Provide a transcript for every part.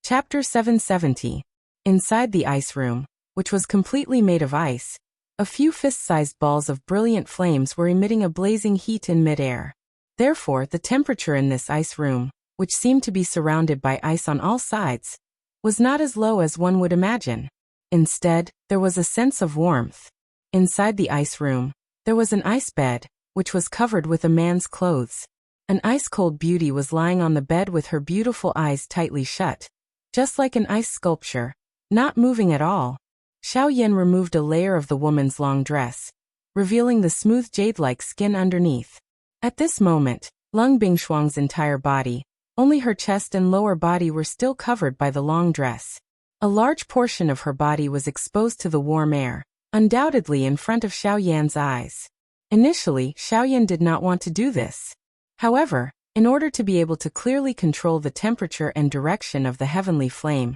Chapter 770. Inside the ice room, which was completely made of ice, a few fist-sized balls of brilliant flames were emitting a blazing heat in midair. Therefore, the temperature in this ice room, which seemed to be surrounded by ice on all sides, was not as low as one would imagine. Instead, there was a sense of warmth. Inside the ice room, there was an ice bed, which was covered with a man's clothes. An ice-cold beauty was lying on the bed with her beautiful eyes tightly shut, just like an ice sculpture, not moving at all. Xiao Yan removed a layer of the woman's long dress, revealing the smooth jade-like skin underneath. At this moment, Lung Bingshuang's entire body, only her chest and lower body were still covered by the long dress. A large portion of her body was exposed to the warm air, undoubtedly in front of Xiao Yan's eyes. Initially, Xiao Yan did not want to do this. However, in order to be able to clearly control the temperature and direction of the heavenly flame,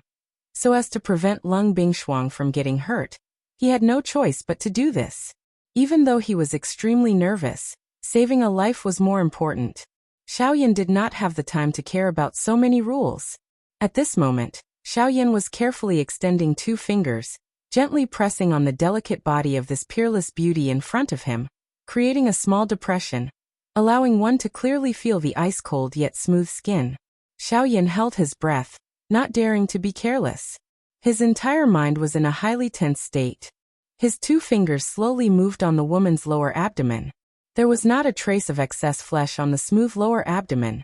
so as to prevent Lung Bingshuang from getting hurt, he had no choice but to do this. Even though he was extremely nervous, saving a life was more important. Xiao Yan did not have the time to care about so many rules. At this moment, Xiao Yan was carefully extending 2 fingers, gently pressing on the delicate body of this peerless beauty in front of him, creating a small depression, allowing one to clearly feel the ice-cold yet smooth skin. Xiao Yan held his breath, not daring to be careless. His entire mind was in a highly tense state. His 2 fingers slowly moved on the woman's lower abdomen. There was not a trace of excess flesh on the smooth lower abdomen,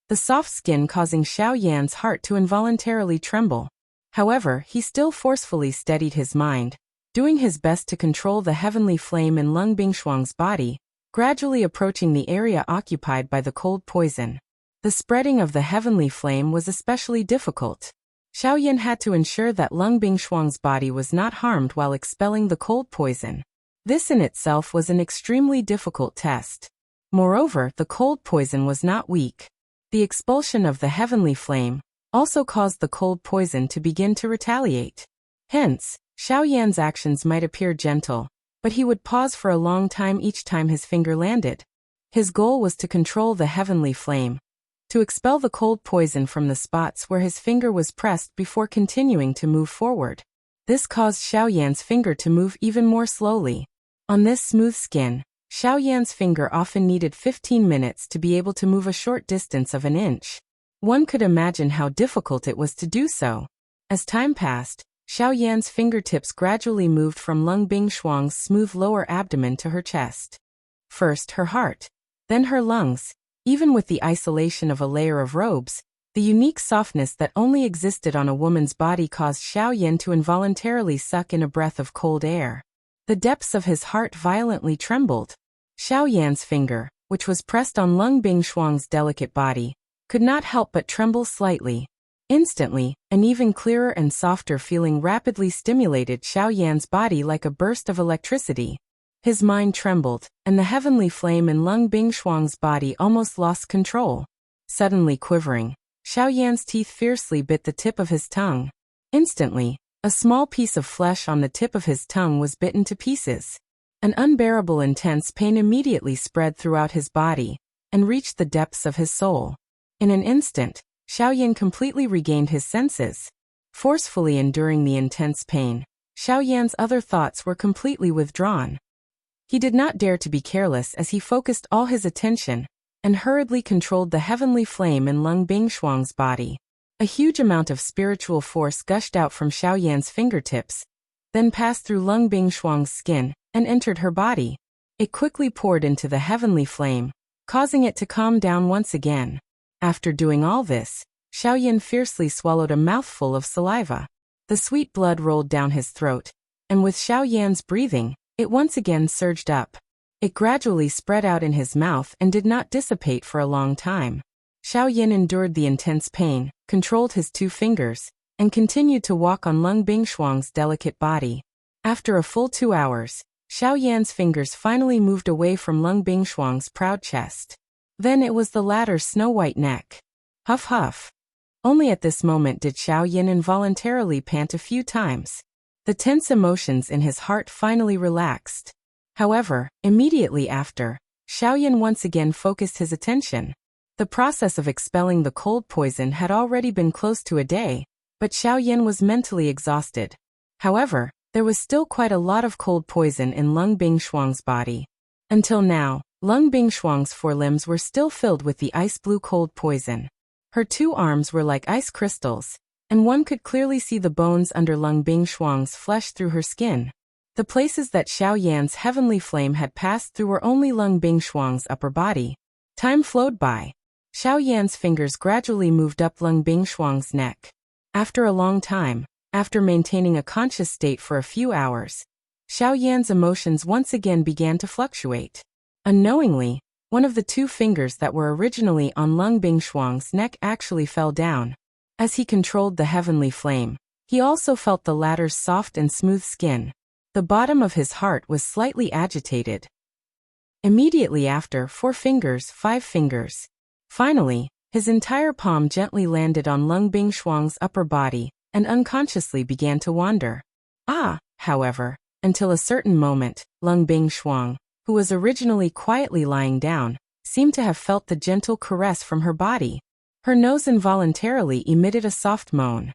the soft skin causing Xiao Yan's heart to involuntarily tremble. However, he still forcefully steadied his mind, doing his best to control the heavenly flame in Lung Bingshuang's body, gradually approaching the area occupied by the cold poison. The spreading of the heavenly flame was especially difficult. Xiao Yan had to ensure that Lung Bingshuang's body was not harmed while expelling the cold poison. This in itself was an extremely difficult test. Moreover, the cold poison was not weak. The expulsion of the heavenly flame also caused the cold poison to begin to retaliate. Hence, Xiao Yan's actions might appear gentle, but he would pause for a long time each time his finger landed. His goal was to control the heavenly flame, to expel the cold poison from the spots where his finger was pressed before continuing to move forward. This caused Xiao Yan's finger to move even more slowly. On this smooth skin, Xiao Yan's finger often needed 15 minutes to be able to move a short distance of an inch. One could imagine how difficult it was to do so. As time passed, Xiao Yan's fingertips gradually moved from Lung Bingshuang's smooth lower abdomen to her chest. First her heart, then her lungs. Even with the isolation of a layer of robes, the unique softness that only existed on a woman's body caused Xiao Yan to involuntarily suck in a breath of cold air. The depths of his heart violently trembled. Xiao Yan's finger, which was pressed on Lung Bingshuang's delicate body, could not help but tremble slightly. Instantly, an even clearer and softer feeling rapidly stimulated Xiao Yan's body like a burst of electricity. His mind trembled, and the heavenly flame in Lung Bingshuang's body almost lost control. Suddenly quivering, Xiao Yan's teeth fiercely bit the tip of his tongue. Instantly, a small piece of flesh on the tip of his tongue was bitten to pieces. An unbearable intense pain immediately spread throughout his body, and reached the depths of his soul. In an instant, Xiao Yan completely regained his senses. Forcefully enduring the intense pain, Xiao Yan's other thoughts were completely withdrawn. He did not dare to be careless as he focused all his attention, and hurriedly controlled the heavenly flame in Lung Bingshuang's body. A huge amount of spiritual force gushed out from Xiao Yan's fingertips, then passed through Lung Bingshuang's skin, and entered her body. It quickly poured into the heavenly flame, causing it to calm down once again. After doing all this, Xiao Yan fiercely swallowed a mouthful of saliva. The sweet blood rolled down his throat, and with Xiao Yan's breathing, it once again surged up. It gradually spread out in his mouth and did not dissipate for a long time. Xiao Yan endured the intense pain, controlled his 2 fingers, and continued to walk on Lung Bingshuang's delicate body. After a full 2 hours, Xiao Yan's fingers finally moved away from Lung Bingshuang's proud chest. Then it was the latter's snow-white neck. Huff huff. Only at this moment did Xiao Yan involuntarily pant a few times. The tense emotions in his heart finally relaxed. However, immediately after, Xiao Yan once again focused his attention. The process of expelling the cold poison had already been close to a day, but Xiao Yan was mentally exhausted. However, there was still quite a lot of cold poison in Lung Bingshuang's body. Until now, Lung Bingshuang's forelimbs were still filled with the ice-blue cold poison. Her 2 arms were like ice crystals, and one could clearly see the bones under Lung Bingshuang's flesh through her skin. The places that Xiao Yan's heavenly flame had passed through were only Lung Bingshuang's upper body. Time flowed by. Xiao Yan's fingers gradually moved up Lung Bingshuang's neck. After a long time, after maintaining a conscious state for a few hours, Xiao Yan's emotions once again began to fluctuate. Unknowingly, one of the 2 fingers that were originally on Lung Bingshuang's neck actually fell down. As he controlled the heavenly flame, he also felt the latter's soft and smooth skin. The bottom of his heart was slightly agitated. Immediately after, 4 fingers, 5 fingers. Finally, his entire palm gently landed on Lung Bingshuang's upper body, and unconsciously began to wander. However, until a certain moment, Lung Bingshuang, who was originally quietly lying down, seemed to have felt the gentle caress from her body. Her nose involuntarily emitted a soft moan.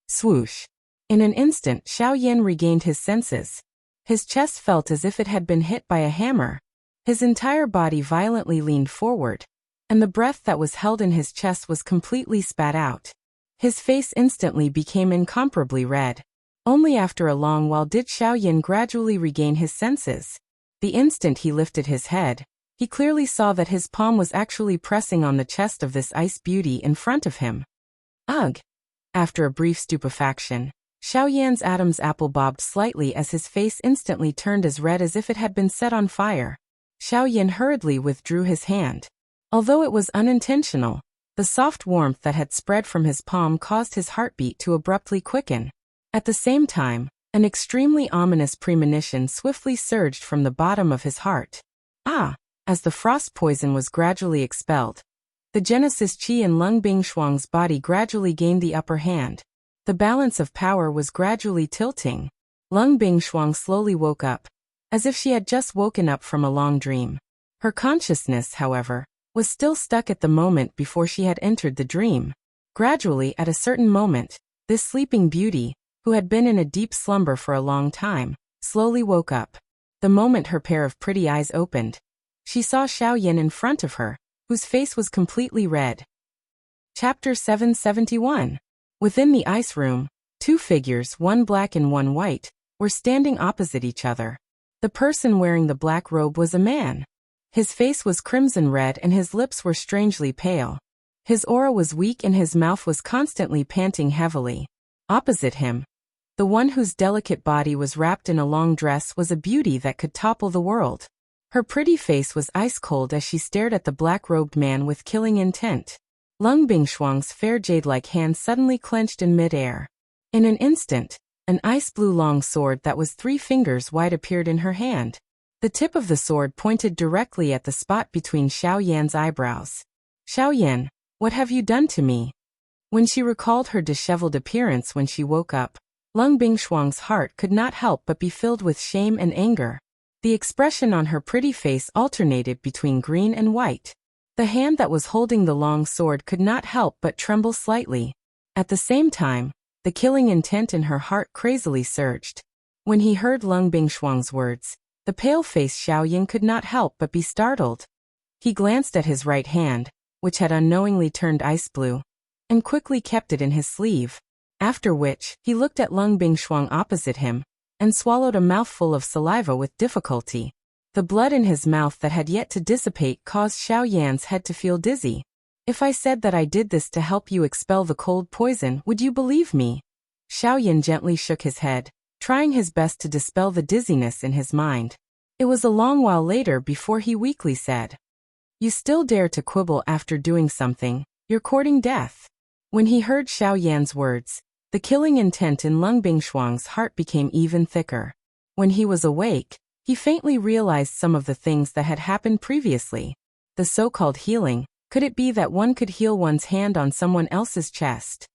Swoosh! In an instant, Xiao Yan regained his senses. His chest felt as if it had been hit by a hammer. His entire body violently leaned forward, and the breath that was held in his chest was completely spat out. His face instantly became incomparably red. Only after a long while did Xiao Yan gradually regain his senses. The instant he lifted his head, he clearly saw that his palm was actually pressing on the chest of this ice beauty in front of him. Ugh! After a brief stupefaction, Xiao Yan's Adam's apple bobbed slightly as his face instantly turned as red as if it had been set on fire. Xiao Yan hurriedly withdrew his hand. Although it was unintentional, the soft warmth that had spread from his palm caused his heartbeat to abruptly quicken. At the same time, an extremely ominous premonition swiftly surged from the bottom of his heart. As the frost poison was gradually expelled, the Genesis Qi in Lung Bingshuang's body gradually gained the upper hand. The balance of power was gradually tilting. Lung Bingshuang slowly woke up, as if she had just woken up from a long dream. Her consciousness, however, was still stuck at the moment before she had entered the dream. Gradually, at a certain moment, this sleeping beauty, who had been in a deep slumber for a long time, slowly woke up. The moment her pair of pretty eyes opened, she saw Xiao Yan in front of her, whose face was completely red. Chapter 771. Within the ice room, 2 figures, one black and one white, were standing opposite each other. The person wearing the black robe was a man. His face was crimson red and his lips were strangely pale. His aura was weak and his mouth was constantly panting heavily. Opposite him, the one whose delicate body was wrapped in a long dress was a beauty that could topple the world. Her pretty face was ice-cold as she stared at the black-robed man with killing intent. Lung Bingshuang's fair jade-like hand suddenly clenched in mid-air. In an instant, an ice-blue long sword that was 3 fingers wide appeared in her hand. The tip of the sword pointed directly at the spot between Xiao Yan's eyebrows. Xiao Yan, what have you done to me? When she recalled her disheveled appearance when she woke up, Lung Bingshuang's heart could not help but be filled with shame and anger. The expression on her pretty face alternated between green and white. The hand that was holding the long sword could not help but tremble slightly. At the same time, the killing intent in her heart crazily surged. When he heard Lung Bingshuang's words, the pale-faced Xiao Yan could not help but be startled. He glanced at his right hand, which had unknowingly turned ice blue, and quickly kept it in his sleeve. After which, he looked at Lung Bingshuang opposite him, and swallowed a mouthful of saliva with difficulty. The blood in his mouth that had yet to dissipate caused Xiao Yan's head to feel dizzy. If I said that I did this to help you expel the cold poison, would you believe me? Xiao Yan gently shook his head, trying his best to dispel the dizziness in his mind. It was a long while later before he weakly said, "You still dare to quibble after doing something, you're courting death." When he heard Xiao Yan's words, the killing intent in Lung Bingshuang's heart became even thicker. When he was awake, he faintly realized some of the things that had happened previously. The so-called healing, could it be that one could heal one's hand on someone else's chest?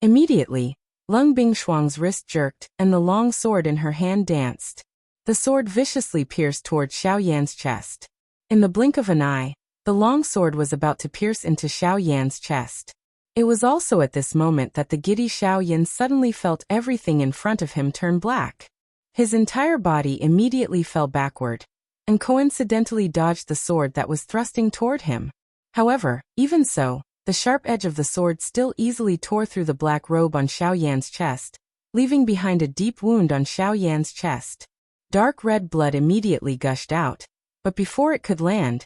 Immediately, Lung Bingshuang's wrist jerked, and the long sword in her hand danced. The sword viciously pierced toward Xiao Yan's chest. In the blink of an eye, the long sword was about to pierce into Xiao Yan's chest. It was also at this moment that the giddy Xiao Yan suddenly felt everything in front of him turn black. His entire body immediately fell backward, and coincidentally dodged the sword that was thrusting toward him. However, even so, the sharp edge of the sword still easily tore through the black robe on Xiao Yan's chest, leaving behind a deep wound on Xiao Yan's chest. Dark red blood immediately gushed out, but before it could land,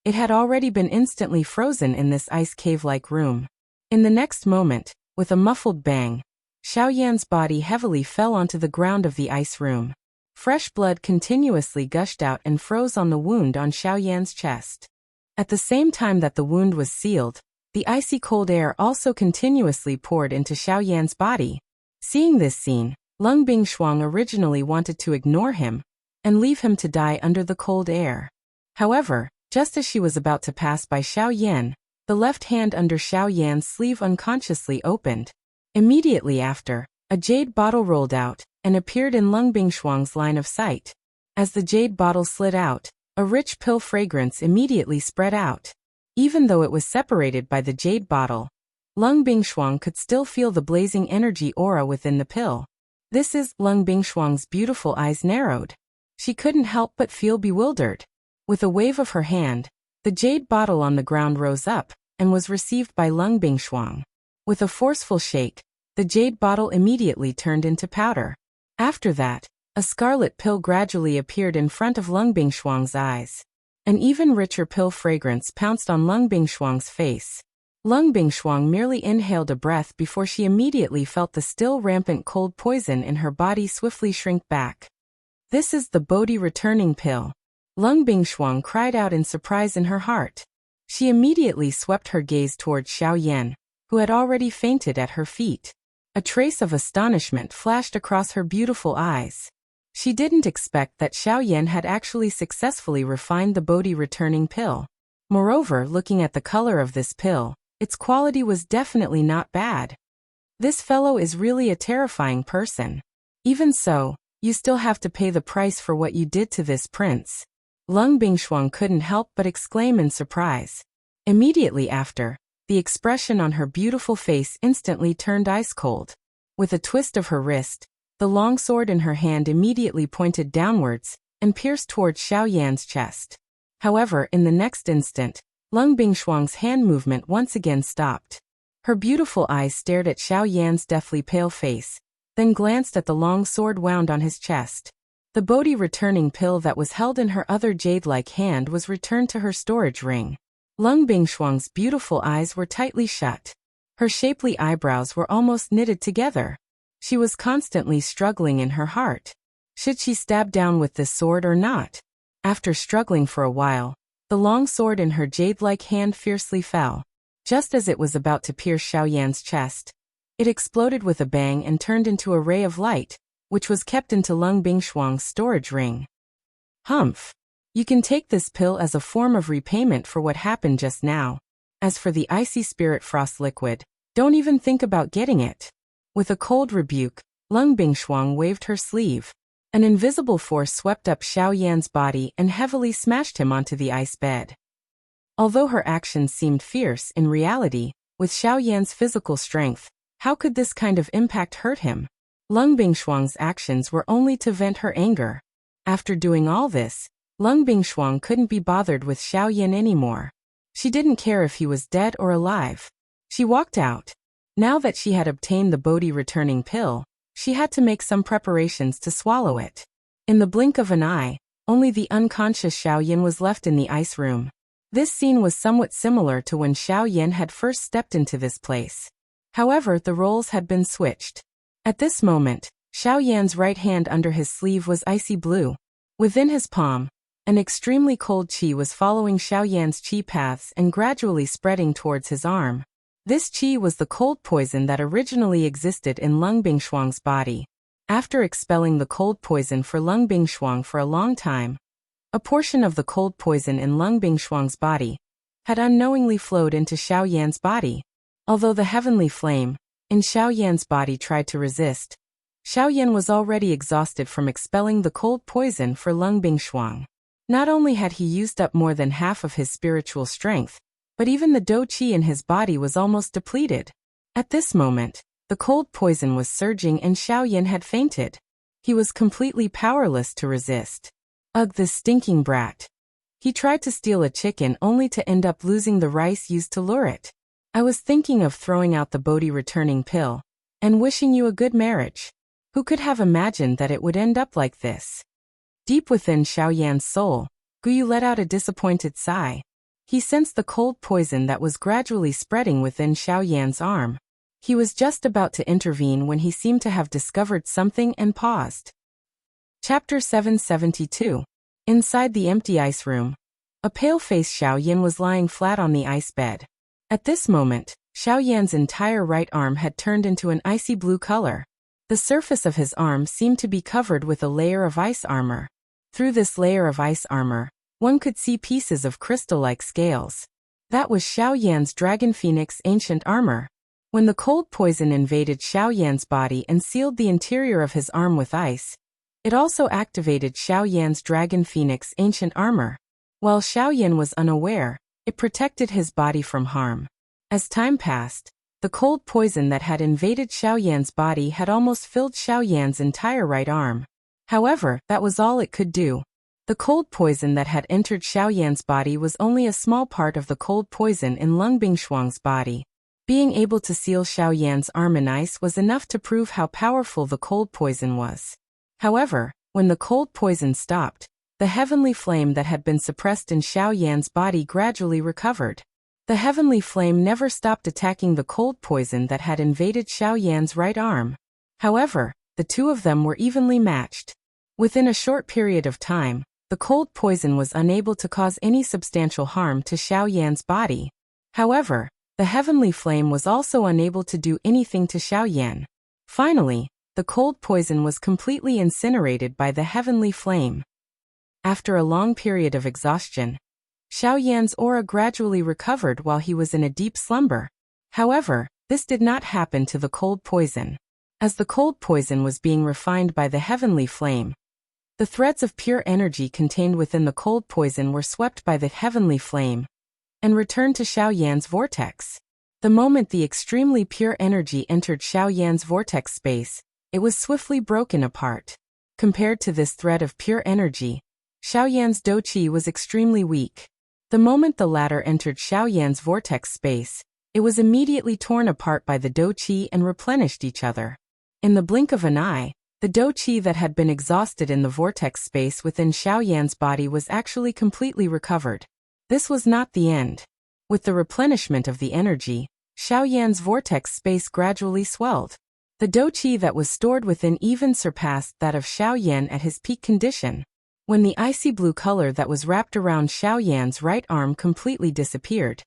it had already been instantly frozen in this ice cave-like room. In the next moment, with a muffled bang, Xiao Yan's body heavily fell onto the ground of the ice room. Fresh blood continuously gushed out and froze on the wound on Xiao Yan's chest. At the same time that the wound was sealed, the icy cold air also continuously poured into Xiao Yan's body. Seeing this scene, Lung Bingshuang originally wanted to ignore him and leave him to die under the cold air. However, just as she was about to pass by Xiao Yan, the left hand under Xiao Yan's sleeve unconsciously opened. Immediately after, a jade bottle rolled out and appeared in Lung Bingshuang's line of sight. As the jade bottle slid out, a rich pill fragrance immediately spread out. Even though it was separated by the jade bottle, Lung Bingshuang could still feel the blazing energy aura within the pill. Lung Bingshuang's beautiful eyes narrowed. She couldn't help but feel bewildered. With a wave of her hand, the jade bottle on the ground rose up and was received by Lung Bingshuang. With a forceful shake, the jade bottle immediately turned into powder. After that, a scarlet pill gradually appeared in front of Lung Bingshuang's eyes. An even richer pill fragrance pounced on Lung Bingshuang's face. Lung Bingshuang merely inhaled a breath before she immediately felt the still rampant cold poison in her body swiftly shrink back. This is the Bodhi returning pill. Lung Bingshuang cried out in surprise in her heart. She immediately swept her gaze towards Xiao Yan, who had already fainted at her feet. A trace of astonishment flashed across her beautiful eyes. She didn't expect that Xiao Yan had actually successfully refined the Bodhi returning pill. Moreover, looking at the color of this pill, its quality was definitely not bad. This fellow is really a terrifying person. Even so, you still have to pay the price for what you did to this prince. Lung Bingshuang couldn't help but exclaim in surprise. Immediately after, the expression on her beautiful face instantly turned ice cold. With a twist of her wrist, the long sword in her hand immediately pointed downwards and pierced towards Xiao Yan's chest. However, in the next instant, Lung Bingshuang's hand movement once again stopped. Her beautiful eyes stared at Xiao Yan's deathly pale face, then glanced at the long sword wound on his chest. The Bodhi returning pill that was held in her other jade-like hand was returned to her storage ring. Lung Bingshuang's beautiful eyes were tightly shut. Her shapely eyebrows were almost knitted together. She was constantly struggling in her heart. Should she stab down with this sword or not? After struggling for a while, the long sword in her jade-like hand fiercely fell. Just as it was about to pierce Xiao Yan's chest, it exploded with a bang and turned into a ray of light, which was kept into Lung Bingshuang's storage ring. Humph! You can take this pill as a form of repayment for what happened just now. As for the icy spirit frost liquid, don't even think about getting it. With a cold rebuke, Lung Bingshuang waved her sleeve. An invisible force swept up Xiao Yan's body and heavily smashed him onto the ice bed. Although her actions seemed fierce, in reality, with Xiao Yan's physical strength, how could this kind of impact hurt him? Lung Bingshuang's actions were only to vent her anger. After doing all this, Lung Bingshuang couldn't be bothered with Xiao Yan anymore. She didn't care if he was dead or alive. She walked out. Now that she had obtained the Bodhi returning pill, she had to make some preparations to swallow it. In the blink of an eye, only the unconscious Xiao Yan was left in the ice room. This scene was somewhat similar to when Xiao Yan had first stepped into this place. However, the roles had been switched. At this moment, Xiao Yan's right hand under his sleeve was icy blue. Within his palm, an extremely cold qi was following Xiao Yan's qi paths and gradually spreading towards his arm. This qi was the cold poison that originally existed in Lung Bingshuang's body. After expelling the cold poison for Lung Bingshuang for a long time, a portion of the cold poison in Lung Bingshuang's body had unknowingly flowed into Xiao Yan's body. Although the heavenly flame in Xiao Yan's body tried to resist, Xiao Yan was already exhausted from expelling the cold poison for Lung Bingshuang. Not only had he used up more than half of his spiritual strength, but even the do qi in his body was almost depleted. At this moment, the cold poison was surging and Xiaoyan had fainted. He was completely powerless to resist. Ugh, this stinking brat. He tried to steal a chicken only to end up losing the rice used to lure it. I was thinking of throwing out the Bodhi returning pill and wishing you a good marriage. Who could have imagined that it would end up like this? Deep within Xiaoyan's soul, Guyu let out a disappointed sigh. He sensed the cold poison that was gradually spreading within Xiaoyan's arm. He was just about to intervene when he seemed to have discovered something and paused. Chapter 772. Inside the empty ice room, a pale-faced Xiaoyan was lying flat on the ice bed. At this moment, Xiaoyan's entire right arm had turned into an icy blue color. The surface of his arm seemed to be covered with a layer of ice armor. Through this layer of ice armor, one could see pieces of crystal-like scales. That was Xiaoyan's Dragon Phoenix ancient armor. When the cold poison invaded Xiaoyan's body and sealed the interior of his arm with ice, it also activated Xiaoyan's Dragon Phoenix ancient armor. While Xiaoyan was unaware, it protected his body from harm. As time passed, the cold poison that had invaded Xiaoyan's body had almost filled Xiaoyan's entire right arm. However, that was all it could do. The cold poison that had entered Xiaoyan's body was only a small part of the cold poison in Lung Bingshuang's body. Being able to seal Xiaoyan's arm in ice was enough to prove how powerful the cold poison was. However, when the cold poison stopped, the heavenly flame that had been suppressed in Xiaoyan's body gradually recovered. The heavenly flame never stopped attacking the cold poison that had invaded Xiaoyan's right arm. However, the two of them were evenly matched. Within a short period of time, the cold poison was unable to cause any substantial harm to Xiaoyan's body. However, the heavenly flame was also unable to do anything to Xiaoyan. Finally, the cold poison was completely incinerated by the heavenly flame. After a long period of exhaustion, Xiaoyan's aura gradually recovered while he was in a deep slumber. However, this did not happen to the cold poison. As the cold poison was being refined by the heavenly flame, the threads of pure energy contained within the cold poison were swept by the heavenly flame and returned to Xiaoyan's vortex. The moment the extremely pure energy entered Xiaoyan's vortex space, it was swiftly broken apart. Compared to this thread of pure energy, Xiaoyan's do qi was extremely weak. The moment the latter entered Xiaoyan's vortex space, it was immediately torn apart by the do qi and replenished each other. In the blink of an eye, the do qi that had been exhausted in the vortex space within Xiaoyan's body was actually completely recovered. This was not the end. With the replenishment of the energy, Xiaoyan's vortex space gradually swelled. The do qi that was stored within even surpassed that of Xiaoyan at his peak condition. When the icy blue color that was wrapped around Xiaoyan's right arm completely disappeared,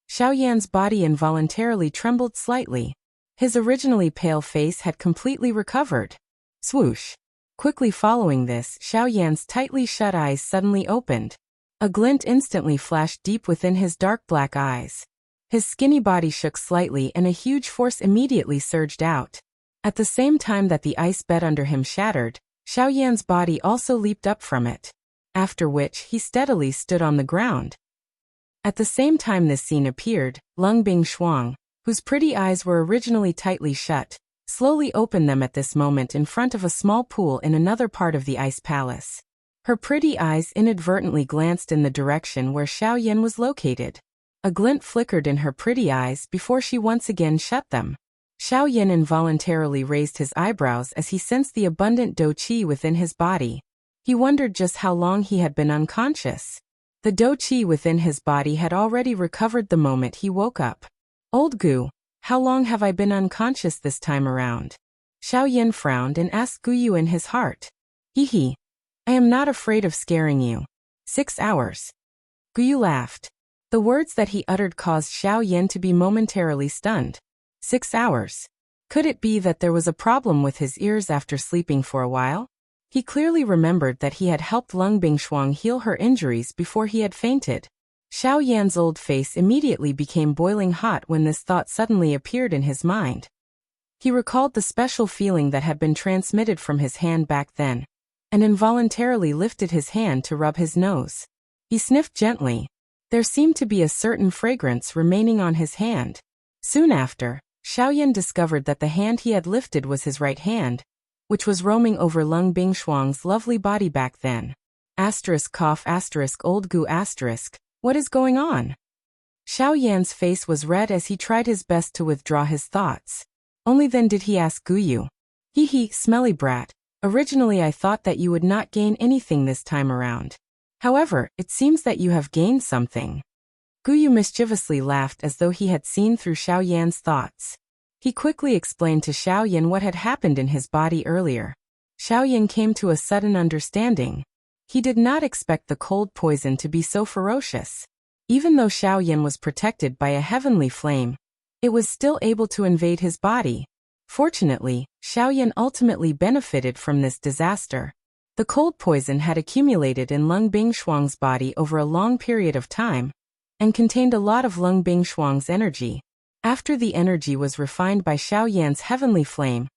Xiaoyan's body involuntarily trembled slightly. His originally pale face had completely recovered. Swoosh! Quickly following this, Xiaoyan's tightly shut eyes suddenly opened. A glint instantly flashed deep within his dark black eyes. His skinny body shook slightly and a huge force immediately surged out. At the same time that the ice bed under him shattered, Xiaoyan's body also leaped up from it. After which he steadily stood on the ground. At the same time this scene appeared, Lung Bingshuang, whose pretty eyes were originally tightly shut, slowly opened them at this moment in front of a small pool in another part of the ice palace. Her pretty eyes inadvertently glanced in the direction where Xiaoyan was located. A glint flickered in her pretty eyes before she once again shut them. Xiaoyan involuntarily raised his eyebrows as he sensed the abundant do qi within his body. He wondered just how long he had been unconscious. The do qi within his body had already recovered the moment he woke up. Old Gu, how long have I been unconscious this time around? Xiaoyan frowned and asked Guyu in his heart. Hee. I am not afraid of scaring you. 6 hours. Guyu laughed. The words that he uttered caused Xiaoyan to be momentarily stunned. 6 hours. Could it be that there was a problem with his ears after sleeping for a while? He clearly remembered that he had helped Lung Bingshuang heal her injuries before he had fainted. Xiaoyan's old face immediately became boiling hot when this thought suddenly appeared in his mind. He recalled the special feeling that had been transmitted from his hand back then, and involuntarily lifted his hand to rub his nose. He sniffed gently. There seemed to be a certain fragrance remaining on his hand. Soon after, Xiaoyan discovered that the hand he had lifted was his right hand, which was roaming over Lung Bingshuang's lovely body back then. Old Gu *, what is going on? Xiaoyan's face was red as he tried his best to withdraw his thoughts. Only then did he ask Guyu. Hee, smelly brat. Originally I thought that you would not gain anything this time around. However, it seems that you have gained something. Guyu mischievously laughed as though he had seen through Xiaoyan's thoughts. He quickly explained to Xiaoyan what had happened in his body earlier. Xiaoyan came to a sudden understanding. He did not expect the cold poison to be so ferocious. Even though Xiaoyan was protected by a heavenly flame, it was still able to invade his body. Fortunately, Xiaoyan ultimately benefited from this disaster. The cold poison had accumulated in Lung Bingshuang's body over a long period of time, and contained a lot of Lung Bingshuang's energy. After the energy was refined by Xiaoyan's heavenly flame,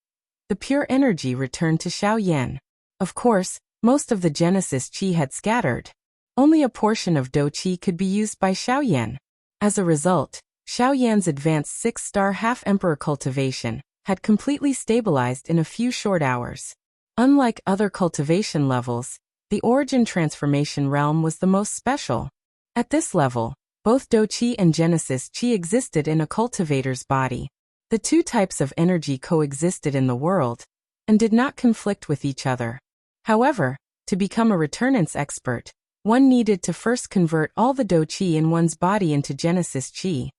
the pure energy returned to Xiaoyan. Of course, most of the Genesis Qi had scattered. Only a portion of Do Qi could be used by Xiaoyan. As a result, Xiaoyan's advanced 6-star half-emperor cultivation had completely stabilized in a few short hours. Unlike other cultivation levels, the origin transformation realm was the most special. At this level, both Do Qi and Genesis Qi existed in a cultivator's body. The two types of energy coexisted in the world, and did not conflict with each other. However, to become a returnance expert, one needed to first convert all the Do Qi in one's body into Genesis Qi.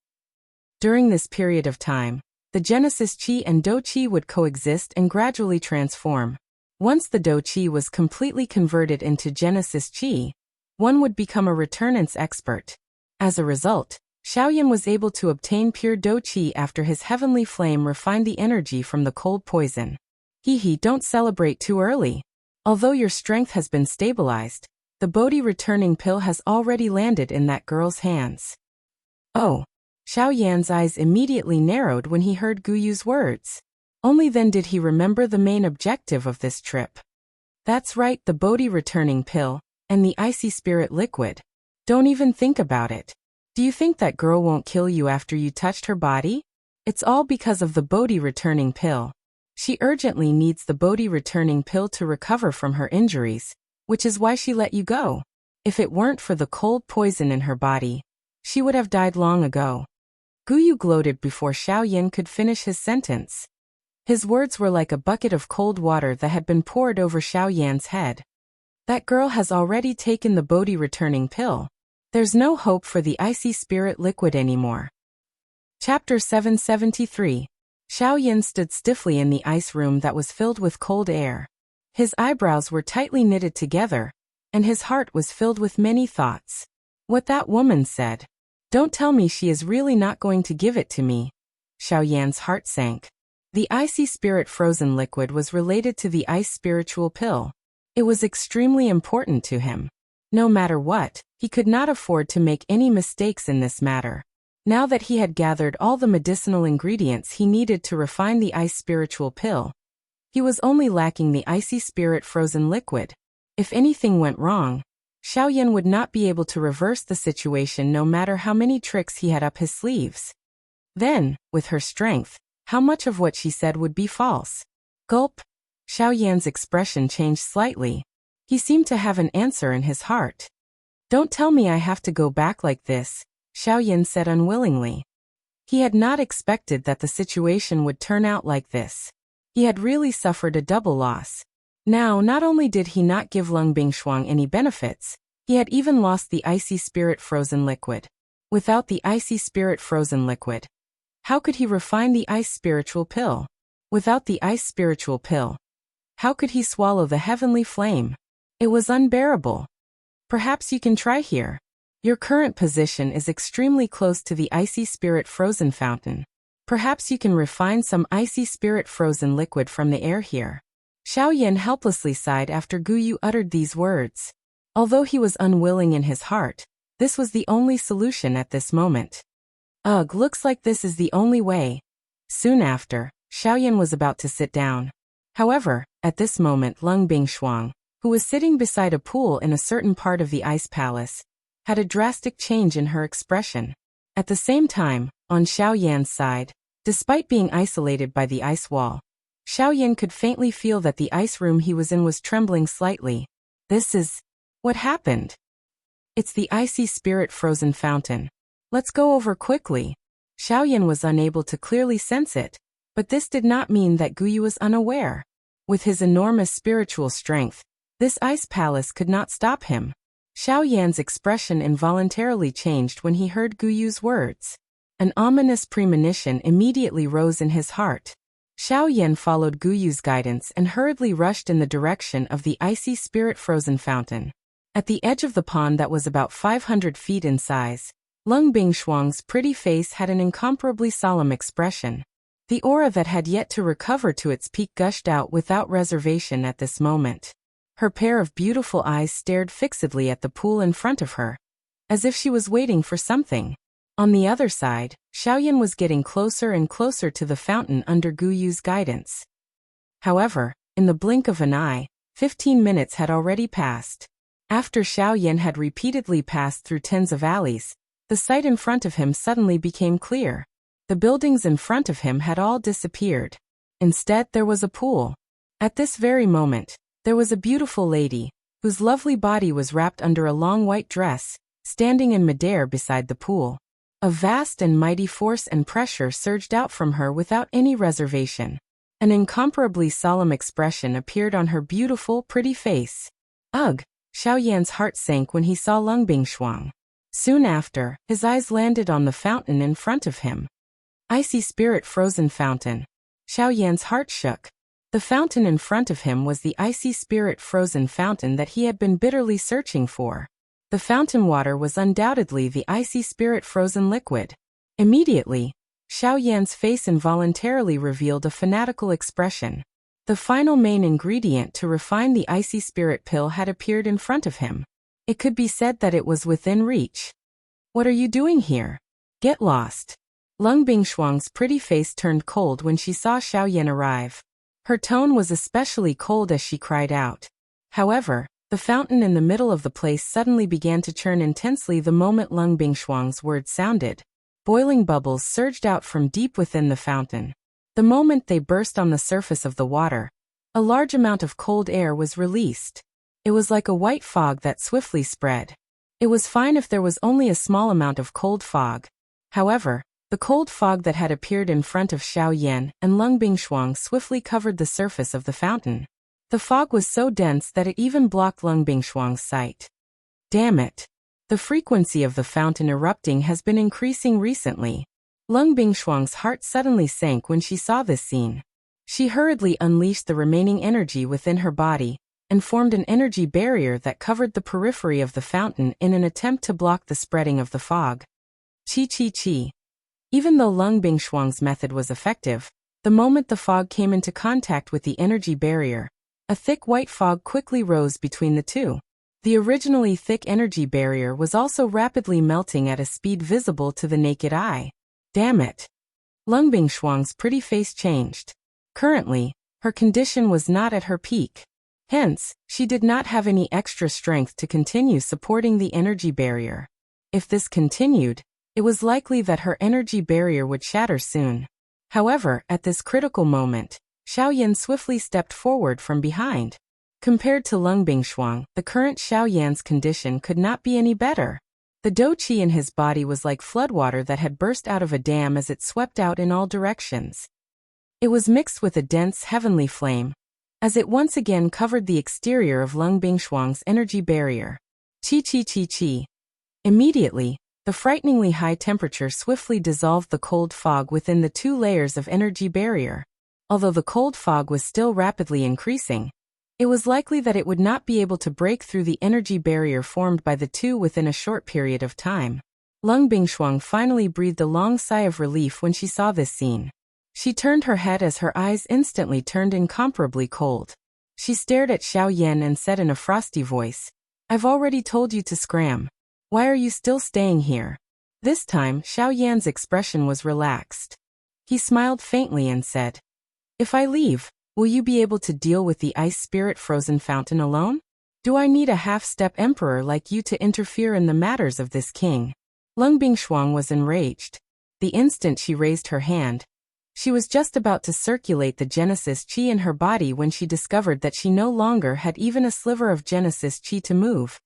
During this period of time, the Genesis Qi and Do Qi would coexist and gradually transform. Once the Do Qi was completely converted into Genesis Qi, one would become a returnance expert. As a result, Xiaoyan was able to obtain pure Do Qi after his heavenly flame refined the energy from the cold poison. Don't celebrate too early. Although your strength has been stabilized, the Bodhi returning pill has already landed in that girl's hands. Oh! Xiaoyan's eyes immediately narrowed when he heard Guyu's words. Only then did he remember the main objective of this trip. That's right, the Bodhi returning pill, and the icy spirit liquid. Don't even think about it. Do you think that girl won't kill you after you touched her body? It's all because of the Bodhi returning pill. She urgently needs the Bodhi returning pill to recover from her injuries, which is why she let you go. If it weren't for the cold poison in her body, she would have died long ago. Guyu gloated before Xiaoyan could finish his sentence. His words were like a bucket of cold water that had been poured over Xiaoyan's head. That girl has already taken the Bodhi returning pill. There's no hope for the icy spirit liquid anymore. Chapter 773. Xiaoyan stood stiffly in the ice room that was filled with cold air. His eyebrows were tightly knitted together, and his heart was filled with many thoughts. What that woman said. Don't tell me she is really not going to give it to me. Xiaoyan's heart sank. The icy spirit frozen liquid was related to the ice spiritual pill. It was extremely important to him. No matter what, he could not afford to make any mistakes in this matter. Now that he had gathered all the medicinal ingredients he needed to refine the ice spiritual pill, he was only lacking the icy spirit frozen liquid. If anything went wrong, Xiaoyan would not be able to reverse the situation no matter how many tricks he had up his sleeves. Then, with her strength, how much of what she said would be false? Gulp. Xiaoyan's expression changed slightly. He seemed to have an answer in his heart. Don't tell me I have to go back like this, Xiaoyan said unwillingly. He had not expected that the situation would turn out like this. He had really suffered a double loss. Now, not only did he not give Lung Bingshuang any benefits, he had even lost the icy spirit frozen liquid. Without the icy spirit frozen liquid, how could he refine the ice spiritual pill? Without the ice spiritual pill, how could he swallow the heavenly flame? It was unbearable. Perhaps you can try here. Your current position is extremely close to the icy spirit frozen fountain. Perhaps you can refine some icy spirit frozen liquid from the air here. Xiaoyan helplessly sighed after Guyu uttered these words. Although he was unwilling in his heart, this was the only solution at this moment. Ugh, looks like this is the only way. Soon after, Xiaoyan was about to sit down. However, at this moment Lung Bingshuang, who was sitting beside a pool in a certain part of the ice palace, had a drastic change in her expression. At the same time, on Xiao Yan's side, despite being isolated by the ice wall, Xiao Yan could faintly feel that the ice room he was in was trembling slightly. This is... what happened? It's the icy spirit frozen fountain. Let's go over quickly. Xiao Yan was unable to clearly sense it, but this did not mean that Guyu was unaware. With his enormous spiritual strength, this ice palace could not stop him. Xiao Yan's expression involuntarily changed when he heard Guyu's words. An ominous premonition immediately rose in his heart. Xiao Yan followed Guyu's guidance and hurriedly rushed in the direction of the icy spirit-frozen fountain. At the edge of the pond that was about 500 feet in size, Lung Bingshuang's pretty face had an incomparably solemn expression. The aura that had yet to recover to its peak gushed out without reservation at this moment. Her pair of beautiful eyes stared fixedly at the pool in front of her, as if she was waiting for something. On the other side, Xiaoyan was getting closer and closer to the fountain under Guyu's guidance. However, in the blink of an eye, 15 minutes had already passed. After Xiaoyan had repeatedly passed through tens of alleys, the sight in front of him suddenly became clear. The buildings in front of him had all disappeared. Instead, there was a pool. At this very moment, there was a beautiful lady, whose lovely body was wrapped under a long white dress, standing in midair beside the pool. A vast and mighty force and pressure surged out from her without any reservation. An incomparably solemn expression appeared on her beautiful, pretty face. Ugh! Xiaoyan's heart sank when he saw Lung Bingshuang. Soon after, his eyes landed on the fountain in front of him. Icy spirit frozen fountain. Xiaoyan's heart shook. The fountain in front of him was the icy spirit frozen fountain that he had been bitterly searching for. The fountain water was undoubtedly the icy spirit frozen liquid. Immediately, Xiaoyan's face involuntarily revealed a fanatical expression. The final main ingredient to refine the icy spirit pill had appeared in front of him. It could be said that it was within reach. What are you doing here? Get lost. Lung Bingshuang's pretty face turned cold when she saw Xiaoyan arrive. Her tone was especially cold as she cried out. However, the fountain in the middle of the place suddenly began to churn intensely the moment Lung Bingshuang's words sounded. Boiling bubbles surged out from deep within the fountain. The moment they burst on the surface of the water, a large amount of cold air was released. It was like a white fog that swiftly spread. It was fine if there was only a small amount of cold fog. However, the cold fog that had appeared in front of Xiaoyan and Lung Bingshuang swiftly covered the surface of the fountain. The fog was so dense that it even blocked Lung Bingshuang's sight. Damn it! The frequency of the fountain erupting has been increasing recently. Lung Bingshuang's heart suddenly sank when she saw this scene. She hurriedly unleashed the remaining energy within her body and formed an energy barrier that covered the periphery of the fountain in an attempt to block the spreading of the fog. Chi. Even though Lung Bingshuang's method was effective, the moment the fog came into contact with the energy barrier, a thick white fog quickly rose between the two. The originally thick energy barrier was also rapidly melting at a speed visible to the naked eye. Damn it! Lung Bingshuang's pretty face changed. Currently, her condition was not at her peak. Hence, she did not have any extra strength to continue supporting the energy barrier. If this continued, it was likely that her energy barrier would shatter soon. However, at this critical moment, Xiaoyan swiftly stepped forward from behind. Compared to Lung Bingshuang, the current Xiaoyan's condition could not be any better. The dou-qi in his body was like floodwater that had burst out of a dam as it swept out in all directions. It was mixed with a dense heavenly flame, as it once again covered the exterior of Lung Bingshuang's energy barrier. Chi. Immediately, the frighteningly high temperature swiftly dissolved the cold fog within the two layers of energy barrier. Although the cold fog was still rapidly increasing, it was likely that it would not be able to break through the energy barrier formed by the two within a short period of time. Lung Bingshuang finally breathed a long sigh of relief when she saw this scene. She turned her head as her eyes instantly turned incomparably cold. She stared at Xiaoyan and said in a frosty voice, "I've already told you to scram. Why are you still staying here?" This time, Xiaoyan's expression was relaxed. He smiled faintly and said, "If I leave, will you be able to deal with the ice spirit frozen fountain alone?" Do I need a half-step emperor like you to interfere in the matters of this king? Lung Bingshuang was enraged. The instant she raised her hand, she was just about to circulate the Genesis Chi in her body when she discovered that she no longer had even a sliver of Genesis Chi to move.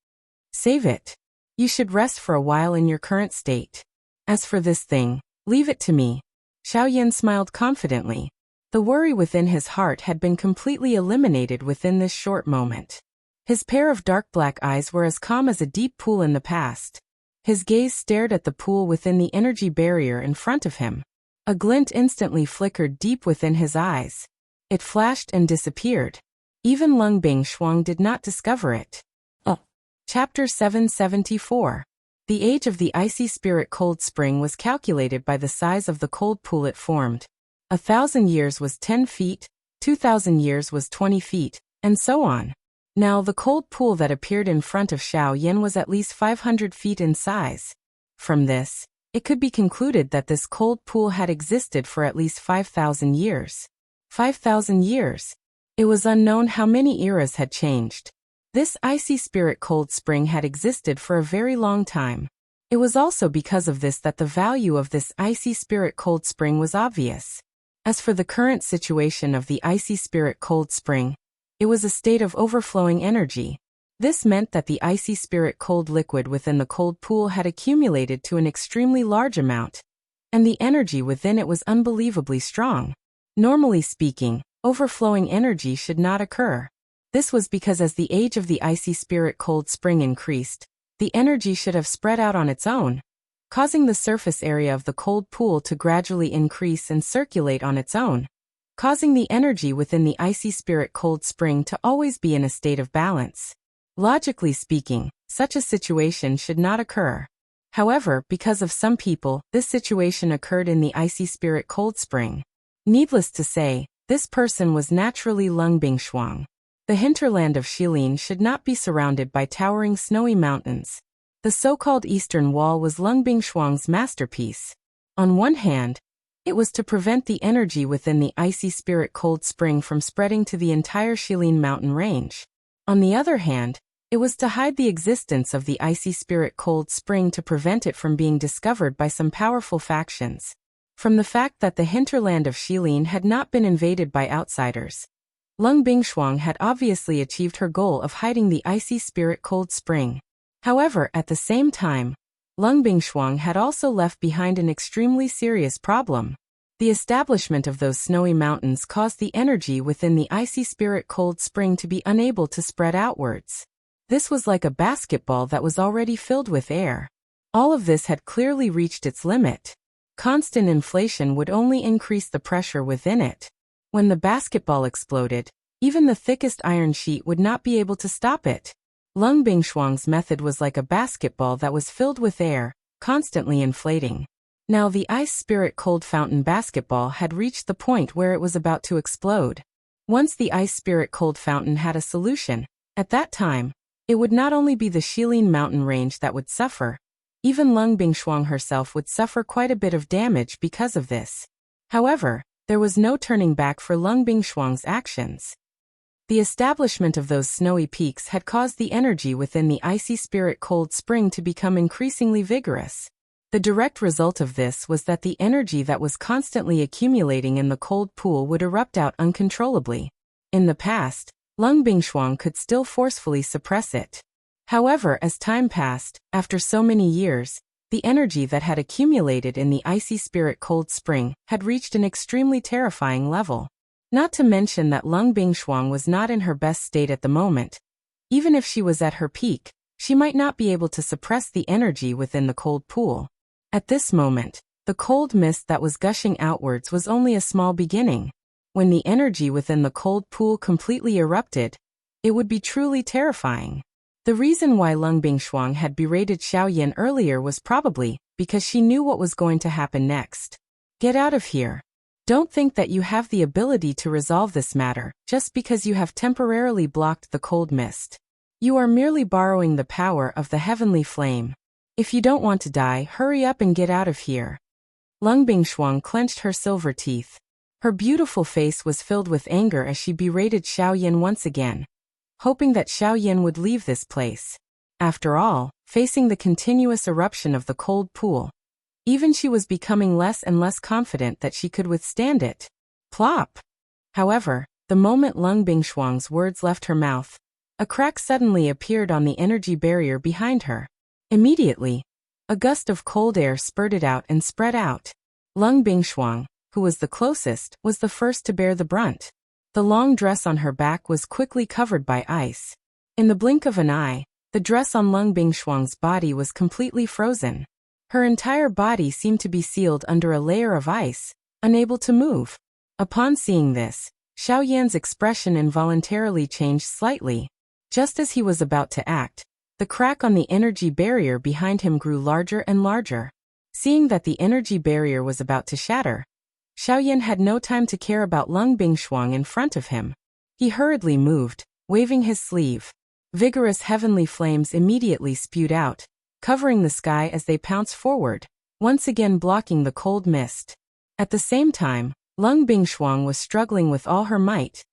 Save it. You should rest for a while in your current state. As for this thing, leave it to me. Xiaoyan smiled confidently. The worry within his heart had been completely eliminated within this short moment. His pair of dark black eyes were as calm as a deep pool in the past. His gaze stared at the pool within the energy barrier in front of him. A glint instantly flickered deep within his eyes. It flashed and disappeared. Even Lung Bingshuang did not discover it. Chapter 774. The age of the icy spirit cold spring was calculated by the size of the cold pool it formed. 1,000 years was 10 feet, 2,000 years was 20 feet, and so on. Now the cold pool that appeared in front of Xiaoyan was at least 500 feet in size. From this, it could be concluded that this cold pool had existed for at least 5,000 years. 5,000 years. It was unknown how many eras had changed. This icy spirit cold spring had existed for a very long time. It was also because of this that the value of this icy spirit cold spring was obvious. As for the current situation of the icy spirit cold spring, it was a state of overflowing energy. This meant that the icy spirit cold liquid within the cold pool had accumulated to an extremely large amount, and the energy within it was unbelievably strong. Normally speaking, overflowing energy should not occur. This was because as the age of the icy spirit cold spring increased, the energy should have spread out on its own, causing the surface area of the cold pool to gradually increase and circulate on its own, causing the energy within the icy spirit cold spring to always be in a state of balance. Logically speaking, such a situation should not occur. However, because of some people, this situation occurred in the icy spirit cold spring. Needless to say, this person was naturally Lung Bingshuang. The hinterland of Shilin should not be surrounded by towering snowy mountains. The so-called Eastern Wall was Lung Bingshuang's masterpiece. On one hand, it was to prevent the energy within the icy spirit cold spring from spreading to the entire Shilin mountain range. On the other hand, it was to hide the existence of the icy spirit cold spring to prevent it from being discovered by some powerful factions. From the fact that the hinterland of Shilin had not been invaded by outsiders, Lung Bingshuang had obviously achieved her goal of hiding the icy spirit cold spring. However, at the same time, Lung Bingshuang had also left behind an extremely serious problem. The establishment of those snowy mountains caused the energy within the icy spirit cold spring to be unable to spread outwards. This was like a basketball that was already filled with air. All of this had clearly reached its limit. Constant inflation would only increase the pressure within it. When the basketball exploded, even the thickest iron sheet would not be able to stop it. Lung Bingshuang's method was like a basketball that was filled with air, constantly inflating. Now the ice spirit cold fountain basketball had reached the point where it was about to explode. Once the ice spirit cold fountain had a solution, at that time, it would not only be the Shilin mountain range that would suffer, even Lung Bingshuang herself would suffer quite a bit of damage because of this. However, there was no turning back for Lung Bingshuang's actions. The establishment of those snowy peaks had caused the energy within the icy spirit cold spring to become increasingly vigorous. The direct result of this was that the energy that was constantly accumulating in the cold pool would erupt out uncontrollably. In the past, Lung Bingshuang could still forcefully suppress it. However, as time passed, after so many years, the energy that had accumulated in the icy spirit cold spring had reached an extremely terrifying level. Not to mention that Lung Bingshuang was not in her best state at the moment. Even if she was at her peak, she might not be able to suppress the energy within the cold pool. At this moment, the cold mist that was gushing outwards was only a small beginning. When the energy within the cold pool completely erupted, it would be truly terrifying. The reason why Lung Bingshuang had berated Xiaoyan earlier was probably because she knew what was going to happen next. Get out of here. Don't think that you have the ability to resolve this matter just because you have temporarily blocked the cold mist. You are merely borrowing the power of the heavenly flame. If you don't want to die, hurry up and get out of here. Lung Bingshuang clenched her silver teeth. Her beautiful face was filled with anger as she berated Xiaoyan once again. hoping that Xiao Yan would leave this place. After all, facing the continuous eruption of the cold pool, even she was becoming less and less confident that she could withstand it. Plop! However, the moment Lung Bingshuang's words left her mouth, a crack suddenly appeared on the energy barrier behind her. Immediately, a gust of cold air spurted out and spread out. Lung Bingshuang, who was the closest, was the first to bear the brunt. The long dress on her back was quickly covered by ice. In the blink of an eye, the dress on Lung Bingshuang's body was completely frozen. Her entire body seemed to be sealed under a layer of ice, unable to move. Upon seeing this, Xiao Yan's expression involuntarily changed slightly. Just as he was about to act, the crack on the energy barrier behind him grew larger and larger. Seeing that the energy barrier was about to shatter, Xiao Yan had no time to care about Lung Bingshuang in front of him. He hurriedly moved, waving his sleeve. Vigorous heavenly flames immediately spewed out, covering the sky as they pounced forward, once again blocking the cold mist. At the same time, Lung Bingshuang was struggling with all her might,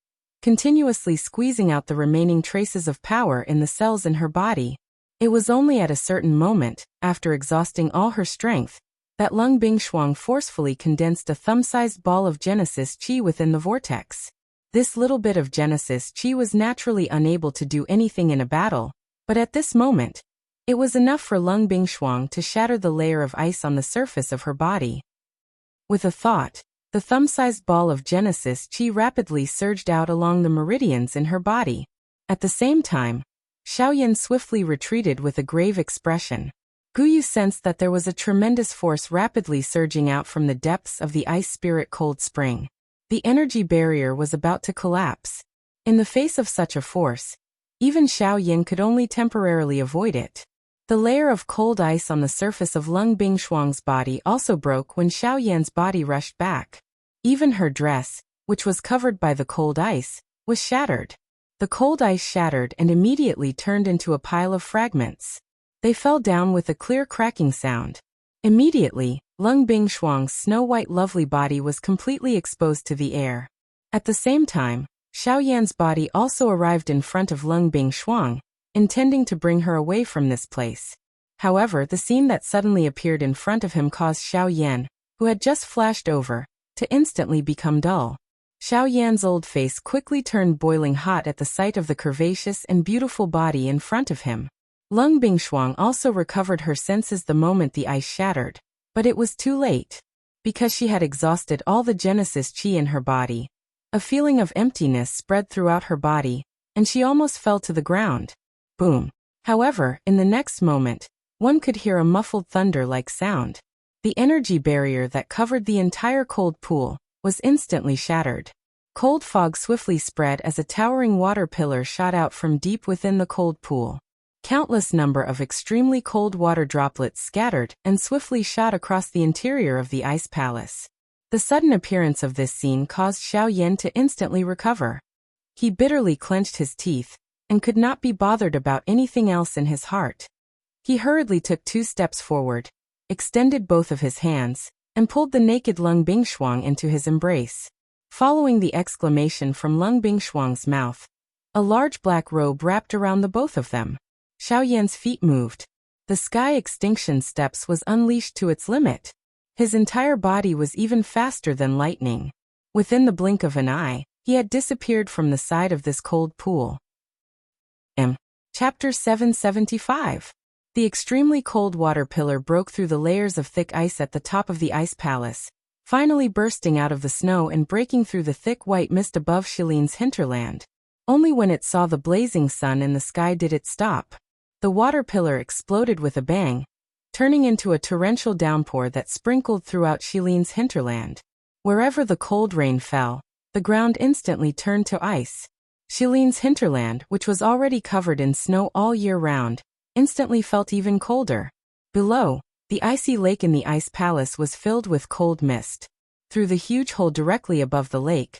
continuously squeezing out the remaining traces of power in the cells in her body. It was only at a certain moment, after exhausting all her strength, that Lung Bingshuang forcefully condensed a thumb-sized ball of Genesis Qi within the vortex. This little bit of Genesis Qi was naturally unable to do anything in a battle, but at this moment, it was enough for Lung Bingshuang to shatter the layer of ice on the surface of her body. With a thought, the thumb-sized ball of Genesis Qi rapidly surged out along the meridians in her body. At the same time, Xiao Yan swiftly retreated with a grave expression. Guyu sensed that there was a tremendous force rapidly surging out from the depths of the ice spirit cold spring. The energy barrier was about to collapse. In the face of such a force, even Xiao Yan could only temporarily avoid it. The layer of cold ice on the surface of Lung Bingshuang's body also broke when Xiao Yan's body rushed back. Even her dress, which was covered by the cold ice, was shattered. The cold ice shattered and immediately turned into a pile of fragments. They fell down with a clear cracking sound. Immediately, Lung Bingshuang's snow-white lovely body was completely exposed to the air. At the same time, Xiao Yan's body also arrived in front of Lung Bingshuang, intending to bring her away from this place. However, the scene that suddenly appeared in front of him caused Xiao Yan, who had just flashed over, to instantly become dull. Xiao Yan's old face quickly turned boiling hot at the sight of the curvaceous and beautiful body in front of him. Lung Bingshuang also recovered her senses the moment the ice shattered, but it was too late. Because she had exhausted all the Genesis Qi in her body, a feeling of emptiness spread throughout her body, and she almost fell to the ground. Boom. However, in the next moment, one could hear a muffled thunder-like sound. The energy barrier that covered the entire cold pool was instantly shattered. Cold fog swiftly spread as a towering water pillar shot out from deep within the cold pool. Countless number of extremely cold water droplets scattered and swiftly shot across the interior of the ice palace. The sudden appearance of this scene caused Xiao Yan to instantly recover. He bitterly clenched his teeth and could not be bothered about anything else in his heart. He hurriedly took 2 steps forward, extended both of his hands, and pulled the naked Lung Bingshuang into his embrace. Following the exclamation from Lung Bingshuang's mouth, a large black robe wrapped around the both of them. Xiao Yan's feet moved. The sky extinction steps was unleashed to its limit. His entire body was even faster than lightning. Within the blink of an eye, he had disappeared from the side of this cold pool. Chapter 775. The extremely cold water pillar broke through the layers of thick ice at the top of the ice palace, finally bursting out of the snow and breaking through the thick white mist above Shilin's hinterland. Only when it saw the blazing sun in the sky did it stop. The water pillar exploded with a bang, turning into a torrential downpour that sprinkled throughout Shilin's hinterland. Wherever the cold rain fell, the ground instantly turned to ice. Shilin's hinterland, which was already covered in snow all year round, instantly felt even colder. Below, the icy lake in the ice palace was filled with cold mist. Through the huge hole directly above the lake,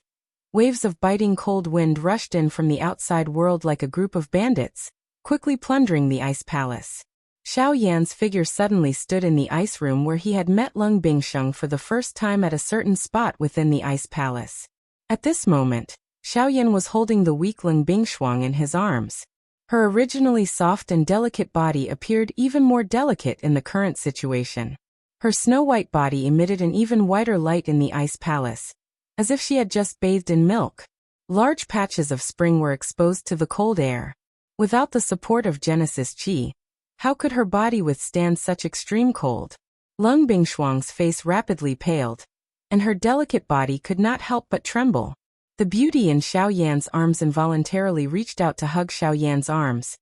waves of biting cold wind rushed in from the outside world like a group of bandits, quickly plundering the ice palace. Xiao Yan's figure suddenly stood in the ice room where he had met Lung Bingshuang for the first time at a certain spot within the ice palace. At this moment, Xiaoyan was holding the weakling Bingshuang in his arms. Her originally soft and delicate body appeared even more delicate in the current situation. Her snow-white body emitted an even whiter light in the ice palace, as if she had just bathed in milk. Large patches of spring were exposed to the cold air. Without the support of Genesis Qi, how could her body withstand such extreme cold? Lung Bingshuang's face rapidly paled, and her delicate body could not help but tremble. The beauty in Xiaoyan's arms involuntarily reached out to hug Xiaoyan's arms,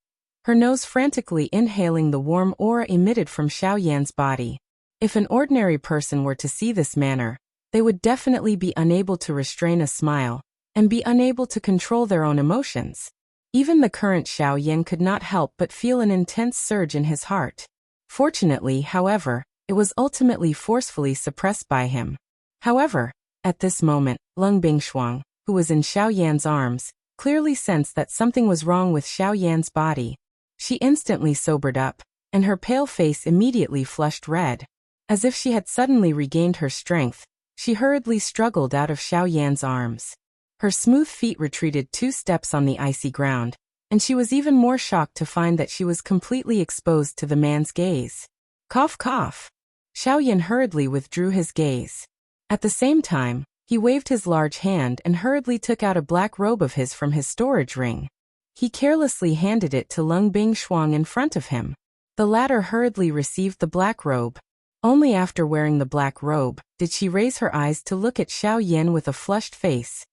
her nose frantically inhaling the warm aura emitted from Xiaoyan's body. If an ordinary person were to see this manner, they would definitely be unable to restrain a smile, and be unable to control their own emotions. Even the current Xiaoyan could not help but feel an intense surge in his heart. Fortunately, however, it was ultimately forcefully suppressed by him. However, at this moment, Lung Bingshuang, who was in Xiaoyan's arms, clearly sensed that something was wrong with Xiaoyan's body. She instantly sobered up, and her pale face immediately flushed red. As if she had suddenly regained her strength, she hurriedly struggled out of Xiaoyan's arms. Her smooth feet retreated 2 steps on the icy ground, and she was even more shocked to find that she was completely exposed to the man's gaze. Cough cough. Xiaoyan hurriedly withdrew his gaze. At the same time, he waved his large hand and hurriedly took out a black robe of his from his storage ring. He carelessly handed it to Lung Bingshuang in front of him. The latter hurriedly received the black robe. Only after wearing the black robe did she raise her eyes to look at Xiaoyan with a flushed face.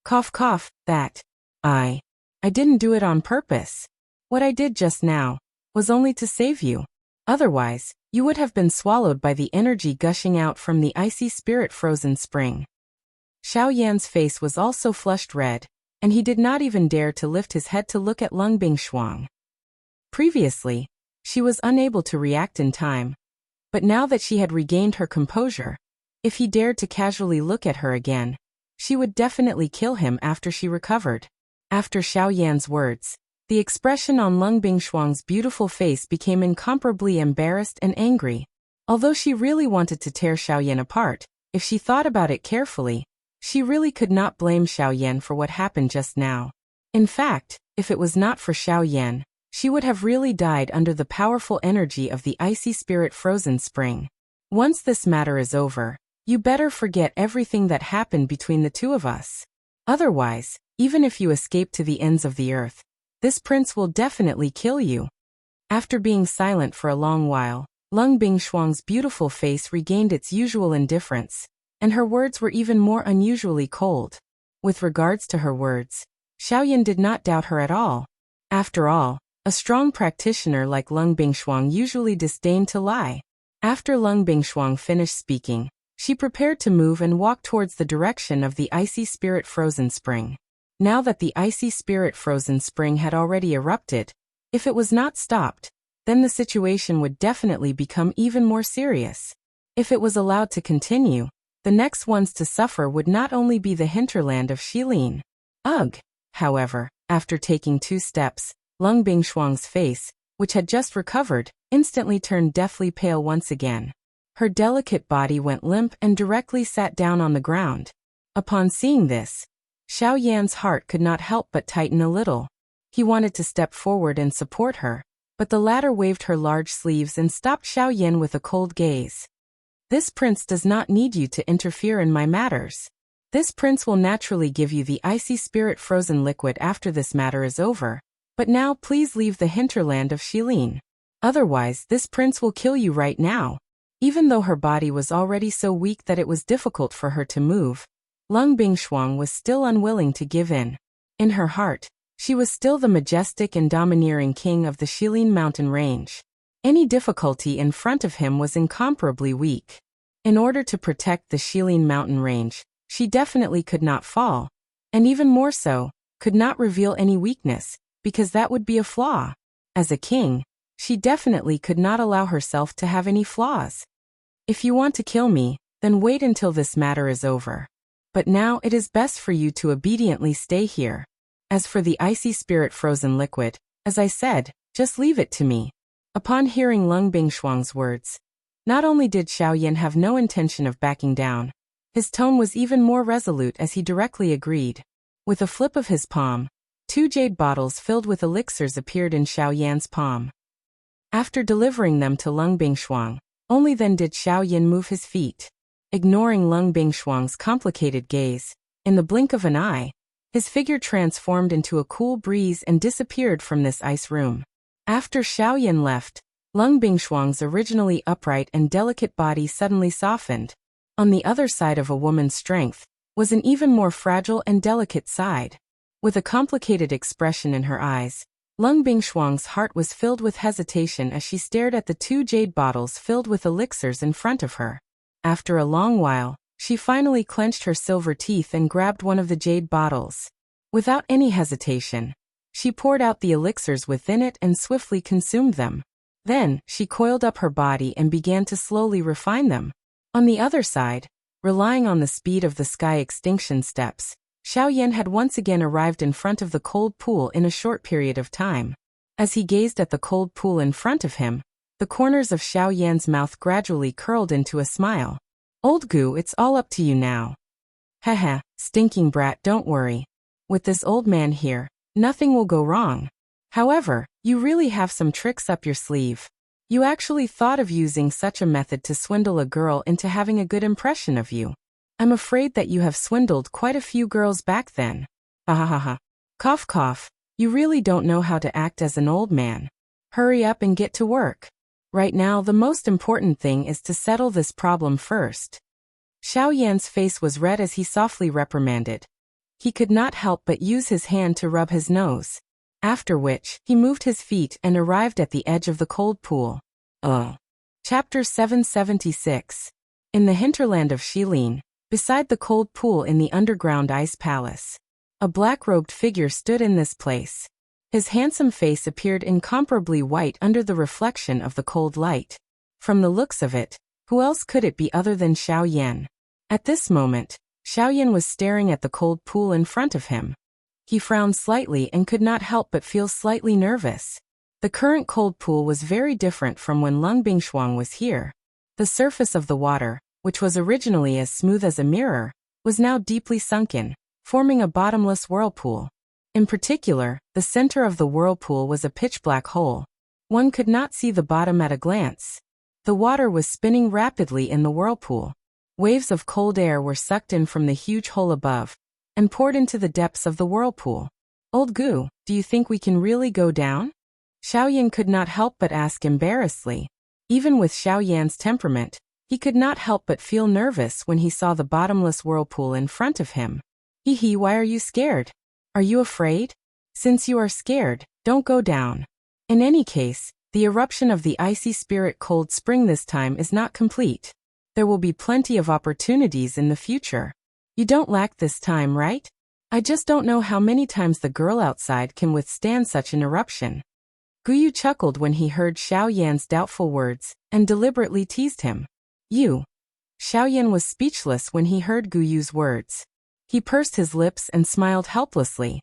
Cough cough, I didn't do it on purpose. What I did just now was only to save you. Otherwise, you would have been swallowed by the energy gushing out from the icy spirit-frozen spring. Xiaoyan's face was also flushed red, and he did not even dare to lift his head to look at Lung Bingshuang. Previously, she was unable to react in time, but now that she had regained her composure, if he dared to casually look at her again, she would definitely kill him after she recovered. After Xiaoyan's words, the expression on Lung Bingshuang's beautiful face became incomparably embarrassed and angry. Although she really wanted to tear Xiaoyan apart, if she thought about it carefully, she really could not blame Xiaoyan for what happened just now. In fact, if it was not for Xiaoyan, she would have really died under the powerful energy of the icy spirit-frozen spring. Once this matter is over, you better forget everything that happened between the two of us. Otherwise, even if you escape to the ends of the earth, this prince will definitely kill you. After being silent for a long while, Lung Bingshuang's beautiful face regained its usual indifference, and her words were even more unusually cold. With regards to her words, Xiaoyan did not doubt her at all. After all, a strong practitioner like Lung Bingshuang usually disdained to lie. After Lung Bingshuang finished speaking, she prepared to move and walk towards the direction of the icy spirit-frozen spring. Now that the icy spirit-frozen spring had already erupted, if it was not stopped, then the situation would definitely become even more serious. If it was allowed to continue, the next ones to suffer would not only be the hinterland of Xilin. Ugh! However, after taking 2 steps, Lung Bingshuang's face, which had just recovered, instantly turned deathly pale once again. Her delicate body went limp and directly sat down on the ground. Upon seeing this, Xiaoyan's heart could not help but tighten a little. He wanted to step forward and support her, but the latter waved her large sleeves and stopped Xiaoyan with a cold gaze. This prince does not need you to interfere in my matters. This prince will naturally give you the icy spirit-frozen liquid after this matter is over, but now please leave the hinterland of Xilin. Otherwise, this prince will kill you right now. Even though her body was already so weak that it was difficult for her to move, Lung Bingshuang was still unwilling to give in. In her heart, she was still the majestic and domineering king of the Xilin mountain range. Any difficulty in front of him was incomparably weak. In order to protect the Xilin mountain range, she definitely could not fall, and even more so, could not reveal any weakness, because that would be a flaw. As a king, she definitely could not allow herself to have any flaws. If you want to kill me, then wait until this matter is over. But now it is best for you to obediently stay here. As for the icy spirit-frozen liquid, as I said, just leave it to me. Upon hearing Lung Bingshuang's words, not only did Xiaoyan have no intention of backing down, his tone was even more resolute as he directly agreed. With a flip of his palm, 2 jade bottles filled with elixirs appeared in Xiao Yan's palm. After delivering them to Lung Bingshuang, only then did Xiao Yan move his feet. Ignoring Lung Bingshuang's complicated gaze, in the blink of an eye, his figure transformed into a cool breeze and disappeared from this ice room. After Xiao Yan left, Lung Bingshuang's originally upright and delicate body suddenly softened. On the other side of a woman's strength was an even more fragile and delicate side. With a complicated expression in her eyes, Lung Bingshuang's heart was filled with hesitation as she stared at the 2 jade bottles filled with elixirs in front of her. After a long while, she finally clenched her silver teeth and grabbed one of the jade bottles. Without any hesitation, she poured out the elixirs within it and swiftly consumed them. Then, she coiled up her body and began to slowly refine them. On the other side, relying on the speed of the sky extinction steps, Xiao Yan had once again arrived in front of the cold pool in a short period of time. As he gazed at the cold pool in front of him, the corners of Xiao Yan's mouth gradually curled into a smile. "Old Gu, it's all up to you now." "Haha, stinking brat, don't worry. With this old man here, nothing will go wrong. However, you really have some tricks up your sleeve. You actually thought of using such a method to swindle a girl into having a good impression of you. I'm afraid that you have swindled quite a few girls back then. Ha. Cough cough, you really don't know how to act as an old man. Hurry up and get to work. Right now the most important thing is to settle this problem first." Xiao Yan's face was red as he softly reprimanded. He could not help but use his hand to rub his nose. After which, he moved his feet and arrived at the edge of the cold pool. Chapter 776. In the hinterland of Shilin, beside the cold pool in the underground ice palace, a black-robed figure stood in this place. His handsome face appeared incomparably white under the reflection of the cold light. From the looks of it, who else could it be other than Xiao Yan? At this moment, Xiao Yan was staring at the cold pool in front of him. He frowned slightly and could not help but feel slightly nervous. The current cold pool was very different from when Lung Bingshuang was here. The surface of the water, which was originally as smooth as a mirror, was now deeply sunken, forming a bottomless whirlpool. In particular, the center of the whirlpool was a pitch-black hole. One could not see the bottom at a glance. The water was spinning rapidly in the whirlpool. Waves of cold air were sucked in from the huge hole above and poured into the depths of the whirlpool. "Old Gu, do you think we can really go down?" Xiao Yan could not help but ask embarrassedly. Even with Xiao Yan's temperament, he could not help but feel nervous when he saw the bottomless whirlpool in front of him. "Hee, why are you scared? Are you afraid? Since you are scared, don't go down. In any case, the eruption of the icy spirit cold spring this time is not complete. There will be plenty of opportunities in the future. You don't lack this time, right? I just don't know how many times the girl outside can withstand such an eruption." Guyu chuckled when he heard Xiao Yan's doubtful words, and deliberately teased him. "You." Xiao Yan was speechless when he heard Guyu's words. He pursed his lips and smiled helplessly.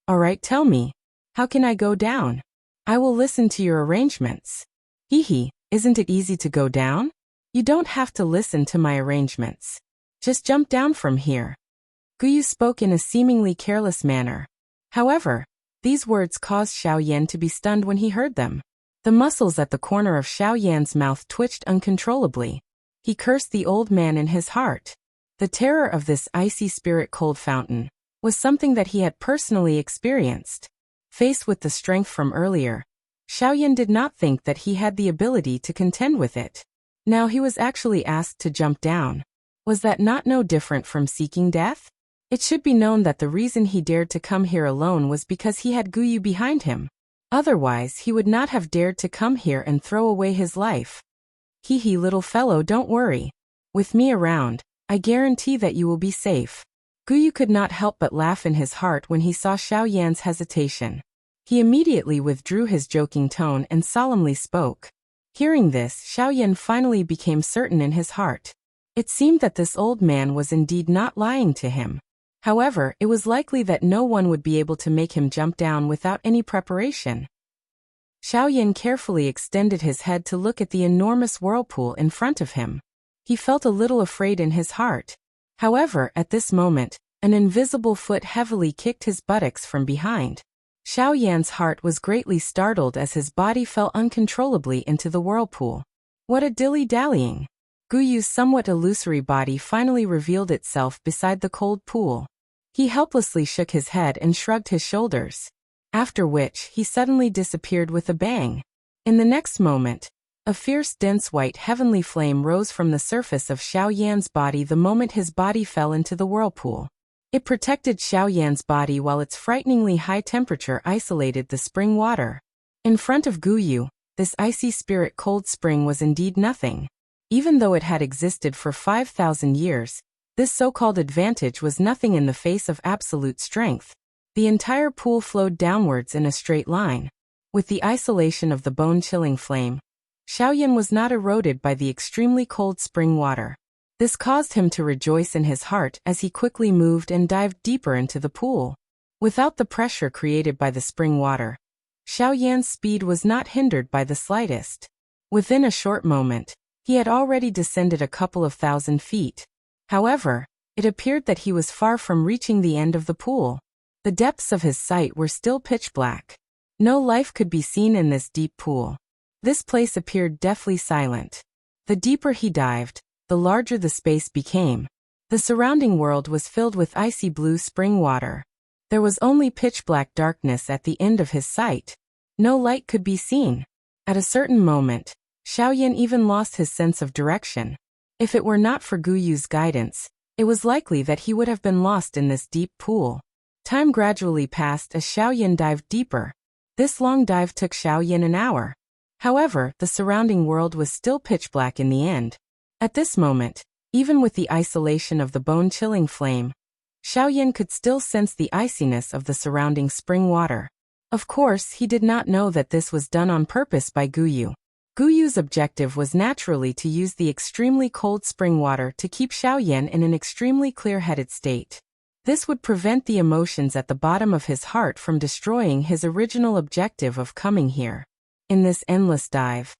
"All right, tell me. How can I go down? I will listen to your arrangements." "Hee, isn't it easy to go down? You don't have to listen to my arrangements. Just jump down from here." Guyu spoke in a seemingly careless manner. However, these words caused Xiao Yan to be stunned when he heard them. The muscles at the corner of Xiao Yan's mouth twitched uncontrollably. He cursed the old man in his heart. The terror of this icy spirit cold fountain was something that he had personally experienced. Faced with the strength from earlier, Xiao Yan did not think that he had the ability to contend with it. Now he was actually asked to jump down. Was that not no different from seeking death? It should be known that the reason he dared to come here alone was because he had Guyu behind him. Otherwise, he would not have dared to come here and throw away his life. "Hee, little fellow, don't worry. With me around, I guarantee that you will be safe." Guyu could not help but laugh in his heart when he saw Xiao Yan's hesitation. He immediately withdrew his joking tone and solemnly spoke. Hearing this, Xiao Yan finally became certain in his heart. It seemed that this old man was indeed not lying to him. However, it was likely that no one would be able to make him jump down without any preparation. Xiao Yan carefully extended his head to look at the enormous whirlpool in front of him. He felt a little afraid in his heart. However, at this moment, An invisible foot heavily kicked his buttocks from behind. Xiao Yan's heart was greatly startled as his body fell uncontrollably into the whirlpool. What a dilly-dallying! Gu Yu's somewhat illusory body finally revealed itself beside the cold pool. He helplessly shook his head and shrugged his shoulders. After which, he suddenly disappeared with a bang. In the next moment, a fierce dense white heavenly flame rose from the surface of Xiao Yan's body the moment his body fell into the whirlpool. It protected Xiao Yan's body while its frighteningly high temperature isolated the spring water. In front of Gu Yu, this icy spirit cold spring was indeed nothing. Even though it had existed for 5,000 years, this so-called advantage was nothing in the face of absolute strength. The entire pool flowed downwards in a straight line. With the isolation of the bone-chilling flame, Xiao Yan was not eroded by the extremely cold spring water. This caused him to rejoice in his heart as he quickly moved and dived deeper into the pool. Without the pressure created by the spring water, Xiao Yan's speed was not hindered by the slightest. Within a short moment, he had already descended a couple of thousand feet. However, it appeared that he was far from reaching the end of the pool. The depths of his sight were still pitch black. No life could be seen in this deep pool. This place appeared deathly silent. The deeper he dived, the larger the space became. The surrounding world was filled with icy blue spring water. There was only pitch-black darkness at the end of his sight. No light could be seen. At a certain moment, Xiao Yan even lost his sense of direction. If it were not for Gu Yu's guidance, it was likely that he would have been lost in this deep pool. Time gradually passed as Xiao Yan dived deeper. This long dive took Xiao Yan an hour. However, the surrounding world was still pitch-black in the end. At this moment, even with the isolation of the bone-chilling flame, Xiao Yan could still sense the iciness of the surrounding spring water. Of course, he did not know that this was done on purpose by Gu Yu. Gu Yu's objective was naturally to use the extremely cold spring water to keep Xiao Yan in an extremely clear-headed state. This would prevent the emotions at the bottom of his heart from destroying his original objective of coming here. In this endless dive,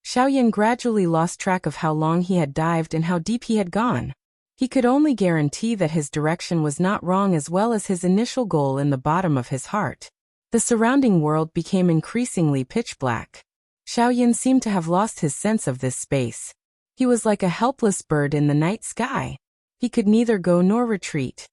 Xiao Yan gradually lost track of how long he had dived and how deep he had gone. He could only guarantee that his direction was not wrong as well as his initial goal in the bottom of his heart. The surrounding world became increasingly pitch black. Xiao Yan seemed to have lost his sense of this space. He was like a helpless bird in the night sky. He could neither go nor retreat.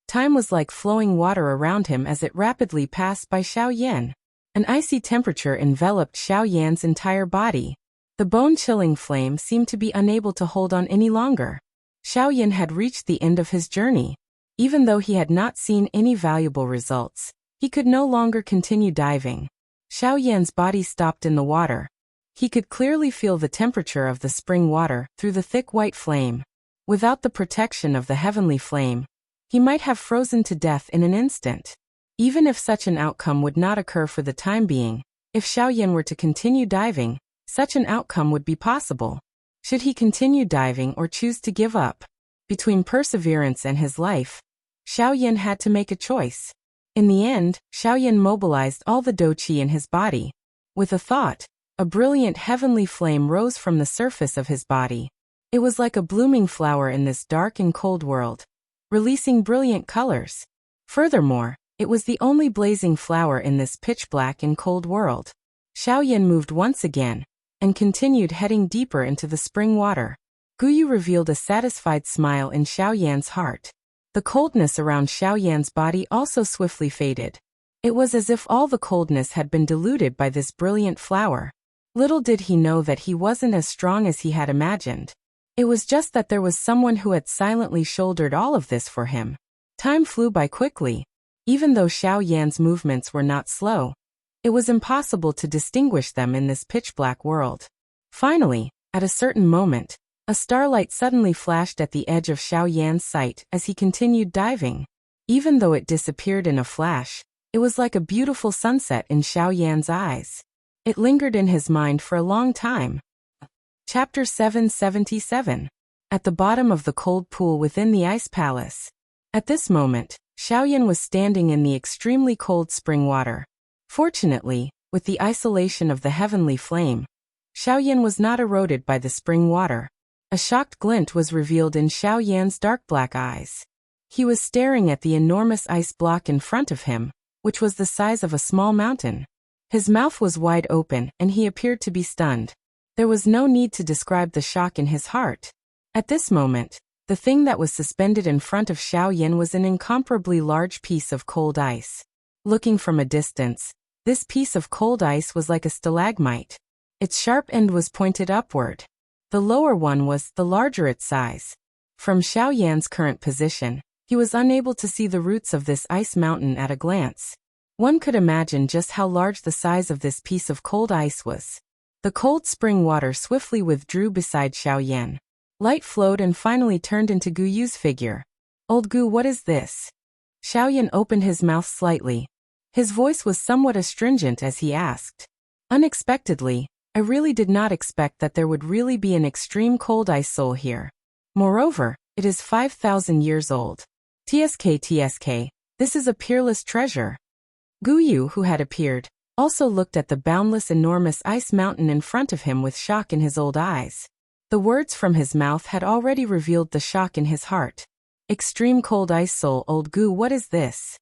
Time was like flowing water around him as it rapidly passed by Xiao Yan. An icy temperature enveloped Xiao Yan's entire body. The bone-chilling flame seemed to be unable to hold on any longer. Xiao Yan had reached the end of his journey. Even though he had not seen any valuable results, he could no longer continue diving. Xiao Yan's body stopped in the water. He could clearly feel the temperature of the spring water through the thick white flame. Without the protection of the heavenly flame, he might have frozen to death in an instant. Even if such an outcome would not occur for the time being, if Xiao Yan were to continue diving, such an outcome would be possible. Should he continue diving or choose to give up? Between perseverance and his life, Xiao Yan had to make a choice. In the end, Xiao Yan mobilized all the dou qi in his body. With a thought, a brilliant heavenly flame rose from the surface of his body. It was like a blooming flower in this dark and cold world, releasing brilliant colors. Furthermore, it was the only blazing flower in this pitch-black and cold world. Xiao Yan moved once again, and continued heading deeper into the spring water. Gu Yu revealed a satisfied smile in Xiao Yan's heart. The coldness around Xiao Yan's body also swiftly faded. It was as if all the coldness had been diluted by this brilliant flower. Little did he know that he wasn't as strong as he had imagined. It was just that there was someone who had silently shouldered all of this for him. Time flew by quickly. Even though Xiao Yan's movements were not slow, it was impossible to distinguish them in this pitch-black world. Finally, at a certain moment, a starlight suddenly flashed at the edge of Xiao Yan's sight as he continued diving. Even though it disappeared in a flash, it was like a beautiful sunset in Xiao Yan's eyes. It lingered in his mind for a long time. Chapter 777. At the bottom of the cold pool within the ice palace. At this moment, Xiao Yan was standing in the extremely cold spring water. Fortunately, with the isolation of the heavenly flame, Xiao Yan was not eroded by the spring water. A shocked glint was revealed in Xiao Yan's dark black eyes. He was staring at the enormous ice block in front of him, which was the size of a small mountain. His mouth was wide open and he appeared to be stunned. There was no need to describe the shock in his heart. At this moment, the thing that was suspended in front of Xiao Yan was an incomparably large piece of cold ice. Looking from a distance, this piece of cold ice was like a stalagmite. Its sharp end was pointed upward. The lower one was the larger its size. From Xiao Yan's current position, he was unable to see the roots of this ice mountain at a glance. One could imagine just how large the size of this piece of cold ice was. The cold spring water swiftly withdrew beside Xiao Yan. Light flowed and finally turned into Gu Yu's figure. "Old Gu, what is this?" Xiao Yan opened his mouth slightly. His voice was somewhat astringent as he asked. "Unexpectedly, I really did not expect that there would really be an extreme cold ice soul here. Moreover, it is 5,000 years old. TSK, this is a peerless treasure." Gu Yu, who had appeared, also looked at the boundless enormous ice mountain in front of him with shock in his old eyes. The words from his mouth had already revealed the shock in his heart. "Extreme cold ice soul, old Gu, what is this?"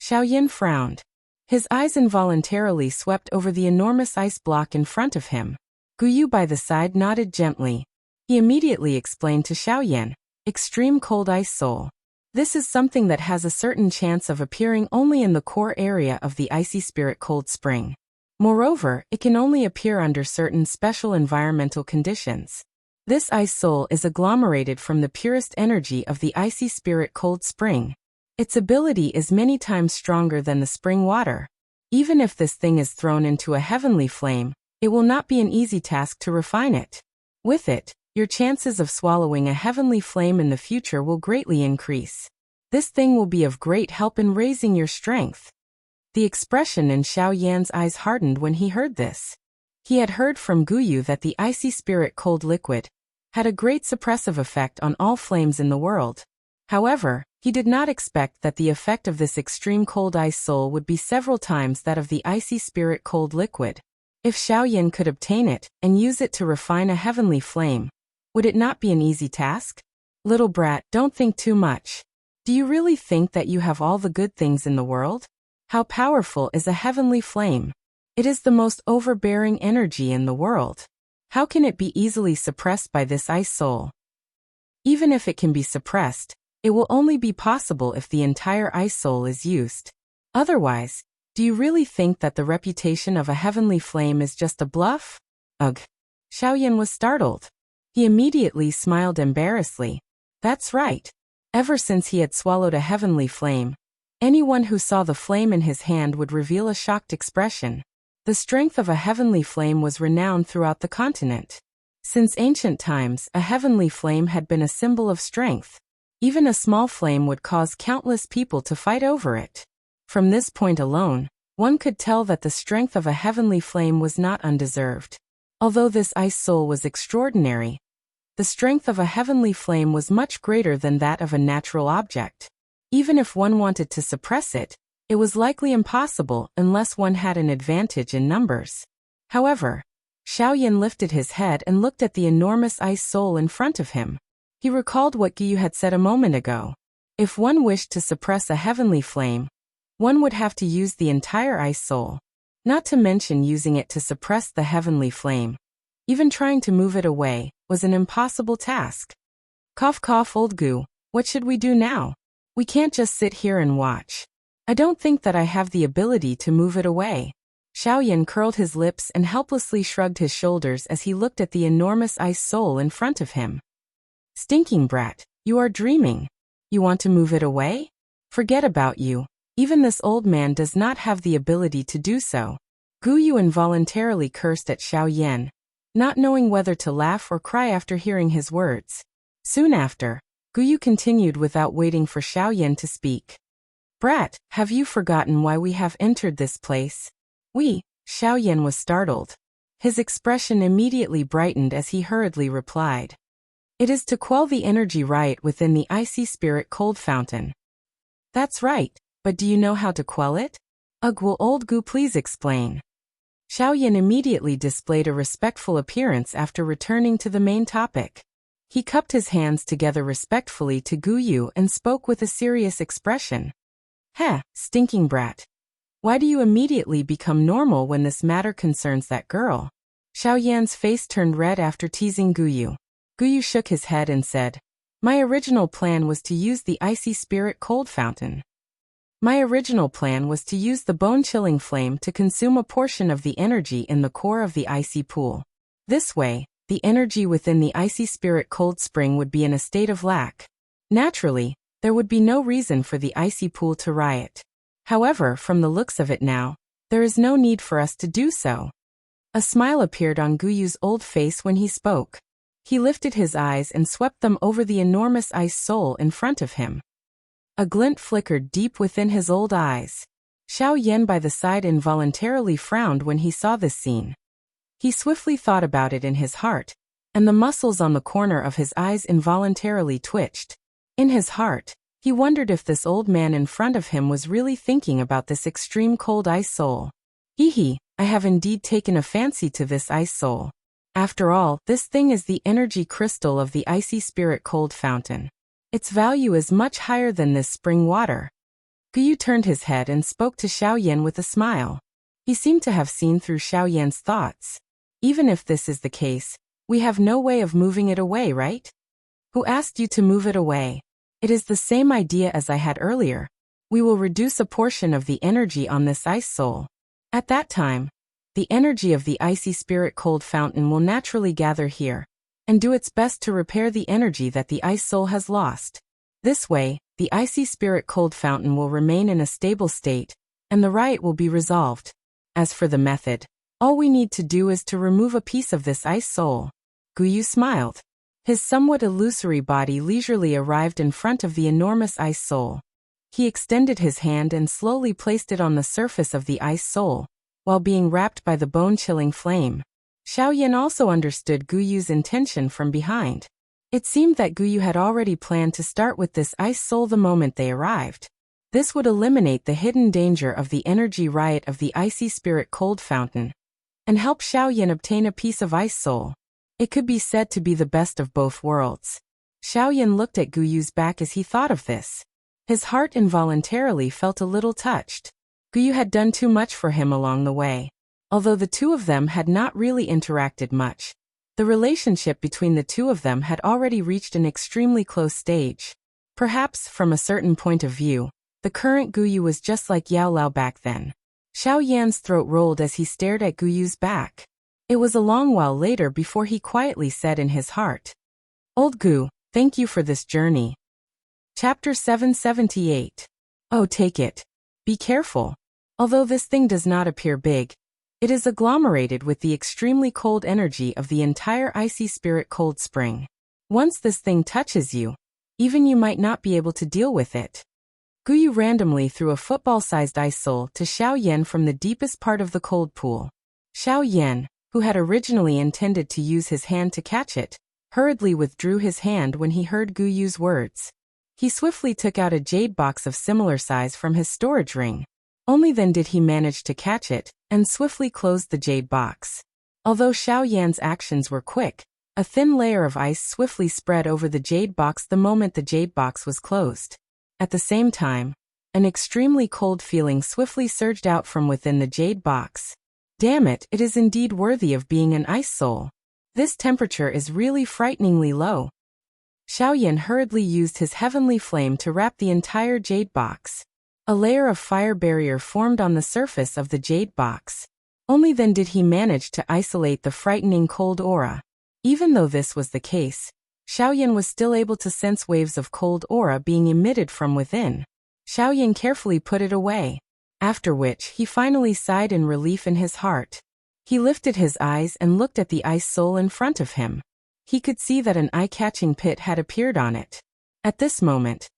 Xiao Yan frowned. His eyes involuntarily swept over the enormous ice block in front of him. Gu Yu by the side nodded gently. He immediately explained to Xiao Yan, "Extreme cold ice soul. This is something that has a certain chance of appearing only in the core area of the icy spirit cold spring. Moreover, it can only appear under certain special environmental conditions. This ice soul is agglomerated from the purest energy of the icy spirit cold spring. Its ability is many times stronger than the spring water. Even if this thing is thrown into a heavenly flame, it will not be an easy task to refine it. With it, your chances of swallowing a heavenly flame in the future will greatly increase. This thing will be of great help in raising your strength." The expression in Xiao Yan's eyes hardened when he heard this. He had heard from Gu Yu that the icy spirit cold liquid had a great suppressive effect on all flames in the world. However, he did not expect that the effect of this extreme cold ice soul would be several times that of the icy spirit cold liquid. If Xiao Yan could obtain it and use it to refine a heavenly flame, would it not be an easy task? "Little brat, don't think too much. Do you really think that you have all the good things in the world? How powerful is a heavenly flame? It is the most overbearing energy in the world. How can it be easily suppressed by this ice soul? Even if it can be suppressed, it will only be possible if the entire ice soul is used. Otherwise, do you really think that the reputation of a heavenly flame is just a bluff?" Ugh. Xiao Yan was startled. He immediately smiled embarrassedly. That's right. Ever since he had swallowed a heavenly flame, anyone who saw the flame in his hand would reveal a shocked expression. The strength of a heavenly flame was renowned throughout the continent. Since ancient times, a heavenly flame had been a symbol of strength. Even a small flame would cause countless people to fight over it. From this point alone, one could tell that the strength of a heavenly flame was not undeserved. Although this ice soul was extraordinary, the strength of a heavenly flame was much greater than that of a natural object. Even if one wanted to suppress it, it was likely impossible unless one had an advantage in numbers. However, Xiao Yan lifted his head and looked at the enormous ice soul in front of him. He recalled what Gu Yu had said a moment ago. If one wished to suppress a heavenly flame, one would have to use the entire ice soul, not to mention using it to suppress the heavenly flame. Even trying to move it away was an impossible task. Cough cough, old Gu, what should we do now? We can't just sit here and watch. I don't think that I have the ability to move it away. Xiao Yan curled his lips and helplessly shrugged his shoulders as he looked at the enormous ice soul in front of him. Stinking brat, you are dreaming. You want to move it away? Forget about you. Even this old man does not have the ability to do so. Gu Yu involuntarily cursed at Xiao Yan, not knowing whether to laugh or cry after hearing his words. Soon after, Gu Yu continued without waiting for Xiao Yan to speak. Brat, have you forgotten why we have entered this place? Xiao Yan was startled. His expression immediately brightened as he hurriedly replied. It is to quell the energy riot within the icy spirit cold fountain. That's right, but do you know how to quell it? Ugh, will old Gu please explain? Xiao Yan immediately displayed a respectful appearance after returning to the main topic. He cupped his hands together respectfully to Guyu and spoke with a serious expression. Heh, stinking brat. Why do you immediately become normal when this matter concerns that girl? Xiao Yan's face turned red after teasing Guyu. Guyu shook his head and said, My original plan was to use the icy spirit cold fountain. My original plan was to use the bone-chilling flame to consume a portion of the energy in the core of the icy pool. This way, the energy within the icy spirit cold spring would be in a state of lack. Naturally, there would be no reason for the icy pool to riot. However, from the looks of it now, there is no need for us to do so. A smile appeared on Guyu's old face when he spoke. He lifted his eyes and swept them over the enormous ice soul in front of him. A glint flickered deep within his old eyes. Xiao Yan by the side involuntarily frowned when he saw this scene. He swiftly thought about it in his heart, and the muscles on the corner of his eyes involuntarily twitched. In his heart, he wondered if this old man in front of him was really thinking about this extreme cold ice soul. Hee, I have indeed taken a fancy to this ice soul. After all, this thing is the energy crystal of the icy spirit cold fountain. Its value is much higher than this spring water. Guyu turned his head and spoke to Xiao Yan with a smile. He seemed to have seen through Xiao Yan's thoughts. Even if this is the case, we have no way of moving it away, right? Who asked you to move it away? It is the same idea as I had earlier. We will reduce a portion of the energy on this ice soul. At that time, the energy of the icy spirit cold fountain will naturally gather here, and do its best to repair the energy that the ice soul has lost. This way, the icy spirit cold fountain will remain in a stable state, and the riot will be resolved. As for the method, all we need to do is to remove a piece of this ice soul. Guyu smiled. His somewhat illusory body leisurely arrived in front of the enormous ice soul. He extended his hand and slowly placed it on the surface of the ice soul, while being wrapped by the bone-chilling flame. Xiao Yan also understood Guyu's intention from behind. It seemed that Guyu had already planned to start with this ice soul the moment they arrived. This would eliminate the hidden danger of the energy riot of the icy spirit cold fountain, and help Xiao Yan obtain a piece of ice soul. It could be said to be the best of both worlds. Xiao Yan looked at Guyu's back as he thought of this. His heart involuntarily felt a little touched. Guyu had done too much for him along the way. Although the two of them had not really interacted much, the relationship between the two of them had already reached an extremely close stage. Perhaps, from a certain point of view, the current Guyu was just like Yao Lao back then. Xiao Yan's throat rolled as he stared at Guyu's back. It was a long while later before he quietly said in his heart, Old Gu, thank you for this journey. Chapter 778. Oh, take it. Be careful. Although this thing does not appear big, it is agglomerated with the extremely cold energy of the entire icy spirit cold spring. Once this thing touches you, even you might not be able to deal with it. Guyu randomly threw a football-sized ice soul to Xiao Yan from the deepest part of the cold pool. Xiao Yan, who had originally intended to use his hand to catch it, hurriedly withdrew his hand when he heard Guyu's words. He swiftly took out a jade box of similar size from his storage ring. Only then did he manage to catch it, and swiftly closed the jade box. Although Xiao Yan's actions were quick, a thin layer of ice swiftly spread over the jade box the moment the jade box was closed. At the same time, an extremely cold feeling swiftly surged out from within the jade box. Damn it, it is indeed worthy of being an ice soul. This temperature is really frighteningly low. Xiao Yan hurriedly used his heavenly flame to wrap the entire jade box. A layer of fire barrier formed on the surface of the jade box. Only then did he manage to isolate the frightening cold aura. Even though this was the case, Xiao Yan was still able to sense waves of cold aura being emitted from within. Xiao Yan carefully put it away, after which he finally sighed in relief in his heart. He lifted his eyes and looked at the ice soul in front of him. He could see that an eye-catching pit had appeared on it. At this moment,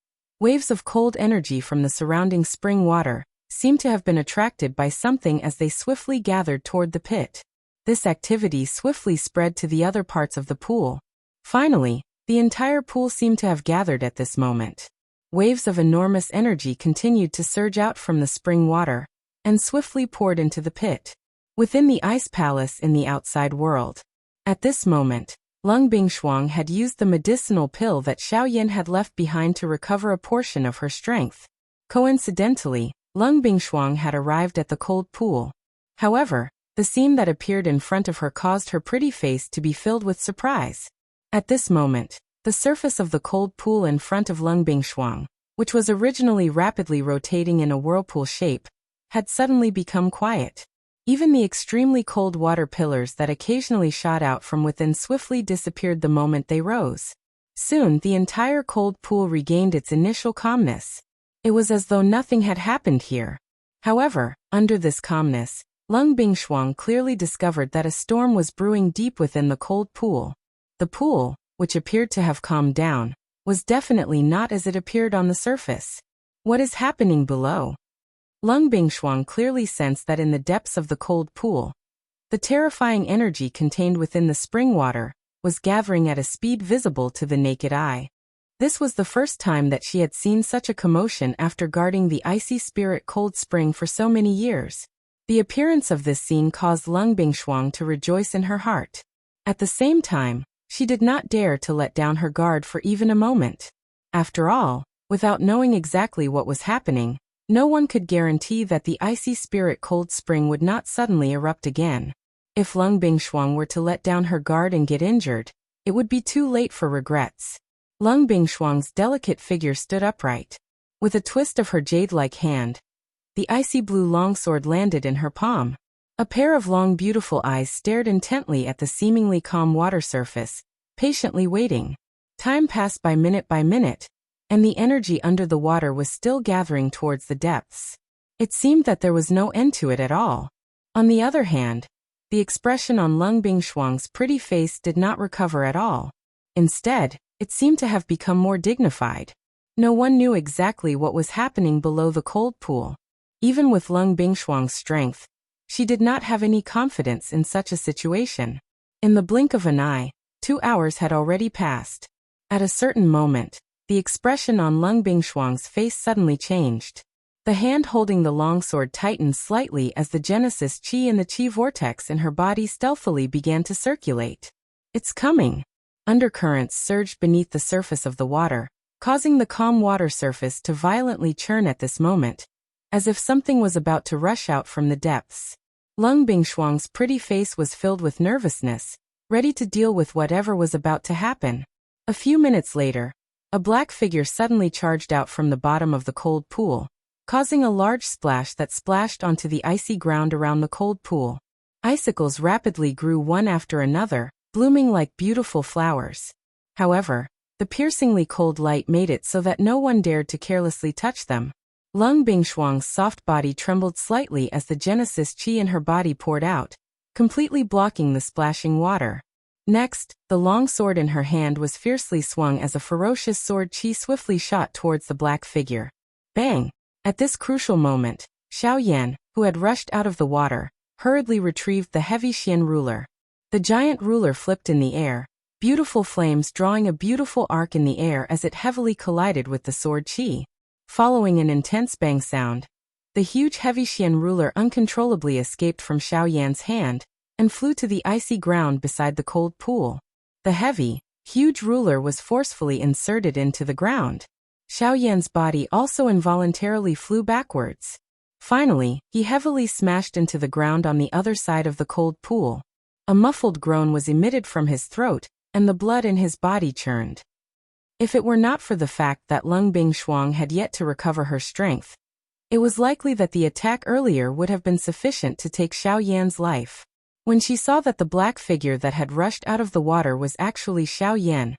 waves of cold energy from the surrounding spring water seemed to have been attracted by something as they swiftly gathered toward the pit. This activity swiftly spread to the other parts of the pool. Finally, the entire pool seemed to have gathered at this moment. Waves of enormous energy continued to surge out from the spring water, and swiftly poured into the pit, within the ice palace in the outside world. At this moment, Lung Bingshuang had used the medicinal pill that Xiaoyan had left behind to recover a portion of her strength. Coincidentally, Lung Bingshuang had arrived at the cold pool. However, the scene that appeared in front of her caused her pretty face to be filled with surprise. At this moment, the surface of the cold pool in front of Lung Bingshuang, which was originally rapidly rotating in a whirlpool shape, had suddenly become quiet. Even the extremely cold water pillars that occasionally shot out from within swiftly disappeared the moment they rose. Soon the entire cold pool regained its initial calmness. It was as though nothing had happened here. However, under this calmness, Lung Bingshuang clearly discovered that a storm was brewing deep within the cold pool. The pool, which appeared to have calmed down, was definitely not as it appeared on the surface. What is happening below? Lung Bingshuang clearly sensed that in the depths of the cold pool, the terrifying energy contained within the spring water was gathering at a speed visible to the naked eye. This was the first time that she had seen such a commotion after guarding the icy spirit cold spring for so many years. The appearance of this scene caused Lung Bingshuang to rejoice in her heart. At the same time, she did not dare to let down her guard for even a moment. After all, without knowing exactly what was happening, no one could guarantee that the icy spirit cold spring would not suddenly erupt again. If Lung Bingshuang were to let down her guard and get injured, it would be too late for regrets. Lung Bingshuang's delicate figure stood upright. With a twist of her jade-like hand, the icy blue longsword landed in her palm. A pair of long beautiful eyes stared intently at the seemingly calm water surface, patiently waiting. Time passed by minute, and the energy under the water was still gathering towards the depths. It seemed that there was no end to it at all. On the other hand, the expression on Lung Bingshuang's pretty face did not recover at all. Instead, it seemed to have become more dignified. No one knew exactly what was happening below the cold pool. Even with Lung Bingshuang's strength, she did not have any confidence in such a situation. In the blink of an eye, 2 hours had already passed. At a certain moment, the expression on Lung Bingshuang's face suddenly changed. The hand holding the longsword tightened slightly as the Genesis Qi and the Qi vortex in her body stealthily began to circulate. It's coming. Undercurrents surged beneath the surface of the water, causing the calm water surface to violently churn at this moment, as if something was about to rush out from the depths. Lung Bingshuang's pretty face was filled with nervousness, ready to deal with whatever was about to happen. A few minutes later, a black figure suddenly charged out from the bottom of the cold pool, causing a large splash that splashed onto the icy ground around the cold pool. Icicles rapidly grew one after another, blooming like beautiful flowers. However, the piercingly cold light made it so that no one dared to carelessly touch them. Lung Bingshuang's soft body trembled slightly as the Genesis Qi in her body poured out, completely blocking the splashing water. Next, the long sword in her hand was fiercely swung as a ferocious sword Qi swiftly shot towards the black figure. Bang! At this crucial moment, Xiaoyan, who had rushed out of the water, hurriedly retrieved the heavy Xian ruler. The giant ruler flipped in the air, beautiful flames drawing a beautiful arc in the air as it heavily collided with the sword Qi. Following an intense bang sound, the huge heavy Xian ruler uncontrollably escaped from Xiaoyan's hand and flew to the icy ground beside the cold pool. The heavy, huge ruler was forcefully inserted into the ground. Xiaoyan's body also involuntarily flew backwards. Finally, he heavily smashed into the ground on the other side of the cold pool. A muffled groan was emitted from his throat, and the blood in his body churned. If it were not for the fact that Lung Bingshuang had yet to recover her strength, it was likely that the attack earlier would have been sufficient to take Xiaoyan's life. When she saw that the black figure that had rushed out of the water was actually Xiaoyan,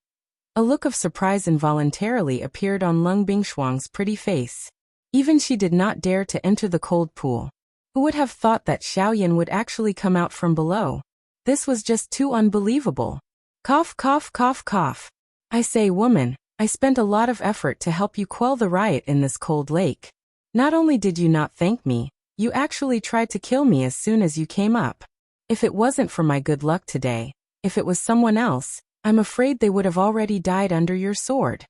a look of surprise involuntarily appeared on Lung Bingshuang's pretty face. Even she did not dare to enter the cold pool. Who would have thought that Xiaoyan would actually come out from below? This was just too unbelievable. Cough, cough, cough, cough. I say, woman, I spent a lot of effort to help you quell the riot in this cold lake. Not only did you not thank me, you actually tried to kill me as soon as you came up. If it wasn't for my good luck today, if it was someone else, I'm afraid they would have already died under your sword.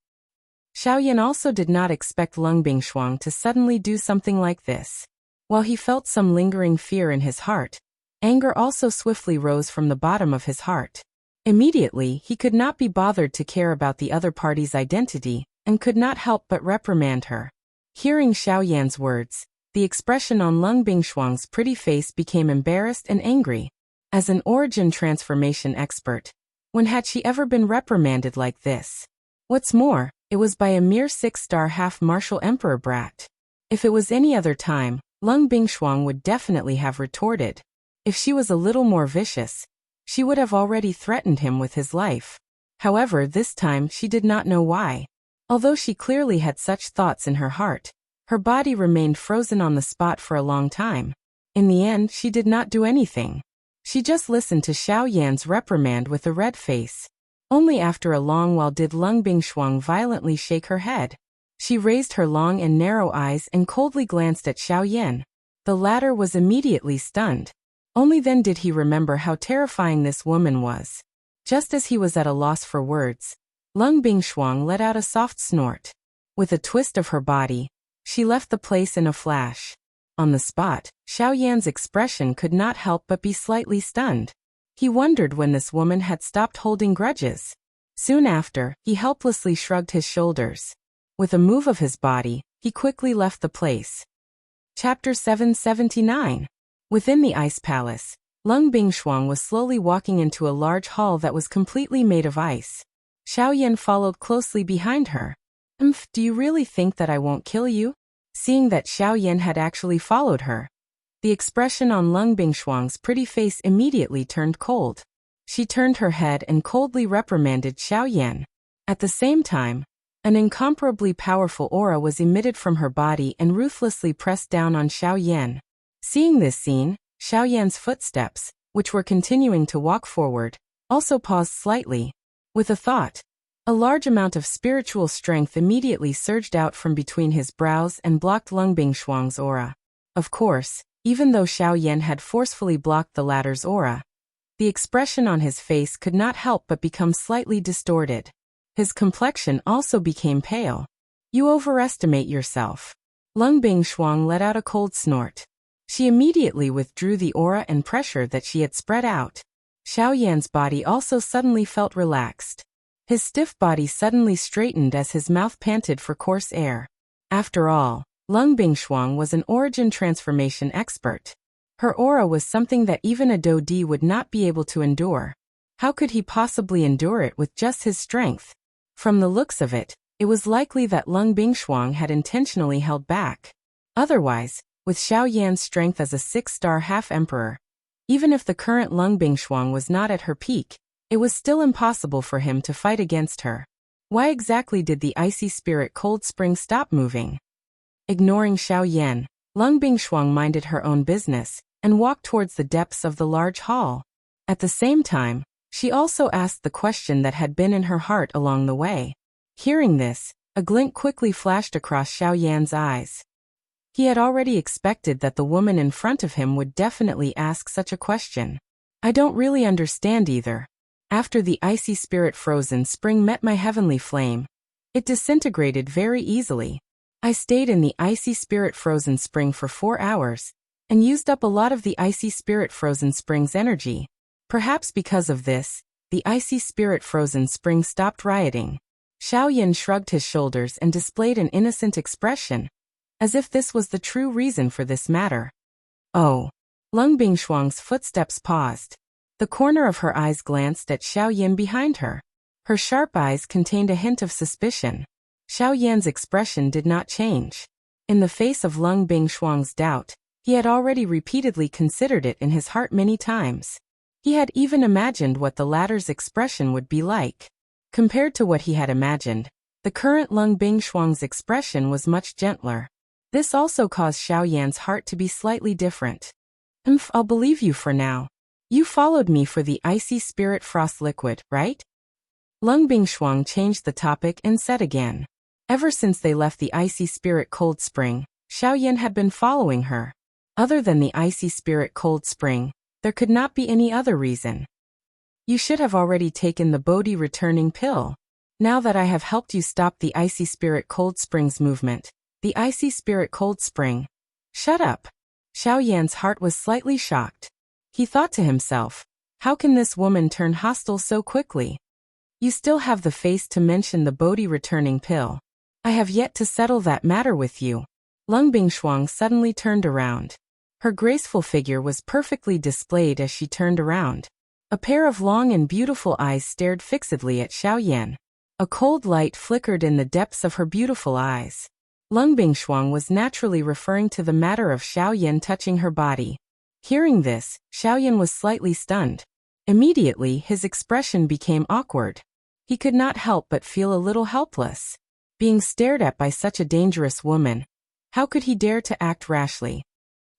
Xiaoyan also did not expect Lung Bingshuang to suddenly do something like this. While he felt some lingering fear in his heart, anger also swiftly rose from the bottom of his heart. Immediately, he could not be bothered to care about the other party's identity, and could not help but reprimand her. Hearing Xiao Yan's words, the expression on Lung Bingshuang's pretty face became embarrassed and angry. As an origin transformation expert, when had she ever been reprimanded like this? What's more, it was by a mere 6-star half-martial emperor brat. If it was any other time, Lung Bingshuang would definitely have retorted. If she was a little more vicious, she would have already threatened him with his life. However, this time she did not know why. Although she clearly had such thoughts in her heart, her body remained frozen on the spot for a long time. In the end, she did not do anything. She just listened to Xiao Yan's reprimand with a red face. Only after a long while did Lung Bingshuang violently shake her head. She raised her long and narrow eyes and coldly glanced at Xiao Yan. The latter was immediately stunned. Only then did he remember how terrifying this woman was. Just as he was at a loss for words, Lung Bingshuang let out a soft snort. With a twist of her body, she left the place in a flash. On the spot, Xiao Yan's expression could not help but be slightly stunned. He wondered when this woman had stopped holding grudges. Soon after, he helplessly shrugged his shoulders. With a move of his body, he quickly left the place. Chapter 779. Within the ice palace, Lung Bingshuang was slowly walking into a large hall that was completely made of ice. Xiao Yan followed closely behind her. Do you really think that I won't kill you? Seeing that Xiao Yan had actually followed her, the expression on Lung Bingshuang's pretty face immediately turned cold. She turned her head and coldly reprimanded Xiao Yan. At the same time, an incomparably powerful aura was emitted from her body and ruthlessly pressed down on Xiao Yan. Seeing this scene, Xiao Yan's footsteps, which were continuing to walk forward, also paused slightly. With a thought, a large amount of spiritual strength immediately surged out from between his brows and blocked Lung Bingshuang's aura. Of course, even though Xiao Yan had forcefully blocked the latter's aura, the expression on his face could not help but become slightly distorted. His complexion also became pale. You overestimate yourself. Lung Bingshuang let out a cold snort. She immediately withdrew the aura and pressure that she had spread out. Xiao Yan's body also suddenly felt relaxed. His stiff body suddenly straightened as his mouth panted for coarse air. After all, Lung Bingshuang was an origin transformation expert. Her aura was something that even a Dodi would not be able to endure. How could he possibly endure it with just his strength? From the looks of it, it was likely that Lung Bingshuang had intentionally held back. Otherwise, with Xiao Yan's strength as a 6-star half-emperor, even if the current Lung Bingshuang was not at her peak, it was still impossible for him to fight against her. Why exactly did the icy spirit cold spring stop moving? Ignoring Xiao Yan, Lung Bingshuang minded her own business and walked towards the depths of the large hall. At the same time, she also asked the question that had been in her heart along the way. Hearing this, a glint quickly flashed across Xiao Yan's eyes. He had already expected that the woman in front of him would definitely ask such a question. I don't really understand either. After the icy spirit frozen spring met my heavenly flame, it disintegrated very easily. I stayed in the icy spirit frozen spring for 4 hours, and used up a lot of the icy spirit frozen spring's energy. Perhaps because of this, the icy spirit frozen spring stopped rioting. Xiao Yan shrugged his shoulders and displayed an innocent expression, as if this was the true reason for this matter. Oh. Lung Bingshuang's footsteps paused. The corner of her eyes glanced at Xiao Yan behind her. Her sharp eyes contained a hint of suspicion. Xiao Yan's expression did not change. In the face of Lung Bingshuang's doubt, he had already repeatedly considered it in his heart many times. He had even imagined what the latter's expression would be like. Compared to what he had imagined, the current Lung Bingshuang's expression was much gentler. This also caused Xiao Yan's heart to be slightly different. I'll believe you for now. You followed me for the icy spirit frost liquid, right? Lung Bingshuang changed the topic and said again. Ever since they left the icy spirit cold spring, Xiao Yan had been following her. Other than the icy spirit cold spring, there could not be any other reason. You should have already taken the Bodhi returning pill. Now that I have helped you stop the icy spirit cold spring's movement, the icy spirit cold spring. Shut up. Xiao Yan's heart was slightly shocked. He thought to himself, How can this woman turn hostile so quickly? You still have the face to mention the Bodhi returning pill. I have yet to settle that matter with you. Lung Bingshuang suddenly turned around. Her graceful figure was perfectly displayed as she turned around. A pair of long and beautiful eyes stared fixedly at Xiaoyan. A cold light flickered in the depths of her beautiful eyes. Lung Bingshuang was naturally referring to the matter of Xiaoyan touching her body. Hearing this, Xiaoyan was slightly stunned. Immediately, his expression became awkward. He could not help but feel a little helpless. Being stared at by such a dangerous woman, how could he dare to act rashly?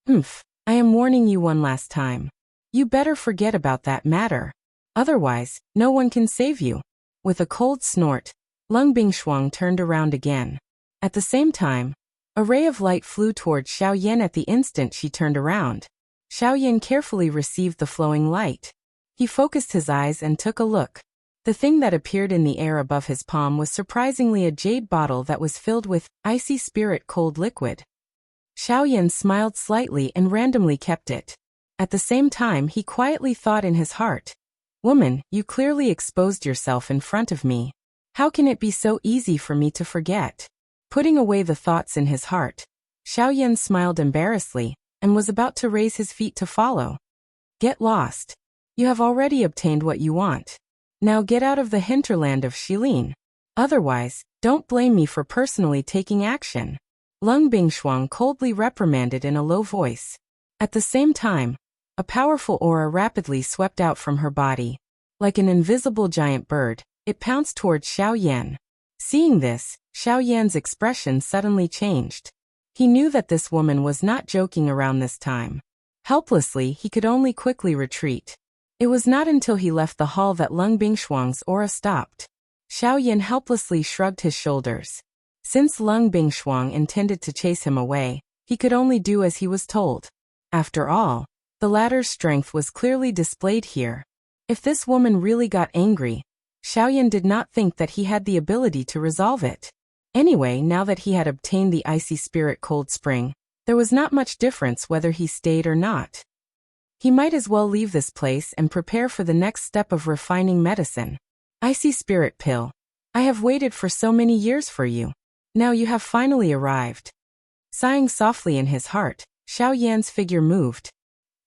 I am warning you one last time. You better forget about that matter. Otherwise, no one can save you. With a cold snort, Lung Bingshuang turned around again. At the same time, a ray of light flew towards Xiaoyan at the instant she turned around. Xiaoyan carefully received the flowing light. He focused his eyes and took a look. The thing that appeared in the air above his palm was surprisingly a jade bottle that was filled with icy spirit cold liquid. Xiaoyan smiled slightly and randomly kept it. At the same time, he quietly thought in his heart, "Woman, you clearly exposed yourself in front of me. How can it be so easy for me to forget?" Putting away the thoughts in his heart, Xiaoyan smiled embarrassedly and was about to raise his feet to follow. "Get lost. You have already obtained what you want. Now get out of the hinterland of Shilin. Otherwise, don't blame me for personally taking action." Lung Bingshuang coldly reprimanded in a low voice. At the same time, a powerful aura rapidly swept out from her body. Like an invisible giant bird, it pounced towards Xiaoyan. Seeing this, Xiaoyan's expression suddenly changed. He knew that this woman was not joking around this time. Helplessly, he could only quickly retreat. It was not until he left the hall that Lung Bingshuang's aura stopped. Xiaoyan helplessly shrugged his shoulders. Since Lung Bingshuang intended to chase him away, he could only do as he was told. After all, the latter's strength was clearly displayed here. If this woman really got angry, Xiaoyan did not think that he had the ability to resolve it. Anyway, now that he had obtained the icy spirit cold spring, there was not much difference whether he stayed or not. He might as well leave this place and prepare for the next step of refining medicine. Icy spirit pill. I have waited for so many years for you. Now you have finally arrived. Sighing softly in his heart, Xiaoyan's figure moved.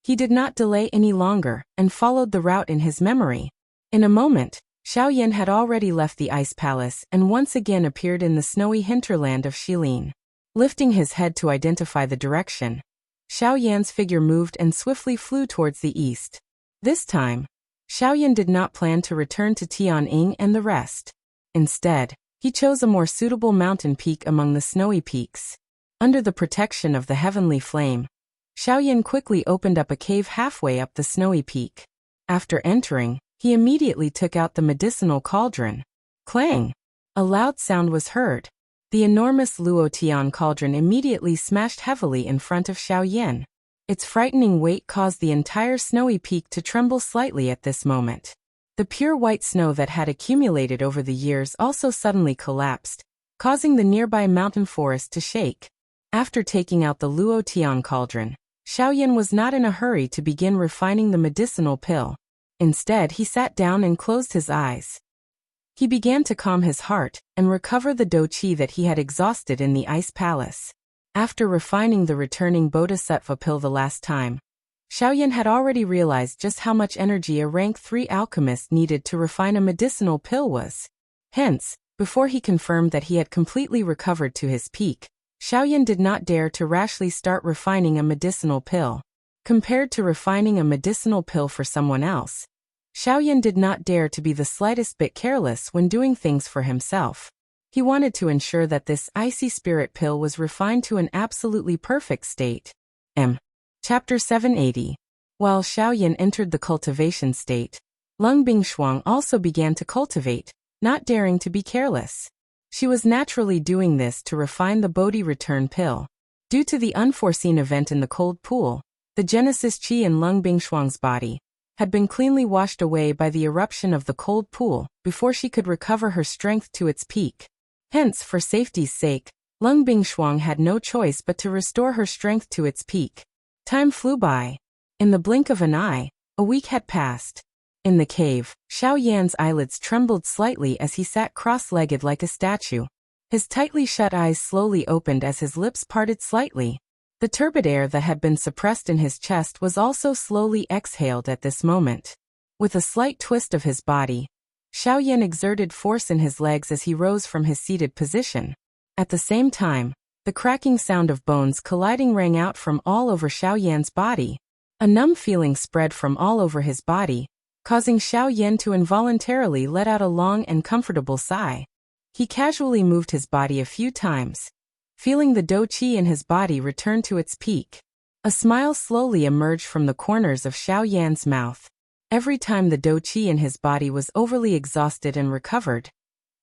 He did not delay any longer and followed the route in his memory. In a moment, Xiaoyan had already left the ice palace and once again appeared in the snowy hinterland of Shilin. Lifting his head to identify the direction, Xiaoyan's figure moved and swiftly flew towards the east. This time, Xiaoyan did not plan to return to Tianying and the rest. Instead, he chose a more suitable mountain peak among the snowy peaks. Under the protection of the heavenly flame, Xiaoyan quickly opened up a cave halfway up the snowy peak. After entering, he immediately took out the medicinal cauldron. Clang! A loud sound was heard. The enormous Luotian cauldron immediately smashed heavily in front of Xiaoyan. Its frightening weight caused the entire snowy peak to tremble slightly at this moment. The pure white snow that had accumulated over the years also suddenly collapsed, causing the nearby mountain forest to shake. After taking out the Luotian cauldron, Xiaoyan was not in a hurry to begin refining the medicinal pill. Instead, he sat down and closed his eyes. He began to calm his heart and recover the do-qi that he had exhausted in the ice palace. After refining the returning bodhisattva pill the last time, Xiaoyan had already realized just how much energy a rank 3 alchemist needed to refine a medicinal pill was. Hence, before he confirmed that he had completely recovered to his peak, Xiaoyan did not dare to rashly start refining a medicinal pill. Compared to refining a medicinal pill for someone else, Xiaoyan did not dare to be the slightest bit careless when doing things for himself. He wanted to ensure that this icy spirit pill was refined to an absolutely perfect state. Chapter 780. While Xiaoyan entered the cultivation state, Lung Bingshuang also began to cultivate, not daring to be careless. She was naturally doing this to refine the Bodhi return pill. Due to the unforeseen event in the cold pool, the Genesis Qi in Lung Bingshuang's body had been cleanly washed away by the eruption of the cold pool before she could recover her strength to its peak. Hence, for safety's sake, Lung Bingshuang had no choice but to restore her strength to its peak. Time flew by. In the blink of an eye, A week had passed. In the cave, Xiao Yan's eyelids trembled slightly as he sat cross-legged like a statue. His tightly shut eyes slowly opened as his lips parted slightly. The turbid air that had been suppressed in his chest was also slowly exhaled at this moment. With a slight twist of his body, Xiao Yan exerted force in his legs as he rose from his seated position. At the same time, the cracking sound of bones colliding rang out from all over Xiao Yan's body. A numb feeling spread from all over his body, causing Xiao Yan to involuntarily let out a long and comfortable sigh. He casually moved his body a few times, feeling the dou qi in his body return to its peak. A smile slowly emerged from the corners of Xiao Yan's mouth. Every time the dou qi in his body was overly exhausted and recovered,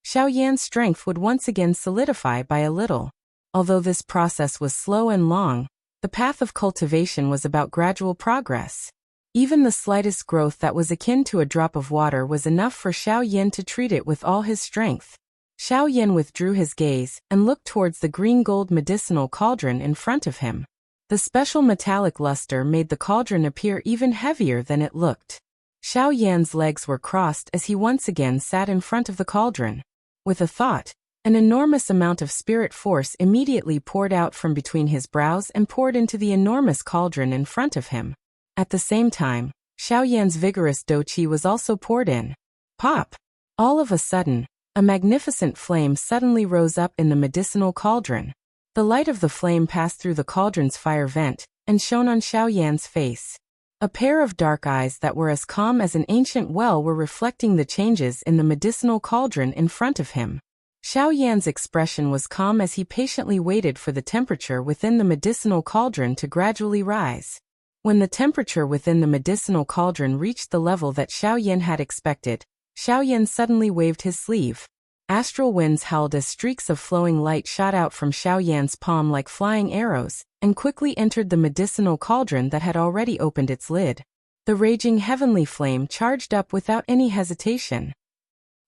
Xiao Yan's strength would once again solidify by a little. Although this process was slow and long, the path of cultivation was about gradual progress. Even the slightest growth that was akin to a drop of water was enough for Xiao Yan to treat it with all his strength. Xiao Yan withdrew his gaze and looked towards the green-gold medicinal cauldron in front of him. The special metallic luster made the cauldron appear even heavier than it looked. Xiao Yan's legs were crossed as he once again sat in front of the cauldron. With a thought, an enormous amount of spirit force immediately poured out from between his brows and poured into the enormous cauldron in front of him. At the same time, Xiao Yan's vigorous dou qi was also poured in. Pop! All of a sudden, a magnificent flame suddenly rose up in the medicinal cauldron. The light of the flame passed through the cauldron's fire vent and shone on Xiao Yan's face. A pair of dark eyes that were as calm as an ancient well were reflecting the changes in the medicinal cauldron in front of him. Xiao Yan's expression was calm as he patiently waited for the temperature within the medicinal cauldron to gradually rise. When the temperature within the medicinal cauldron reached the level that Xiao Yan had expected, Xiao Yan suddenly waved his sleeve. Astral winds howled as streaks of flowing light shot out from Xiao Yan's palm like flying arrows, and quickly entered the medicinal cauldron that had already opened its lid. The raging heavenly flame charged up without any hesitation.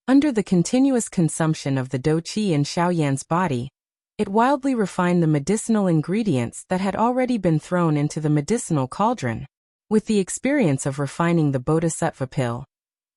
Under the continuous consumption of the dou qi in Xiao Yan's body, it wildly refined the medicinal ingredients that had already been thrown into the medicinal cauldron. With the experience of refining the bodhisattva pill,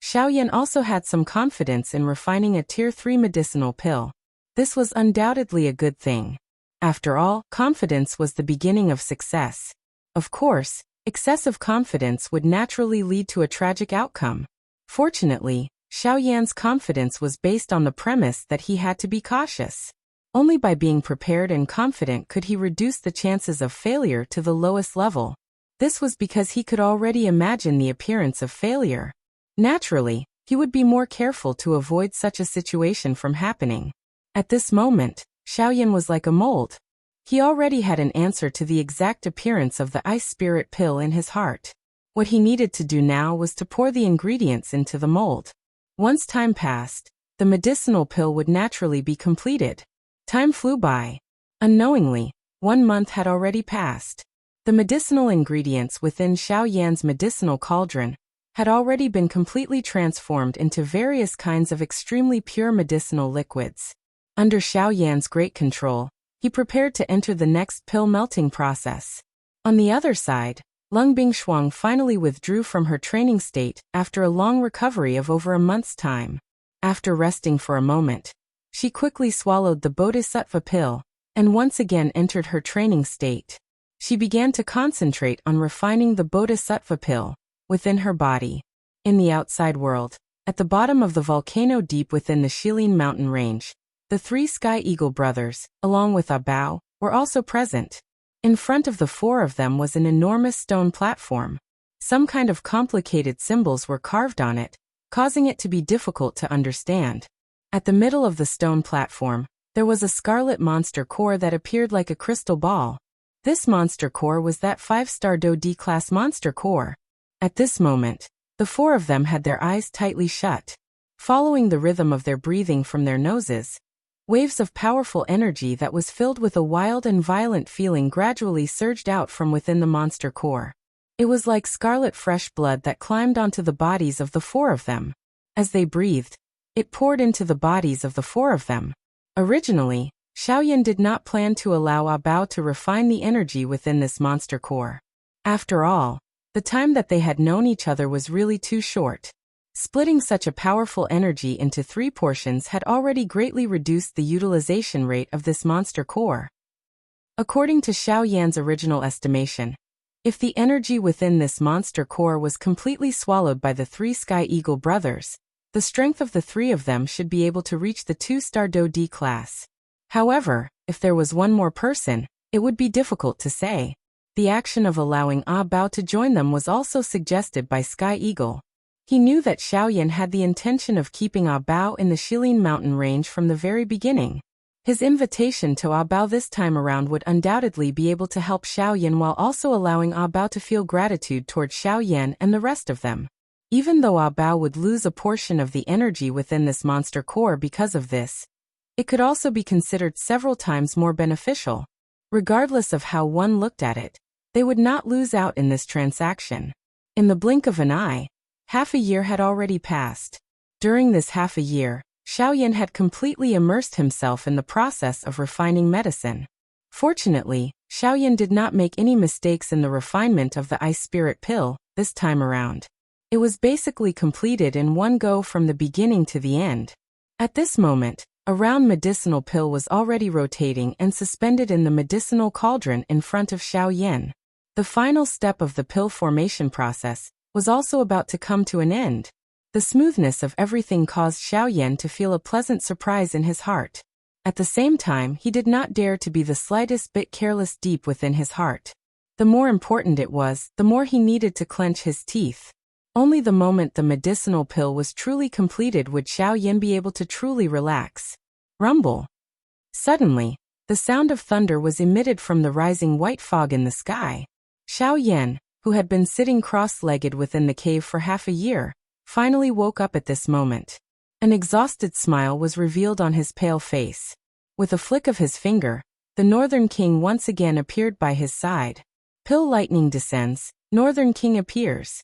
Xiao Yan also had some confidence in refining a Tier 3 medicinal pill. This was undoubtedly a good thing. After all, confidence was the beginning of success. Of course, excessive confidence would naturally lead to a tragic outcome. Fortunately, Xiao Yan's confidence was based on the premise that he had to be cautious. Only by being prepared and confident could he reduce the chances of failure to the lowest level. This was because he could already imagine the appearance of failure. Naturally, he would be more careful to avoid such a situation from happening. At this moment, Xiao Yan was like a mold. He already had an answer to the exact appearance of the ice spirit pill in his heart. What he needed to do now was to pour the ingredients into the mold. Once time passed, the medicinal pill would naturally be completed. Time flew by. Unknowingly, 1 month had already passed. The medicinal ingredients within Xiao Yan's medicinal cauldron had already been completely transformed into various kinds of extremely pure medicinal liquids. Under Xiao Yan's great control, he prepared to enter the next pill melting process. On the other side, Lung Bingshuang finally withdrew from her training state after a long recovery of over a month's time. After resting for a moment, she quickly swallowed the bodhisattva pill and once again entered her training state. She began to concentrate on refining the bodhisattva pill within her body. In the outside world, at the bottom of the volcano deep within the Shilin mountain range, the 3 Sky Eagle brothers, along with Bao, were also present. In front of the 4 of them was an enormous stone platform. Some kind of complicated symbols were carved on it, causing it to be difficult to understand. At the middle of the stone platform, there was a scarlet monster core that appeared like a crystal ball. This monster core was that 5-star Do D-class monster core. At this moment, the 4 of them had their eyes tightly shut. Following the rhythm of their breathing from their noses, waves of powerful energy that was filled with a wild and violent feeling gradually surged out from within the monster core. It was like scarlet fresh blood that climbed onto the bodies of the 4 of them. As they breathed, it poured into the bodies of the 4 of them. Originally, Xiao Yan did not plan to allow Bao to refine the energy within this monster core. After all, The time that they had known each other was really too short. Splitting such a powerful energy into 3 portions had already greatly reduced the utilization rate of this monster core. According to Xiao Yan's original estimation, if the energy within this monster core was completely swallowed by the 3 Sky Eagle brothers, the strength of the 3 of them should be able to reach the 2-star Do D class. However, if there was one more person, it would be difficult to say. The action of allowing Ah Bao to join them was also suggested by Sky Eagle. He knew that Xiao Yan had the intention of keeping Ah Bao in the Shilin mountain range from the very beginning. His invitation to Ah Bao this time around would undoubtedly be able to help Xiao Yan while also allowing Ah Bao to feel gratitude toward Xiao Yan and the rest of them. Even though Ah Bao would lose a portion of the energy within this monster core because of this, it could also be considered several times more beneficial. Regardless of how one looked at it, they would not lose out in this transaction. In the blink of an eye, half a year had already passed. During this half a year, Xiao Yan had completely immersed himself in the process of refining medicine. Fortunately, Xiao Yan did not make any mistakes in the refinement of the ice spirit pill this time around. It was basically completed in one go from the beginning to the end. At this moment, a round medicinal pill was already rotating and suspended in the medicinal cauldron in front of Xiao Yan. The final step of the pill formation process was also about to come to an end. The smoothness of everything caused Xiao Yan to feel a pleasant surprise in his heart. At the same time, he did not dare to be the slightest bit careless deep within his heart. The more important it was, the more he needed to clench his teeth. Only the moment the medicinal pill was truly completed would Xiao Yan be able to truly relax. Rumble. Suddenly, the sound of thunder was emitted from the rising white fog in the sky. Xiao Yan, who had been sitting cross-legged within the cave for half a year, finally woke up at this moment. An exhausted smile was revealed on his pale face. With a flick of his finger, the Northern King once again appeared by his side. Pill lightning descends, Northern King appears.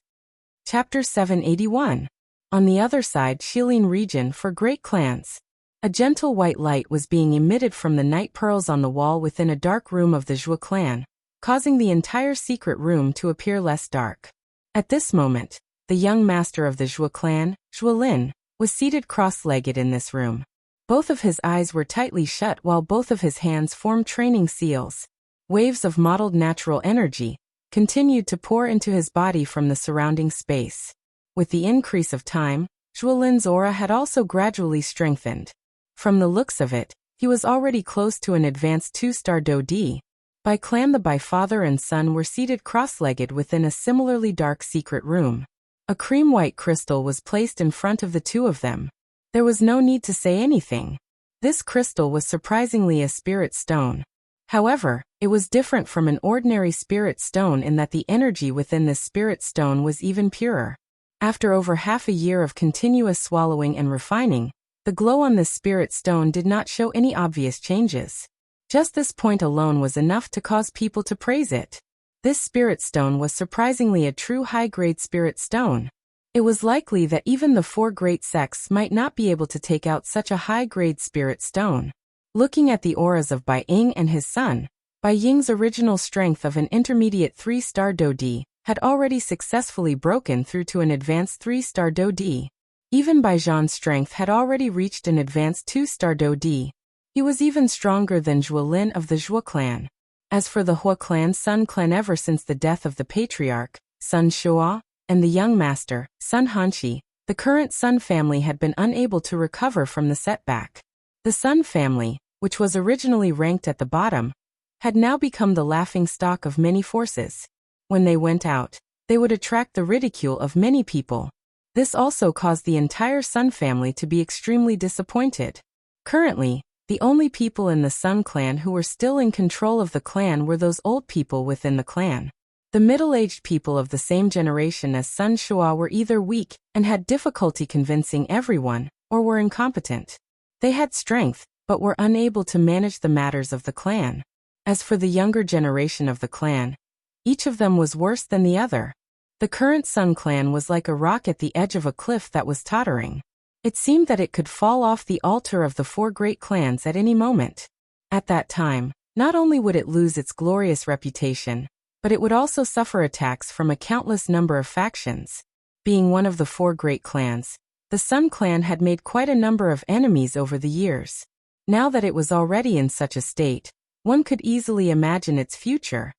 Chapter 781. On the other side Shilin region for great clans. A gentle white light was being emitted from the night pearls on the wall within a dark room of the Zhou clan, causing the entire secret room to appear less dark. At this moment, the young master of the Zhou clan, Zhuolin, was seated cross-legged in this room. Both of his eyes were tightly shut while both of his hands formed training seals. Waves of mottled natural energy continued to pour into his body from the surrounding space. With the increase of time, Zhuolin's aura had also gradually strengthened. From the looks of it, he was already close to an advanced 2-star Do D. By clan, the father and son were seated cross-legged within a similarly dark secret room. A cream-white crystal was placed in front of the two of them. There was no need to say anything. This crystal was surprisingly a spirit stone. However, it was different from an ordinary spirit stone in that the energy within this spirit stone was even purer. After over half a year of continuous swallowing and refining, the glow on this spirit stone did not show any obvious changes. Just this point alone was enough to cause people to praise it. This spirit stone was surprisingly a true high-grade spirit stone. It was likely that even the 4 great sects might not be able to take out such a high-grade spirit stone. Looking at the auras of Bai Ying and his son, Bai Ying's original strength of an intermediate 3-star Do D had already successfully broken through to an advanced 3-star Do D. Even Bai Zhan's strength had already reached an advanced 2-star Do D. He was even stronger than Zhuolin of the Zhou clan. As for the Hua clan, Sun clan, ever since the death of the patriarch, Sun Shua, and the young master, Sun Hanshi, the current Sun family had been unable to recover from the setback. The Sun family, which was originally ranked at the bottom, had now become the laughingstock of many forces. When they went out, they would attract the ridicule of many people. This also caused the entire Sun family to be extremely disappointed. Currently, the only people in the Sun clan who were still in control of the clan were those old people within the clan. The middle-aged people of the same generation as Sun Shua were either weak and had difficulty convincing everyone, or were incompetent. They had strength, but were unable to manage the matters of the clan. As for the younger generation of the clan, each of them was worse than the other. The current Sun clan was like a rock at the edge of a cliff that was tottering. It seemed that it could fall off the altar of the 4 great clans at any moment. At that time, not only would it lose its glorious reputation, but it would also suffer attacks from a countless number of factions. Being one of the 4 great clans, the Sun Clan had made quite a number of enemies over the years. Now that it was already in such a state, one could easily imagine its future.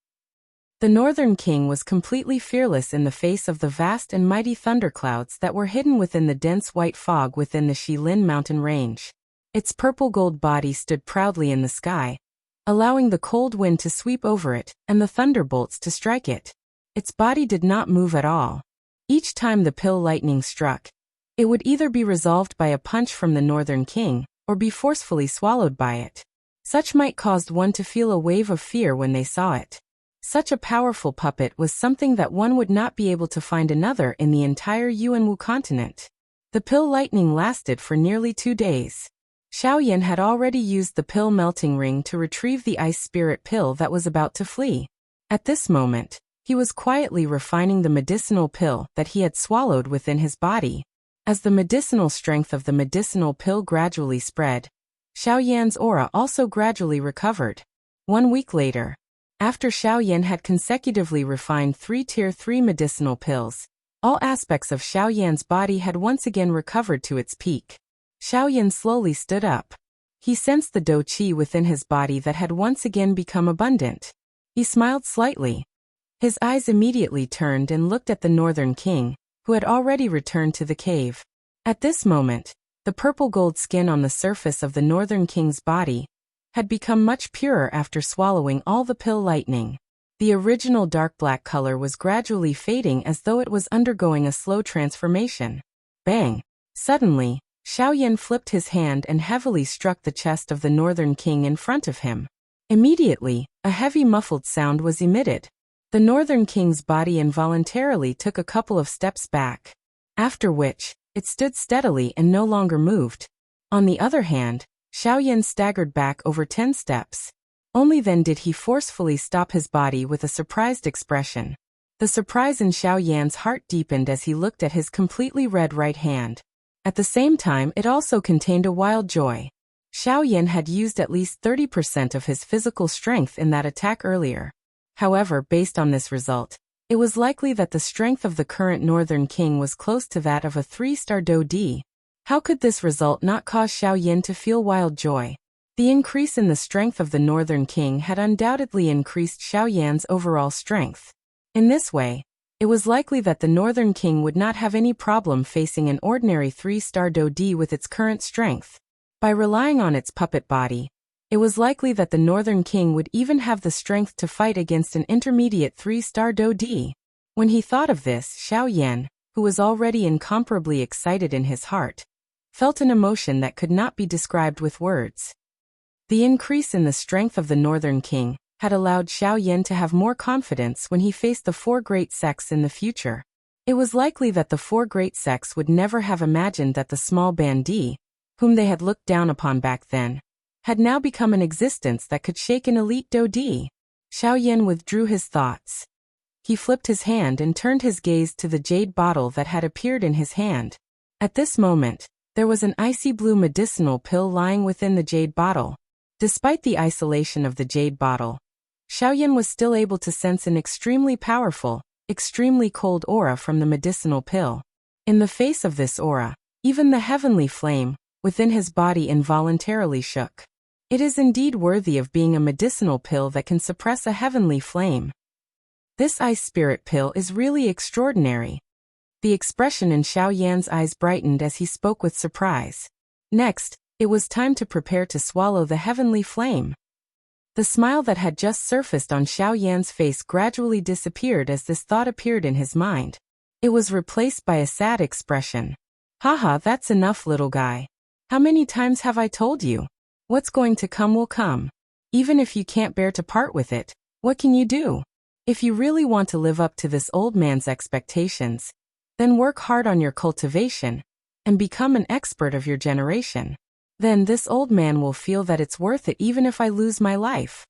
The Northern King was completely fearless in the face of the vast and mighty thunderclouds that were hidden within the dense white fog within the Shilin mountain range. Its purple-gold body stood proudly in the sky, allowing the cold wind to sweep over it and the thunderbolts to strike it. Its body did not move at all. Each time the pill lightning struck, it would either be resolved by a punch from the Northern King or be forcefully swallowed by it. Such might caused one to feel a wave of fear when they saw it. Such a powerful puppet was something that one would not be able to find another in the entire Yuanwu continent. The pill lightning lasted for nearly 2 days. Xiaoyan had already used the pill melting ring to retrieve the ice spirit pill that was about to flee. At this moment, he was quietly refining the medicinal pill that he had swallowed within his body. As the medicinal strength of the medicinal pill gradually spread, Xiaoyan's aura also gradually recovered. 1 week later, after Xiaoyan had consecutively refined 3 Tier 3 medicinal pills, all aspects of Xiaoyan's body had once again recovered to its peak. Xiaoyan slowly stood up. He sensed the dou qi within his body that had once again become abundant. He smiled slightly. His eyes immediately turned and looked at the Northern King, who had already returned to the cave. At this moment, the purple gold skin on the surface of the Northern King's body had become much purer after swallowing all the pill lightning. The original dark black color was gradually fading as though it was undergoing a slow transformation. Bang! Suddenly, Xiaoyan flipped his hand and heavily struck the chest of the Northern King in front of him. Immediately, a heavy muffled sound was emitted. The Northern King's body involuntarily took a couple of steps back, after which, it stood steadily and no longer moved. On the other hand, Xiaoyan staggered back over 10 steps. Only then did he forcefully stop his body with a surprised expression. The surprise in Xiaoyan's heart deepened as he looked at his completely red right hand. At the same time, it also contained a wild joy. Xiaoyan had used at least 30% of his physical strength in that attack earlier. However, based on this result, it was likely that the strength of the current Northern King was close to that of a 3-star dou di. How could this result not cause Xiaoyan to feel wild joy? The increase in the strength of the Northern King had undoubtedly increased Xiaoyan's overall strength. In this way, it was likely that the Northern King would not have any problem facing an ordinary 3-star dou di with its current strength. By relying on its puppet body, it was likely that the Northern King would even have the strength to fight against an intermediate 3-star dou di. When he thought of this, Xiaoyan, who was already incomparably excited in his heart, felt an emotion that could not be described with words. The increase in the strength of the Northern King had allowed Xiaoyan to have more confidence when he faced the 4 great sects in the future. It was likely that the 4 great sects would never have imagined that the small bandi, whom they had looked down upon back then, had now become an existence that could shake an elite dou di. Xiaoyan withdrew his thoughts. He flipped his hand and turned his gaze to the jade bottle that had appeared in his hand. At this moment, there was an icy blue medicinal pill lying within the jade bottle. Despite the isolation of the jade bottle, Xiaoyan was still able to sense an extremely powerful, extremely cold aura from the medicinal pill. In the face of this aura, even the heavenly flame within his body involuntarily shook. It is indeed worthy of being a medicinal pill that can suppress a heavenly flame. This ice spirit pill is really extraordinary. The expression in Xiaoyan's eyes brightened as he spoke with surprise. Next, it was time to prepare to swallow the heavenly flame. The smile that had just surfaced on Xiaoyan's face gradually disappeared as this thought appeared in his mind. It was replaced by a sad expression. Haha, that's enough, little guy. How many times have I told you? What's going to come will come. Even if you can't bear to part with it, what can you do? If you really want to live up to this old man's expectations, then work hard on your cultivation and become an expert of your generation. Then this old man will feel that it's worth it even if I lose my life.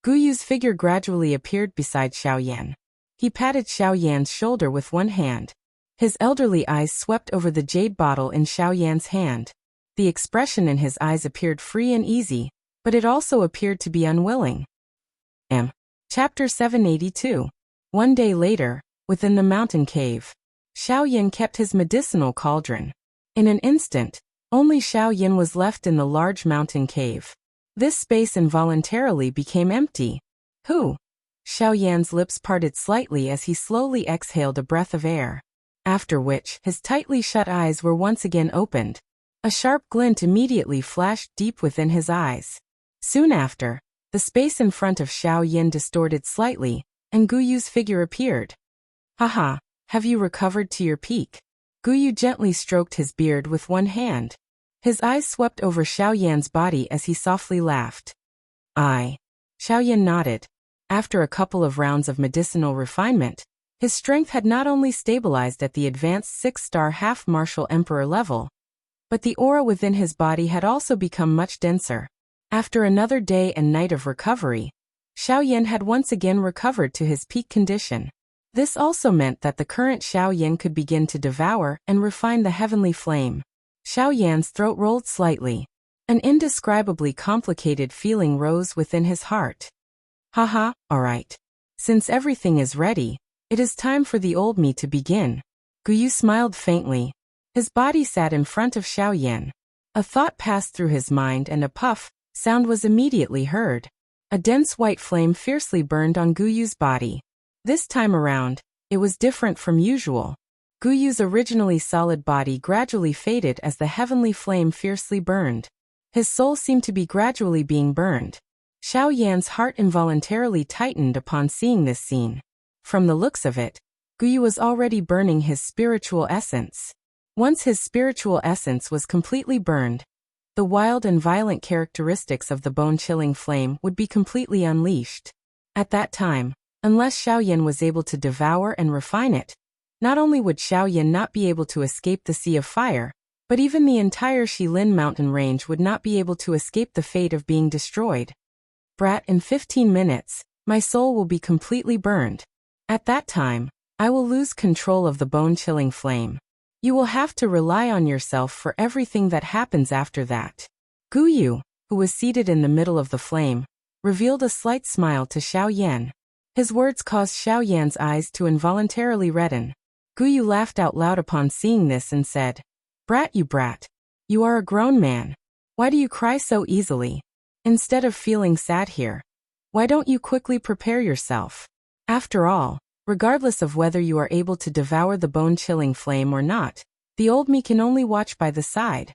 Guyu's figure gradually appeared beside Xiaoyan. He patted Xiaoyan's shoulder with one hand. His elderly eyes swept over the jade bottle in Xiaoyan's hand. The expression in his eyes appeared free and easy, but it also appeared to be unwilling. Chapter 782. One day later, within the mountain cave, Xiao Yin kept his medicinal cauldron. In an instant, only Xiao Yin was left in the large mountain cave. This space involuntarily became empty. Who? Xiao Yan's lips parted slightly as he slowly exhaled a breath of air. After which, his tightly shut eyes were once again opened. A sharp glint immediately flashed deep within his eyes. Soon after, the space in front of Xiao Yin distorted slightly, and Guyu's figure appeared. Haha, have you recovered to your peak? Guyu gently stroked his beard with one hand. His eyes swept over Xiao Yan's body as he softly laughed. Xiao Yan nodded. After a couple of rounds of medicinal refinement, his strength had not only stabilized at the advanced 6-star half-martial emperor level, but the aura within his body had also become much denser. After another day and night of recovery, Xiao Yan had once again recovered to his peak condition. This also meant that the current Xiao Yan could begin to devour and refine the heavenly flame. Xiao Yan's throat rolled slightly. An indescribably complicated feeling rose within his heart. Haha, alright. Since everything is ready, it is time for the old me to begin. Guyu smiled faintly. His body sat in front of Xiao Yan. A thought passed through his mind and a puff sound was immediately heard. A dense white flame fiercely burned on Guyu's body. This time around, it was different from usual. Guyu's originally solid body gradually faded as the heavenly flame fiercely burned. His soul seemed to be gradually being burned. Xiao Yan's heart involuntarily tightened upon seeing this scene. From the looks of it, Guyu was already burning his spiritual essence. Once his spiritual essence was completely burned, the wild and violent characteristics of the bone-chilling flame would be completely unleashed. At that time, unless Xiao Yan was able to devour and refine it, not only would Xiao Yan not be able to escape the Sea of Fire, but even the entire Shilin mountain range would not be able to escape the fate of being destroyed. Brat, in 15 minutes, my soul will be completely burned. At that time, I will lose control of the bone-chilling flame. You will have to rely on yourself for everything that happens after that. Guyu, who was seated in the middle of the flame, revealed a slight smile to Xiao Yan. His words caused Xiao Yan's eyes to involuntarily redden. Guyu laughed out loud upon seeing this and said, brat, you are a grown man. Why do you cry so easily? Instead of feeling sad here, why don't you quickly prepare yourself? After all, regardless of whether you are able to devour the bone-chilling flame or not, the old me can only watch by the side.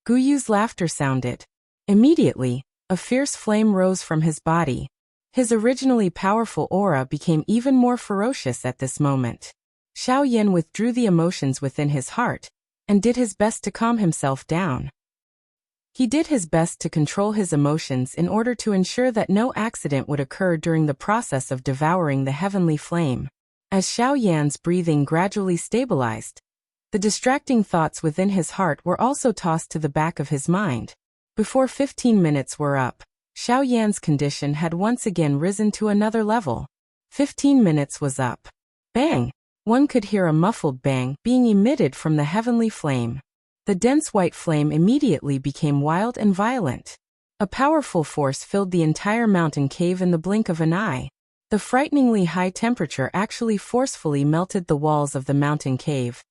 Guyu's laughter sounded. Immediately, a fierce flame rose from his body. His originally powerful aura became even more ferocious at this moment. Xiao Yan withdrew the emotions within his heart, and did his best to calm himself down. He did his best to control his emotions in order to ensure that no accident would occur during the process of devouring the heavenly flame. As Xiao Yan's breathing gradually stabilized, the distracting thoughts within his heart were also tossed to the back of his mind. Before 15 minutes were up, Xiao Yan's condition had once again risen to another level. 15 minutes was up. Bang! One could hear a muffled bang being emitted from the heavenly flame. The dense white flame immediately became wild and violent. A powerful force filled the entire mountain cave in the blink of an eye. The frighteningly high temperature actually forcefully melted the walls of the mountain cave,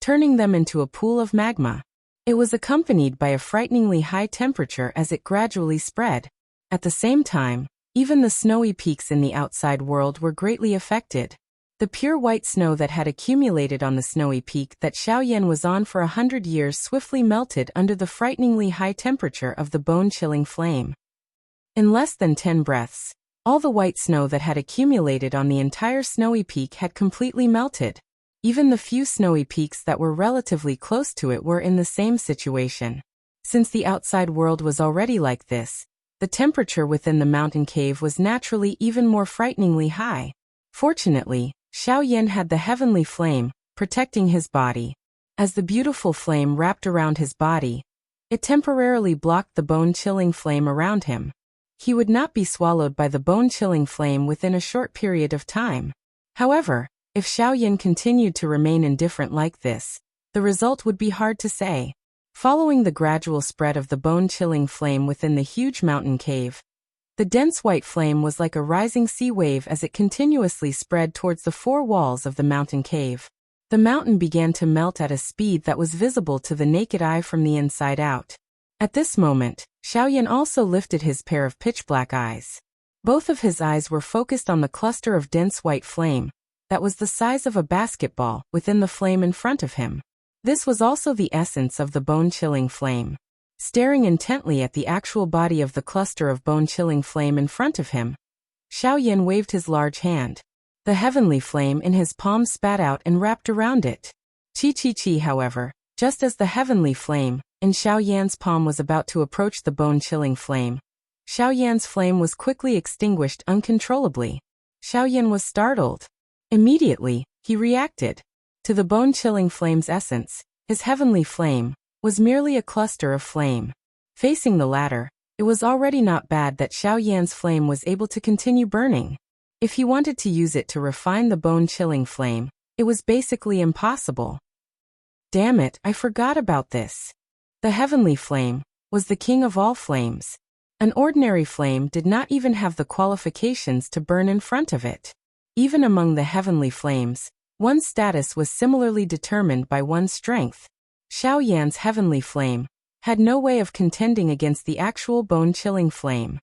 turning them into a pool of magma. It was accompanied by a frighteningly high temperature as it gradually spread. At the same time, even the snowy peaks in the outside world were greatly affected. The pure white snow that had accumulated on the snowy peak that Xiao Yan was on for 100 years swiftly melted under the frighteningly high temperature of the bone-chilling flame. In less than 10 breaths, all the white snow that had accumulated on the entire snowy peak had completely melted. Even the few snowy peaks that were relatively close to it were in the same situation. Since the outside world was already like this, the temperature within the mountain cave was naturally even more frighteningly high. Fortunately, Xiao Yan had the heavenly flame, protecting his body. As the beautiful flame wrapped around his body, it temporarily blocked the bone-chilling flame around him. He would not be swallowed by the bone-chilling flame within a short period of time. However, if Xiao Yan continued to remain indifferent like this, the result would be hard to say. Following the gradual spread of the bone-chilling flame within the huge mountain cave, The dense white flame was like a rising sea wave as it continuously spread towards the four walls of the mountain cave. The mountain began to melt at a speed that was visible to the naked eye from the inside out. At this moment, Xiaoyan also lifted his pair of pitch-black eyes. Both of his eyes were focused on the cluster of dense white flame that was the size of a basketball within the flame in front of him. This was also the essence of the bone-chilling flame. Staring intently at the actual body of the cluster of bone-chilling flame in front of him, Xiaoyan waved his large hand. The heavenly flame in his palm spat out and wrapped around it. Chi, however, just as the heavenly flame in Xiaoyan's palm was about to approach the bone-chilling flame, Xiaoyan's flame was quickly extinguished uncontrollably. Xiaoyan was startled. Immediately, he reacted. To the bone-chilling flame's essence, his heavenly flame was merely a cluster of flame. Facing the latter, it was already not bad that Xiaoyan's flame was able to continue burning. If he wanted to use it to refine the bone-chilling flame, it was basically impossible. Damn it, I forgot about this. The heavenly flame was the king of all flames. An ordinary flame did not even have the qualifications to burn in front of it. Even among the heavenly flames, one's status was similarly determined by one's strength. Xiaoyan's heavenly flame had no way of contending against the actual bone-chilling flame.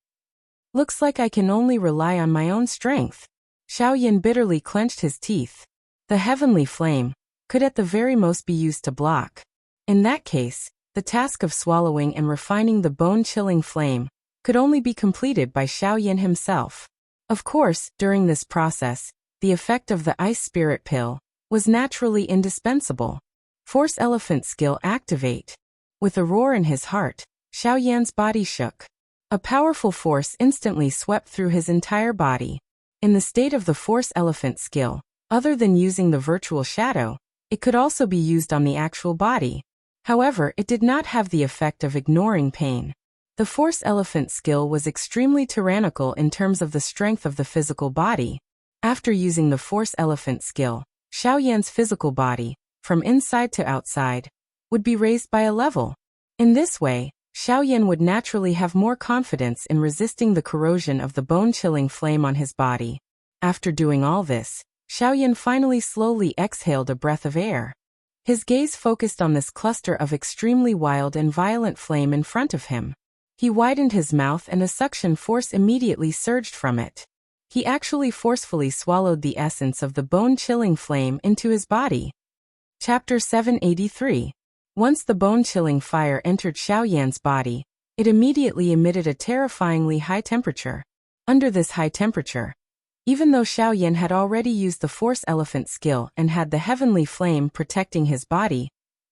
Looks like I can only rely on my own strength. Xiaoyan bitterly clenched his teeth. The heavenly flame could at the very most be used to block. In that case, the task of swallowing and refining the bone-chilling flame could only be completed by Xiaoyan himself. Of course, during this process, the effect of the ice spirit pill was naturally indispensable. Force elephant skill activate. With a roar in his heart, Xiaoyan's body shook. A powerful force instantly swept through his entire body. In the state of the force elephant skill, other than using the virtual shadow, it could also be used on the actual body. However, it did not have the effect of ignoring pain. The force elephant skill was extremely tyrannical in terms of the strength of the physical body. After using the force elephant skill, Xiaoyan's physical body, from inside to outside, would be raised by a level. In this way, Xiaoyan would naturally have more confidence in resisting the corrosion of the bone-chilling flame on his body. After doing all this, Xiaoyan finally slowly exhaled a breath of air. His gaze focused on this cluster of extremely wild and violent flame in front of him. He widened his mouth and a suction force immediately surged from it. He actually forcefully swallowed the essence of the bone-chilling flame into his body. Chapter 783. Once the bone-chilling fire entered Xiaoyan's body, it immediately emitted a terrifyingly high temperature. Under this high temperature, even though Xiaoyan had already used the force elephant skill and had the heavenly flame protecting his body,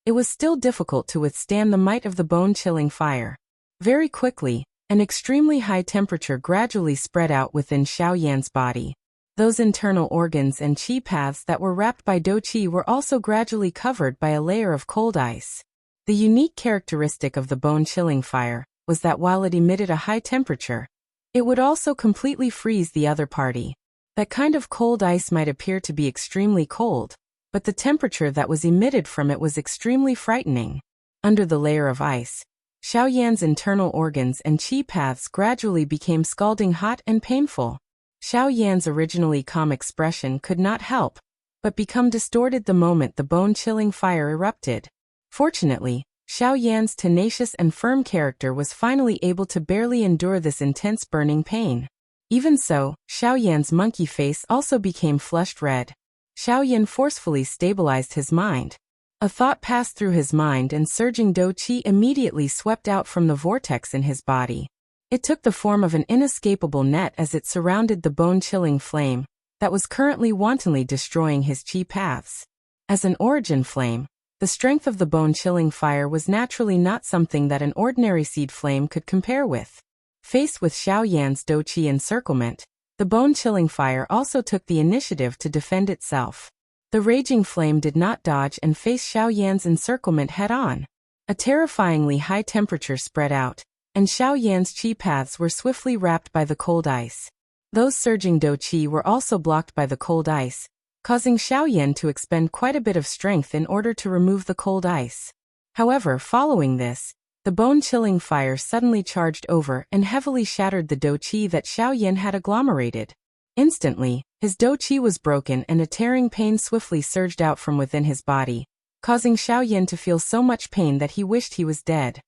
it was still difficult to withstand the might of the bone-chilling fire. Very quickly, an extremely high temperature gradually spread out within Xiaoyan's body. Those internal organs and qi paths that were wrapped by do qi were also gradually covered by a layer of cold ice. The unique characteristic of the bone-chilling fire was that while it emitted a high temperature, it would also completely freeze the other party. That kind of cold ice might appear to be extremely cold, but the temperature that was emitted from it was extremely frightening. Under the layer of ice, Xiaoyan's internal organs and qi paths gradually became scalding hot and painful. Xiaoyan's originally calm expression could not help but become distorted the moment the bone-chilling fire erupted. Fortunately, Xiaoyan's tenacious and firm character was finally able to barely endure this intense burning pain. Even so, Xiaoyan's monkey face also became flushed red. Xiaoyan forcefully stabilized his mind. A thought passed through his mind and surging do qi immediately swept out from the vortex in his body. It took the form of an inescapable net as it surrounded the bone-chilling flame that was currently wantonly destroying his qi paths. As an origin flame, the strength of the bone-chilling fire was naturally not something that an ordinary seed flame could compare with. Faced with Xiaoyan's do qi encirclement, the bone-chilling fire also took the initiative to defend itself. The raging flame did not dodge and face Xiaoyan's encirclement head-on. A terrifyingly high temperature spread out, and Xiaoyan's qi paths were swiftly wrapped by the cold ice. Those surging do qi were also blocked by the cold ice, causing Xiaoyan to expend quite a bit of strength in order to remove the cold ice. However, following this, The bone-chilling fire suddenly charged over and heavily shattered the douqi that Xiaoyan had agglomerated. Instantly, his douqi was broken and a tearing pain swiftly surged out from within his body, causing Xiaoyan to feel so much pain that he wished he was dead.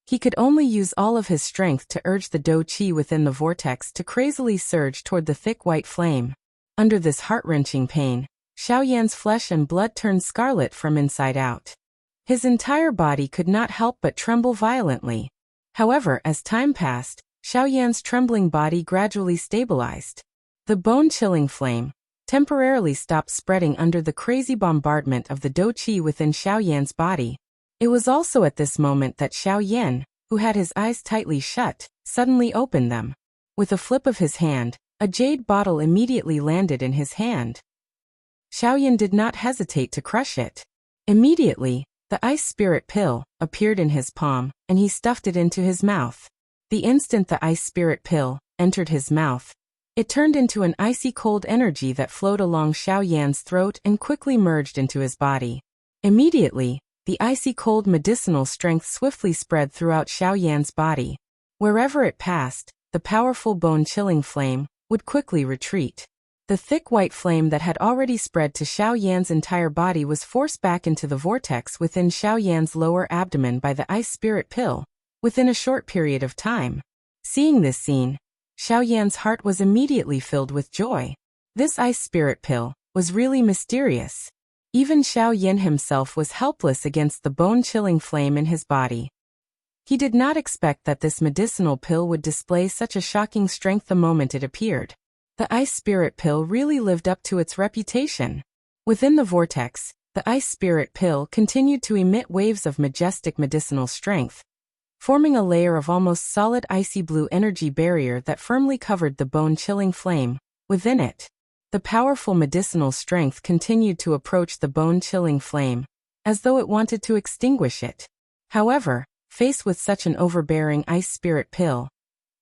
He could only use all of his strength to urge the douqi within the vortex to crazily surge toward the thick white flame. Under this heart-wrenching pain, Xiaoyan's flesh and blood turned scarlet from inside out. His entire body could not help but tremble violently. However, as time passed, Xiaoyan's trembling body gradually stabilized. The bone-chilling flame temporarily stopped spreading under the crazy bombardment of the douqi within Xiaoyan's body. It was also at this moment that Xiaoyan, who had his eyes tightly shut, suddenly opened them. With a flip of his hand, a jade bottle immediately landed in his hand. Xiaoyan did not hesitate to crush it. Immediately, the ice spirit pill appeared in his palm, and he stuffed it into his mouth. The instant the ice spirit pill entered his mouth, it turned into an icy cold energy that flowed along Xiaoyan's throat and quickly merged into his body. Immediately, the icy cold medicinal strength swiftly spread throughout Xiaoyan's body. Wherever it passed, the powerful bone-chilling flame would quickly retreat. The thick white flame that had already spread to Xiaoyan's entire body was forced back into the vortex within Xiaoyan's lower abdomen by the ice spirit pill, within a short period of time. Seeing this scene, Xiaoyan's heart was immediately filled with joy. This ice spirit pill was really mysterious. Even Xiaoyan himself was helpless against the bone-chilling flame in his body. He did not expect that this medicinal pill would display such a shocking strength the moment it appeared. The ice spirit pill really lived up to its reputation. Within the vortex, the ice spirit pill continued to emit waves of majestic medicinal strength, forming a layer of almost solid icy blue energy barrier that firmly covered the bone-chilling flame within it. The powerful medicinal strength continued to approach the bone-chilling flame, as though it wanted to extinguish it. However, faced with such an overbearing ice spirit pill,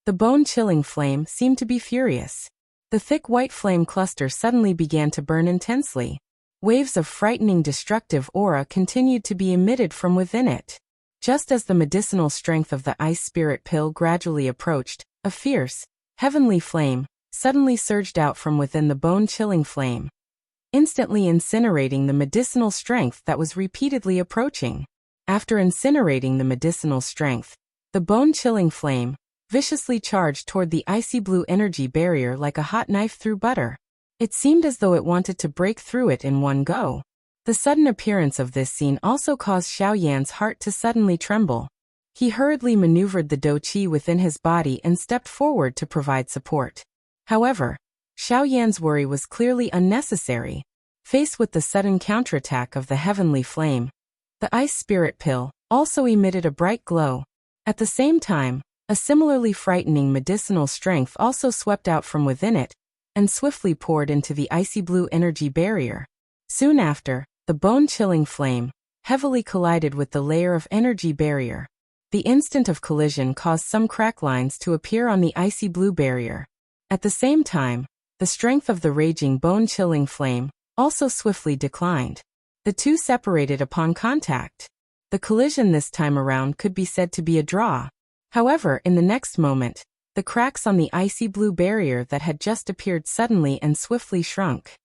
the bone-chilling flame seemed to be furious. The thick white flame cluster suddenly began to burn intensely. Waves of frightening destructive aura continued to be emitted from within it. Just as the medicinal strength of the ice spirit pill gradually approached, a fierce, heavenly flame suddenly surged out from within the bone-chilling flame, instantly incinerating the medicinal strength that was repeatedly approaching. After incinerating the medicinal strength, the bone-chilling flame viciously charged toward the icy blue energy barrier like a hot knife through butter. It seemed as though it wanted to break through it in one go. The sudden appearance of this scene also caused Xiaoyan's heart to suddenly tremble. He hurriedly maneuvered the douqi within his body and stepped forward to provide support. However, Xiaoyan's worry was clearly unnecessary. Faced with the sudden counterattack of the heavenly flame, the ice spirit pill also emitted a bright glow. At the same time, a similarly frightening medicinal strength also swept out from within it and swiftly poured into the icy blue energy barrier. Soon after, the bone-chilling flame heavily collided with the layer of energy barrier. The instant of collision caused some crack lines to appear on the icy blue barrier. At the same time, the strength of the raging bone-chilling flame also swiftly declined. The two separated upon contact. The collision this time around could be said to be a draw. However, in the next moment, the cracks on the icy blue barrier that had just appeared suddenly and swiftly shrunk.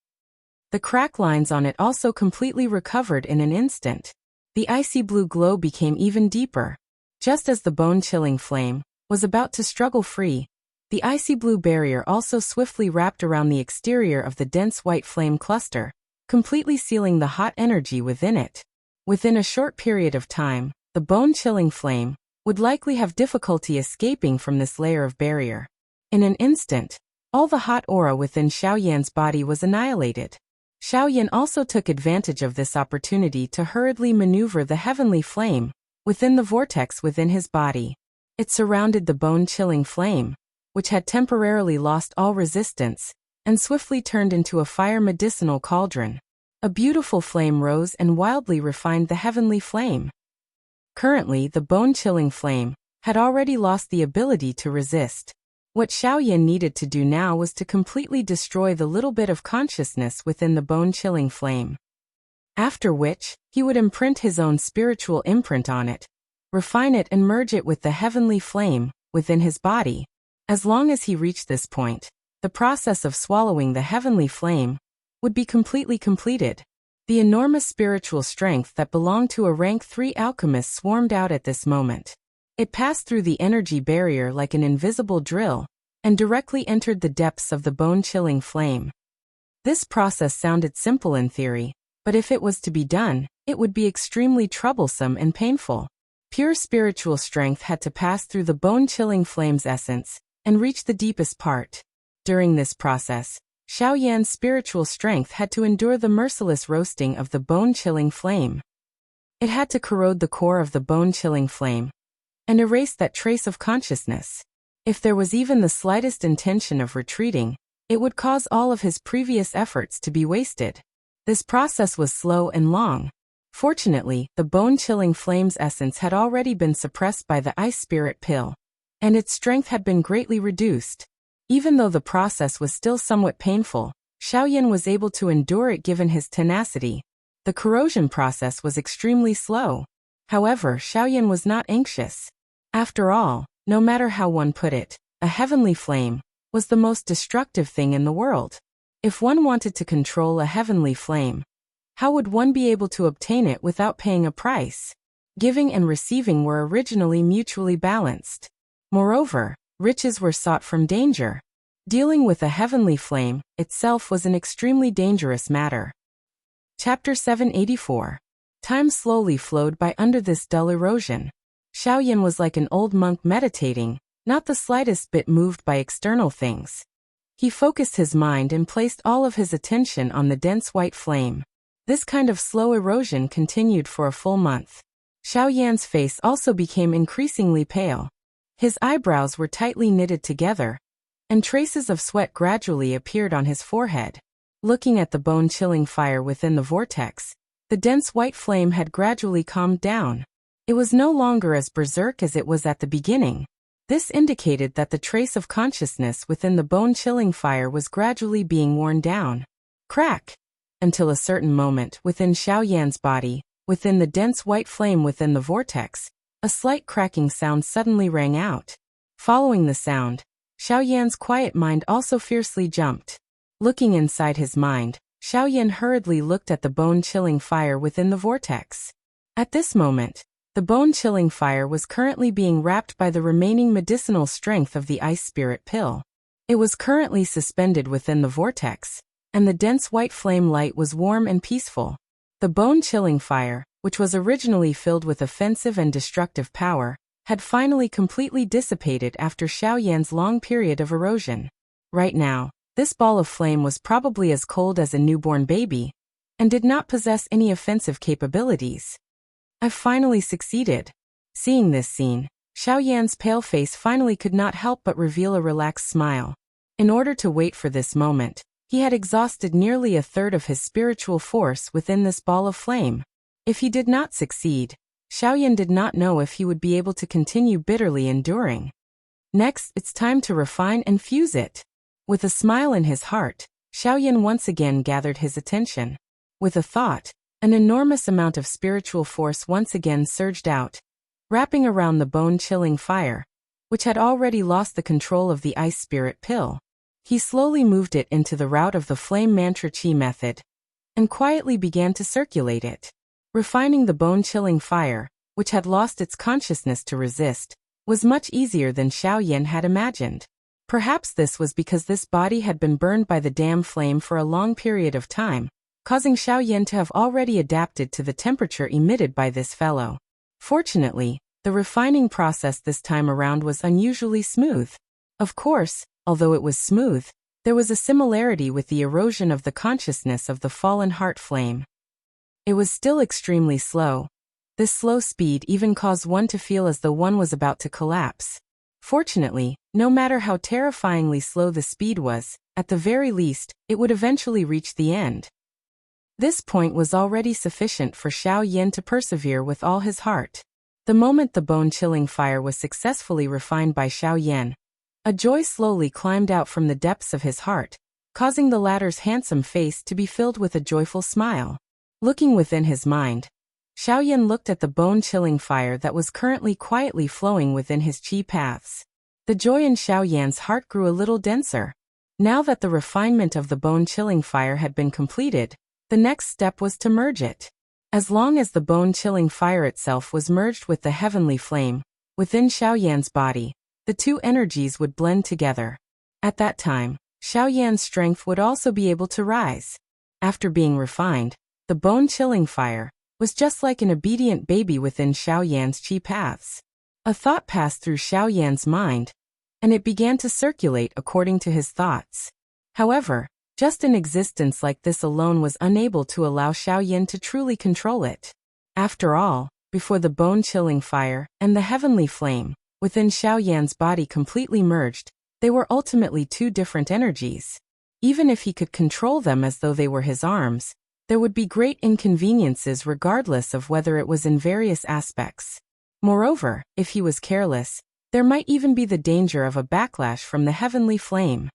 The crack lines on it also completely recovered in an instant. The icy blue glow became even deeper. Just as the bone-chilling flame was about to struggle free, the icy blue barrier also swiftly wrapped around the exterior of the dense white flame cluster, completely sealing the hot energy within it. Within a short period of time, the bone-chilling flame would likely have difficulty escaping from this layer of barrier. In an instant, all the hot aura within Xiaoyan's body was annihilated. Xiaoyan also took advantage of this opportunity to hurriedly maneuver the heavenly flame within the vortex within his body. It surrounded the bone-chilling flame, which had temporarily lost all resistance, and swiftly turned into a fire medicinal cauldron. A beautiful flame rose and wildly refined the heavenly flame. Currently, the bone-chilling flame had already lost the ability to resist. What Xiaoyan needed to do now was to completely destroy the little bit of consciousness within the bone-chilling flame. After which, he would imprint his own spiritual imprint on it, refine it and merge it with the heavenly flame within his body. As long as he reached this point, the process of swallowing the heavenly flame would be completely completed. The enormous spiritual strength that belonged to a rank 3 alchemist swarmed out at this moment. It passed through the energy barrier like an invisible drill and directly entered the depths of the bone-chilling flame. This process sounded simple in theory, but if it was to be done, it would be extremely troublesome and painful. Pure spiritual strength had to pass through the bone-chilling flame's essence and reach the deepest part. During this process, Xiao Yan's spiritual strength had to endure the merciless roasting of the bone-chilling flame. It had to corrode the core of the bone-chilling flame and erase that trace of consciousness. If there was even the slightest intention of retreating, it would cause all of his previous efforts to be wasted. This process was slow and long. Fortunately, the bone-chilling flame's essence had already been suppressed by the ice spirit pill, and its strength had been greatly reduced. Even though the process was still somewhat painful, Xiao Yan was able to endure it given his tenacity. The corrosion process was extremely slow. However, Xiao Yan was not anxious. After all, no matter how one put it, a heavenly flame was the most destructive thing in the world. If one wanted to control a heavenly flame, how would one be able to obtain it without paying a price? Giving and receiving were originally mutually balanced. Moreover, riches were sought from danger. Dealing with a heavenly flame itself was an extremely dangerous matter. Chapter 784. Time slowly flowed by under this dull erosion. Xiao Yan was like an old monk meditating, not the slightest bit moved by external things. He focused his mind and placed all of his attention on the dense white flame. This kind of slow erosion continued for a full month. Xiao Yan's face also became increasingly pale. His eyebrows were tightly knitted together, and traces of sweat gradually appeared on his forehead. Looking at the bone-chilling fire within the vortex, the dense white flame had gradually calmed down. It was no longer as berserk as it was at the beginning. This indicated that the trace of consciousness within the bone-chilling fire was gradually being worn down. Crack! Until a certain moment within Xiao Yan's body, within the dense white flame within the vortex, a slight cracking sound suddenly rang out. Following the sound, Xiao Yan's quiet mind also fiercely jumped. Looking inside his mind, Xiao Yan hurriedly looked at the bone-chilling fire within the vortex. At this moment, the bone-chilling fire was currently being wrapped by the remaining medicinal strength of the ice spirit pill. It was currently suspended within the vortex, and the dense white flame light was warm and peaceful. The bone-chilling fire, which was originally filled with offensive and destructive power, had finally completely dissipated after Xiao Yan's long period of erosion. Right now, this ball of flame was probably as cold as a newborn baby, and did not possess any offensive capabilities. I've finally succeeded. Seeing this scene, Xiao Yan's pale face finally could not help but reveal a relaxed smile. In order to wait for this moment, he had exhausted nearly a third of his spiritual force within this ball of flame. If he did not succeed, Xiao Yan did not know if he would be able to continue bitterly enduring. Next, it's time to refine and fuse it. With a smile in his heart, Xiao Yan once again gathered his attention. With a thought, an enormous amount of spiritual force once again surged out, wrapping around the bone-chilling fire, which had already lost the control of the ice spirit pill. He slowly moved it into the route of the flame mantra chi method, and quietly began to circulate it. Refining the bone-chilling fire, which had lost its consciousness to resist, was much easier than Xiao Yan had imagined. Perhaps this was because this body had been burned by the damn flame for a long period of time, causing Xiao Yan to have already adapted to the temperature emitted by this fellow. Fortunately, the refining process this time around was unusually smooth. Of course, although it was smooth, there was a similarity with the erosion of the consciousness of the fallen heart flame. It was still extremely slow. This slow speed even caused one to feel as though one was about to collapse. Fortunately, no matter how terrifyingly slow the speed was, at the very least, it would eventually reach the end. This point was already sufficient for Xiao Yan to persevere with all his heart. The moment the bone-chilling fire was successfully refined by Xiao Yan, a joy slowly climbed out from the depths of his heart, causing the latter's handsome face to be filled with a joyful smile. Looking within his mind, Xiaoyan looked at the bone-chilling fire that was currently quietly flowing within his qi paths. The joy in Xiaoyan's heart grew a little denser. Now that the refinement of the bone-chilling fire had been completed, the next step was to merge it. As long as the bone-chilling fire itself was merged with the heavenly flame, within Xiaoyan's body, the two energies would blend together. At that time, Xiaoyan's strength would also be able to rise. After being refined, the bone-chilling fire was just like an obedient baby within Xiaoyan's qi paths. A thought passed through Xiaoyan's mind, and it began to circulate according to his thoughts. However, just an existence like this alone was unable to allow Xiaoyan to truly control it. After all, before the bone-chilling fire and the heavenly flame within Xiaoyan's body completely merged, they were ultimately two different energies. Even if he could control them as though they were his arms, there would be great inconveniences regardless of whether it was in various aspects. Moreover, if he was careless, there might even be the danger of a backlash from the heavenly flame.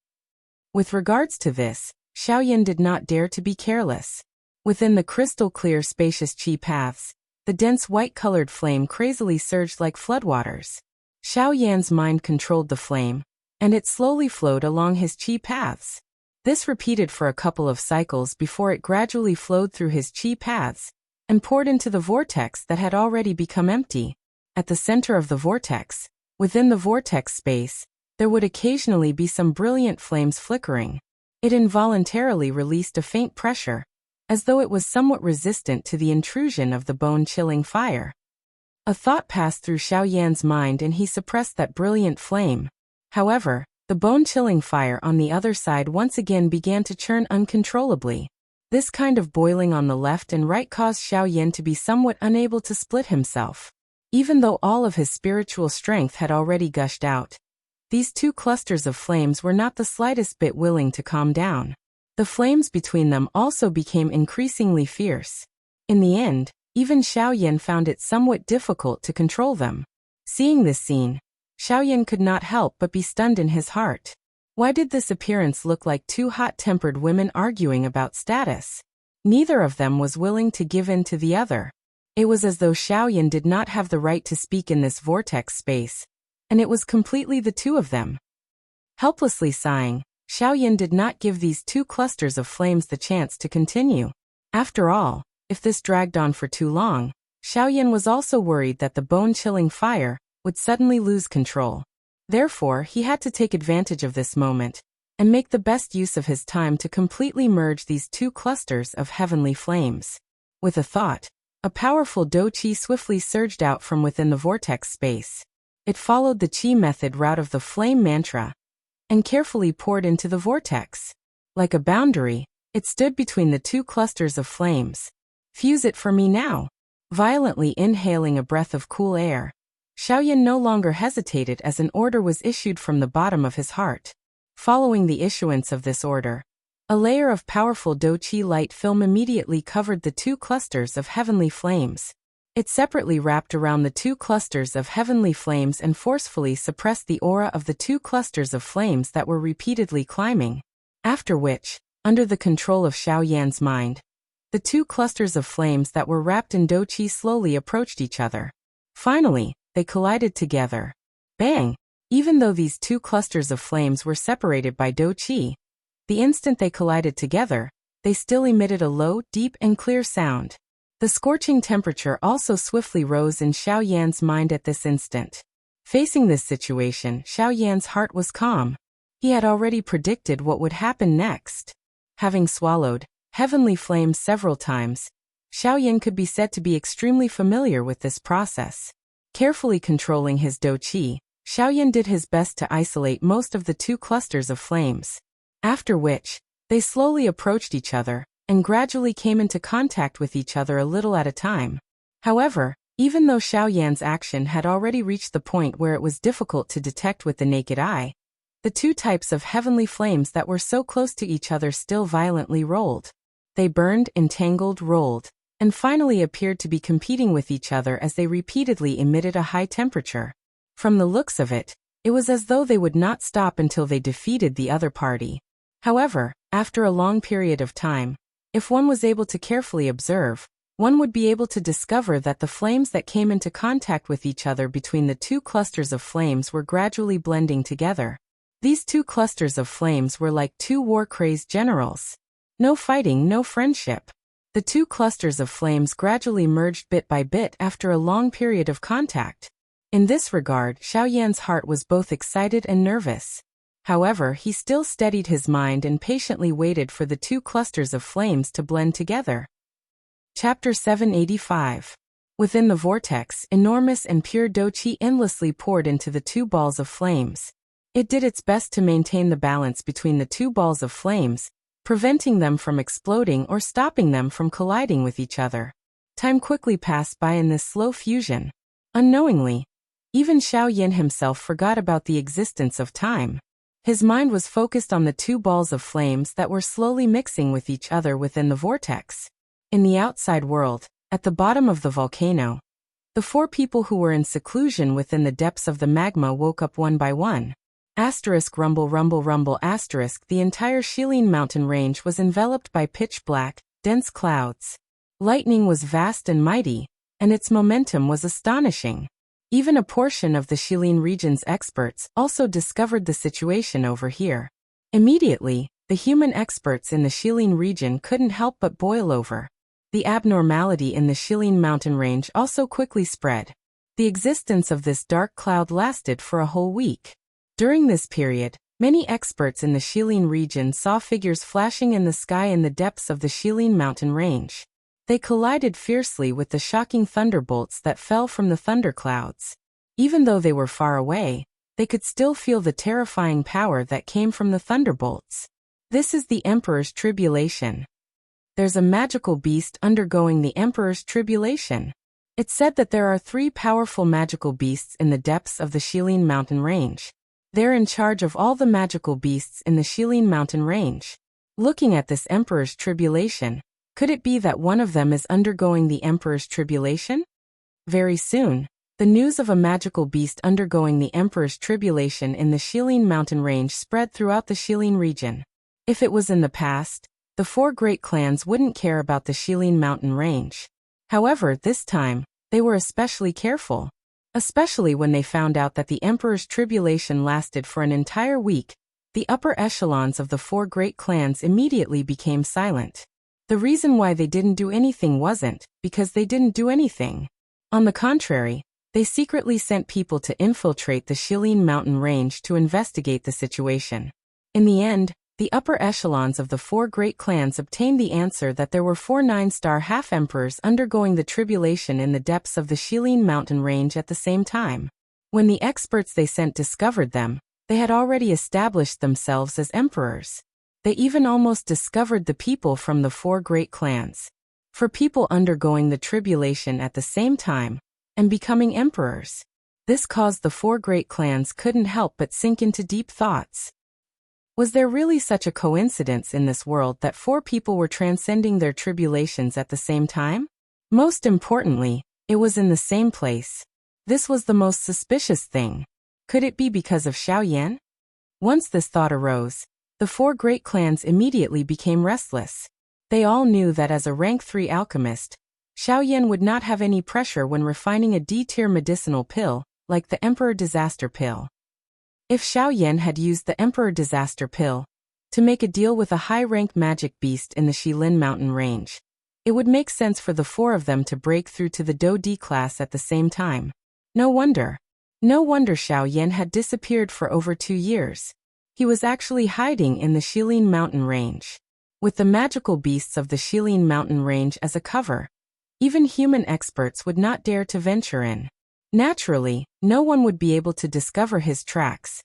With regards to this, Xiaoyan did not dare to be careless. Within the crystal-clear spacious qi paths, the dense white-colored flame crazily surged like floodwaters. Xiaoyan's mind controlled the flame, and it slowly flowed along his qi paths. This repeated for a couple of cycles before it gradually flowed through his qi paths and poured into the vortex that had already become empty. At the center of the vortex, within the vortex space, there would occasionally be some brilliant flames flickering. It involuntarily released a faint pressure, as though it was somewhat resistant to the intrusion of the bone-chilling fire. A thought passed through Xiaoyan's mind and he suppressed that brilliant flame. However, the bone-chilling fire on the other side once again began to churn uncontrollably. This kind of boiling on the left and right caused Xiaoyan to be somewhat unable to split himself. Even though all of his spiritual strength had already gushed out, these two clusters of flames were not the slightest bit willing to calm down. The flames between them also became increasingly fierce. In the end, even Xiaoyan found it somewhat difficult to control them. Seeing this scene, Xiaoyan could not help but be stunned in his heart. Why did this appearance look like two hot-tempered women arguing about status? Neither of them was willing to give in to the other. It was as though Xiaoyan did not have the right to speak in this vortex space, and it was completely the two of them. Helplessly sighing, Xiaoyan did not give these two clusters of flames the chance to continue. After all, if this dragged on for too long, Xiaoyan was also worried that the bone-chilling fire would suddenly lose control. Therefore, he had to take advantage of this moment and make the best use of his time to completely merge these two clusters of heavenly flames. With a thought, a powerful do qi swiftly surged out from within the vortex space. It followed the qi method route of the flame mantra and carefully poured into the vortex. Like a boundary, it stood between the two clusters of flames. Fuse it for me now. Violently inhaling a breath of cool air, Xiaoyan no longer hesitated as an order was issued from the bottom of his heart. Following the issuance of this order, a layer of powerful do qi light film immediately covered the two clusters of heavenly flames. It separately wrapped around the two clusters of heavenly flames and forcefully suppressed the aura of the two clusters of flames that were repeatedly climbing. After which, under the control of Xiaoyan's mind, the two clusters of flames that were wrapped in do qi slowly approached each other. Finally, they collided together. Bang! Even though these two clusters of flames were separated by do qi, the instant they collided together, they still emitted a low, deep and clear sound. The scorching temperature also swiftly rose in Xiaoyan's mind at this instant. Facing this situation, Xiaoyan's heart was calm. He had already predicted what would happen next. Having swallowed heavenly flames several times, Xiaoyan could be said to be extremely familiar with this process. Carefully controlling his do qi, Xiaoyan did his best to isolate most of the two clusters of flames. After which, they slowly approached each other and gradually came into contact with each other a little at a time. However, even though Xiaoyan's action had already reached the point where it was difficult to detect with the naked eye, the two types of heavenly flames that were so close to each other still violently rolled. They burned, entangled, rolled, and finally appeared to be competing with each other as they repeatedly emitted a high temperature. From the looks of it, it was as though they would not stop until they defeated the other party. However, after a long period of time, if one was able to carefully observe, one would be able to discover that the flames that came into contact with each other between the two clusters of flames were gradually blending together. These two clusters of flames were like two war-crazed generals. No fighting, no friendship. The two clusters of flames gradually merged bit by bit after a long period of contact. In this regard, Xiao Yan's heart was both excited and nervous. However, he still steadied his mind and patiently waited for the two clusters of flames to blend together. Chapter 785. Within the vortex, enormous and pure doqi endlessly poured into the two balls of flames. It did its best to maintain the balance between the two balls of flames, preventing them from exploding or stopping them from colliding with each other. Time quickly passed by in this slow fusion. Unknowingly, even Xiao Yan himself forgot about the existence of time. His mind was focused on the two balls of flames that were slowly mixing with each other within the vortex. In the outside world, at the bottom of the volcano, the four people who were in seclusion within the depths of the magma woke up one by one. Asterisk rumble rumble rumble asterisk the entire Shilin mountain range was enveloped by pitch black, dense clouds. Lightning was vast and mighty, and its momentum was astonishing. Even a portion of the Shilin region's experts also discovered the situation over here. Immediately, the human experts in the Shilin region couldn't help but boil over. The abnormality in the Shilin mountain range also quickly spread. The existence of this dark cloud lasted for a whole week. During this period, many experts in the Shilin region saw figures flashing in the sky in the depths of the Shilin mountain range. They collided fiercely with the shocking thunderbolts that fell from the thunderclouds. Even though they were far away, they could still feel the terrifying power that came from the thunderbolts. This is the Emperor's tribulation. There's a magical beast undergoing the Emperor's tribulation. It's said that there are 3 powerful magical beasts in the depths of the Shilin mountain range. They're in charge of all the magical beasts in the Shilin mountain range. Looking at this Emperor's tribulation, could it be that one of them is undergoing the Emperor's tribulation? Very soon, the news of a magical beast undergoing the Emperor's tribulation in the Shilin mountain range spread throughout the Shilin region. If it was in the past, the 4 great clans wouldn't care about the Shilin mountain range. However, this time, they were especially careful. Especially when they found out that the Emperor's tribulation lasted for an entire week, the upper echelons of the 4 great clans immediately became silent. The reason why they didn't do anything wasn't because they didn't do anything. On the contrary, they secretly sent people to infiltrate the Shilin mountain range to investigate the situation. In the end, the upper echelons of the 4 great clans obtained the answer that there were 4 9-star half-emperors undergoing the tribulation in the depths of the Shilin mountain range at the same time. When the experts they sent discovered them, they had already established themselves as emperors. They even almost discovered the people from the 4 great clans. For people undergoing the tribulation at the same time, and becoming emperors. This caused the 4 great clans couldn't help but sink into deep thoughts. Was there really such a coincidence in this world that 4 people were transcending their tribulations at the same time? Most importantly, it was in the same place. This was the most suspicious thing. Could it be because of Xiao Yan? Once this thought arose, the 4 great clans immediately became restless. They all knew that as a rank 3 alchemist, Xiao Yan would not have any pressure when refining a D-tier medicinal pill, like the Emperor Disaster Pill. If Xiao Yan had used the Emperor Disaster Pill to make a deal with a high-ranked magic beast in the Shilin mountain range, it would make sense for the 4 of them to break through to the Do D class at the same time. No wonder Xiao Yan had disappeared for over 2 years. He was actually hiding in the Shilin mountain range. With the magical beasts of the Shilin mountain range as a cover, even human experts would not dare to venture in. Naturally, no one would be able to discover his tracks.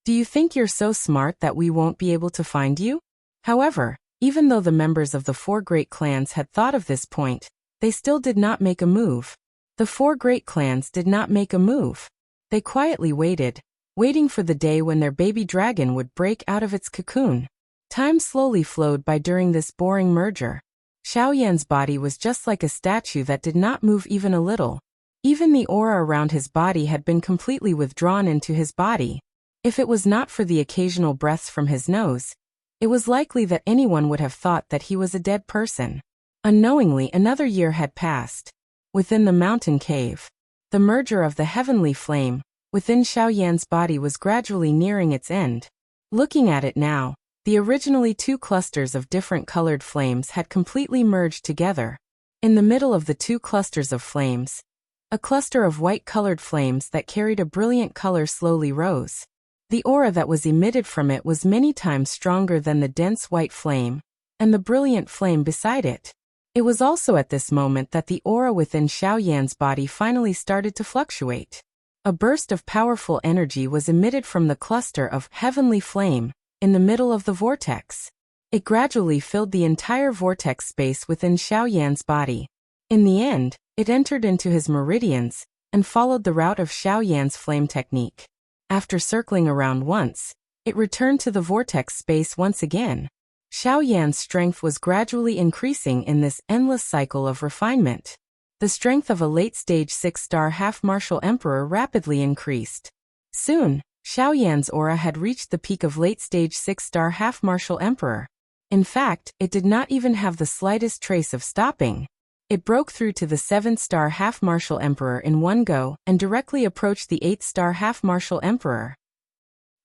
Do you think you're so smart that we won't be able to find you? However, even though the members of the 4 great clans had thought of this point, they still did not make a move. The 4 great clans did not make a move. They quietly waited, waiting for the day when their baby dragon would break out of its cocoon. Time slowly flowed by during this boring merger. Xiao Yan's body was just like a statue that did not move even a little. Even the aura around his body had been completely withdrawn into his body. If it was not for the occasional breaths from his nose, it was likely that anyone would have thought that he was a dead person. Unknowingly, another year had passed. Within the mountain cave, the merger of the heavenly flame within Xiaoyan's body was gradually nearing its end. Looking at it now, the originally two clusters of different colored flames had completely merged together. In the middle of the two clusters of flames, a cluster of white-colored flames that carried a brilliant color slowly rose. The aura that was emitted from it was many times stronger than the dense white flame and the brilliant flame beside it. It was also at this moment that the aura within Xiaoyan's body finally started to fluctuate. A burst of powerful energy was emitted from the cluster of heavenly flame in the middle of the vortex. It gradually filled the entire vortex space within Xiaoyan's body. In the end, it entered into his meridians and followed the route of Xiaoyan's flame technique. After circling around once, it returned to the vortex space once again. Xiaoyan's strength was gradually increasing in this endless cycle of refinement. The strength of a late-stage 6-star half-martial emperor rapidly increased. Soon, Xiaoyan's aura had reached the peak of late-stage 6-star half-martial emperor. In fact, it did not even have the slightest trace of stopping. It broke through to the 7-star half-martial emperor in one go and directly approached the 8-star half-martial emperor.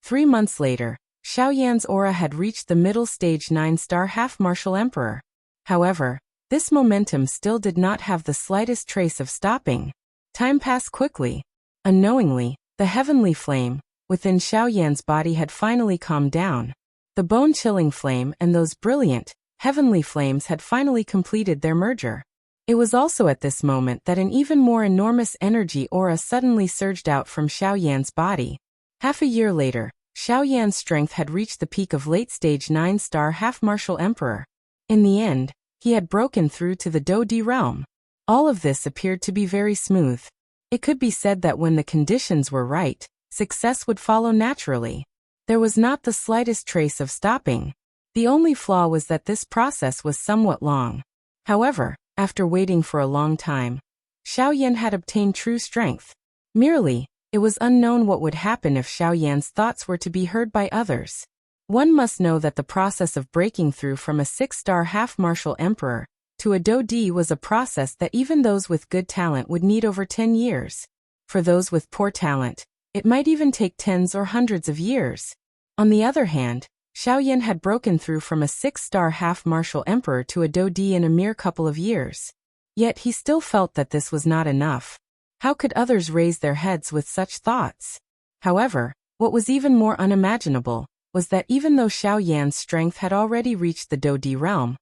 3 months later, Xiaoyan's aura had reached the middle stage 9-star half-martial emperor. However, this momentum still did not have the slightest trace of stopping. Time passed quickly. Unknowingly, the heavenly flame within Xiaoyan's body had finally calmed down. The bone-chilling flame and those brilliant, heavenly flames had finally completed their merger. It was also at this moment that an even more enormous energy aura suddenly surged out from Xiaoyan's body. Half a year later, Xiaoyan's strength had reached the peak of late-stage 9-star half-martial emperor. In the end, he had broken through to the Dodi realm. All of this appeared to be very smooth. It could be said that when the conditions were right, success would follow naturally. There was not the slightest trace of stopping. The only flaw was that this process was somewhat long. However, after waiting for a long time, Xiaoyan had obtained true strength. Merely, it was unknown what would happen if Xiaoyan's thoughts were to be heard by others. One must know that the process of breaking through from a 6-star half-martial emperor to a Dodi was a process that even those with good talent would need over 10 years. For those with poor talent, it might even take tens or hundreds of years. On the other hand, Xiaoyan had broken through from a 6-star half-martial emperor to a Dodi in a mere couple of years. Yet he still felt that this was not enough. How could others raise their heads with such thoughts? However, what was even more unimaginable was that even though Xiaoyan's strength had already reached the Dodi realm,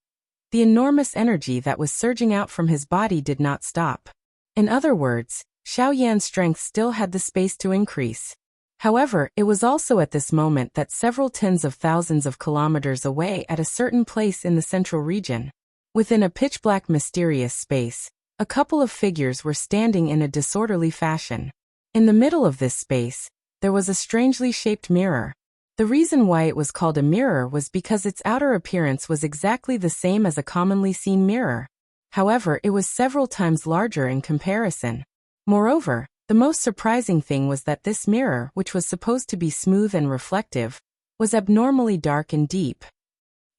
the enormous energy that was surging out from his body did not stop. In other words, Xiaoyan's strength still had the space to increase. However, it was also at this moment that several tens of thousands of kilometers away at a certain place in the central region, within a pitch-black mysterious space, a couple of figures were standing in a disorderly fashion. In the middle of this space, there was a strangely shaped mirror. The reason why it was called a mirror was because its outer appearance was exactly the same as a commonly seen mirror. However, it was several times larger in comparison. Moreover, the most surprising thing was that this mirror, which was supposed to be smooth and reflective, was abnormally dark and deep.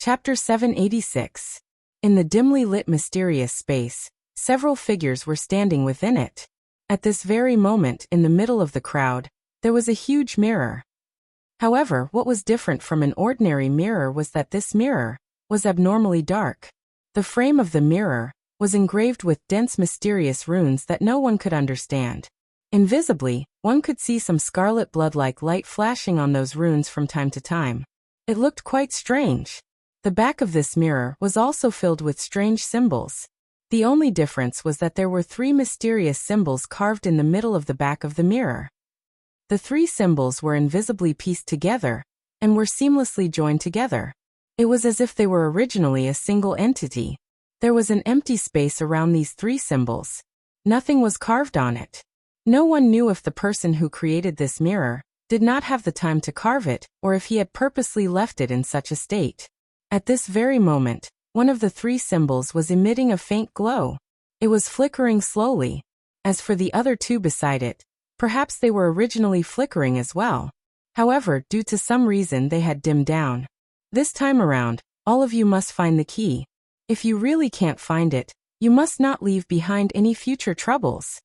Chapter 786. In the dimly lit mysterious space, several figures were standing within it. At this very moment, in the middle of the crowd, there was a huge mirror. However, what was different from an ordinary mirror was that this mirror was abnormally dark. The frame of the mirror was engraved with dense mysterious runes that no one could understand. Invisibly, one could see some scarlet blood-like light flashing on those runes from time to time. It looked quite strange. The back of this mirror was also filled with strange symbols. The only difference was that there were 3 mysterious symbols carved in the middle of the back of the mirror. The 3 symbols were invisibly pieced together and were seamlessly joined together. It was as if they were originally a single entity. There was an empty space around these 3 symbols. Nothing was carved on it. No one knew if the person who created this mirror did not have the time to carve it, or if he had purposely left it in such a state. At this very moment, one of the 3 symbols was emitting a faint glow. It was flickering slowly. As for the other 2 beside it, perhaps they were originally flickering as well. However, due to some reason they had dimmed down. This time around, all of you must find the key. If you really can't find it, you must not leave behind any future troubles.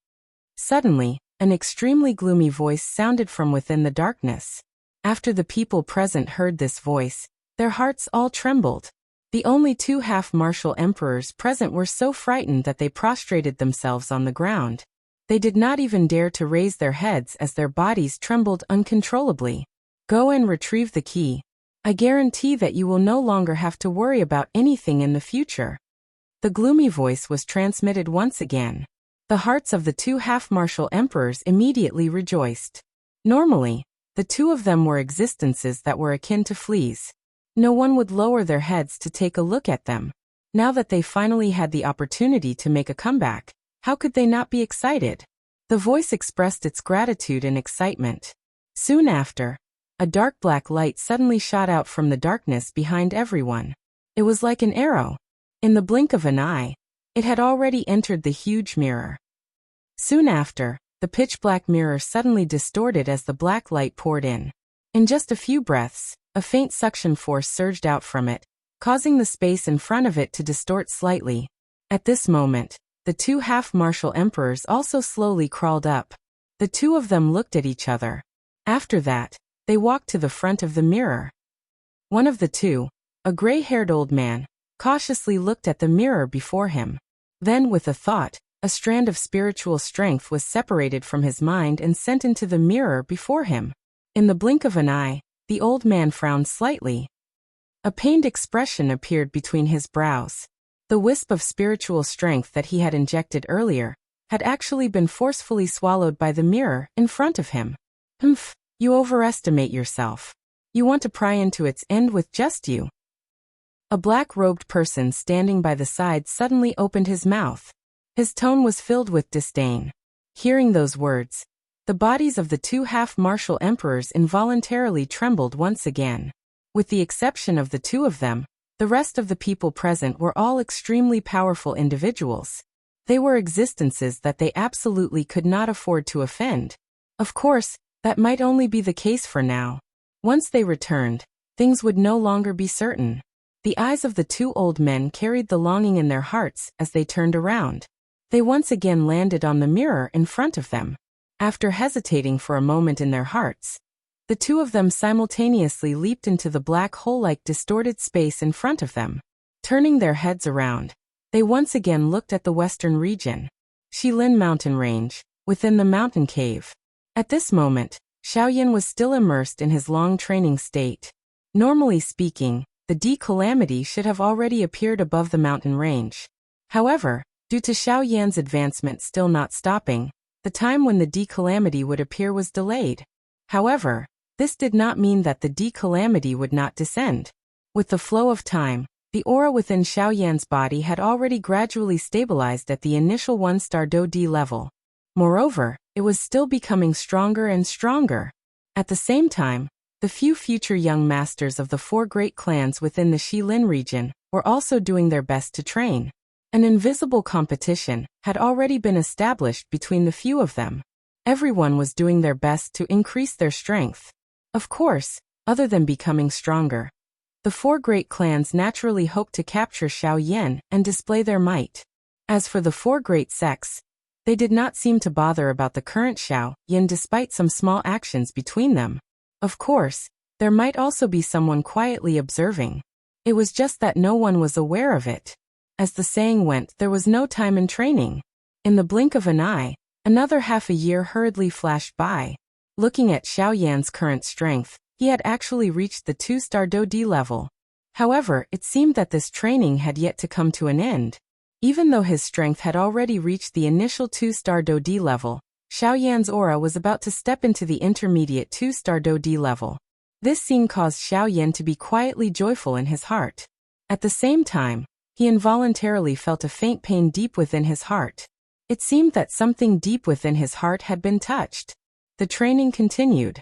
Suddenly, an extremely gloomy voice sounded from within the darkness. After the people present heard this voice, their hearts all trembled. The only 2 half-martial emperors present were so frightened that they prostrated themselves on the ground. They did not even dare to raise their heads as their bodies trembled uncontrollably. Go and retrieve the key. I guarantee that you will no longer have to worry about anything in the future. The gloomy voice was transmitted once again. The hearts of the 2 half-martial emperors immediately rejoiced. Normally, the 2 of them were existences that were akin to fleas. No one would lower their heads to take a look at them. Now that they finally had the opportunity to make a comeback, how could they not be excited? The voice expressed its gratitude and excitement. Soon after, a dark black light suddenly shot out from the darkness behind everyone. It was like an arrow. In the blink of an eye, it had already entered the huge mirror. Soon after, the pitch-black mirror suddenly distorted as the black light poured in. In just a few breaths, a faint suction force surged out from it, causing the space in front of it to distort slightly. At this moment, the 2 half-martial emperors also slowly crawled up. The 2 of them looked at each other. After that, they walked to the front of the mirror. One of the 2, a gray-haired old man, cautiously looked at the mirror before him. Then, with a thought, a strand of spiritual strength was separated from his mind and sent into the mirror before him. In the blink of an eye, the old man frowned slightly. A pained expression appeared between his brows. The wisp of spiritual strength that he had injected earlier had actually been forcefully swallowed by the mirror in front of him. Humph, you overestimate yourself. You want to pry into its end with just you. A black-robed person standing by the side suddenly opened his mouth. His tone was filled with disdain. Hearing those words, the bodies of the 2 half-martial emperors involuntarily trembled once again. With the exception of the 2 of them, the rest of the people present were all extremely powerful individuals. They were existences that they absolutely could not afford to offend. Of course, that might only be the case for now. Once they returned, things would no longer be certain. The eyes of the 2 old men carried the longing in their hearts as they turned around. They once again landed on the mirror in front of them. After hesitating for a moment in their hearts, the 2 of them simultaneously leaped into the black hole-like distorted space in front of them. Turning their heads around, they once again looked at the western region, Shilin mountain range, within the mountain cave. At this moment, Xiaoyan was still immersed in his long training state. Normally speaking, the D-calamity should have already appeared above the mountain range. However, due to Xiaoyan's advancement still not stopping, the time when the D-calamity would appear was delayed. However, this did not mean that the D-calamity would not descend. With the flow of time, the aura within Xiaoyan's body had already gradually stabilized at the initial 1-star Do-D level. Moreover, it was still becoming stronger and stronger. At the same time, the few future young masters of the 4 great clans within the Shilin region were also doing their best to train. An invisible competition had already been established between the few of them. Everyone was doing their best to increase their strength. Of course, other than becoming stronger, the 4 great clans naturally hoped to capture Xiaoyan and display their might. As for the 4 great sects, they did not seem to bother about the current Xiaoyan despite some small actions between them. Of course, there might also be someone quietly observing. It was just that no one was aware of it. As the saying went, there was no time in training. In the blink of an eye, another half a year hurriedly flashed by. Looking at Xiaoyan's current strength, he had actually reached the 2-star Do-D level. However, it seemed that this training had yet to come to an end. Even though his strength had already reached the initial 2-star Do-D level, Xiaoyan's aura was about to step into the intermediate 2-star Do-D level. This scene caused Xiaoyan to be quietly joyful in his heart. At the same time, he involuntarily felt a faint pain deep within his heart. It seemed that something deep within his heart had been touched. The training continued.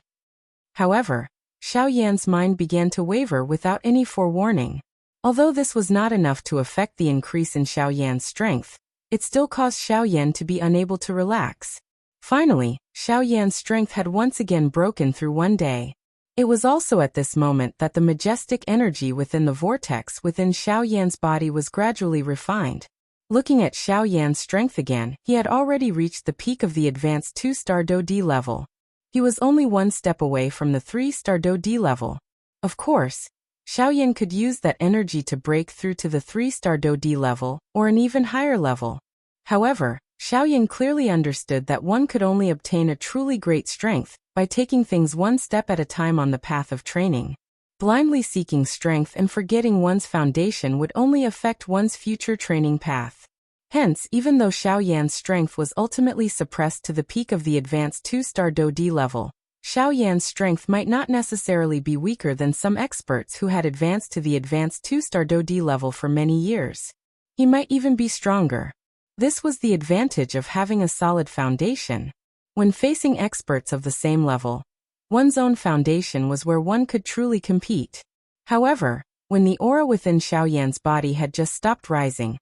However, Xiaoyan's mind began to waver without any forewarning. Although this was not enough to affect the increase in Xiaoyan's strength, it still caused Xiaoyan to be unable to relax. Finally, Xiaoyan's strength had once again broken through one day. It was also at this moment that the majestic energy within the vortex within Xiao Yan's body was gradually refined. Looking at Xiao Yan's strength again, he had already reached the peak of the advanced 2-star Do D level. He was only one step away from the 3-star Do D level. Of course, Xiao Yan could use that energy to break through to the 3-star Do D level, or an even higher level. However, Xiao Yan clearly understood that one could only obtain a truly great strength by taking things one step at a time on the path of training. Blindly seeking strength and forgetting one's foundation would only affect one's future training path. Hence, even though Xiao Yan's strength was ultimately suppressed to the peak of the advanced 2-star Do D level, Xiao Yan's strength might not necessarily be weaker than some experts who had advanced to the advanced 2-star Do D level for many years. He might even be stronger. This was the advantage of having a solid foundation. When facing experts of the same level, one's own foundation was where one could truly compete. However, when the aura within Xiao Yan's body had just stopped rising,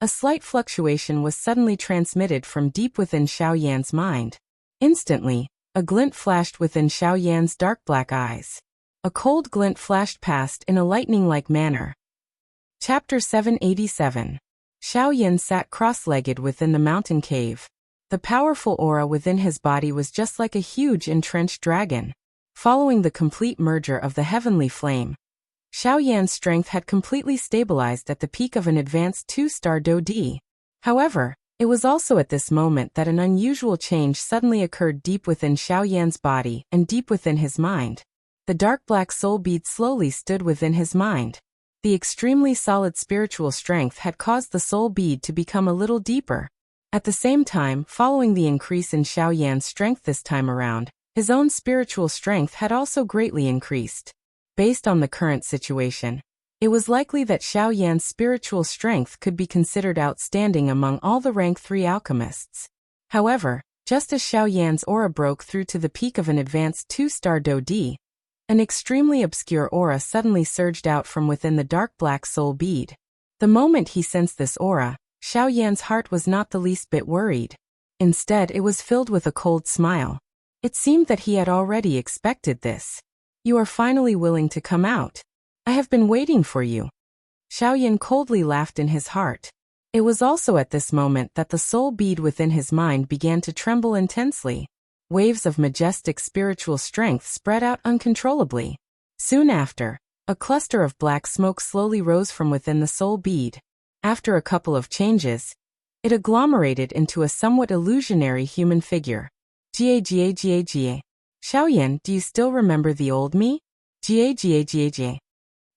a slight fluctuation was suddenly transmitted from deep within Xiao Yan's mind. Instantly, a glint flashed within Xiao Yan's dark black eyes. A cold glint flashed past in a lightning-like manner. Chapter 787. Xiao Yan sat cross-legged within the mountain cave. The powerful aura within his body was just like a huge entrenched dragon. Following the complete merger of the heavenly flame, Xiao Yan's strength had completely stabilized at the peak of an advanced 2-star Do D. However, it was also at this moment that an unusual change suddenly occurred deep within Xiao Yan's body and deep within his mind. The dark black soul bead slowly stood within his mind. The extremely solid spiritual strength had caused the soul bead to become a little deeper. At the same time, following the increase in Xiao Yan's strength this time around, his own spiritual strength had also greatly increased. Based on the current situation, it was likely that Xiao Yan's spiritual strength could be considered outstanding among all the rank 3 alchemists. However, just as Xiao Yan's aura broke through to the peak of an advanced 2-star Do D, an extremely obscure aura suddenly surged out from within the dark black soul bead. The moment he sensed this aura, Xiao Yan's heart was not the least bit worried. Instead, it was filled with a cold smile. It seemed that he had already expected this. "You are finally willing to come out. I have been waiting for you." Xiao Yan coldly laughed in his heart. It was also at this moment that the soul bead within his mind began to tremble intensely. Waves of majestic spiritual strength spread out uncontrollably. Soon after, a cluster of black smoke slowly rose from within the soul bead. After a couple of changes, it agglomerated into a somewhat illusionary human figure. Jie. Xiao Yan, do you still remember the old me? Jie.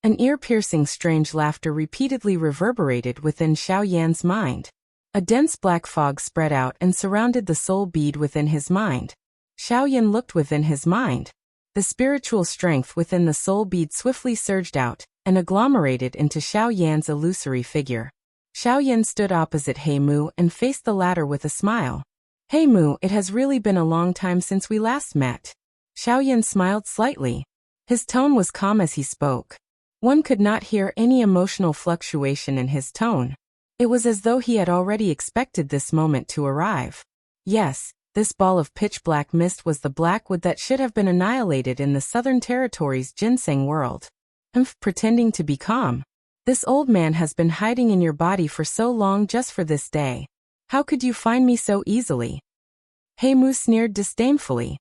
An ear-piercing strange laughter repeatedly reverberated within Xiao Yan's mind. A dense black fog spread out and surrounded the soul bead within his mind. Xiao Yan looked within his mind. The spiritual strength within the soul bead swiftly surged out and agglomerated into Xiao Yan's illusory figure. Xiao Yan stood opposite He Mu and faced the latter with a smile. "He Mu, it has really been a long time since we last met." Xiao Yan smiled slightly. His tone was calm as he spoke. One could not hear any emotional fluctuation in his tone. It was as though he had already expected this moment to arrive. Yes, this ball of pitch-black mist was the black wood that should have been annihilated in the Southern Territories' ginseng world. Pretending to be calm. This old man has been hiding in your body for so long just for this day. How could you find me so easily? He Mu sneered disdainfully.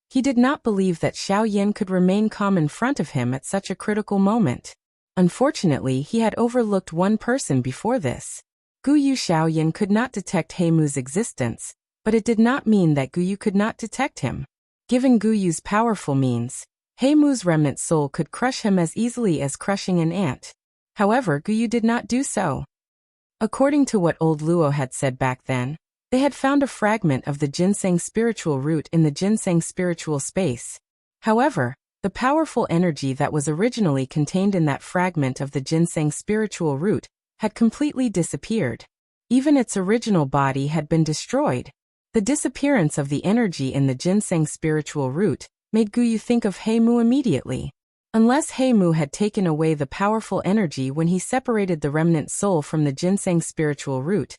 He did not believe that Xiao Yan could remain calm in front of him at such a critical moment. Unfortunately, he had overlooked one person before this. Guyu. Xiao Yan could not detect He Mu's existence, but it did not mean that Guyu could not detect him. Given Guyu's powerful means, He Mu's remnant soul could crush him as easily as crushing an ant. However, Guyu did not do so. According to what old Luo had said back then, they had found a fragment of the ginseng spiritual root in the ginseng spiritual space. However, the powerful energy that was originally contained in that fragment of the ginseng spiritual root had completely disappeared. Even its original body had been destroyed. The disappearance of the energy in the ginseng spiritual root made Guyu think of He Mu immediately. Unless He Mu had taken away the powerful energy when he separated the remnant soul from the ginseng spiritual root,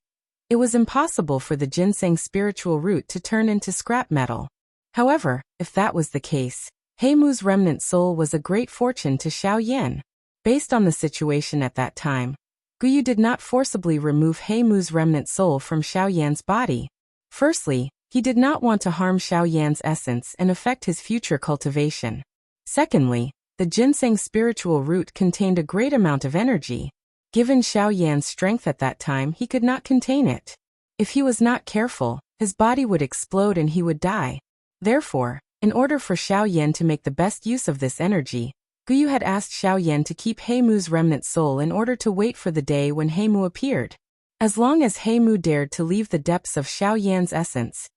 it was impossible for the ginseng spiritual root to turn into scrap metal. However, if that was the case, Heimu's remnant soul was a great fortune to Xiao Yan. Based on the situation at that time, Guyu did not forcibly remove Heimu's remnant soul from Xiao Yan's body. Firstly, he did not want to harm Xiao Yan's essence and affect his future cultivation. Secondly, the ginseng spiritual root contained a great amount of energy. Given Xiao Yan's strength at that time, he could not contain it. If he was not careful, his body would explode and he would die. Therefore, in order for Xiao Yan to make the best use of this energy, Guyu had asked Xiao Yan to keep Heimu's remnant soul in order to wait for the day when Heimu appeared. As long as Heimu dared to leave the depths of Xiao Yan's essence,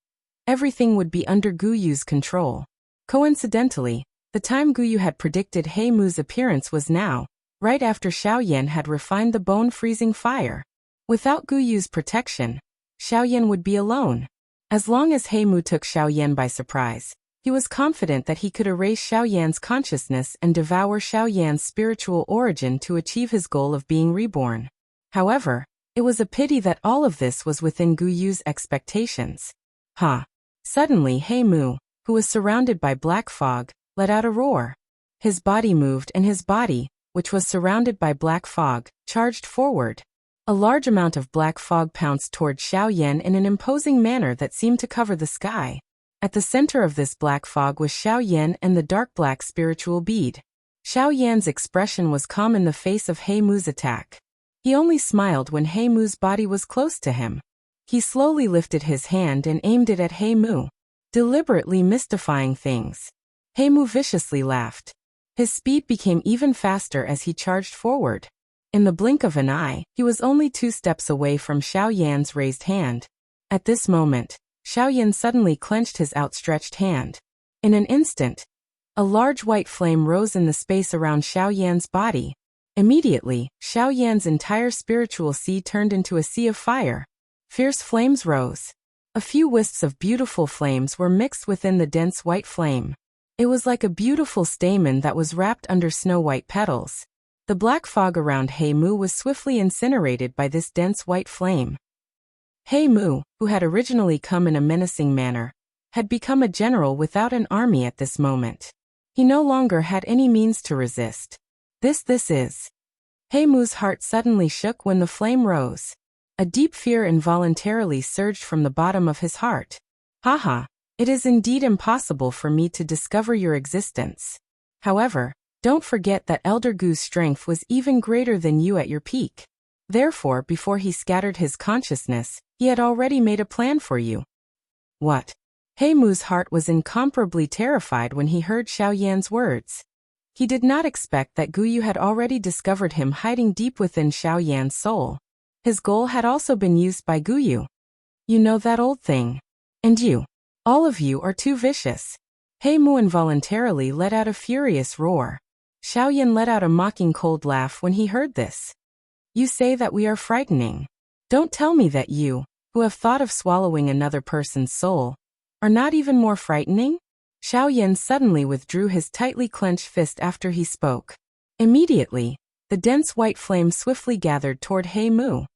everything would be under Guyu's control. Coincidentally, the time Guyu had predicted Heimu's appearance was now, right after Xiao Yan had refined the bone-freezing fire. Without Guyu's protection, Xiao Yan would be alone. As long as Heimu took Xiao Yan by surprise, he was confident that he could erase Xiao Yan's consciousness and devour Xiao Yan's spiritual origin to achieve his goal of being reborn. However, it was a pity that all of this was within Guyu's expectations. Suddenly Heimu, who was surrounded by black fog, let out a roar. His body moved and his body, which was surrounded by black fog, charged forward. A large amount of black fog pounced toward Xiao Yan in an imposing manner that seemed to cover the sky. At the center of this black fog was Xiao Yan and the dark black spiritual bead. Xiao Yan's expression was calm in the face of Heimu's attack. He only smiled when Heimu's body was close to him. He slowly lifted his hand and aimed it at Heimu, deliberately mystifying things. Heimu viciously laughed. His speed became even faster as he charged forward. In the blink of an eye, he was only 2 steps away from Xiao Yan's raised hand. At this moment, Xiao Yan suddenly clenched his outstretched hand. In an instant, a large white flame rose in the space around Xiao Yan's body. Immediately, Xiao Yan's entire spiritual sea turned into a sea of fire. Fierce flames rose. A few wisps of beautiful flames were mixed within the dense white flame. It was like a beautiful stamen that was wrapped under snow-white petals. The black fog around Heimu was swiftly incinerated by this dense white flame. Heimu, who had originally come in a menacing manner, had become a general without an army at this moment. He no longer had any means to resist. This is. Heimu's heart suddenly shook when the flame rose. A deep fear involuntarily surged from the bottom of his heart. It is indeed impossible for me to discover your existence. However, don't forget that Elder Gu's strength was even greater than you at your peak. Therefore, before he scattered his consciousness, he had already made a plan for you. What? Heimu's heart was incomparably terrified when he heard Xiao Yan's words. He did not expect that Guyu had already discovered him hiding deep within Xiao Yan's soul. His goal had also been used by Guyu. You know that old thing. And you. All of you are too vicious. Heimu involuntarily let out a furious roar. Xiao Yan let out a mocking cold laugh when he heard this. You say that we are frightening. Don't tell me that you, who have thought of swallowing another person's soul, are not even more frightening? Xiao Yan suddenly withdrew his tightly clenched fist after he spoke. Immediately, the dense white flame swiftly gathered toward Heimu.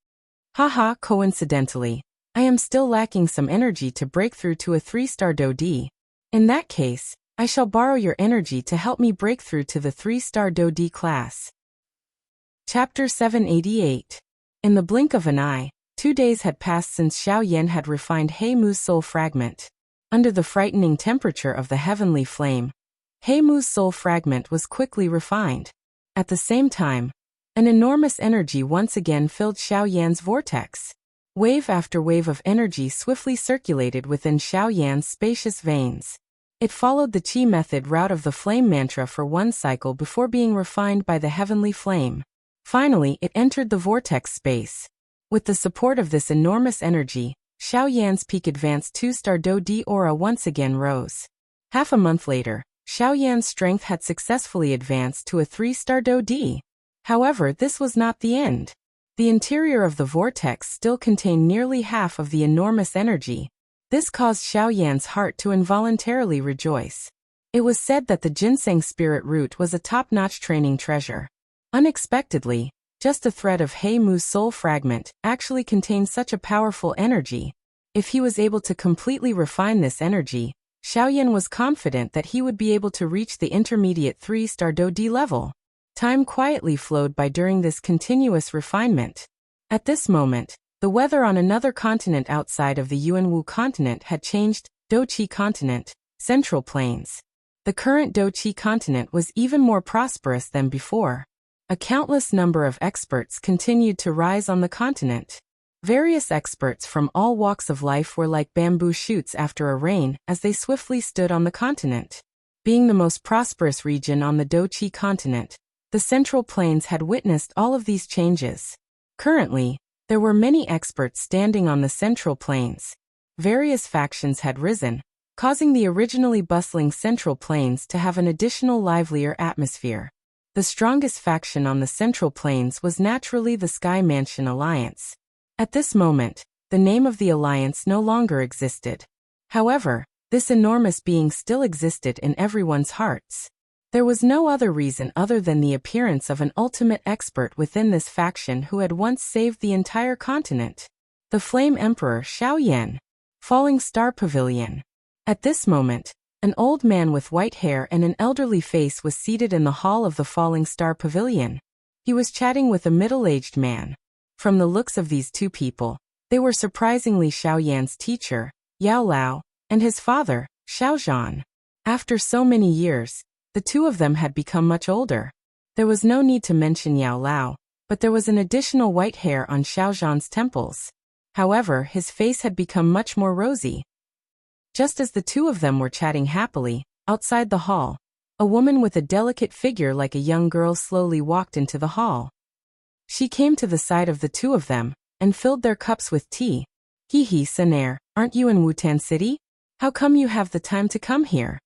Coincidentally, I am still lacking some energy to break through to a 3-star Dodi. In that case, I shall borrow your energy to help me break through to the 3-star Dodi class. Chapter 788. In the blink of an eye, 2 days had passed since Xiao Yan had refined Heimu's soul fragment. Under the frightening temperature of the heavenly flame, Heimu's soul fragment was quickly refined. At the same time, an enormous energy once again filled Xiao Yan's vortex. Wave after wave of energy swiftly circulated within Xiao Yan's spacious veins. It followed the Qi method route of the flame mantra for 1 cycle before being refined by the heavenly flame. Finally, it entered the vortex space. With the support of this enormous energy, Xiao Yan's peak advanced 2-star Dodi aura once again rose. Half a month later, Xiao Yan's strength had successfully advanced to a 3-star Dodi. However, this was not the end. The interior of the vortex still contained nearly half of the enormous energy. This caused Xiao Yan's heart to involuntarily rejoice. It was said that the ginseng spirit root was a top-notch training treasure. Unexpectedly, just a thread of Heimu's soul fragment actually contained such a powerful energy. If he was able to completely refine this energy, Xiaoyan was confident that he would be able to reach the intermediate 3-star Do D level. Time quietly flowed by during this continuous refinement. At this moment, the weather on another continent outside of the Yuanwu continent had changed. Doqi continent, Central Plains. The current Doqi continent was even more prosperous than before. A countless number of experts continued to rise on the continent. Various experts from all walks of life were like bamboo shoots after a rain as they swiftly stood on the continent. Being the most prosperous region on the Doqi continent, the Central Plains had witnessed all of these changes. Currently, there were many experts standing on the Central Plains. Various factions had risen, causing the originally bustling Central Plains to have an additional livelier atmosphere. The strongest faction on the Central Plains was naturally the Sky Mansion Alliance. At this moment, the name of the alliance no longer existed. However, this enormous being still existed in everyone's hearts. There was no other reason other than the appearance of an ultimate expert within this faction who had once saved the entire continent. The Flame Emperor Xiaoyan. Falling Star Pavilion. At this moment, an old man with white hair and an elderly face was seated in the hall of the Falling Star Pavilion. He was chatting with a middle-aged man. From the looks of these two people, they were surprisingly Xiaoyan's teacher, Yao Lao, and his father, Xiaozhan. After so many years, the two of them had become much older. There was no need to mention Yao Lao, but there was an additional white hair on Xiaozhan's temples. However, his face had become much more rosy. Just as the two of them were chatting happily, outside the hall, a woman with a delicate figure like a young girl slowly walked into the hall. She came to the side of the two of them, and filled their cups with tea. Hee Sun Er, aren't you in Wutan City? How come you have the time to come here?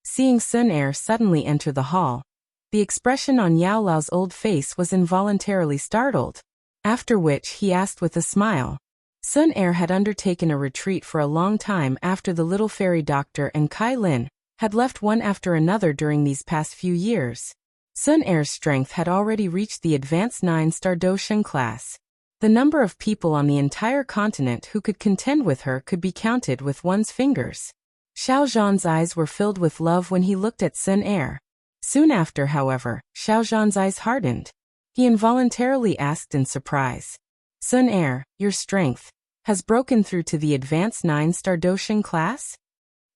Seeing Sun Er suddenly enter the hall, the expression on Yao Lao's old face was involuntarily startled. After which he asked with a smile. Sun Er had undertaken a retreat for a long time after the little fairy doctor and Kai Lin had left one after another during these past few years. Sun Er's strength had already reached the advanced 9-star Doshan class. The number of people on the entire continent who could contend with her could be counted with one's fingers. Xiao Zhan's eyes were filled with love when he looked at Sun Er. Soon after, however, Xiao Zhan's eyes hardened. He involuntarily asked in surprise, Sun Er, your strength has broken through to the advanced 9-star Doshan class?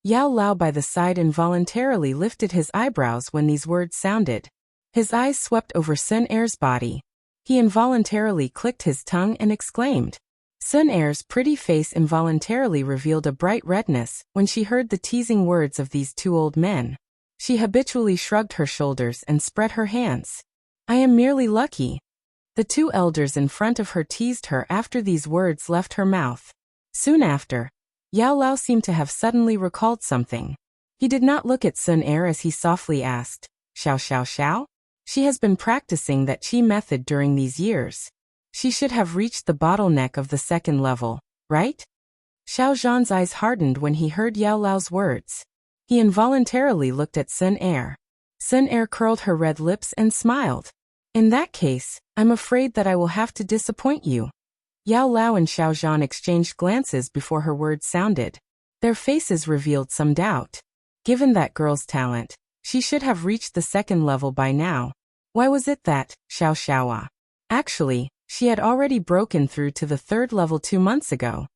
Yao Lao by the side involuntarily lifted his eyebrows when these words sounded. His eyes swept over Sun Er's body. He involuntarily clicked his tongue and exclaimed. Sun Er's pretty face involuntarily revealed a bright redness when she heard the teasing words of these two old men. She habitually shrugged her shoulders and spread her hands. I am merely lucky. The two elders in front of her teased her after these words left her mouth. Soon after, Yao Lao seemed to have suddenly recalled something. He did not look at Sun Er as he softly asked, Xiao Xiao Xiao? She has been practicing that Qi method during these years. She should have reached the bottleneck of the second level, right? Xiao Zhan's eyes hardened when he heard Yao Lao's words. He involuntarily looked at Sun Er. Sun Er curled her red lips and smiled. In that case, I'm afraid that I will have to disappoint you. Yao Lao and Xiao Zhan exchanged glances before her words sounded. Their faces revealed some doubt. Given that girl's talent, she should have reached the second level by now. Why was it that, Xiao Xiaoa? Actually, she had already broken through to the third level 2 months ago.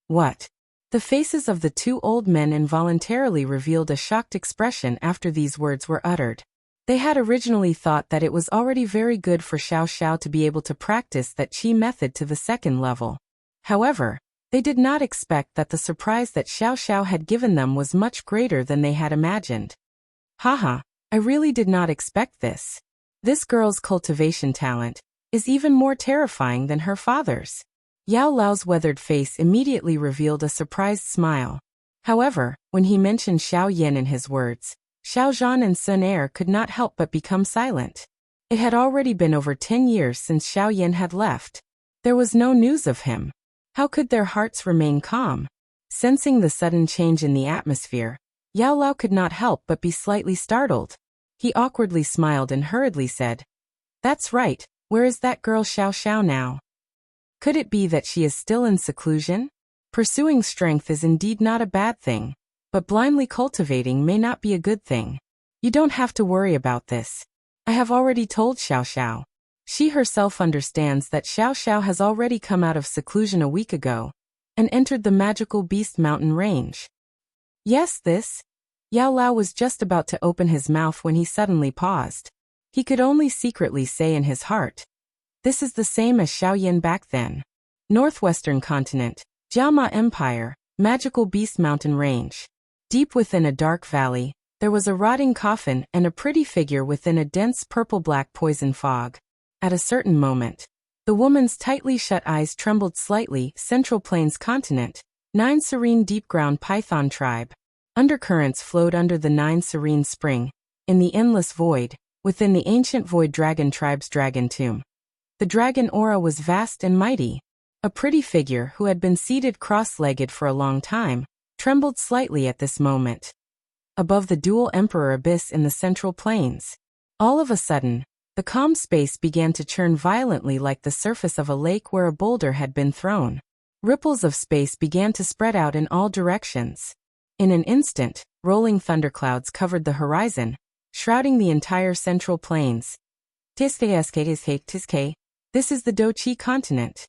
What? The faces of the two old men involuntarily revealed a shocked expression after these words were uttered. They had originally thought that it was already very good for Xiao Xiao to be able to practice that Qi method to the second level. However, they did not expect that the surprise that Xiao Xiao had given them was much greater than they had imagined. Haha, I really did not expect this. This girl's cultivation talent is even more terrifying than her father's. Yao Lao's weathered face immediately revealed a surprised smile. However, when he mentioned Xiao Yan in his words, Xiao Zhan and Sun Er could not help but become silent. It had already been over 10 years since Xiao Yan had left. There was no news of him. How could their hearts remain calm? Sensing the sudden change in the atmosphere, Yao Lao could not help but be slightly startled. He awkwardly smiled and hurriedly said, That's right, where is that girl Xiao Xiao now? Could it be that she is still in seclusion? Pursuing strength is indeed not a bad thing, but blindly cultivating may not be a good thing. You don't have to worry about this. I have already told Xiao Xiao. She herself understands that Xiao Xiao has already come out of seclusion a week ago and entered the magical beast mountain range. Yes, this. Yao Lao was just about to open his mouth when he suddenly paused. He could only secretly say in his heart, this is the same as Shaoyan back then. Northwestern continent, Jiaoma Empire, magical beast mountain range. Deep within a dark valley, there was a rotting coffin and a pretty figure within a dense purple-black poison fog. At a certain moment, the woman's tightly shut eyes trembled slightly. Central Plains continent, 9 serene deep-ground python tribe. Undercurrents flowed under the 9 serene spring, in the endless void, within the ancient void dragon tribe's dragon tomb. The dragon aura was vast and mighty. A pretty figure who had been seated cross-legged for a long time, trembled slightly at this moment. Above the dual emperor abyss in the Central Plains, all of a sudden, the calm space began to churn violently like the surface of a lake where a boulder had been thrown. Ripples of space began to spread out in all directions. In an instant, rolling thunderclouds covered the horizon, shrouding the entire Central Plains. This is the Doqi continent.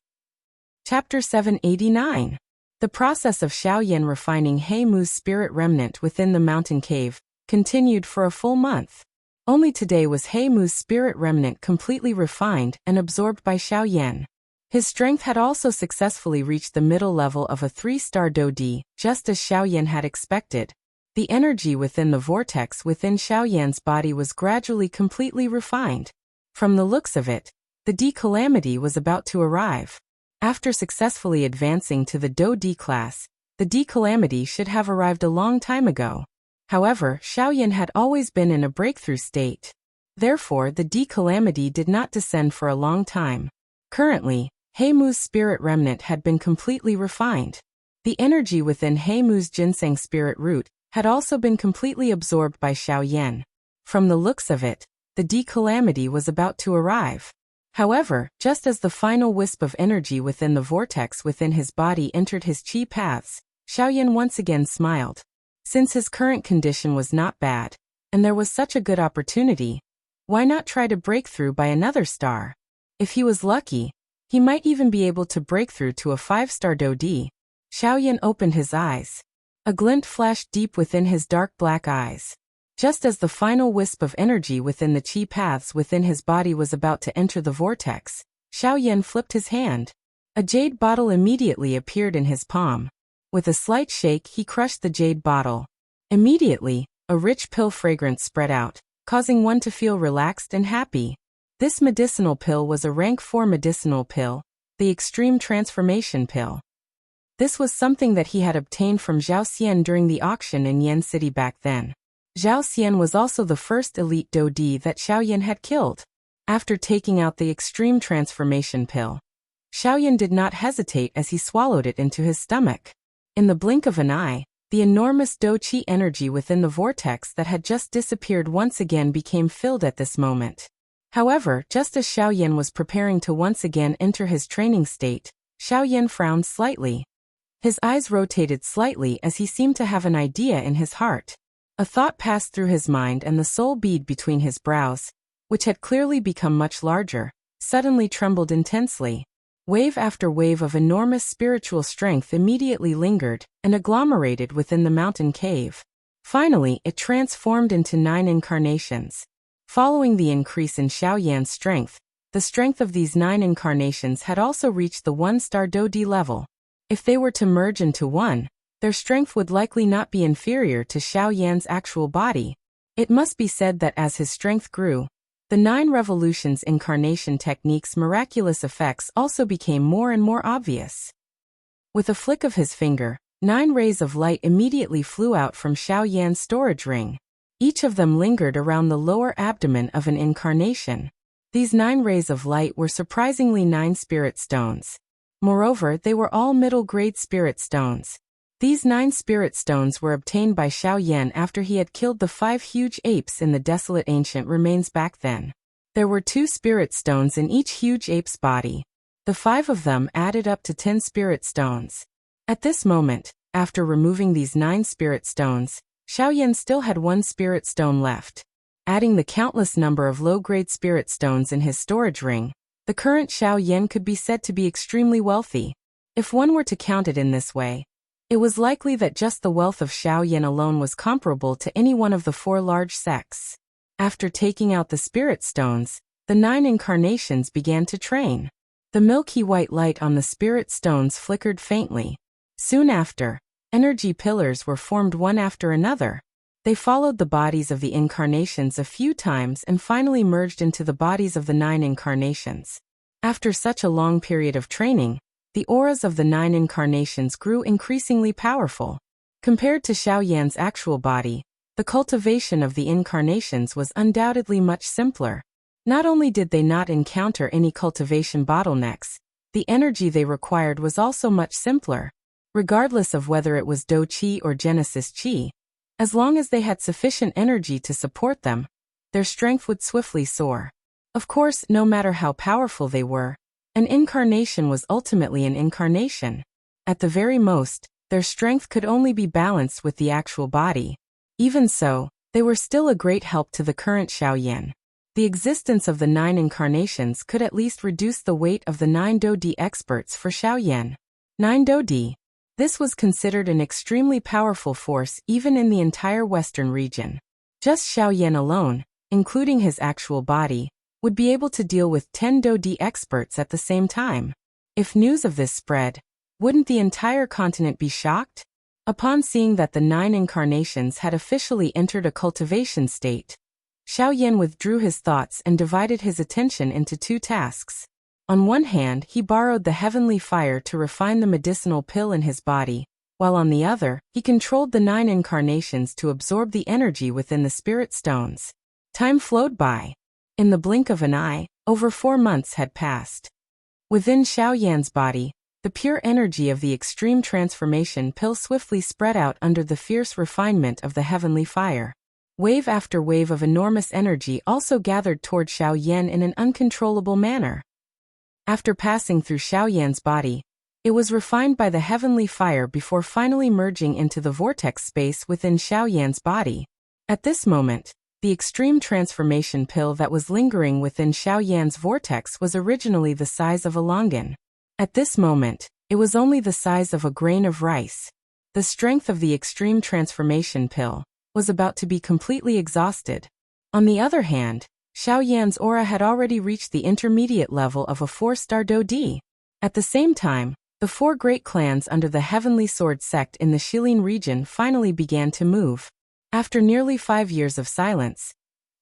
Chapter 789. The process of Shaoyan refining He Mu's spirit remnant within the mountain cave continued for a full month. Only today was He Mu's spirit remnant completely refined and absorbed by Shaoyan. His strength had also successfully reached the middle level of a 3-star Dodi, just as Shaoyan had expected. The energy within the vortex within Shaoyan's body was gradually completely refined. From the looks of it, the D-calamity was about to arrive. After successfully advancing to the Do-D class, the D-calamity should have arrived a long time ago. However, Shaoyan had always been in a breakthrough state. Therefore, the D-calamity did not descend for a long time. Currently, He Mu's spirit remnant had been completely refined. The energy within He Mu's ginseng spirit root had also been completely absorbed by Shaoyan. From the looks of it, the D-calamity was about to arrive. However, just as the final wisp of energy within the vortex within his body entered his chi paths, Shaoyan once again smiled. Since his current condition was not bad, and there was such a good opportunity, why not try to break through by another star? If he was lucky, he might even be able to break through to a 5-star Dodi. Shaoyan opened his eyes. A glint flashed deep within his dark black eyes. Just as the final wisp of energy within the chi paths within his body was about to enter the vortex, Shaoyan flipped his hand. A jade bottle immediately appeared in his palm. With a slight shake, he crushed the jade bottle. Immediately, a rich pill fragrance spread out, causing one to feel relaxed and happy. This medicinal pill was a rank 4 medicinal pill, the Extreme Transformation Pill. This was something that he had obtained from Zhao Xian during the auction in Yen City back then. Zhao Xian was also the first elite Dodi that Shaoyan had killed. After taking out the Extreme Transformation Pill, Shaoyan did not hesitate as he swallowed it into his stomach. In the blink of an eye, the enormous Do-Chi energy within the vortex that had just disappeared once again became filled at this moment. However, just as Shaoyan was preparing to once again enter his training state, Shaoyan frowned slightly. His eyes rotated slightly as he seemed to have an idea in his heart. A thought passed through his mind and the soul bead between his brows, which had clearly become much larger, suddenly trembled intensely. Wave after wave of enormous spiritual strength immediately lingered and agglomerated within the mountain cave. Finally, it transformed into 9 incarnations. Following the increase in Shaoyan's strength, the strength of these 9 incarnations had also reached the 1-star Dodi level. If they were to merge into one, their strength would likely not be inferior to Shaoyan's actual body. It must be said that as his strength grew, the 9 revolutions incarnation technique's miraculous effects also became more and more obvious. With a flick of his finger, 9 rays of light immediately flew out from Shaoyan's storage ring. Each of them lingered around the lower abdomen of an incarnation. These 9 rays of light were surprisingly 9 spirit stones. Moreover, they were all middle-grade spirit stones. These 9 spirit stones were obtained by Shaoyan after he had killed the 5 huge apes in the desolate ancient remains back then. There were 2 spirit stones in each huge ape's body. The 5 of them added up to 10 spirit stones. At this moment, After removing these 9 spirit stones, Xiaoyan still had 1 spirit stone left. Adding the countless number of low-grade spirit stones in his storage ring, the current Xiaoyan could be said to be extremely wealthy. If one were to count it in this way, it was likely that just the wealth of Xiaoyan alone was comparable to any one of the 4 large sects. After taking out the spirit stones, the 9 incarnations began to train. The milky white light on the spirit stones flickered faintly. Soon after, energy pillars were formed one after another. They followed the bodies of the incarnations a few times and finally merged into the bodies of the 9 incarnations. After such a long period of training, the auras of the 9 incarnations grew increasingly powerful. Compared to Xiaoyan's actual body, the cultivation of the incarnations was undoubtedly much simpler. Not only did they not encounter any cultivation bottlenecks, the energy they required was also much simpler. Regardless of whether it was Do Qi or Genesis Qi, as long as they had sufficient energy to support them, their strength would swiftly soar. Of course, no matter how powerful they were, an incarnation was ultimately an incarnation. At the very most, their strength could only be balanced with the actual body. Even so, they were still a great help to the current Xiaoyan. The existence of the 9 incarnations could at least reduce the weight of the 9 Do-Di experts for Xiaoyan. 9 Do-Di. This was considered an extremely powerful force even in the entire Western region. Just Xiaoyan alone, including his actual body, would be able to deal with 10 Do-Di experts at the same time. If news of this spread, wouldn't the entire continent be shocked? Upon seeing that the 9 incarnations had officially entered a cultivation state, Xiaoyan withdrew his thoughts and divided his attention into 2 tasks. On one hand, he borrowed the heavenly fire to refine the medicinal pill in his body, while on the other, he controlled the 9 incarnations to absorb the energy within the spirit stones. Time flowed by. In the blink of an eye, over 4 months had passed. Within Xiaoyan's body, the pure energy of the extreme transformation pill swiftly spread out under the fierce refinement of the heavenly fire. Wave after wave of enormous energy also gathered toward Xiaoyan in an uncontrollable manner. After passing through Xiaoyan's body, it was refined by the heavenly fire before finally merging into the vortex space within Xiaoyan's body. At this moment, the extreme transformation pill that was lingering within Xiaoyan's vortex was originally the size of a longan. At this moment, it was only the size of a grain of rice. The strength of the extreme transformation pill was about to be completely exhausted. On the other hand, Xiaoyan's aura had already reached the intermediate level of a 4-star Do-Di. At the same time, the 4 great clans under the Heavenly Sword sect in the Shilin region finally began to move. After nearly 5 years of silence,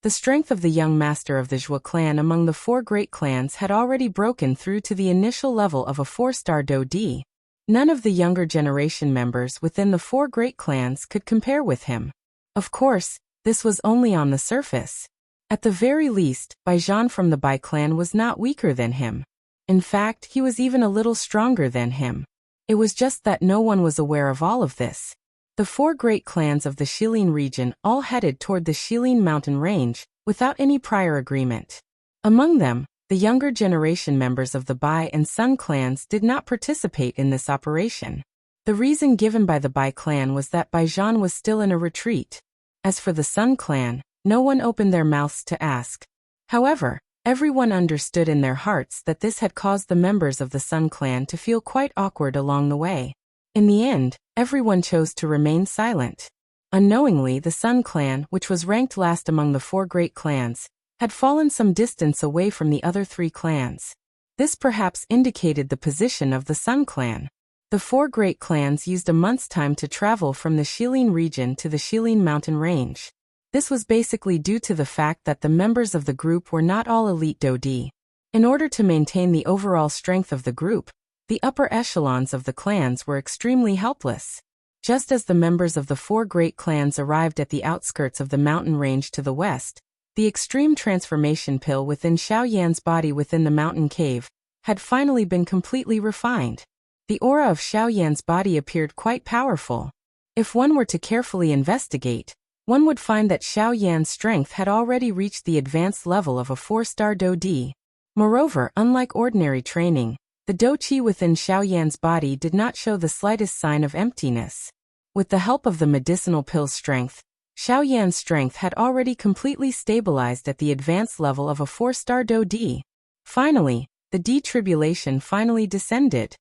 the strength of the young master of the Zhua clan among the 4 great clans had already broken through to the initial level of a 4-star Do-Di. None of the younger generation members within the 4 great clans could compare with him. Of course, this was only on the surface. At the very least, Baijian from the Bai clan was not weaker than him. In fact, he was even a little stronger than him. It was just that no one was aware of all of this. The 4 great clans of the Shilin region all headed toward the Shilin mountain range, without any prior agreement. Among them, the younger generation members of the Bai and Sun clans did not participate in this operation. The reason given by the Bai clan was that Baijian was still in a retreat. As for the Sun clan, no one opened their mouths to ask. However, everyone understood in their hearts that this had caused the members of the Sun clan to feel quite awkward along the way. In the end, everyone chose to remain silent. Unknowingly, the Sun clan, which was ranked last among the 4 great clans, had fallen some distance away from the other 3 clans. This perhaps indicated the position of the Sun clan. The 4 great clans used a month's time to travel from the Shilin region to the Shilin mountain range. This was basically due to the fact that the members of the group were not all elite Do-Di. In order to maintain the overall strength of the group, the upper echelons of the clans were extremely helpless. Just as the members of the 4 great clans arrived at the outskirts of the mountain range to the west, the extreme transformation pill within Xiaoyan's body within the mountain cave had finally been completely refined. The aura of Xiaoyan's body appeared quite powerful. If one were to carefully investigate, one would find that Xiaoyan's strength had already reached the advanced level of a 4-star Do-Di. Moreover, unlike ordinary training, The Douqi within Xiaoyan's body did not show the slightest sign of emptiness. With the help of the medicinal pill's strength, Xiaoyan's strength had already completely stabilized at the advanced level of a 4-star Do-D. Finally, the D-tribulation finally descended.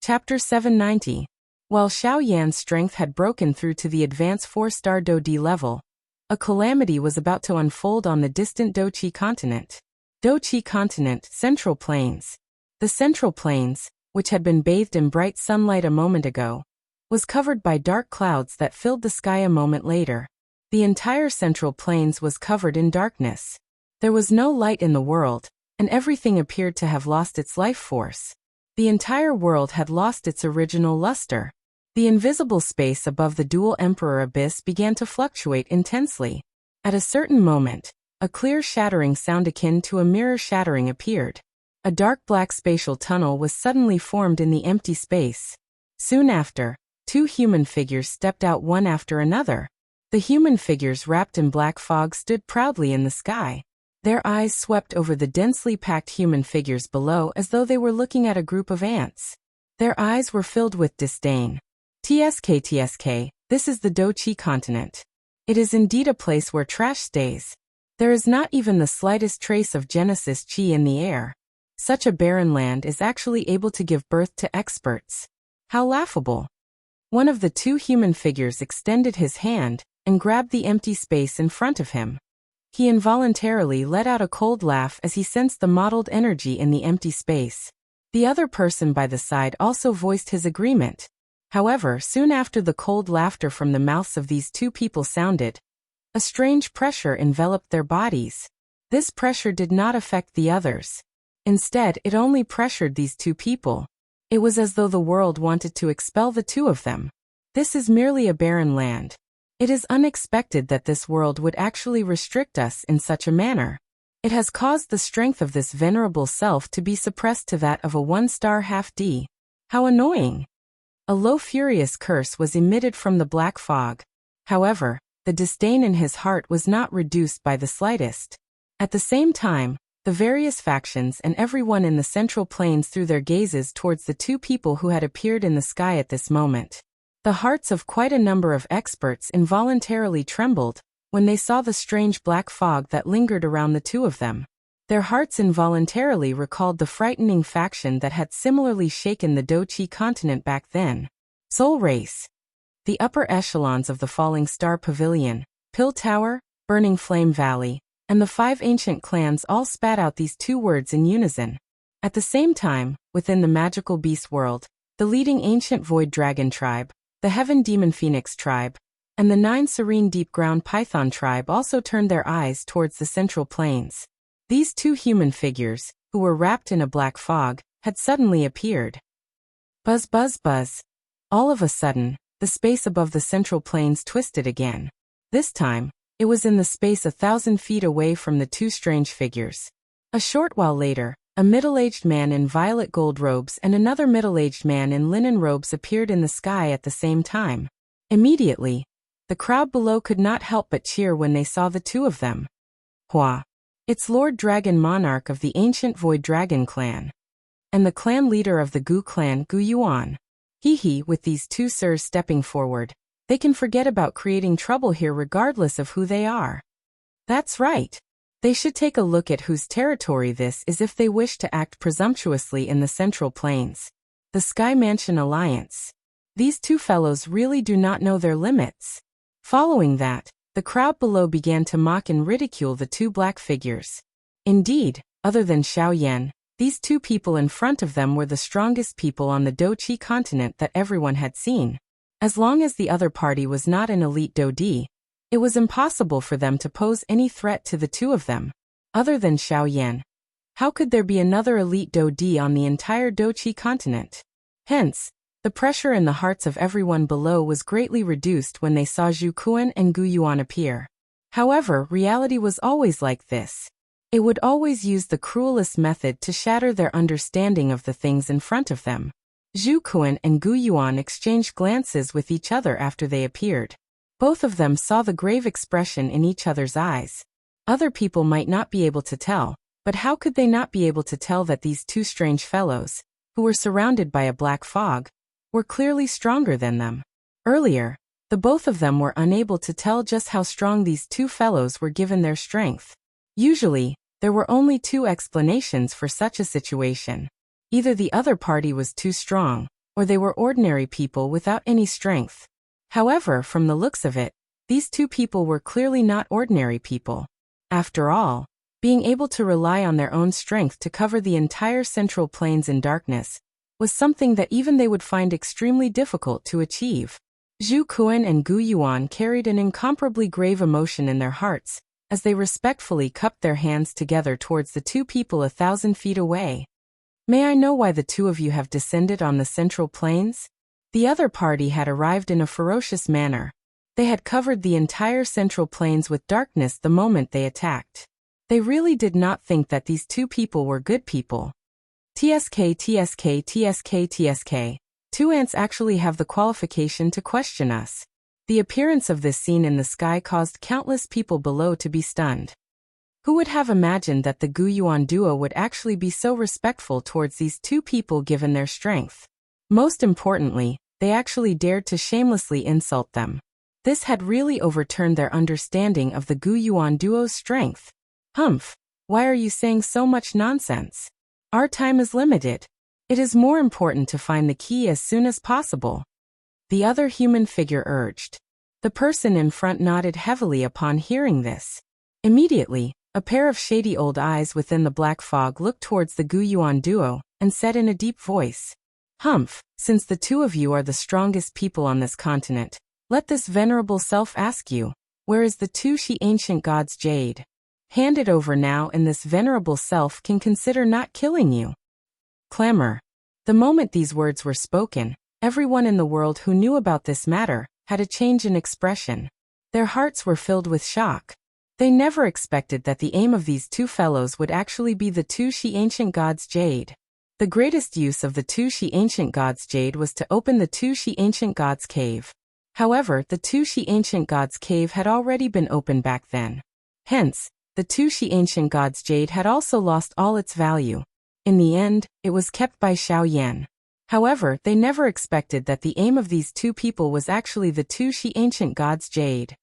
Chapter 790. While Xiaoyan's strength had broken through to the advanced 4-star Do-D level, a calamity was about to unfold on the distant Douqi continent. Douqi continent, Central Plains. The Central Plains, which had been bathed in bright sunlight a moment ago, was covered by dark clouds that filled the sky a moment later. The entire Central Plains was covered in darkness. There was no light in the world, and everything appeared to have lost its life force. The entire world had lost its original luster. The invisible space above the dual emperor abyss began to fluctuate intensely. At a certain moment, a clear shattering sound akin to a mirror shattering appeared. A dark black spatial tunnel was suddenly formed in the empty space. Soon after, 2 human figures stepped out one after another. The human figures wrapped in black fog stood proudly in the sky. Their eyes swept over the densely packed human figures below as though they were looking at a group of ants. Their eyes were filled with disdain. TSK, this is the Douqi continent. It is indeed a place where trash stays. There is not even the slightest trace of Genesis Qi in the air. Such a barren land is actually able to give birth to experts. How laughable. One of the 2 human figures extended his hand and grabbed the empty space in front of him. He involuntarily let out a cold laugh as he sensed the mottled energy in the empty space. The other person by the side also voiced his agreement. However, soon after the cold laughter from the mouths of these 2 people sounded, a strange pressure enveloped their bodies. This pressure did not affect the others. Instead, it only pressured these 2 people. It was as though the world wanted to expel the 2 of them. This is merely a barren land. It is unexpected that this world would actually restrict us in such a manner. It has caused the strength of this venerable self to be suppressed to that of a 1-star half-D. How annoying! A low furious curse was emitted from the black fog. However, the disdain in his heart was not reduced by the slightest. At the same time, the various factions and everyone in the Central Plains threw their gazes towards the 2 people who had appeared in the sky at this moment. The hearts of quite a number of experts involuntarily trembled when they saw the strange black fog that lingered around the 2 of them. Their hearts involuntarily recalled the frightening faction that had similarly shaken the Douqi continent back then. Soul Race. The upper echelons of the Falling Star Pavilion, Pill Tower, Burning Flame Valley, and the 5 ancient clans all spat out these 2 words in unison. At the same time, within the magical beast world, the leading ancient Void Dragon tribe, the Heaven Demon Phoenix tribe, and the 9 serene Deep Ground Python tribe also turned their eyes towards the Central Plains. These 2 human figures, who were wrapped in a black fog, had suddenly appeared. Buzz buzz buzz. All of a sudden, the space above the Central Plains twisted again. This time, it was in the space 1,000 feet away from the 2 strange figures. A short while later, a middle-aged man in violet gold robes and another middle-aged man in linen robes appeared in the sky at the same time. Immediately, the crowd below could not help but cheer when they saw the 2 of them. Hua! It's Lord Dragon Monarch of the ancient Void Dragon clan. And the clan leader of the Gu clan, Gu Yuan. Hee, with these 2 sirs stepping forward, they can forget about creating trouble here regardless of who they are. That's right. They should take a look at whose territory this is if they wish to act presumptuously in the Central Plains. The Sky Mansion Alliance. These 2 fellows really do not know their limits. Following that, the crowd below began to mock and ridicule the 2 black figures. Indeed, other than Xiaoyan, these 2 people in front of them were the strongest people on the Douqi continent that everyone had seen. As long as the other party was not an elite Do-D, it was impossible for them to pose any threat to the 2 of them. Other than Xiaoyan, how could there be another elite Do-D on the entire Douqi continent? Hence, the pressure in the hearts of everyone below was greatly reduced when they saw Zhu Kuan and Gu Yuan appear. However, reality was always like this. It would always use the cruelest method to shatter their understanding of the things in front of them. Zhu Kuan and Gu Yuan exchanged glances with each other after they appeared. Both of them saw the grave expression in each other's eyes. Other people might not be able to tell, but how could they not be able to tell that these 2 strange fellows, who were surrounded by a black fog, were clearly stronger than them. Earlier, the both of them were unable to tell just how strong these two fellows were given their strength. Usually, there were only two explanations for such a situation. Either the other party was too strong, or they were ordinary people without any strength. However, from the looks of it, these two people were clearly not ordinary people. After all, being able to rely on their own strength to cover the entire central plains in darkness was something that even they would find extremely difficult to achieve. Zhu Kuan and Gu Yuan carried an incomparably grave emotion in their hearts as they respectfully cupped their hands together towards the two people 1,000 feet away. May I know why the two of you have descended on the central plains? The other party had arrived in a ferocious manner. They had covered the entire central plains with darkness the moment they attacked. They really did not think that these two people were good people. TSK. Two ants actually have the qualification to question us. The appearance of this scene in the sky caused countless people below to be stunned. Who would have imagined that the Gu Yuan duo would actually be so respectful towards these two people given their strength? Most importantly, they actually dared to shamelessly insult them. This had really overturned their understanding of the Gu Yuan duo's strength. Humph, why are you saying so much nonsense? Our time is limited. It is more important to find the key as soon as possible. The other human figure urged. The person in front nodded heavily upon hearing this. Immediately, a pair of shady old eyes within the black fog looked towards the Gu Yuan duo and said in a deep voice, "Humph, since the two of you are the strongest people on this continent, let this venerable self ask you, where is the two she ancient god's jade? Hand it over now and this venerable self can consider not killing you." Clamor. The moment these words were spoken, everyone in the world who knew about this matter had a change in expression. Their hearts were filled with shock. They never expected that the aim of these two fellows would actually be the two she ancient god's jade. The greatest use of the two she ancient god's jade was to open the two she ancient god's cave. However, the two she ancient god's cave had already been opened back then. Hence, the two she ancient god's jade had also lost all its value. In the end, it was kept by Xiao Yan. However, they never expected that the aim of these two people was actually the two she ancient god's jade.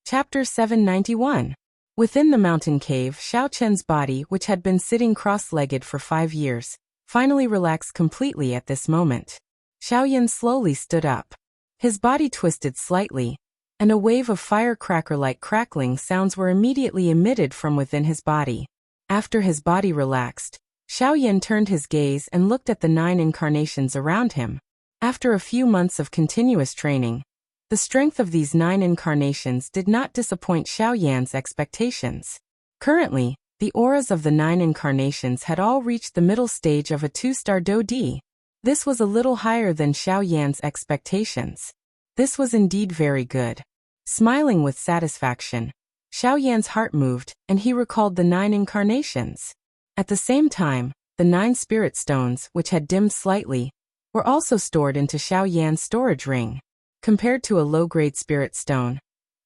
Chapter 791. Within the mountain cave, Xiao Chen's body, which had been sitting cross-legged for 5 years, finally relaxed completely at this moment. Xiao Yan slowly stood up. His body twisted slightly, and a wave of firecracker-like crackling sounds were immediately emitted from within his body. After his body relaxed, Xiao Yan turned his gaze and looked at the 9 incarnations around him. After a few months of continuous training, the strength of these 9 incarnations did not disappoint Xiao Yan's expectations. Currently, the auras of the 9 incarnations had all reached the middle stage of a 2-star Do-D. This was a little higher than Xiao Yan's expectations. This was indeed very good. Smiling with satisfaction, Xiao Yan's heart moved, and he recalled the 9 incarnations. At the same time, the 9 spirit stones, which had dimmed slightly, were also stored into Xiao Yan's storage ring. Compared to a low-grade spirit stone,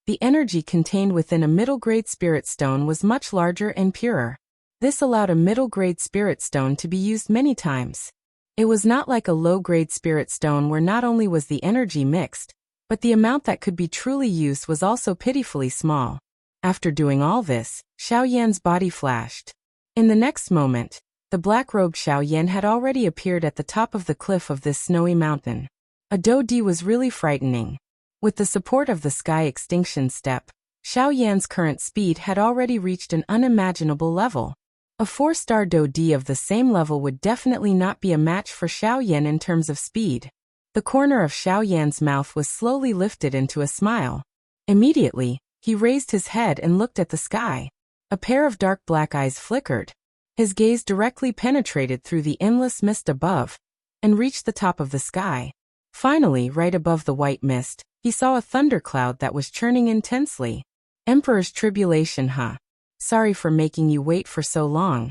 the energy contained within a middle-grade spirit stone was much larger and purer. This allowed a middle-grade spirit stone to be used many times. It was not like a low-grade spirit stone where not only was the energy mixed, but the amount that could be truly used was also pitifully small. After doing all this, Xiao Yan's body flashed. In the next moment, the black-robed Xiao Yan had already appeared at the top of the cliff of this snowy mountain. A Do-D was really frightening. With the support of the sky extinction step, Xiao Yan's current speed had already reached an unimaginable level. A 4-star Do-D of the same level would definitely not be a match for Xiao Yan in terms of speed. The corner of Xiao Yan's mouth was slowly lifted into a smile. Immediately, he raised his head and looked at the sky. A pair of dark black eyes flickered. His gaze directly penetrated through the endless mist above and reached the top of the sky. Finally, right above the white mist, he saw a thundercloud that was churning intensely. Emperor's tribulation, huh? Sorry for making you wait for so long.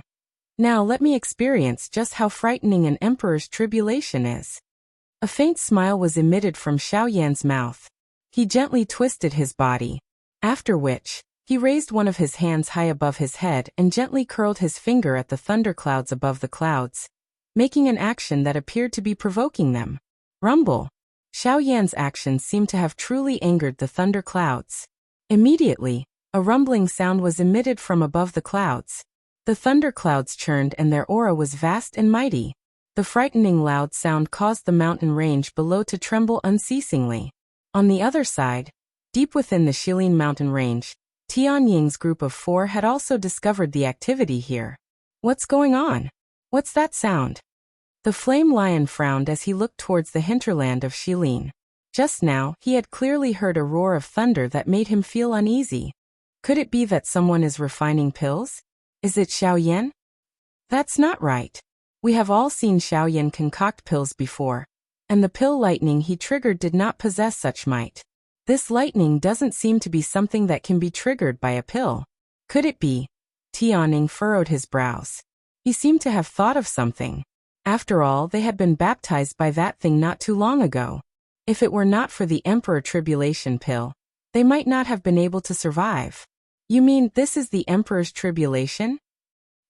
Now let me experience just how frightening an emperor's tribulation is. A faint smile was emitted from Xiao Yan's mouth. He gently twisted his body, after which, he raised one of his hands high above his head and gently curled his finger at the thunderclouds above the clouds. making an action that appeared to be provoking them. Rumble. Xiao Yan's actions seemed to have truly angered the thunder clouds. Immediately, a rumbling sound was emitted from above the clouds. The thunder clouds churned and their aura was vast and mighty. The frightening loud sound caused the mountain range below to tremble unceasingly. On the other side, deep within the Shilin mountain range, Tianying's group of 4 had also discovered the activity here. What's going on? What's that sound? The flame lion frowned as he looked towards the hinterland of Shilin. Just now, he had clearly heard a roar of thunder that made him feel uneasy. Could it be that someone is refining pills? Is it Xiao Yan? That's not right. We have all seen Xiao Yan concoct pills before, and the pill lightning he triggered did not possess such might. This lightning doesn't seem to be something that can be triggered by a pill. Could it be? Tianing furrowed his brows. He seemed to have thought of something. After all, they had been baptized by that thing not too long ago. If it were not for the Emperor Tribulation pill, they might not have been able to survive. You mean this is the Emperor's Tribulation?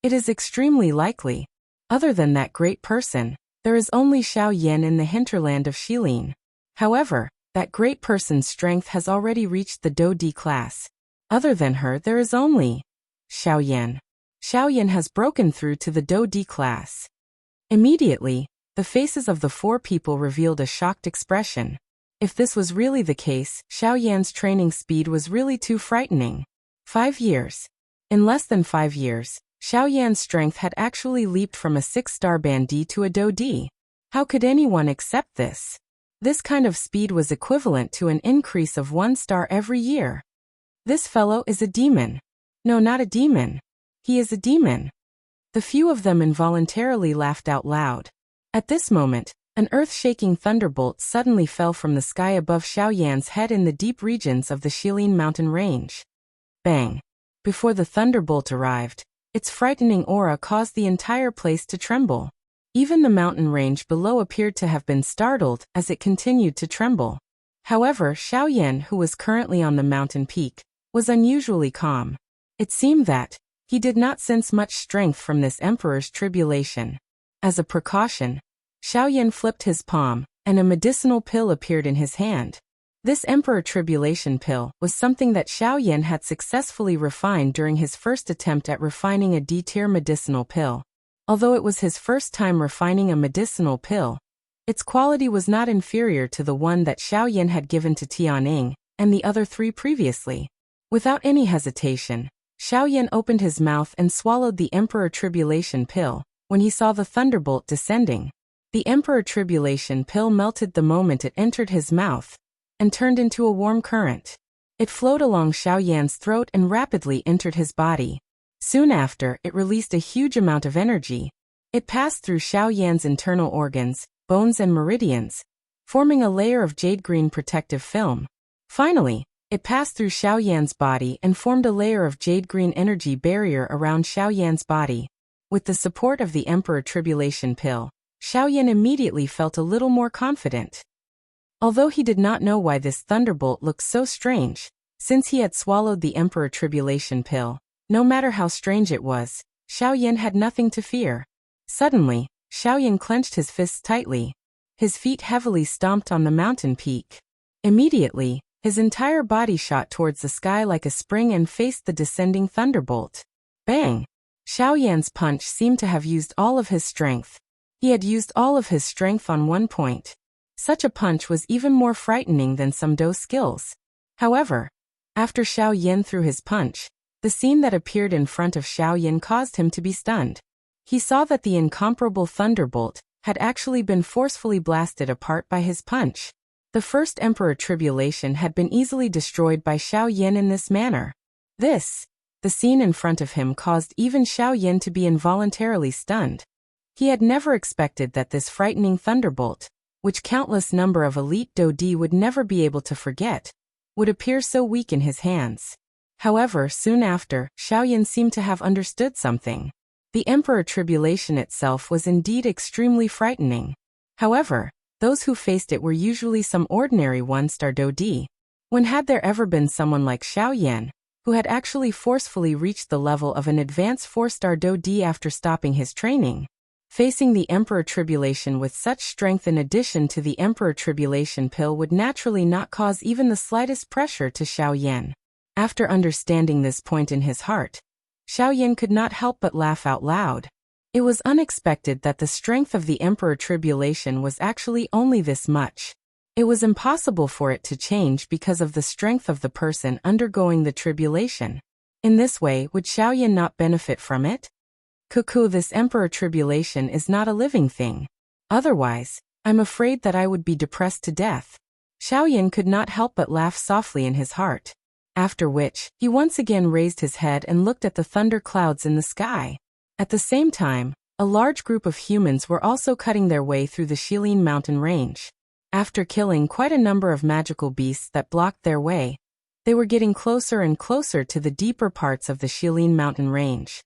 It is extremely likely. Other than that great person, there is only Xiao Yan in the hinterland of Shilin. However, that great person's strength has already reached the Do D class. Other than her, there is only Xiao Yan. Xiao Yan has broken through to the Do D class. Immediately, the faces of the 4 people revealed a shocked expression. If this was really the case, Xiao Yan's training speed was really too frightening. 5 years. In less than 5 years, Xiao Yan's strength had actually leaped from a 6-star band D to a Do D. How could anyone accept this? This kind of speed was equivalent to an increase of 1 star every year. This fellow is a demon. No, not a demon. He is a demon. The few of them involuntarily laughed out loud. At this moment, an earth-shaking thunderbolt suddenly fell from the sky above Xiao Yan's head in the deep regions of the Shilin mountain range. Bang! Before the thunderbolt arrived, its frightening aura caused the entire place to tremble. Even the mountain range below appeared to have been startled as it continued to tremble. However, Xiao Yan, who was currently on the mountain peak, was unusually calm. It seemed that he did not sense much strength from this Emperor's Tribulation. As a precaution, Xiao Yan flipped his palm, and a medicinal pill appeared in his hand. This Emperor Tribulation pill was something that Xiao Yan had successfully refined during his first attempt at refining a D-tier medicinal pill. Although it was his first time refining a medicinal pill, its quality was not inferior to the one that Xiao Yan had given to Tianing and the other 3 previously. Without any hesitation, Xiao Yan opened his mouth and swallowed the Emperor Tribulation pill when he saw the thunderbolt descending. The Emperor Tribulation pill melted the moment it entered his mouth and turned into a warm current. It flowed along Xiao Yan's throat and rapidly entered his body. Soon after, it released a huge amount of energy. It passed through Xiao Yan's internal organs, bones and meridians, forming a layer of jade-green protective film. Finally, it passed through Xiao Yan's body and formed a layer of jade-green energy barrier around Xiao Yan's body. With the support of the Emperor Tribulation pill, Xiao Yan immediately felt a little more confident. Although he did not know why this thunderbolt looked so strange, since he had swallowed the Emperor Tribulation pill, no matter how strange it was, Xiao Yan had nothing to fear. Suddenly, Xiao Yan clenched his fists tightly. His feet heavily stomped on the mountain peak. Immediately, his entire body shot towards the sky like a spring and faced the descending thunderbolt. Bang! Xiao Yan's punch seemed to have used all of his strength. He had used all of his strength on one point. Such a punch was even more frightening than some Do skills. However, after Xiao Yan threw his punch, the scene that appeared in front of Xiao Yan caused him to be stunned. He saw that the incomparable thunderbolt had actually been forcefully blasted apart by his punch. The first Emperor Tribulation had been easily destroyed by Xiao Yan in this manner. The scene in front of him caused even Xiao Yan to be involuntarily stunned. He had never expected that this frightening thunderbolt, which countless number of elite Do D would never be able to forget, would appear so weak in his hands. However, soon after, Xiao Yan seemed to have understood something. The Emperor Tribulation itself was indeed extremely frightening. However, those who faced it were usually some ordinary 1-star Do D. When had there ever been someone like Xiao Yan, who had actually forcefully reached the level of an advanced 4-star Do D after stopping his training? Facing the Emperor Tribulation with such strength in addition to the Emperor Tribulation pill would naturally not cause even the slightest pressure to Xiao Yan. After understanding this point in his heart, Xiao Yan could not help but laugh out loud. It was unexpected that the strength of the Emperor Tribulation was actually only this much. It was impossible for it to change because of the strength of the person undergoing the tribulation. In this way, would Xiao Yan not benefit from it? Cuckoo, this Emperor Tribulation is not a living thing. Otherwise, I'm afraid that I would be depressed to death. Xiao Yan could not help but laugh softly in his heart. After which, he once again raised his head and looked at the thunder clouds in the sky. At the same time, a large group of humans were also cutting their way through the Shilin mountain range. After killing quite a number of magical beasts that blocked their way, they were getting closer and closer to the deeper parts of the Shilin mountain range.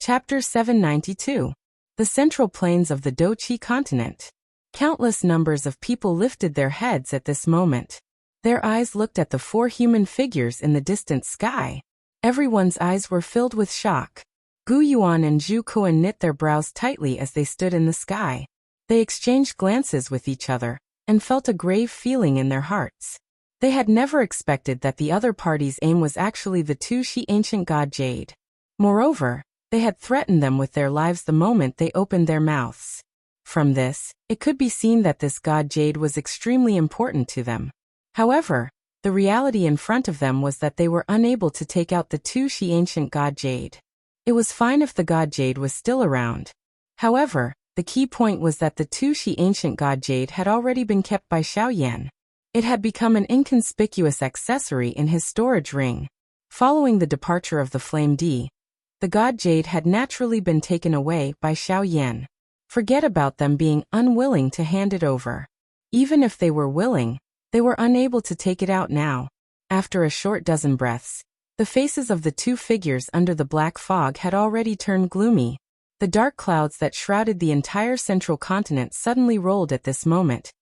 Chapter 792. The Central Plains of the Doqi Continent. Countless numbers of people lifted their heads at this moment. Their eyes looked at the four human figures in the distant sky. Everyone's eyes were filled with shock. Gu Yuan and Zhu Kuan knit their brows tightly as they stood in the sky. They exchanged glances with each other, and felt a grave feeling in their hearts. They had never expected that the other party's aim was actually the two Shi ancient god Jade. Moreover, they had threatened them with their lives the moment they opened their mouths. From this, it could be seen that this god Jade was extremely important to them. However, the reality in front of them was that they were unable to take out the two Shi ancient god Jade. It was fine if the god Jade was still around. However, the key point was that the two Shi ancient god Jade had already been kept by Xiao Yan. It had become an inconspicuous accessory in his storage ring. Following the departure of the Flame D, the god Jade had naturally been taken away by Xiao Yan. Forget about them being unwilling to hand it over. Even if they were willing, they were unable to take it out now. After a short dozen breaths, the faces of the two figures under the black fog had already turned gloomy. The dark clouds that shrouded the entire central continent suddenly rolled at this moment,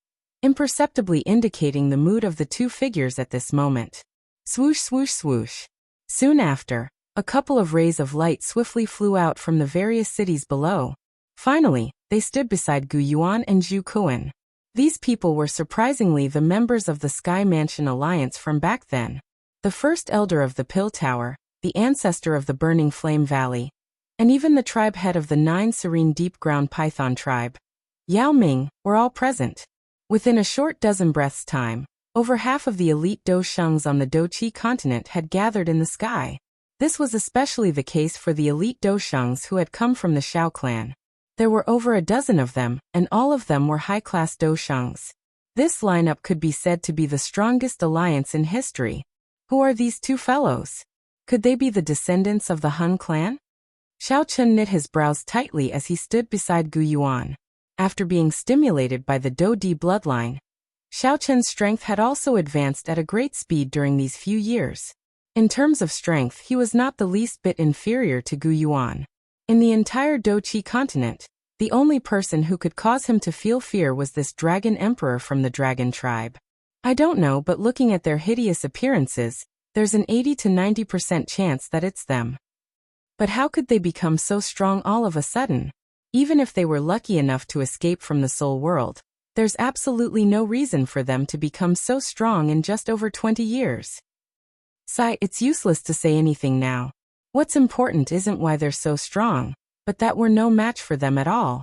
imperceptibly indicating the mood of the two figures at this moment. Swoosh, swoosh, swoosh. Soon after, a couple of rays of light swiftly flew out from the various cities below. Finally, they stood beside Gu Yuan and Zhu Kuan. These people were surprisingly the members of the Sky Mansion Alliance from back then. The first elder of the Pill Tower, the ancestor of the Burning Flame Valley, and even the tribe head of the 9 Serene Deep Ground Python tribe, Yao Ming, were all present. Within a short dozen breaths' time, over half of the elite Do Shungs on the Doqi continent had gathered in the sky. This was especially the case for the elite Do Shungs who had come from the Xiao clan. There were over a dozen of them, and all of them were high-class Do Shungs. This lineup could be said to be the strongest alliance in history. Who are these two fellows? Could they be the descendants of the Han clan? Xiao Chun knit his brows tightly as he stood beside Gu Yuan. After being stimulated by the Do Di bloodline, Xiao Chun's strength had also advanced at a great speed during these few years. In terms of strength, he was not the least bit inferior to Gu Yuan. In the entire Doqi continent, the only person who could cause him to feel fear was this dragon emperor from the dragon tribe. I don't know, but looking at their hideous appearances, there's an 80 to 90% chance that it's them. But how could they become so strong all of a sudden? Even if they were lucky enough to escape from the soul world, there's absolutely no reason for them to become so strong in just over 20 years. Sigh, it's useless to say anything now. What's important isn't why they're so strong, but that we're no match for them at all.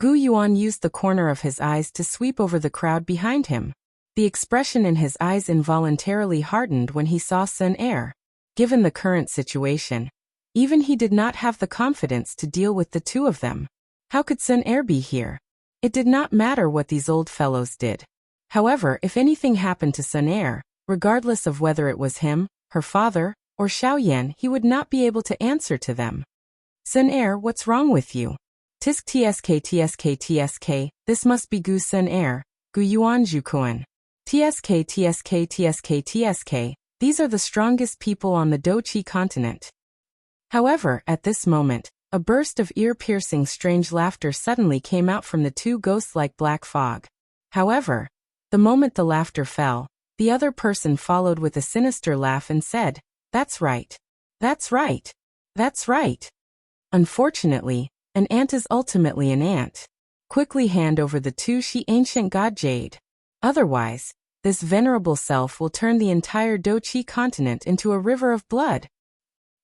Gu Yuan used the corner of his eyes to sweep over the crowd behind him. The expression in his eyes involuntarily hardened when he saw Sun Er. Given the current situation, even he did not have the confidence to deal with the two of them. How could Sun Er be here? It did not matter what these old fellows did. However, if anything happened to Sun Er, regardless of whether it was him, her father, or Xiao Yan, he would not be able to answer to them. Sun Er, what's wrong with you? Tisk tsk tsk tsk, this must be Gu Sun Er, Gu Yuan Zhu Kuan. Tsk tsk tsk tsk, these are the strongest people on the Doqi continent. However, at this moment, a burst of ear-piercing strange laughter suddenly came out from the two ghost-like black fog. However, the moment the laughter fell, the other person followed with a sinister laugh and said, "That's right. That's right. That's right." Unfortunately, An ant is ultimately an ant. Quickly hand over the 2 she ancient god jade. Otherwise, this venerable self will turn the entire Do-Chi continent into a river of blood.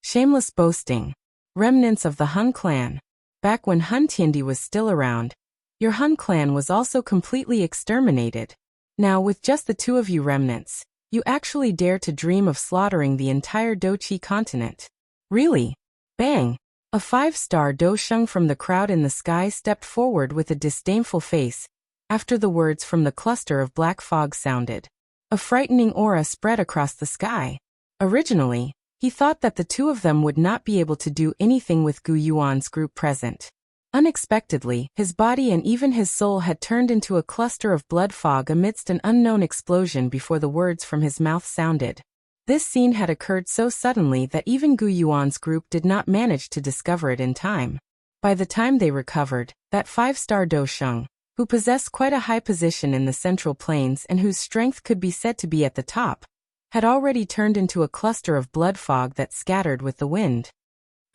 Shameless boasting. Remnants of the Hun clan. Back when Hun Tiandi was still around, your Hun clan was also completely exterminated. Now with just the 2 of you remnants, you actually dare to dream of slaughtering the entire Do-Chi continent. Really? Bang! A 5-star Do Sheng from the crowd in the sky stepped forward with a disdainful face, after the words from the cluster of black fog sounded. A frightening aura spread across the sky. Originally, he thought that the 2 of them would not be able to do anything with Gu Yuan's group present. Unexpectedly, his body and even his soul had turned into a cluster of blood fog amidst an unknown explosion before the words from his mouth sounded. This scene had occurred so suddenly that even Gu Yuan's group did not manage to discover it in time. By the time they recovered, that 5-star Do Sheng, who possessed quite a high position in the Central Plains and whose strength could be said to be at the top, had already turned into a cluster of blood fog that scattered with the wind.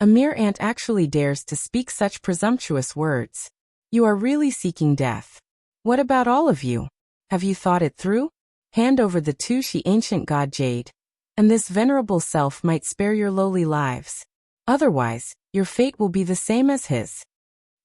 A mere ant actually dares to speak such presumptuous words. You are really seeking death. What about all of you? Have you thought it through? Hand over the 2 she ancient god jade, and this venerable self might spare your lowly lives. Otherwise, your fate will be the same as his.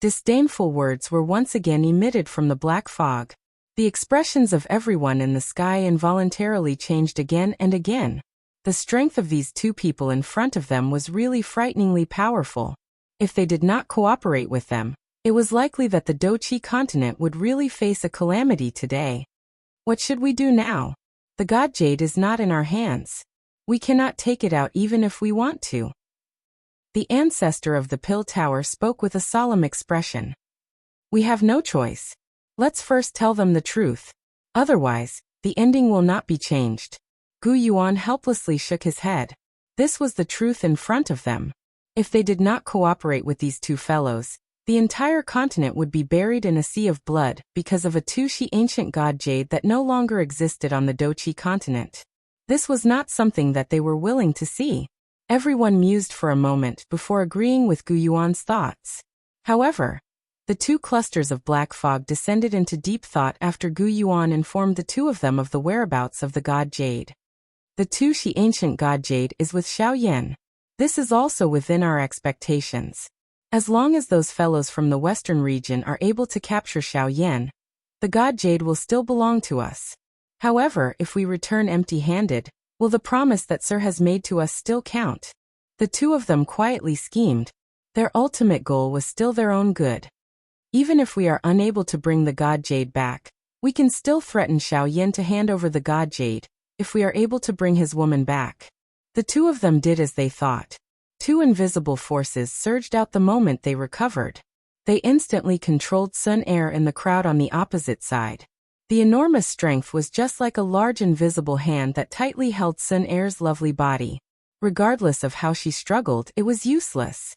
Disdainful words were once again emitted from the black fog. The expressions of everyone in the sky involuntarily changed again and again. The strength of these 2 people in front of them was really frighteningly powerful. If they did not cooperate with them, it was likely that the Do-Chi continent would really face a calamity today. What should we do now? The god jade is not in our hands. We cannot take it out even if we want to. The ancestor of the Pill Tower spoke with a solemn expression. We have no choice. Let's first tell them the truth. Otherwise, the ending will not be changed. Gu Yuan helplessly shook his head. This was the truth in front of them. If they did not cooperate with these 2 fellows, the entire continent would be buried in a sea of blood because of a 2 she ancient god jade that no longer existed on the Do-Chi continent. This was not something that they were willing to see. Everyone mused for a moment before agreeing with Gu Yuan's thoughts. However, the 2 clusters of black fog descended into deep thought after Gu Yuan informed the 2 of them of the whereabouts of the god jade. The 2 she ancient god jade is with Xiao Yan. This is also within our expectations. As long as those fellows from the western region are able to capture Xiao Yan, the god jade will still belong to us. However, if we return empty-handed, will the promise that Sir has made to us still count? The 2 of them quietly schemed. Their ultimate goal was still their own good. Even if we are unable to bring the god jade back, we can still threaten Xiao Yan to hand over the god jade, if we are able to bring his woman back. The 2 of them did as they thought. 2 invisible forces surged out the moment they recovered. They instantly controlled Sun Air and the crowd on the opposite side. The enormous strength was just like a large invisible hand that tightly held Sun Air's lovely body. Regardless of how she struggled, it was useless.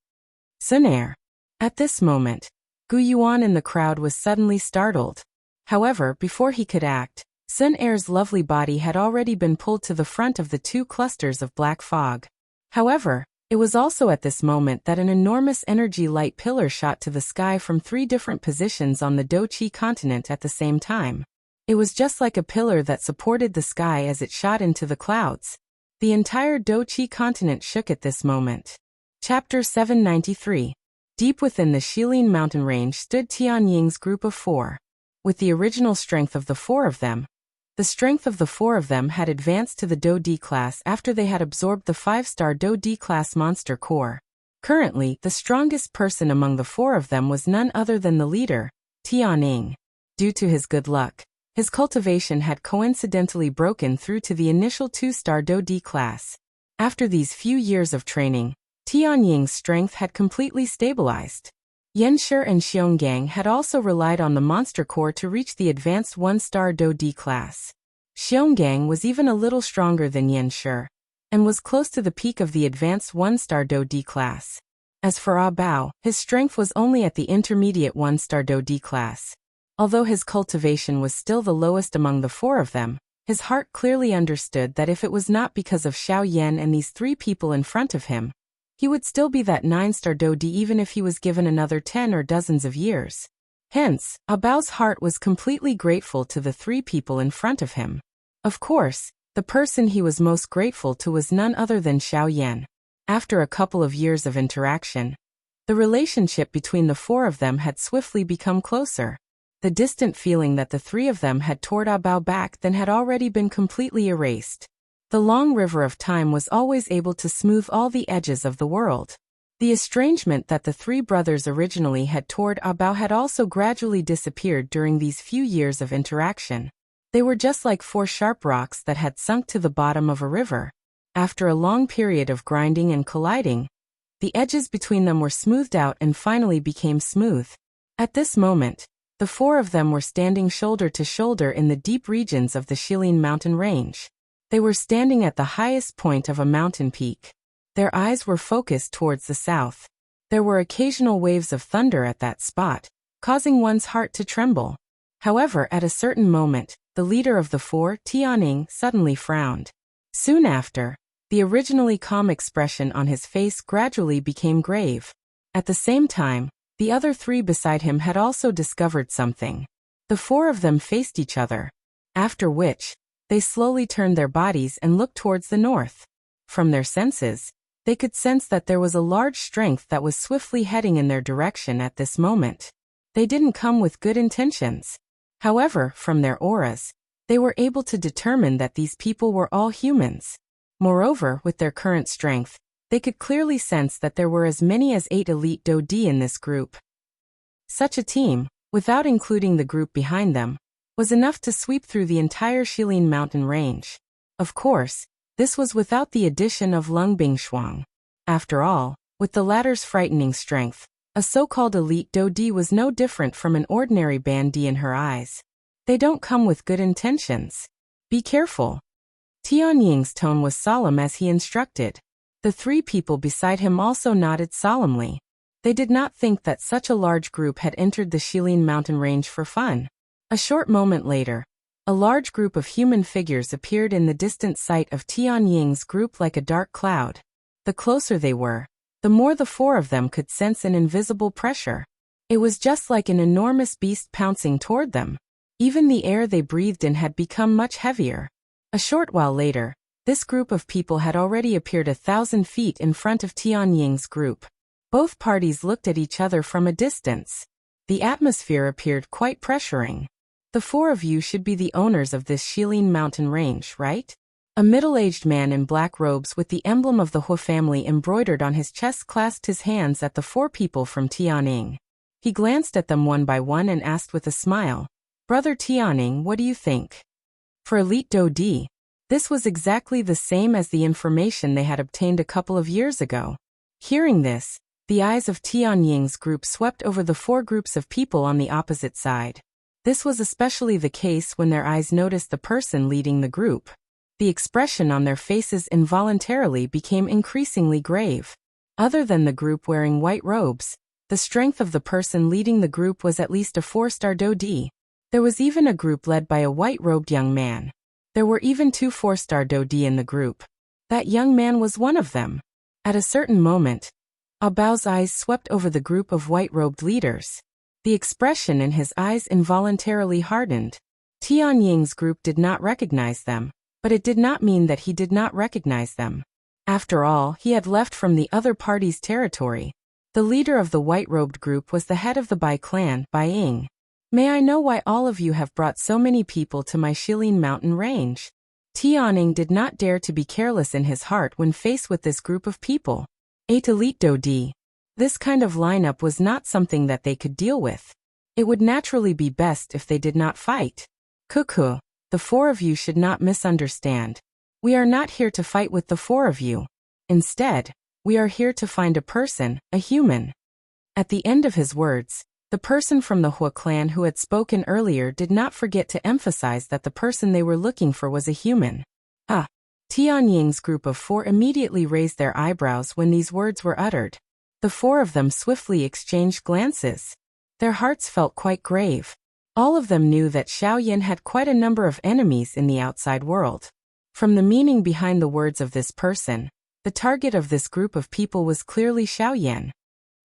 Sun Air. At this moment, Gu Yuan in the crowd was suddenly startled. However, before he could act, Sun Air's lovely body had already been pulled to the front of the 2 clusters of black fog. However, it was also at this moment that an enormous energy light pillar shot to the sky from 3 different positions on the Do-Chi continent at the same time. It was just like a pillar that supported the sky as it shot into the clouds. The entire Do-Chi continent shook at this moment. Chapter 793. Deep within the Shilin mountain range stood Tianying's group of 4. With the original strength of the 4 of them, the strength of the 4 of them had advanced to the Do-D class after they had absorbed the 5-star Do-D class monster core. Currently, the strongest person among the 4 of them was none other than the leader, Tianying. Due to his good luck, his cultivation had coincidentally broken through to the initial 2-star Do-D class. After these few years of training, Tianying's strength had completely stabilized. Yanshi and Xionggang had also relied on the monster core to reach the advanced 1-star Do-D class. Xionggang was even a little stronger than Yanshi, and was close to the peak of the advanced 1-star Do-D class. As for Ah Bao, his strength was only at the intermediate 1-star Do-D class. Although his cultivation was still the lowest among the 4 of them, his heart clearly understood that if it was not because of Xiao Yan and these 3 people in front of him, He would still be that 9-star Dodi even if he was given another 10 or dozens of years. Hence, Abao's heart was completely grateful to the 3 people in front of him. Of course, the person he was most grateful to was none other than Xiao Yan. After a couple of years of interaction, the relationship between the 4 of them had swiftly become closer. The distant feeling that the 3 of them had toward Abao back then had already been completely erased. The long river of time was always able to smooth all the edges of the world. The estrangement that the 3 brothers originally had toward Abao had also gradually disappeared during these few years of interaction. They were just like 4 sharp rocks that had sunk to the bottom of a river. After a long period of grinding and colliding, the edges between them were smoothed out and finally became smooth. At this moment, the 4 of them were standing shoulder to shoulder in the deep regions of the Shilin mountain range. They were standing at the highest point of a mountain peak. Their eyes were focused towards the south. There were occasional waves of thunder at that spot, causing one's heart to tremble. However, at a certain moment, the leader of the 4, Tianning, suddenly frowned. Soon after, the originally calm expression on his face gradually became grave. At the same time, the other 3 beside him had also discovered something. The 4 of them faced each other, after which, they slowly turned their bodies and looked towards the north. From their senses, they could sense that there was a large strength that was swiftly heading in their direction at this moment. They didn't come with good intentions. However, from their auras, they were able to determine that these people were all humans. Moreover, with their current strength, they could clearly sense that there were as many as 8 elite Dodi in this group. Such a team, without including the group behind them, was enough to sweep through the entire Shilin mountain range. Of course, this was without the addition of Lung Bingshuang. After all, with the latter's frightening strength, a so-called elite Dodi was no different from an ordinary Bandi in her eyes. They don't come with good intentions. Be careful. Tianying's tone was solemn as he instructed. The 3 people beside him also nodded solemnly. They did not think that such a large group had entered the Shilin mountain range for fun. A short moment later, a large group of human figures appeared in the distant sight of Tianying's group like a dark cloud. The closer they were, the more the 4 of them could sense an invisible pressure. It was just like an enormous beast pouncing toward them. Even the air they breathed in had become much heavier. A short while later, this group of people had already appeared 1,000 feet in front of Tianying's group. Both parties looked at each other from a distance. The atmosphere appeared quite pressuring. The 4 of you should be the owners of this Shilin mountain range, right? A middle-aged man in black robes with the emblem of the Hu family embroidered on his chest clasped his hands at the 4 people from Tianing. He glanced at them one by one and asked with a smile, "Brother Tianing, what do you think?" For Elite Dodi, this was exactly the same as the information they had obtained a couple of years ago. Hearing this, the eyes of Tianying's group swept over the 4 groups of people on the opposite side. This was especially the case when their eyes noticed the person leading the group. The expression on their faces involuntarily became increasingly grave. Other than the group wearing white robes, the strength of the person leading the group was at least a 4-star Dodi. There was even a group led by a white-robed young man. There were even 2 4-star Dodi in the group. That young man was one of them. At a certain moment, Abao's eyes swept over the group of white-robed leaders. The expression in his eyes involuntarily hardened. Tianying's group did not recognize them, but it did not mean that he did not recognize them. After all, he had left from the other party's territory. The leader of the white-robed group was the head of the Bai clan, Bai Ying. "May I know why all of you have brought so many people to my Shilin mountain range?" Tianing did not dare to be careless in his heart when faced with this group of people. 8 elite Dodi. This kind of lineup was not something that they could deal with. It would naturally be best if they did not fight. "Cuckoo, the 4 of you should not misunderstand. We are not here to fight with the 4 of you. Instead, we are here to find a person, a human." At the end of his words, the person from the Hua clan who had spoken earlier did not forget to emphasize that the person they were looking for was a human. Tianying's group of 4 immediately raised their eyebrows when these words were uttered. The 4 of them swiftly exchanged glances. Their hearts felt quite grave. All of them knew that Xiao Yan had quite a number of enemies in the outside world. From the meaning behind the words of this person, The target of this group of people was clearly Xiaoyan.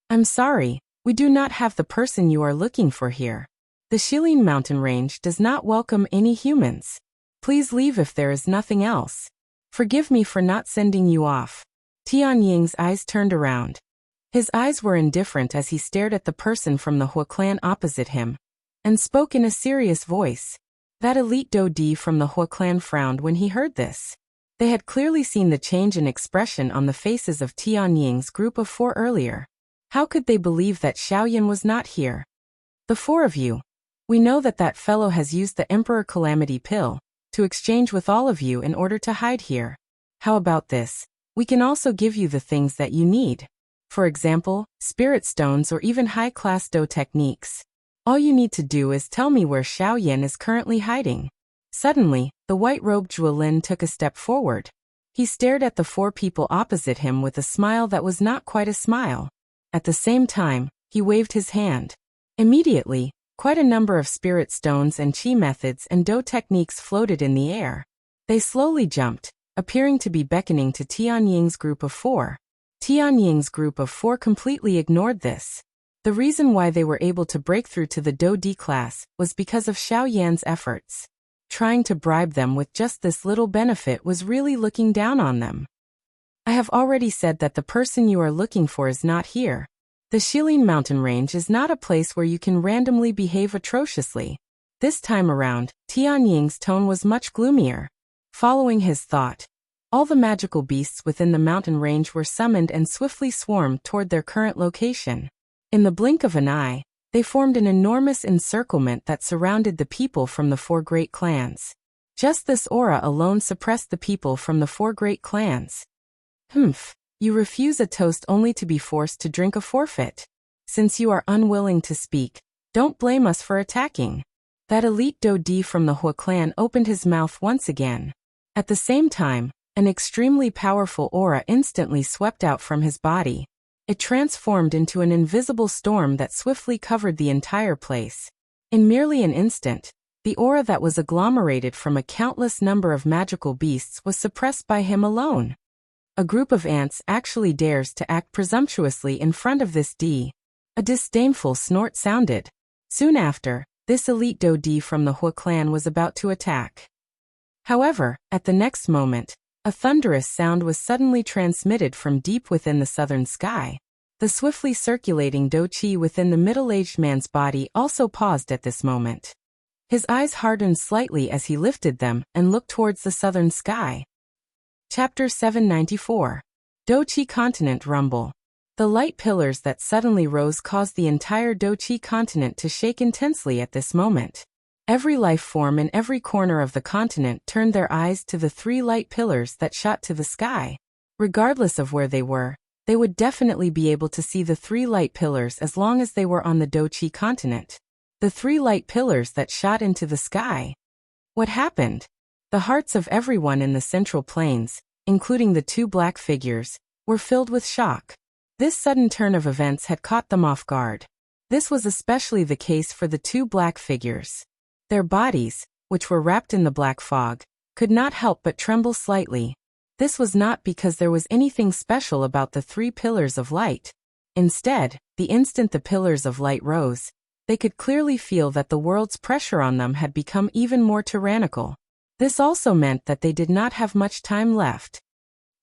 I'm sorry, we do not have the person you are looking for here. The Shilin mountain range does not welcome any humans. Please leave if there is nothing else. Forgive me for not sending you off. Tianying's eyes turned around. His eyes were indifferent as he stared at the person from the Hua clan opposite him, and spoke in a serious voice. That elite Dodi from the Hua clan frowned when he heard this. They had clearly seen the change in expression on the faces of Tianying's group of 4 earlier. How could they believe that Xiaoyan was not here? The 4 of you. We know that that fellow has used the Emperor Calamity Pill to exchange with all of you in order to hide here. How about this? We can also give you the things that you need. For example, spirit stones or even high-class Do techniques. All you need to do is tell me where Xiaoyan is currently hiding. Suddenly, the white-robed Zhuolin took a step forward. He stared at the 4 people opposite him with a smile that was not quite a smile. At the same time, he waved his hand. Immediately, quite a number of spirit stones and qi methods and Do techniques floated in the air. They slowly jumped, appearing to be beckoning to Tianying's group of 4. Tianying's group of 4 completely ignored this. The reason why they were able to break through to the Do D class was because of Xiaoyan's efforts. Trying to bribe them with just this little benefit was really looking down on them. I have already said that the person you are looking for is not here. The Shilin mountain range is not a place where you can randomly behave atrociously. This time around, Tianying's tone was much gloomier. Following his thought, all the magical beasts within the mountain range were summoned and swiftly swarmed toward their current location. In the blink of an eye, they formed an enormous encirclement that surrounded the people from the 4 great clans. Just this aura alone suppressed the people from the 4 great clans. Humph, you refuse a toast only to be forced to drink a forfeit. Since you are unwilling to speak, don't blame us for attacking. That elite Dodi from the Hua clan opened his mouth once again. At the same time, an extremely powerful aura instantly swept out from his body. It transformed into an invisible storm that swiftly covered the entire place. In merely an instant, the aura that was agglomerated from a countless number of magical beasts was suppressed by him alone. A group of ants actually dares to act presumptuously in front of this D. A disdainful snort sounded. Soon after, this elite Dodi from the Hua clan was about to attack. However, at the next moment, a thunderous sound was suddenly transmitted from deep within the southern sky. The swiftly circulating Do Qi within the middle-aged man's body also paused at this moment. His eyes hardened slightly as he lifted them and looked towards the southern sky. Chapter 794. Do Qi Continent Rumble. The light pillars that suddenly rose caused the entire Do Qi continent to shake intensely at this moment. Every life form in every corner of the continent turned their eyes to the 3 light pillars that shot to the sky. Regardless of where they were, they would definitely be able to see the 3 light pillars as long as they were on the Do Qi continent. The 3 light pillars that shot into the sky. What happened? The hearts of everyone in the central plains, including the 2 black figures, were filled with shock. This sudden turn of events had caught them off guard. This was especially the case for the 2 black figures. Their bodies, which were wrapped in the black fog, could not help but tremble slightly. This was not because there was anything special about the 3 pillars of light. Instead, the instant the pillars of light rose, they could clearly feel that the world's pressure on them had become even more tyrannical. This also meant that they did not have much time left.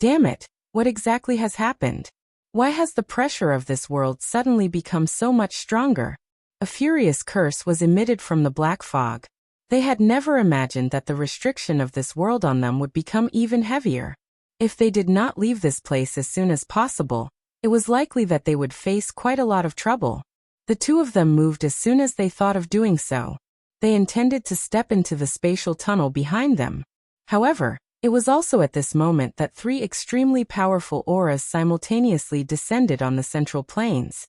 Damn it, what exactly has happened? Why has the pressure of this world suddenly become so much stronger? A furious curse was emitted from the black fog. They had never imagined that the restriction of this world on them would become even heavier. If they did not leave this place as soon as possible, it was likely that they would face quite a lot of trouble. The 2 of them moved as soon as they thought of doing so. They intended to step into the spatial tunnel behind them. However, it was also at this moment that 3 extremely powerful auras simultaneously descended on the central plains.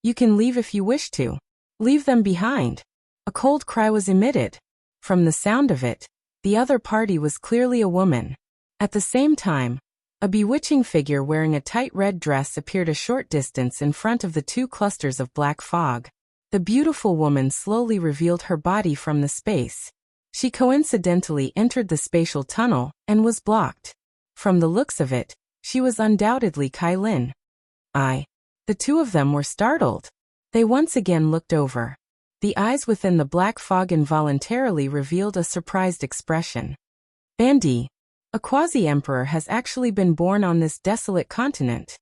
You can leave if you wish to. Leave them behind. A cold cry was emitted. From the sound of it, the other party was clearly a woman. At the same time, a bewitching figure wearing a tight red dress appeared a short distance in front of the 2 clusters of black fog. The beautiful woman slowly revealed her body from the space. She coincidentally entered the spatial tunnel and was blocked. From the looks of it, She was undoubtedly Kai Lin. The two of them were startled. They once again looked over. The eyes within the black fog involuntarily revealed a surprised expression. Bandi, a quasi-emperor, has actually been born on this desolate continent.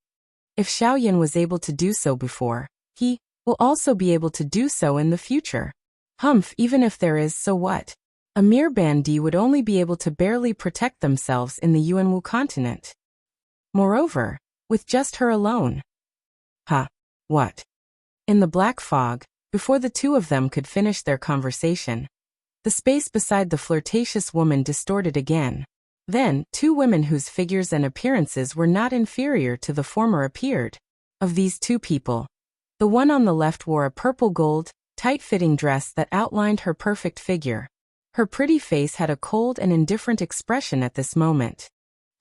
If Xiaoyan was able to do so before, he will also be able to do so in the future. Humph, even if there is, so what? A mere Bandi would only be able to barely protect themselves in the Yuanwu continent. Moreover, with just her alone. What? In the black fog, before the two of them could finish their conversation, the space beside the flirtatious woman distorted again. Then, two women whose figures and appearances were not inferior to the former appeared. Of these two people, the one on the left wore a purple-gold, tight-fitting dress that outlined her perfect figure. Her pretty face had a cold and indifferent expression at this moment.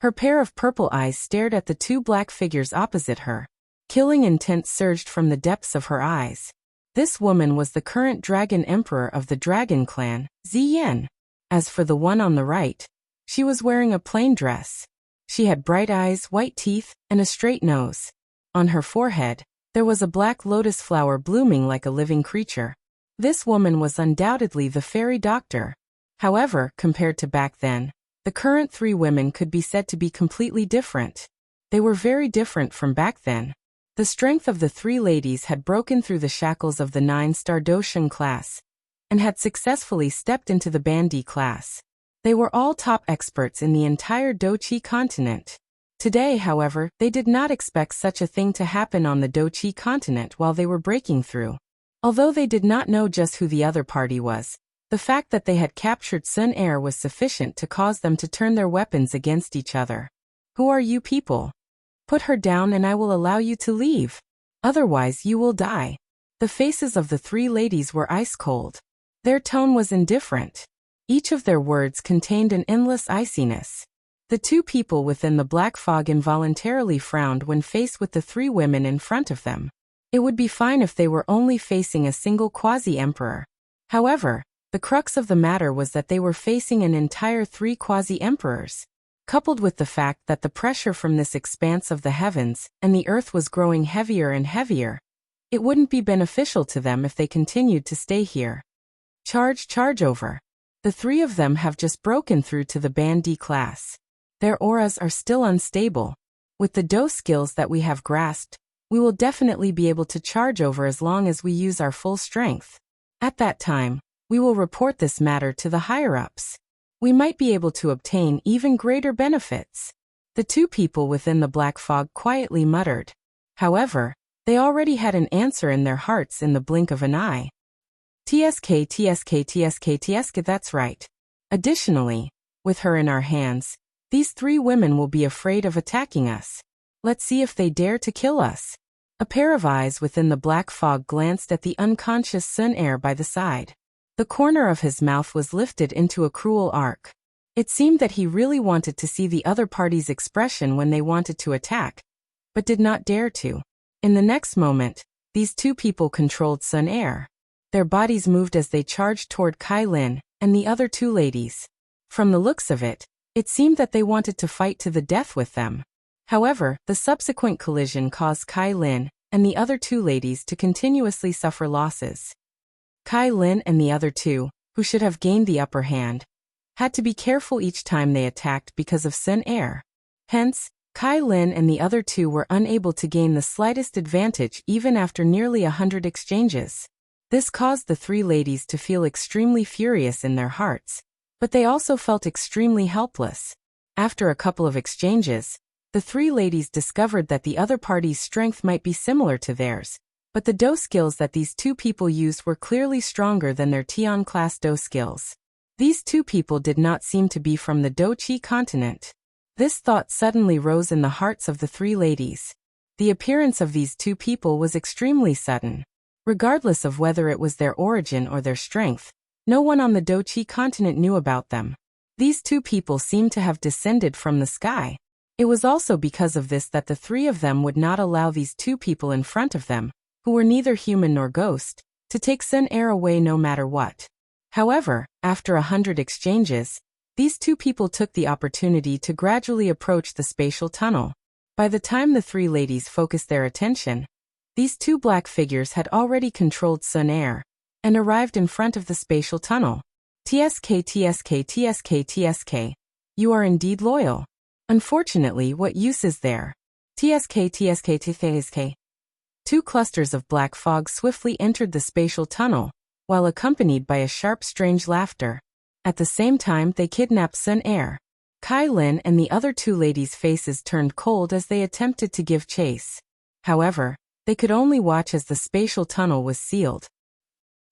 Her pair of purple eyes stared at the two black figures opposite her. Killing intent surged from the depths of her eyes. This woman was the current Dragon Emperor of the Dragon Clan, Ziyan. As for the one on the right, she was wearing a plain dress. She had bright eyes, white teeth, and a straight nose. On her forehead, there was a black lotus flower blooming like a living creature. This woman was undoubtedly the fairy doctor. However, compared to back then, the current three women could be said to be completely different. They were very different from back then. The strength of the three ladies had broken through the shackles of the 9-star Doshan class and had successfully stepped into the Bandi class. They were all top experts in the entire Doqi continent. Today, however, they did not expect such a thing to happen on the Doqi continent while they were breaking through. Although they did not know just who the other party was, the fact that they had captured Sun Air was sufficient to cause them to turn their weapons against each other. Who are you people? Put her down and I will allow you to leave. Otherwise you will die. The faces of the three ladies were ice cold. Their tone was indifferent. Each of their words contained an endless iciness. The two people within the black fog involuntarily frowned when faced with the three women in front of them. It would be fine if they were only facing a single quasi-emperor. However, the crux of the matter was that they were facing an entire three quasi-emperors. Coupled with the fact that the pressure from this expanse of the heavens and the earth was growing heavier and heavier, it wouldn't be beneficial to them if they continued to stay here. Charge over. The three of them have just broken through to the Bandi class. Their auras are still unstable. With the Do skills that we have grasped, we will definitely be able to charge over as long as we use our full strength. At that time, we will report this matter to the higher-ups. We might be able to obtain even greater benefits. The two people within the black fog quietly muttered. However, they already had an answer in their hearts in the blink of an eye. TSK, that's right. Additionally, with her in our hands, these three women will be afraid of attacking us. Let's see if they dare to kill us. A pair of eyes within the black fog glanced at the unconscious Sun Air by the side. The corner of his mouth was lifted into a cruel arc. It seemed that he really wanted to see the other party's expression when they wanted to attack, but did not dare to. In the next moment, these two people controlled Sun Air. Their bodies moved as they charged toward Kai Lin and the other two ladies. From the looks of it, it seemed that they wanted to fight to the death with them. However, the subsequent collision caused Kai Lin and the other two ladies to continuously suffer losses. Kai Lin and the other two, who should have gained the upper hand, had to be careful each time they attacked because of Sun Air. Hence, Kai Lin and the other two were unable to gain the slightest advantage even after nearly 100 exchanges. This caused the three ladies to feel extremely furious in their hearts, but they also felt extremely helpless. After a couple of exchanges, the three ladies discovered that the other party's strength might be similar to theirs, but the Do skills that these two people used were clearly stronger than their Tian class Do skills. These two people did not seem to be from the Doqi continent. This thought suddenly rose in the hearts of the three ladies. The appearance of these two people was extremely sudden. Regardless of whether it was their origin or their strength, no one on the Doqi continent knew about them. These two people seemed to have descended from the sky. It was also because of this that the three of them would not allow these two people in front of them, who were neither human nor ghost, to take Sun Air away no matter what. However, after 100 exchanges, these two people took the opportunity to gradually approach the spatial tunnel. By the time the three ladies focused their attention, these two black figures had already controlled Sun Air and arrived in front of the spatial tunnel. TSK TSK TSK TSK. You are indeed loyal. Unfortunately, what use is there? TSK TSK TSK. Two clusters of black fog swiftly entered the spatial tunnel, while accompanied by a sharp, strange laughter. At the same time, they kidnapped Sun Air. Kai Lin and the other two ladies' faces turned cold as they attempted to give chase. However, they could only watch as the spatial tunnel was sealed.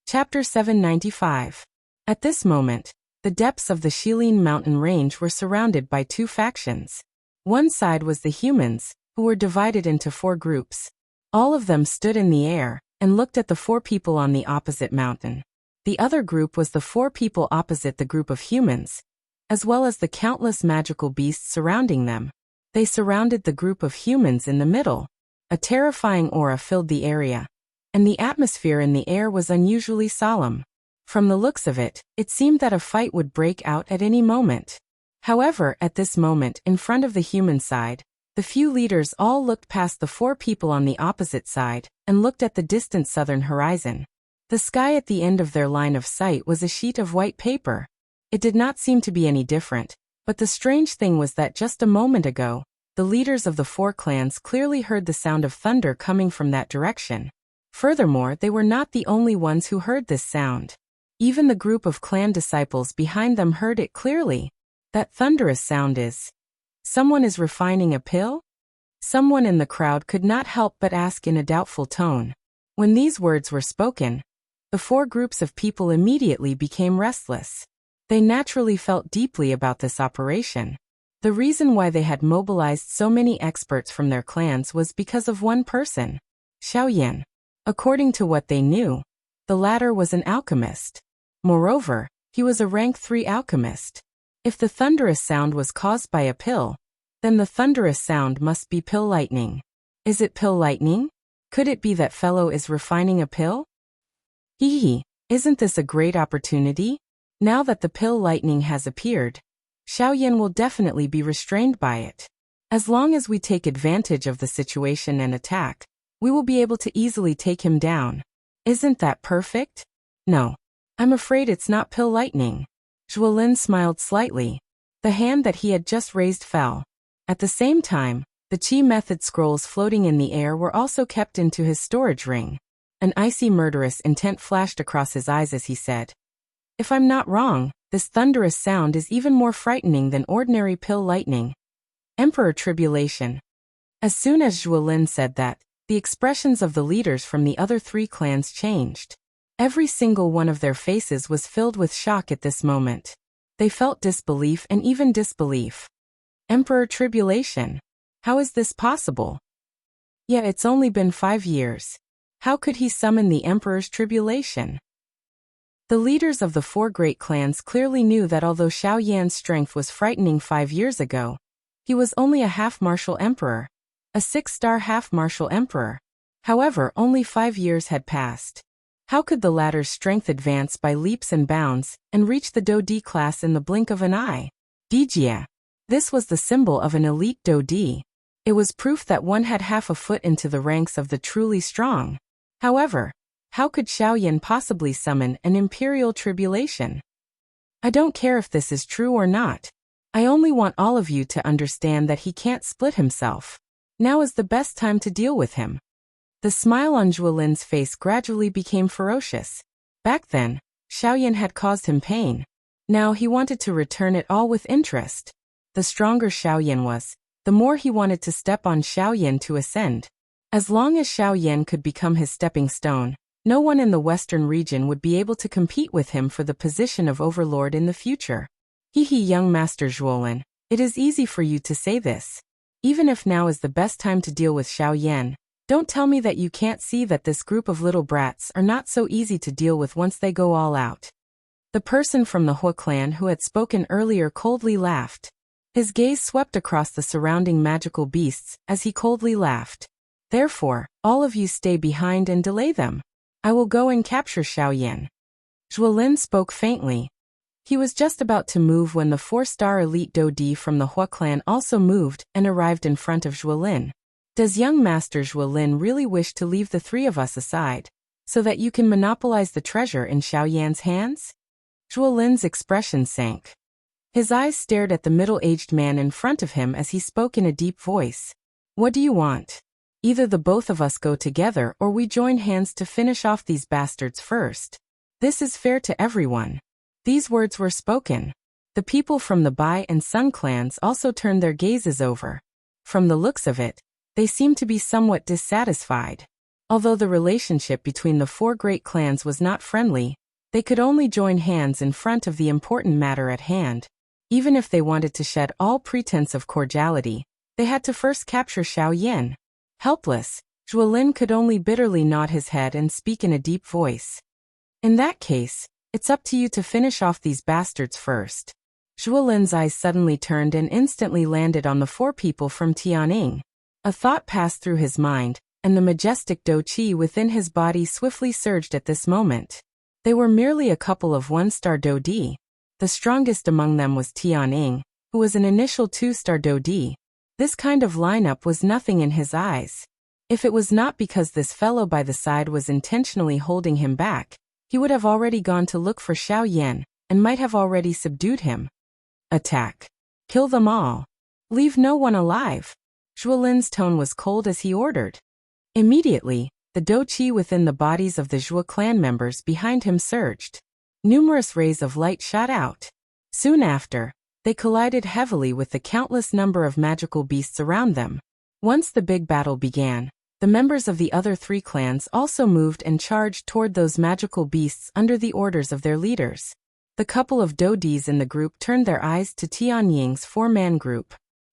Chapter 795. At this moment, the depths of the Shilin mountain range were surrounded by two factions. One side was the humans, who were divided into four groups. All of them stood in the air and looked at the four people on the opposite mountain. The other group was the four people opposite the group of humans, as well as the countless magical beasts surrounding them. They surrounded the group of humans in the middle. A terrifying aura filled the area, and the atmosphere in the air was unusually solemn. From the looks of it, it seemed that a fight would break out at any moment. However, at this moment, in front of the human side, the few leaders all looked past the four people on the opposite side and looked at the distant southern horizon. The sky at the end of their line of sight was a sheet of white paper. It did not seem to be any different, but the strange thing was that just a moment ago, the leaders of the four clans clearly heard the sound of thunder coming from that direction. Furthermore, they were not the only ones who heard this sound. Even the group of clan disciples behind them heard it clearly. That thunderous sound is... Someone is refining a pill? Someone in the crowd could not help but ask in a doubtful tone. When these words were spoken, the four groups of people immediately became restless. They naturally felt deeply about this operation. The reason why they had mobilized so many experts from their clans was because of one person, Xiaoyan. According to what they knew, the latter was an alchemist. Moreover, he was a rank 3 alchemist. If the thunderous sound was caused by a pill, then the thunderous sound must be pill lightning. Is it pill lightning? Could it be that fellow is refining a pill? Hee, isn't this a great opportunity? Now that the pill lightning has appeared, Xiaoyan will definitely be restrained by it. As long as we take advantage of the situation and attack, we will be able to easily take him down. Isn't that perfect? No. I'm afraid it's not pill lightning. Zhuolin smiled slightly. The hand that he had just raised fell. At the same time, the Qi method scrolls floating in the air were also kept into his storage ring. An icy murderous intent flashed across his eyes as he said, "If I'm not wrong, this thunderous sound is even more frightening than ordinary pill lightning." Emperor Tribulation. As soon as Zhuolin said that, the expressions of the leaders from the other three clans changed. Every single one of their faces was filled with shock at this moment. They felt disbelief and even disbelief. Emperor Tribulation. How is this possible? Yeah, it's only been 5 years. How could he summon the Emperor's Tribulation? The leaders of the four great clans clearly knew that although Xiaoyan's strength was frightening 5 years ago, he was only a half-martial emperor, a 6-star half-martial emperor. However, only 5 years had passed. How could the latter's strength advance by leaps and bounds and reach the Do D class in the blink of an eye? Dijia. This was the symbol of an elite Do D. It was proof that one had half a foot into the ranks of the truly strong. However, how could Xiaoyan possibly summon an imperial tribulation? I don't care if this is true or not. I only want all of you to understand that he can't split himself. Now is the best time to deal with him. The smile on Zhuolin's face gradually became ferocious. Back then, Xiaoyan had caused him pain. Now he wanted to return it all with interest. The stronger Xiaoyan was, the more he wanted to step on Xiaoyan to ascend. As long as Xiaoyan could become his stepping stone, no one in the western region would be able to compete with him for the position of overlord in the future. Young Master Zhuolin, it is easy for you to say this. Even if now is the best time to deal with Xiaoyan, don't tell me that you can't see that this group of little brats are not so easy to deal with once they go all out. The person from the Hua clan who had spoken earlier coldly laughed. His gaze swept across the surrounding magical beasts as he coldly laughed. Therefore, all of you stay behind and delay them. I will go and capture Xiaoyan. Zhuolin spoke faintly. He was just about to move when the 4-star elite Dodi from the Hua clan also moved and arrived in front of Zhuolin. Does young Master Zhuolin really wish to leave the three of us aside, so that you can monopolize the treasure in Xiaoyan's hands? Zhuolin's expression sank. His eyes stared at the middle-aged man in front of him as he spoke in a deep voice. What do you want? Either the both of us go together or we join hands to finish off these bastards first. This is fair to everyone. These words were spoken. The people from the Bai and Sun clans also turned their gazes over. From the looks of it, they seemed to be somewhat dissatisfied. Although the relationship between the 4 great clans was not friendly, they could only join hands in front of the important matter at hand. Even if they wanted to shed all pretense of cordiality, they had to first capture Xiaoyan. Helpless, Zhuolin could only bitterly nod his head and speak in a deep voice. In that case, it's up to you to finish off these bastards first. Zhuolin's eyes suddenly turned and instantly landed on the 4 people from Tianning. A thought passed through his mind, and the majestic Do Qi within his body swiftly surged at this moment. They were merely a couple of 1-star Dodi. The strongest among them was Tianning, who was an initial 2-star Dodi. This kind of lineup was nothing in his eyes. If it was not because this fellow by the side was intentionally holding him back, he would have already gone to look for Xiaoyan, and might have already subdued him. Attack. Kill them all. Leave no one alive. Zhuolin's tone was cold as he ordered. Immediately, the Do Qi within the bodies of the Zhuo clan members behind him surged. Numerous rays of light shot out. Soon after, they collided heavily with the countless number of magical beasts around them. Once the big battle began, the members of the other 3 clans also moved and charged toward those magical beasts under the orders of their leaders. The couple of Dodis in the group turned their eyes to Tianying's 4-man group.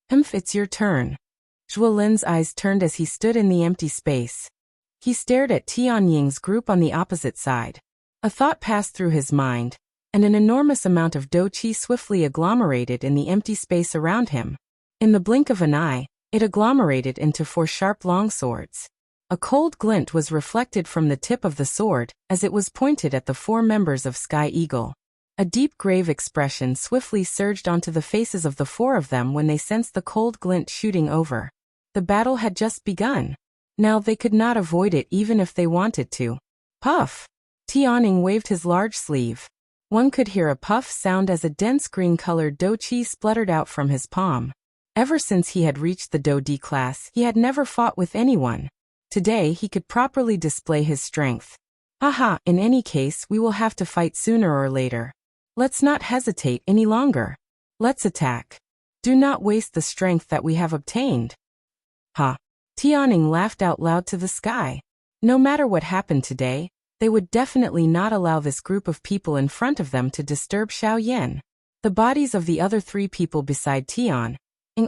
It's your turn. Zhuolin's eyes turned as he stood in the empty space. He stared at Tianying's group on the opposite side. A thought passed through his mind, and an enormous amount of Do Qi swiftly agglomerated in the empty space around him. In the blink of an eye, it agglomerated into 4 sharp longswords. A cold glint was reflected from the tip of the sword as it was pointed at the 4 members of Sky Eagle. A deep grave expression swiftly surged onto the faces of the 4 of them when they sensed the cold glint shooting over. The battle had just begun. Now they could not avoid it even if they wanted to. Puff! Tianning waved his large sleeve. One could hear a puff sound as a dense green-colored Do Qi spluttered out from his palm. Ever since he had reached the Dodi class, he had never fought with anyone. Today he could properly display his strength. Haha, in any case we will have to fight sooner or later. Let's not hesitate any longer. Let's attack. Do not waste the strength that we have obtained. Ha! Tianning laughed out loud to the sky. No matter what happened today, they would definitely not allow this group of people in front of them to disturb Xiaoyan. The bodies of the other 3 people beside Tian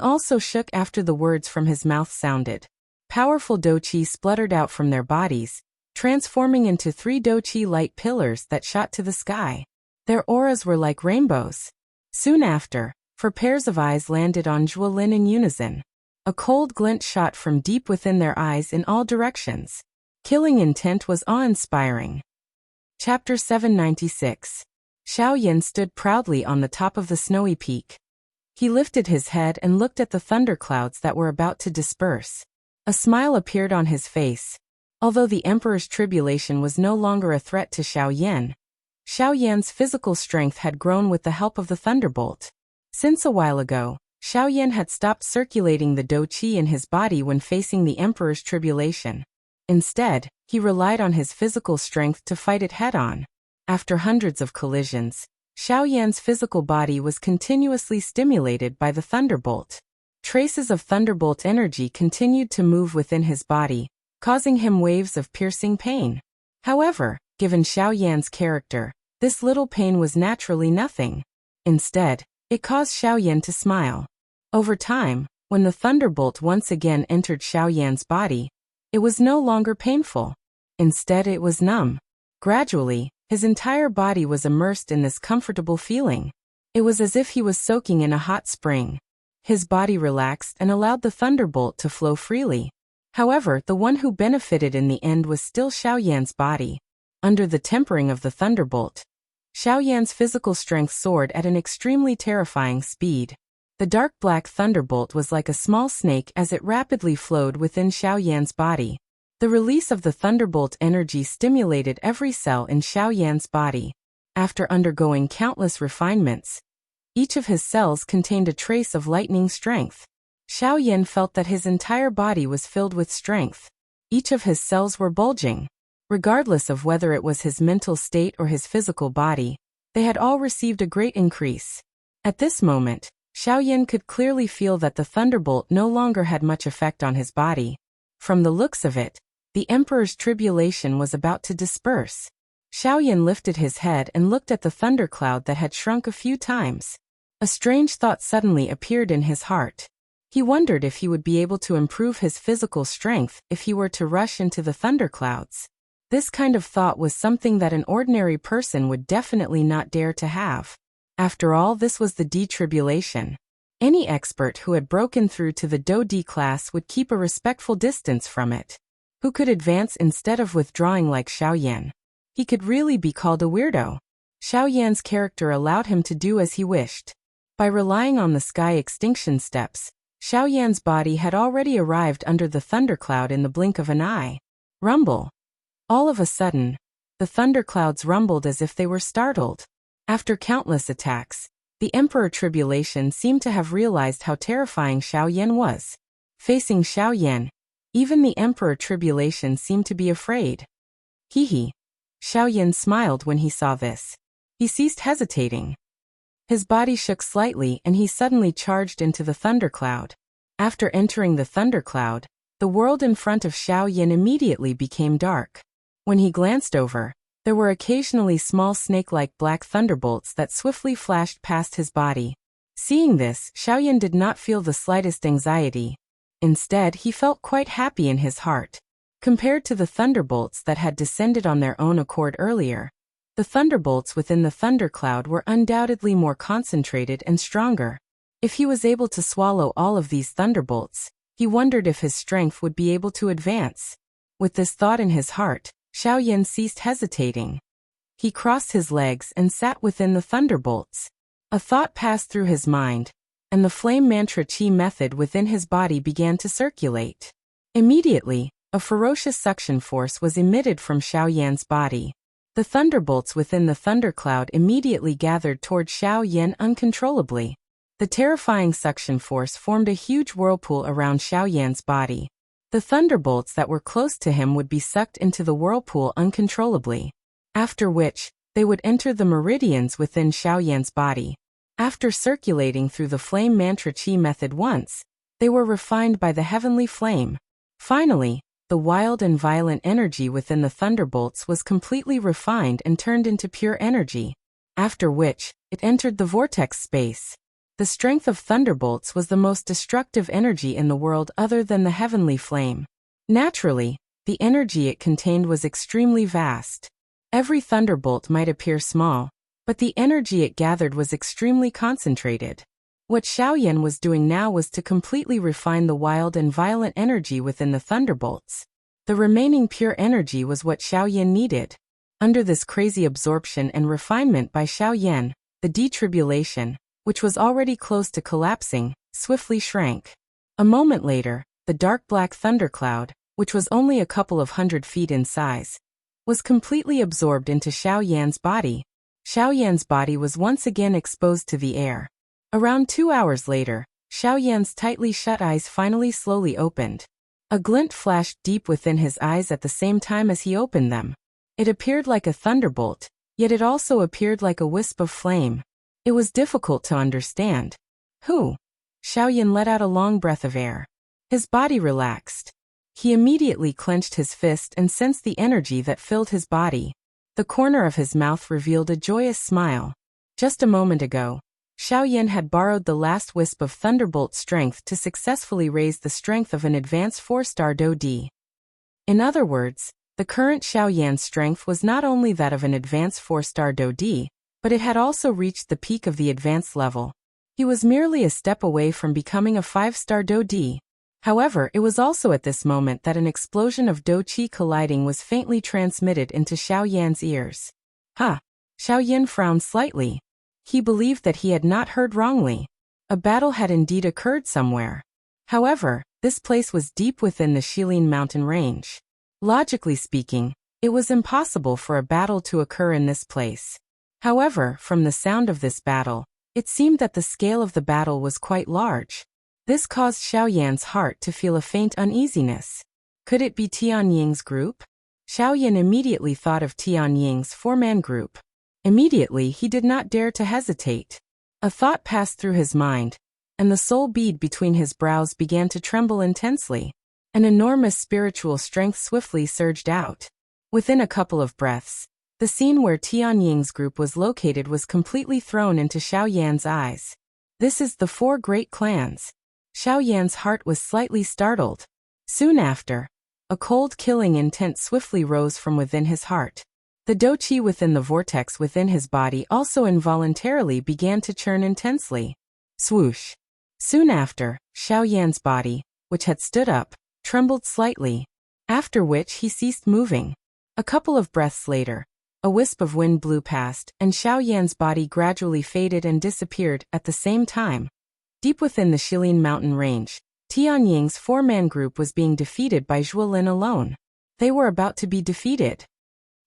also shook after the words from his mouth sounded. Powerful Do Qi spluttered out from their bodies, transforming into 3 Do Qi light pillars that shot to the sky. Their auras were like rainbows. Soon after, 4 pairs of eyes landed on Zhuolin in unison. A cold glint shot from deep within their eyes in all directions. Killing intent was awe-inspiring. Chapter 796. Xiaoyan stood proudly on the top of the snowy peak. He lifted his head and looked at the thunderclouds that were about to disperse. A smile appeared on his face. Although the Emperor's tribulation was no longer a threat to Xiaoyan, Xiaoyan's physical strength had grown with the help of the thunderbolt. Since a while ago, Xiaoyan had stopped circulating the Do Qi in his body when facing the Emperor's tribulation. Instead, he relied on his physical strength to fight it head-on. After hundreds of collisions, Xiaoyan's physical body was continuously stimulated by the thunderbolt. Traces of thunderbolt energy continued to move within his body, causing him waves of piercing pain. However, given Xiaoyan's character, this little pain was naturally nothing. Instead, it caused Xiaoyan to smile. Over time, when the thunderbolt once again entered Xiaoyan's body, it was no longer painful. Instead, it was numb. Gradually, his entire body was immersed in this comfortable feeling. It was as if he was soaking in a hot spring. His body relaxed and allowed the thunderbolt to flow freely. However, the one who benefited in the end was still Xiaoyan's body. Under the tempering of the thunderbolt, Xiao Yan's physical strength soared at an extremely terrifying speed. The dark black thunderbolt was like a small snake as it rapidly flowed within Xiao Yan's body. The release of the thunderbolt energy stimulated every cell in Xiao Yan's body. After undergoing countless refinements, each of his cells contained a trace of lightning strength. Xiao Yan felt that his entire body was filled with strength. Each of his cells were bulging. Regardless of whether it was his mental state or his physical body, they had all received a great increase. At this moment, Xiao Yan could clearly feel that the thunderbolt no longer had much effect on his body. From the looks of it, the Emperor's tribulation was about to disperse. Xiao Yan lifted his head and looked at the thundercloud that had shrunk a few times. A strange thought suddenly appeared in his heart. He wondered if he would be able to improve his physical strength if he were to rush into the thunderclouds. This kind of thought was something that an ordinary person would definitely not dare to have. After all, this was the D-tribulation. Any expert who had broken through to the Do-D class would keep a respectful distance from it. Who could advance instead of withdrawing like Xiao Yan? He could really be called a weirdo. Xiao Yan's character allowed him to do as he wished. By relying on the sky extinction steps, Xiao Yan's body had already arrived under the thundercloud in the blink of an eye. Rumble. All of a sudden, the thunderclouds rumbled as if they were startled. After countless attacks, the Emperor Tribulation seemed to have realized how terrifying Xiao Yan was. Facing Xiao Yan, even the Emperor Tribulation seemed to be afraid. Hee. Xiao Yan smiled when he saw this. He ceased hesitating. His body shook slightly and he suddenly charged into the thundercloud. After entering the thundercloud, the world in front of Xiao Yan immediately became dark. When he glanced over, there were occasionally small snake-like black thunderbolts that swiftly flashed past his body. Seeing this, Xiao Yan did not feel the slightest anxiety. Instead, he felt quite happy in his heart. Compared to the thunderbolts that had descended on their own accord earlier, the thunderbolts within the thundercloud were undoubtedly more concentrated and stronger. If he was able to swallow all of these thunderbolts, he wondered if his strength would be able to advance. With this thought in his heart, Xiao Yan ceased hesitating. He crossed his legs and sat within the thunderbolts. A thought passed through his mind, and the flame mantra chi method within his body began to circulate. Immediately, a ferocious suction force was emitted from Xiao Yan's body. The thunderbolts within the thundercloud immediately gathered toward Xiao Yan uncontrollably. The terrifying suction force formed a huge whirlpool around Xiao Yan's body. The thunderbolts that were close to him would be sucked into the whirlpool uncontrollably, after which, they would enter the meridians within Xiao Yan's body. After circulating through the flame mantra chi method once, they were refined by the heavenly flame. Finally, the wild and violent energy within the thunderbolts was completely refined and turned into pure energy, after which, it entered the vortex space. The strength of thunderbolts was the most destructive energy in the world other than the heavenly flame. Naturally, the energy it contained was extremely vast. Every thunderbolt might appear small, but the energy it gathered was extremely concentrated. What Xiao Yan was doing now was to completely refine the wild and violent energy within the thunderbolts. The remaining pure energy was what Xiao Yan needed. Under this crazy absorption and refinement by Xiao Yan, the detribulation, which was already close to collapsing, swiftly shrank. A moment later, the dark black thundercloud, which was only a couple of 100 feet in size, was completely absorbed into Xiao Yan's body. Xiao Yan's body was once again exposed to the air. Around 2 hours later, Xiao Yan's tightly shut eyes finally slowly opened. A glint flashed deep within his eyes at the same time as he opened them. It appeared like a thunderbolt, yet it also appeared like a wisp of flame. It was difficult to understand. Who? Xiao Yan let out a long breath of air. His body relaxed. He immediately clenched his fist and sensed the energy that filled his body. The corner of his mouth revealed a joyous smile. Just a moment ago, Xiao Yan had borrowed the last wisp of thunderbolt strength to successfully raise the strength of an advanced 4-star Do-D. In other words, the current Xiao Yan's strength was not only that of an advanced 4-star Do-D, but it had also reached the peak of the advanced level. He was merely a step away from becoming a 5-star Do-D. However, it was also at this moment that an explosion of Do-Chi colliding was faintly transmitted into Xiao Yan's ears. Ha! Xiao Yin frowned slightly. He believed that he had not heard wrongly. A battle had indeed occurred somewhere. However, this place was deep within the Shilin mountain range. Logically speaking, it was impossible for a battle to occur in this place. However, from the sound of this battle, it seemed that the scale of the battle was quite large. This caused Xiao Yan's heart to feel a faint uneasiness. Could it be Tian Ying's group? Xiao Yan immediately thought of Tian Ying's four-man group. Immediately he did not dare to hesitate. A thought passed through his mind, and the soul bead between his brows began to tremble intensely. An enormous spiritual strength swiftly surged out. Within a couple of breaths, the scene where Tian Ying's group was located was completely thrown into Xiao Yan's eyes. This is the four great clans. Xiao Yan's heart was slightly startled. Soon after, a cold killing intent swiftly rose from within his heart. The doqi within the vortex within his body also involuntarily began to churn intensely. Swoosh. Soon after, Xiao Yan's body, which had stood up, trembled slightly, after which he ceased moving. A couple of breaths later, a wisp of wind blew past, and Xiao Yan's body gradually faded and disappeared at the same time. Deep within the Shilin mountain range, Tian Ying's four-man group was being defeated by Zhuolin alone. They were about to be defeated.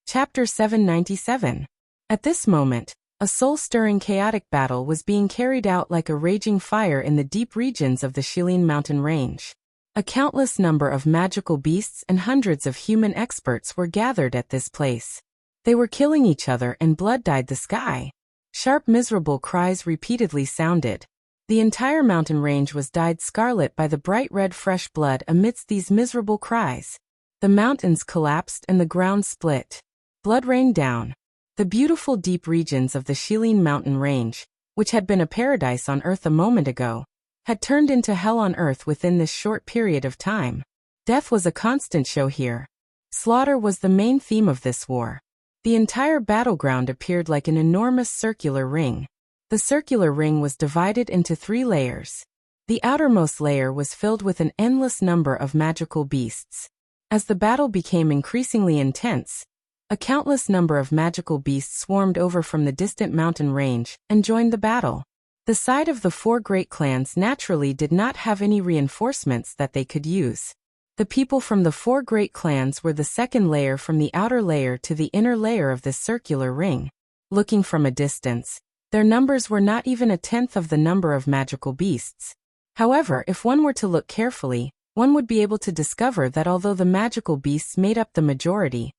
Chapter 797. At this moment, a soul-stirring chaotic battle was being carried out like a raging fire in the deep regions of the Shilin mountain range. A countless number of magical beasts and hundreds of human experts were gathered at this place. They were killing each other and blood dyed the sky. Sharp miserable cries repeatedly sounded. The entire mountain range was dyed scarlet by the bright red fresh blood amidst these miserable cries. The mountains collapsed and the ground split. Blood rained down. The beautiful deep regions of the Shilin mountain range, which had been a paradise on earth a moment ago, had turned into hell on earth within this short period of time. Death was a constant show here. Slaughter was the main theme of this war. The entire battleground appeared like an enormous circular ring. The circular ring was divided into 3 layers. The outermost layer was filled with an endless number of magical beasts. As the battle became increasingly intense, a countless number of magical beasts swarmed over from the distant mountain range and joined the battle. The side of the 4 great clans naturally did not have any reinforcements that they could use. The people from the 4 great clans were the second layer from the outer layer to the inner layer of this circular ring. Looking from a distance, their numbers were not even a tenth of the number of magical beasts. However, if one were to look carefully, one would be able to discover that although the magical beasts made up the majority,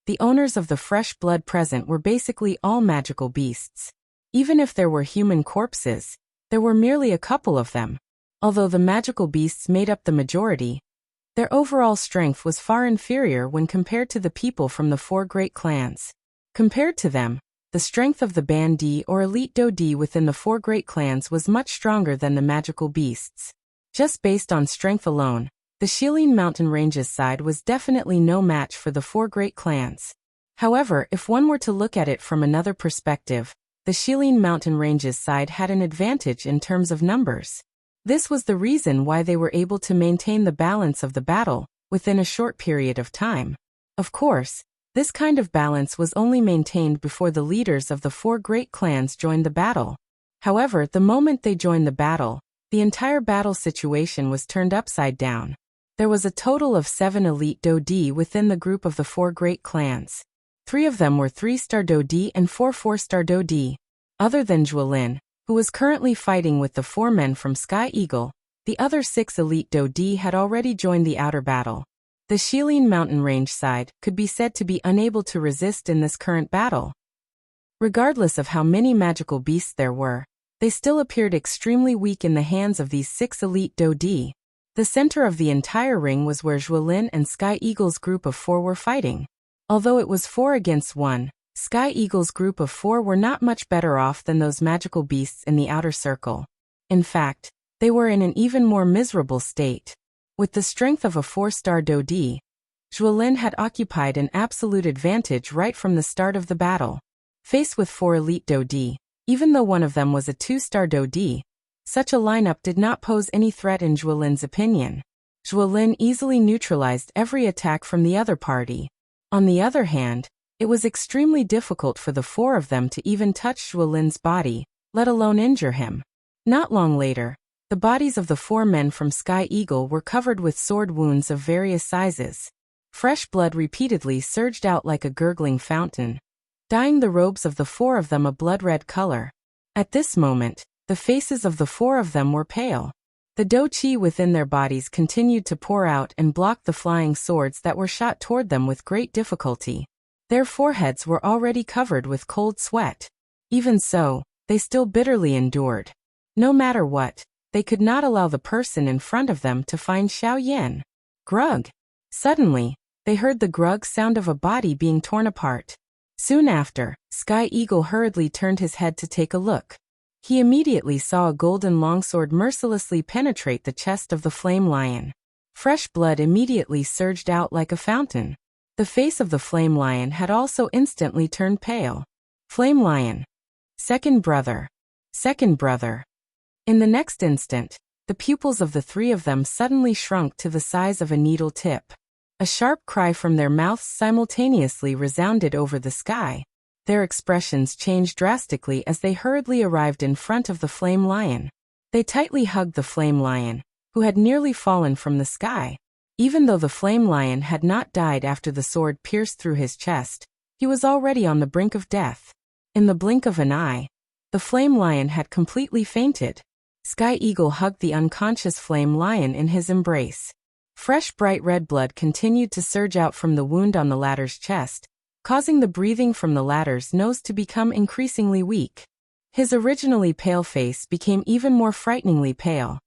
the owners of the fresh blood present were basically all magical beasts. Even if there were human corpses, there were merely a couple of them. Although the magical beasts made up the majority, their overall strength was far inferior when compared to the people from the 4 great clans. Compared to them, the strength of the Bandi or elite Dodi within the 4 great clans was much stronger than the magical beasts. Just based on strength alone, the Shilin mountain ranges side was definitely no match for the 4 great clans. However, if one were to look at it from another perspective, the Shilin mountain ranges side had an advantage in terms of numbers. This was the reason why they were able to maintain the balance of the battle within a short period of time. Of course, this kind of balance was only maintained before the leaders of the 4 great clans joined the battle. However, the moment they joined the battle, the entire battle situation was turned upside down. There was a total of 7 elite Dodi within the group of the 4 great clans. 3 of them were 3-star Dodi and 4 4-star Dodi. Other than Zhuolin, who was currently fighting with the 4 men from Sky Eagle, the other 6 elite Dodi had already joined the outer battle. The Shilin mountain range side could be said to be unable to resist in this current battle. Regardless of how many magical beasts there were, they still appeared extremely weak in the hands of these 6 elite Dodi. The center of the entire ring was where Zhuolin and Sky Eagle's group of 4 were fighting. Although it was 4 against 1, Sky Eagle's group of 4 were not much better off than those magical beasts in the outer circle. In fact, they were in an even more miserable state. With the strength of a 4-star Dodi, Zhuolin had occupied an absolute advantage right from the start of the battle. Faced with 4 elite Dodi, even though one of them was a 2-star Dodi, such a lineup did not pose any threat in Zhuolin's opinion. Zhuolin easily neutralized every attack from the other party. On the other hand, It was extremely difficult for the four of them to even touch Zhuolin's body, let alone injure him. Not long later, the bodies of the four men from Sky Eagle were covered with sword wounds of various sizes. Fresh blood repeatedly surged out like a gurgling fountain, dyeing the robes of the four of them a blood-red color. At this moment, the faces of the four of them were pale. The dou-qi within their bodies continued to pour out and block the flying swords that were shot toward them with great difficulty. Their foreheads were already covered with cold sweat. Even so, they still bitterly endured. No matter what, they could not allow the person in front of them to find Xiao Yan. Grug! Suddenly, they heard the grug sound of a body being torn apart. Soon after, Sky Eagle hurriedly turned his head to take a look. He immediately saw a golden longsword mercilessly penetrate the chest of the flame lion. Fresh blood immediately surged out like a fountain. The face of the flame lion had also instantly turned pale. Flame lion. Second brother. Second brother. In the next instant, the pupils of the three of them suddenly shrunk to the size of a needle tip. A sharp cry from their mouths simultaneously resounded over the sky. Their expressions changed drastically as they hurriedly arrived in front of the flame lion. They tightly hugged the flame lion, who had nearly fallen from the sky. Even though the flame lion had not died after the sword pierced through his chest, he was already on the brink of death. In the blink of an eye, the flame lion had completely fainted. Sky Eagle hugged the unconscious flame lion in his embrace. Fresh bright red blood continued to surge out from the wound on the latter's chest, causing the breathing from the latter's nose to become increasingly weak. His originally pale face became even more frighteningly pale.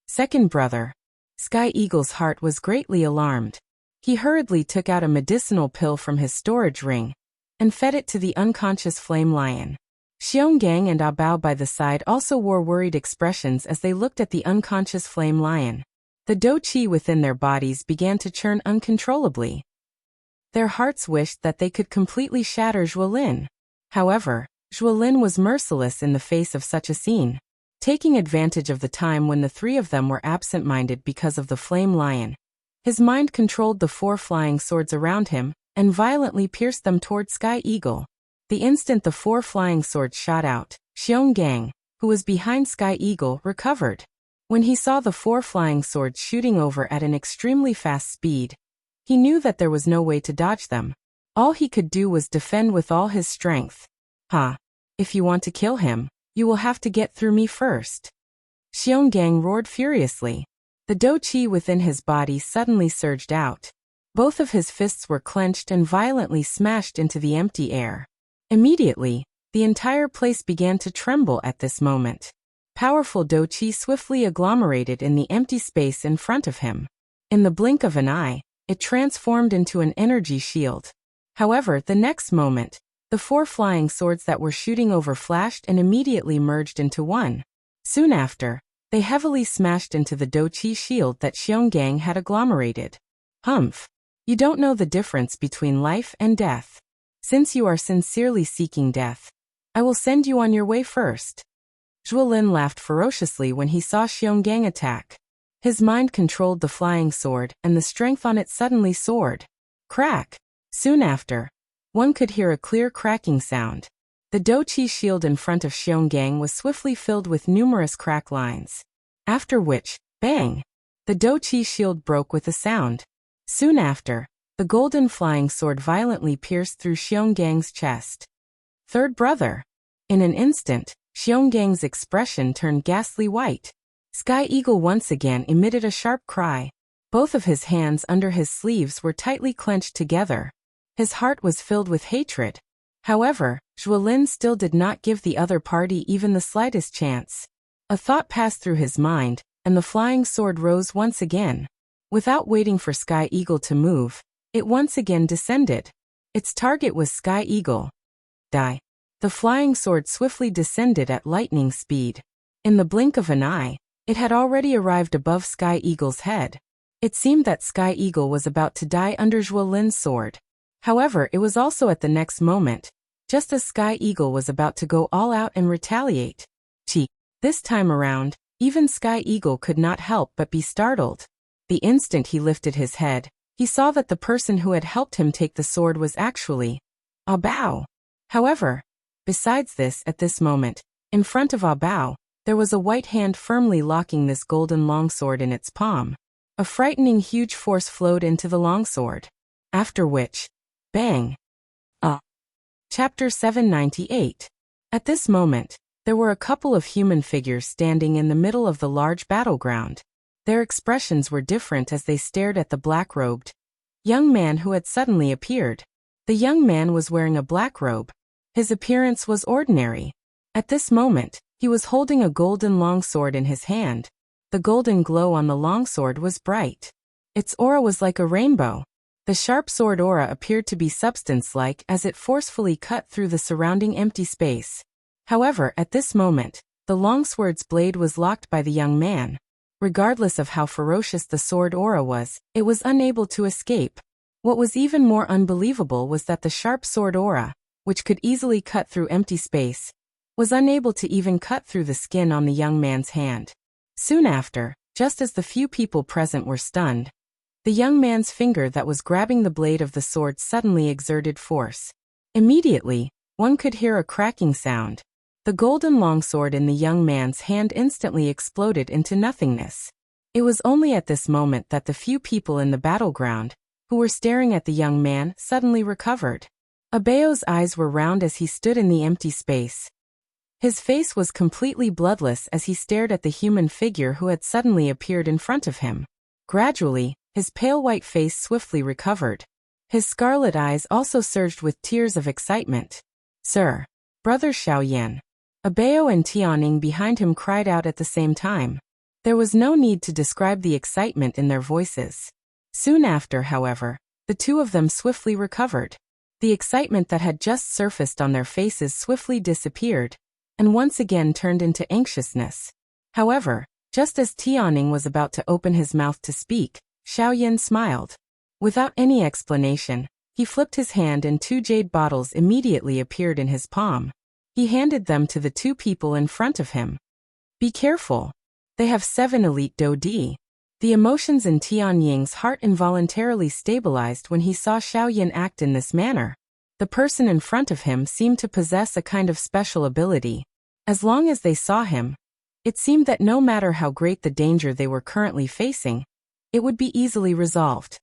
Second brother. Sky Eagle's heart was greatly alarmed. He hurriedly took out a medicinal pill from his storage ring and fed it to the unconscious flame lion. Xionggang and Abao by the side also wore worried expressions as they looked at the unconscious flame lion. The dou-qi within their bodies began to churn uncontrollably. Their hearts wished that they could completely shatter Zhuolin. However, Zhuolin was merciless in the face of such a scene. Taking advantage of the time when the three of them were absent-minded because of the flame lion, his mind controlled the four flying swords around him and violently pierced them toward Sky Eagle. The instant the four flying swords shot out, Xionggang, who was behind Sky Eagle, recovered. When he saw the four flying swords shooting over at an extremely fast speed, he knew that there was no way to dodge them. All he could do was defend with all his strength. If you want to kill him, you will have to get through me first. Xionggang roared furiously. The dou-qi within his body suddenly surged out. Both of his fists were clenched and violently smashed into the empty air. Immediately, the entire place began to tremble at this moment. Powerful dou-qi swiftly agglomerated in the empty space in front of him. In the blink of an eye, it transformed into an energy shield. However, the next moment, the four flying swords that were shooting over flashed and immediately merged into one. Soon after, they heavily smashed into the dou-qi shield that Xionggang had agglomerated. Humph! You don't know the difference between life and death. Since you are sincerely seeking death, I will send you on your way first. Zhuolin laughed ferociously when he saw Xionggang attack. His mind controlled the flying sword, and the strength on it suddenly soared. Crack! Soon after, one could hear a clear cracking sound. The dou-qi shield in front of Xionggang was swiftly filled with numerous crack lines. After which, bang! The dou-qi shield broke with a sound. Soon after, the golden flying sword violently pierced through Xiongang's chest. Third brother! In an instant, Xiongang's expression turned ghastly white. Sky Eagle once again emitted a sharp cry. Both of his hands under his sleeves were tightly clenched together. His heart was filled with hatred. However, Zhuolin still did not give the other party even the slightest chance. A thought passed through his mind, and the flying sword rose once again. Without waiting for Sky Eagle to move, it once again descended. Its target was Sky Eagle. Die. The flying sword swiftly descended at lightning speed. In the blink of an eye, it had already arrived above Sky Eagle's head. It seemed that Sky Eagle was about to die under Zhuolin's sword. However, it was also at the next moment, just as Sky Eagle was about to go all out and retaliate. This time around, even Sky Eagle could not help but be startled. The instant he lifted his head, he saw that the person who had helped him take the sword was actually Ah Bao. However, besides this, at this moment, in front of Ah Bao, there was a white hand firmly locking this golden longsword in its palm. A frightening huge force flowed into the longsword. After which, bang! Chapter 798. At this moment, there were a couple of human figures standing in the middle of the large battleground. Their expressions were different as they stared at the black-robed young man who had suddenly appeared. The young man was wearing a black robe. His appearance was ordinary. At this moment, he was holding a golden longsword in his hand. The golden glow on the longsword was bright. Its aura was like a rainbow. The sharp sword aura appeared to be substance-like as it forcefully cut through the surrounding empty space. However, at this moment, the longsword's blade was locked by the young man. Regardless of how ferocious the sword aura was, it was unable to escape. What was even more unbelievable was that the sharp sword aura, which could easily cut through empty space, was unable to even cut through the skin on the young man's hand. Soon after, just as the few people present were stunned, the young man's finger that was grabbing the blade of the sword suddenly exerted force. Immediately, one could hear a cracking sound. The golden longsword in the young man's hand instantly exploded into nothingness. It was only at this moment that the few people in the battleground, who were staring at the young man, suddenly recovered. Abeo's eyes were round as he stood in the empty space. His face was completely bloodless as he stared at the human figure who had suddenly appeared in front of him. Gradually, his pale white face swiftly recovered. His scarlet eyes also surged with tears of excitement. "Sir! Brother Xiaoyan!" Abeo and Tianing behind him cried out at the same time. There was no need to describe the excitement in their voices. Soon after, however, the two of them swiftly recovered. The excitement that had just surfaced on their faces swiftly disappeared, and once again turned into anxiousness. However, just as Tianing was about to open his mouth to speak, Xiaoyan smiled. Without any explanation, he flipped his hand and 2 jade bottles immediately appeared in his palm. He handed them to the 2 people in front of him. "Be careful. They have 7 elite Do D." The emotions in Tianying's heart involuntarily stabilized when he saw Xiaoyan act in this manner. The person in front of him seemed to possess a kind of special ability. As long as they saw him, it seemed that no matter how great the danger they were currently facing, it would be easily resolved.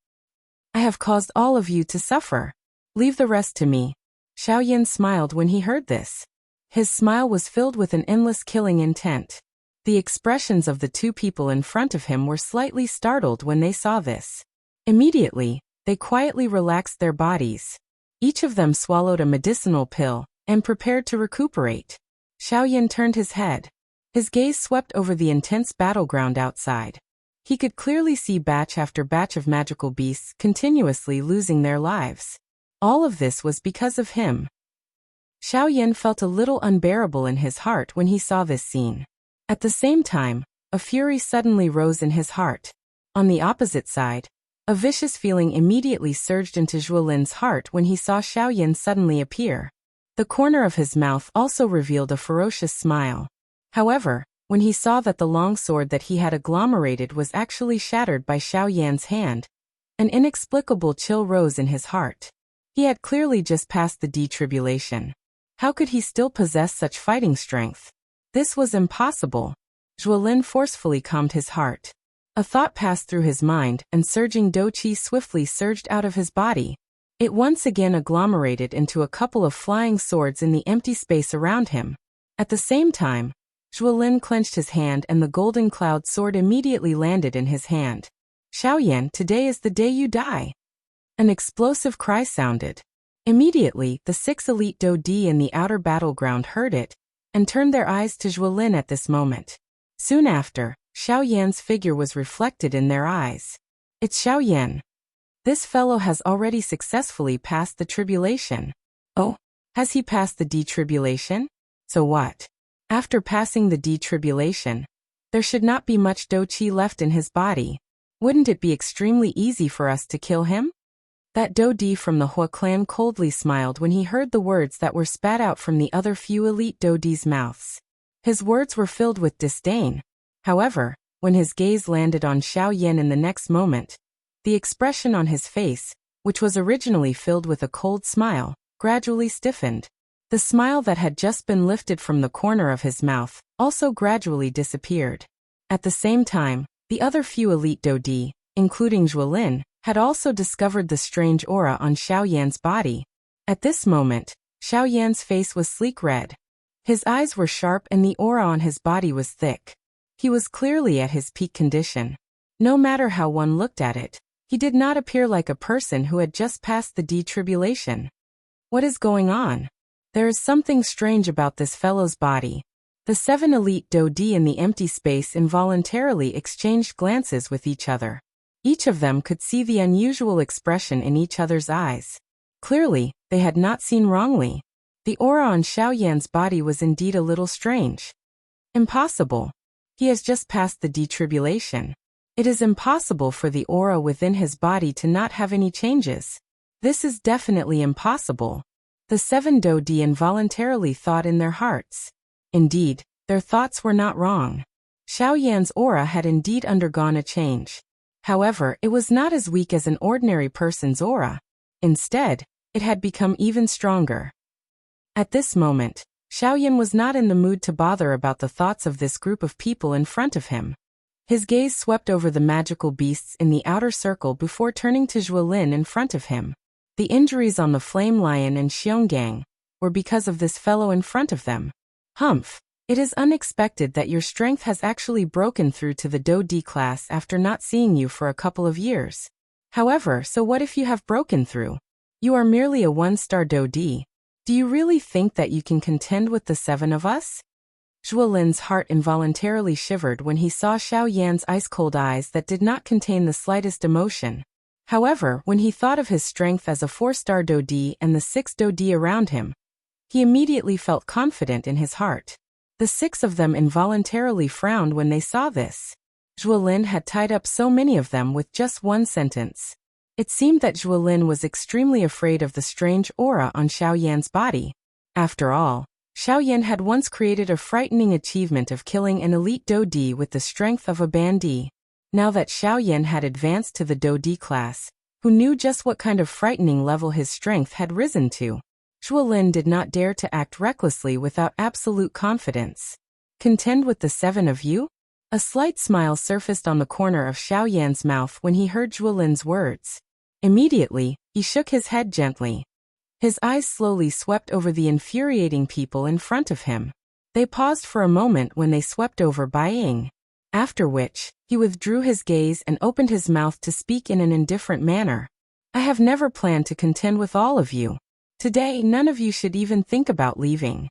"I have caused all of you to suffer. Leave the rest to me." Xiaoyan smiled when he heard this. His smile was filled with an endless killing intent. The expressions of the 2 people in front of him were slightly startled when they saw this. Immediately, they quietly relaxed their bodies. Each of them swallowed a medicinal pill and prepared to recuperate. Xiaoyan turned his head. His gaze swept over the intense battleground outside. He could clearly see batch after batch of magical beasts continuously losing their lives. All of this was because of him. Xiaoyan felt a little unbearable in his heart when he saw this scene. At the same time, a fury suddenly rose in his heart. On the opposite side, a vicious feeling immediately surged into Zhuolin's heart when he saw Xiaoyan suddenly appear. The corner of his mouth also revealed a ferocious smile. However, when he saw that the long sword that he had agglomerated was actually shattered by Xiaoyan's hand, an inexplicable chill rose in his heart. He had clearly just passed the detribulation. How could he still possess such fighting strength? This was impossible. Zhuolin forcefully calmed his heart. A thought passed through his mind, and surging doqi swiftly surged out of his body. It once again agglomerated into a couple of flying swords in the empty space around him. At the same time, Zhuolin clenched his hand and the golden cloud sword immediately landed in his hand. "Xiaoyan, today is the day you die." An explosive cry sounded. Immediately, the 6 elite Do D in the outer battleground heard it, and turned their eyes to Zhuolin at this moment. Soon after, Xiaoyan's figure was reflected in their eyes. "It's Xiaoyan. This fellow has already successfully passed the tribulation." "Oh, has he passed the detribulation? So what? After passing the detribulation, there should not be much Do Qi left in his body. Wouldn't it be extremely easy for us to kill him?" That Do Di from the Hua clan coldly smiled when he heard the words that were spat out from the other few elite Do Di's mouths. His words were filled with disdain. However, when his gaze landed on Xiaoyan in the next moment, the expression on his face, which was originally filled with a cold smile, gradually stiffened. The smile that had just been lifted from the corner of his mouth also gradually disappeared. At the same time, the other few elite Dodi, including Zhuolin, had also discovered the strange aura on Xiaoyan's body. At this moment, Xiaoyan's face was sleek red. His eyes were sharp and the aura on his body was thick. He was clearly at his peak condition. No matter how one looked at it, he did not appear like a person who had just passed the detribulation. What is going on? There is something strange about this fellow's body. The 7 elite Dodi in the empty space involuntarily exchanged glances with each other. Each of them could see the unusual expression in each other's eyes. Clearly, they had not seen wrongly. The aura on Xiaoyan's body was indeed a little strange. Impossible. He has just passed the detribulation. It is impossible for the aura within his body to not have any changes. This is definitely impossible. The 7 Dodi involuntarily thought in their hearts. Indeed, their thoughts were not wrong. Xiaoyan's aura had indeed undergone a change. However, it was not as weak as an ordinary person's aura. Instead, it had become even stronger. At this moment, Xiaoyan was not in the mood to bother about the thoughts of this group of people in front of him. His gaze swept over the magical beasts in the outer circle before turning to Zhuolin in front of him. The injuries on the Flame Lion and Xionggang were because of this fellow in front of them. Humph! It is unexpected that your strength has actually broken through to the Dodi class after not seeing you for a couple of years. However, so what if you have broken through? You are merely a 1-star Dodi. Do you really think that you can contend with the 7 of us? Zhuolin's heart involuntarily shivered when he saw Xiaoyan's ice-cold eyes that did not contain the slightest emotion. However, when he thought of his strength as a 4-star Dodi and the 6 Dodi around him, he immediately felt confident in his heart. The 6 of them involuntarily frowned when they saw this. Zhuolin had tied up so many of them with just one sentence. It seemed that Zhuolin was extremely afraid of the strange aura on Xiaoyan's body. After all, Xiaoyan had once created a frightening achievement of killing an elite Dodi with the strength of a Bandi. Now that Xiaoyan had advanced to the Dodi class, who knew just what kind of frightening level his strength had risen to? Zhuolin did not dare to act recklessly without absolute confidence. Contend with the 7 of you? A slight smile surfaced on the corner of Xiaoyan's mouth when he heard Zhuolin's words. Immediately, he shook his head gently. His eyes slowly swept over the infuriating people in front of him. They paused for a moment when they swept over Bai Ying. After which, he withdrew his gaze and opened his mouth to speak in an indifferent manner. I have never planned to contend with all of you. Today, none of you should even think about leaving.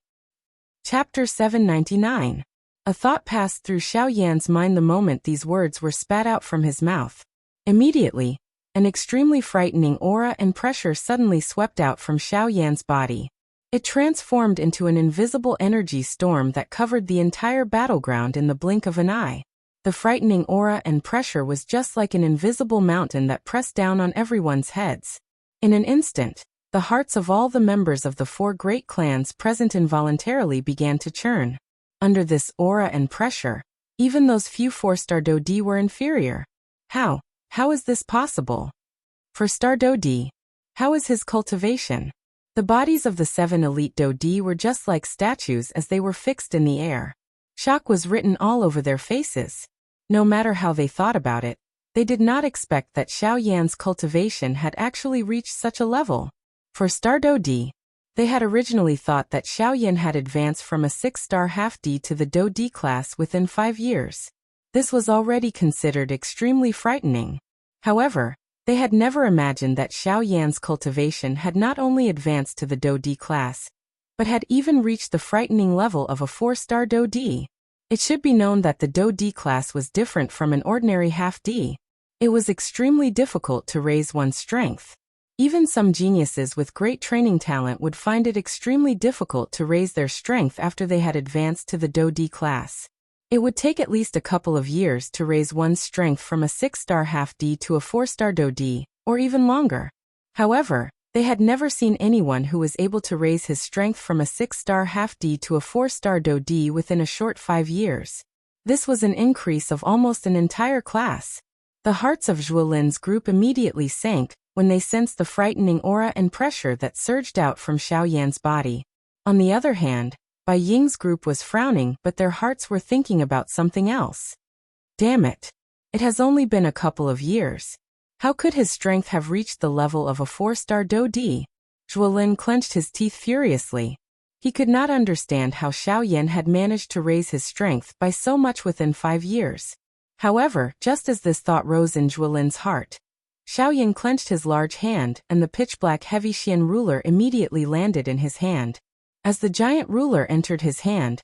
Chapter 799. A thought passed through Xiaoyan's mind the moment these words were spat out from his mouth. Immediately, an extremely frightening aura and pressure suddenly swept out from Xiaoyan's body. It transformed into an invisible energy storm that covered the entire battleground in the blink of an eye. The frightening aura and pressure was just like an invisible mountain that pressed down on everyone's heads. In an instant, the hearts of all the members of the 4 great clans present involuntarily began to churn. Under this aura and pressure, even those few 4-star Dodi were inferior. How is this possible? For Star Dodi, how is his cultivation? The bodies of the 7 elite Dodi were just like statues as they were fixed in the air. Shock was written all over their faces. No matter how they thought about it, they did not expect that Xiaoyan's cultivation had actually reached such a level. For Star Dodi, they had originally thought that Xiaoyan had advanced from a 6-star half-D to the Dodi class within 5 years. This was already considered extremely frightening. However, they had never imagined that Xiaoyan's cultivation had not only advanced to the Dodi class, but had even reached the frightening level of a 4-star Dodi. It should be known that the Dodi class was different from an ordinary half-D. It was extremely difficult to raise one's strength. Even some geniuses with great training talent would find it extremely difficult to raise their strength after they had advanced to the Dodi class. It would take at least a couple of years to raise one's strength from a 6-star half-D to a 4-star Dodi, or even longer. However, they had never seen anyone who was able to raise his strength from a 6-star half-D to a 4-star Dodi within a short 5 years. This was an increase of almost an entire class. The hearts of Zhuolin's group immediately sank when they sensed the frightening aura and pressure that surged out from Xiao Yan's body. On the other hand, Bai Ying's group was frowning, but their hearts were thinking about something else. Damn it. It has only been a couple of years. How could his strength have reached the level of a 4-star Do Di? Zhuolin clenched his teeth furiously. He could not understand how Xiao Yan had managed to raise his strength by so much within 5 years. However, just as this thought rose in Zhuolin's heart, Xiao Yan clenched his large hand and the pitch-black heavy Xian ruler immediately landed in his hand. As the giant ruler entered his hand,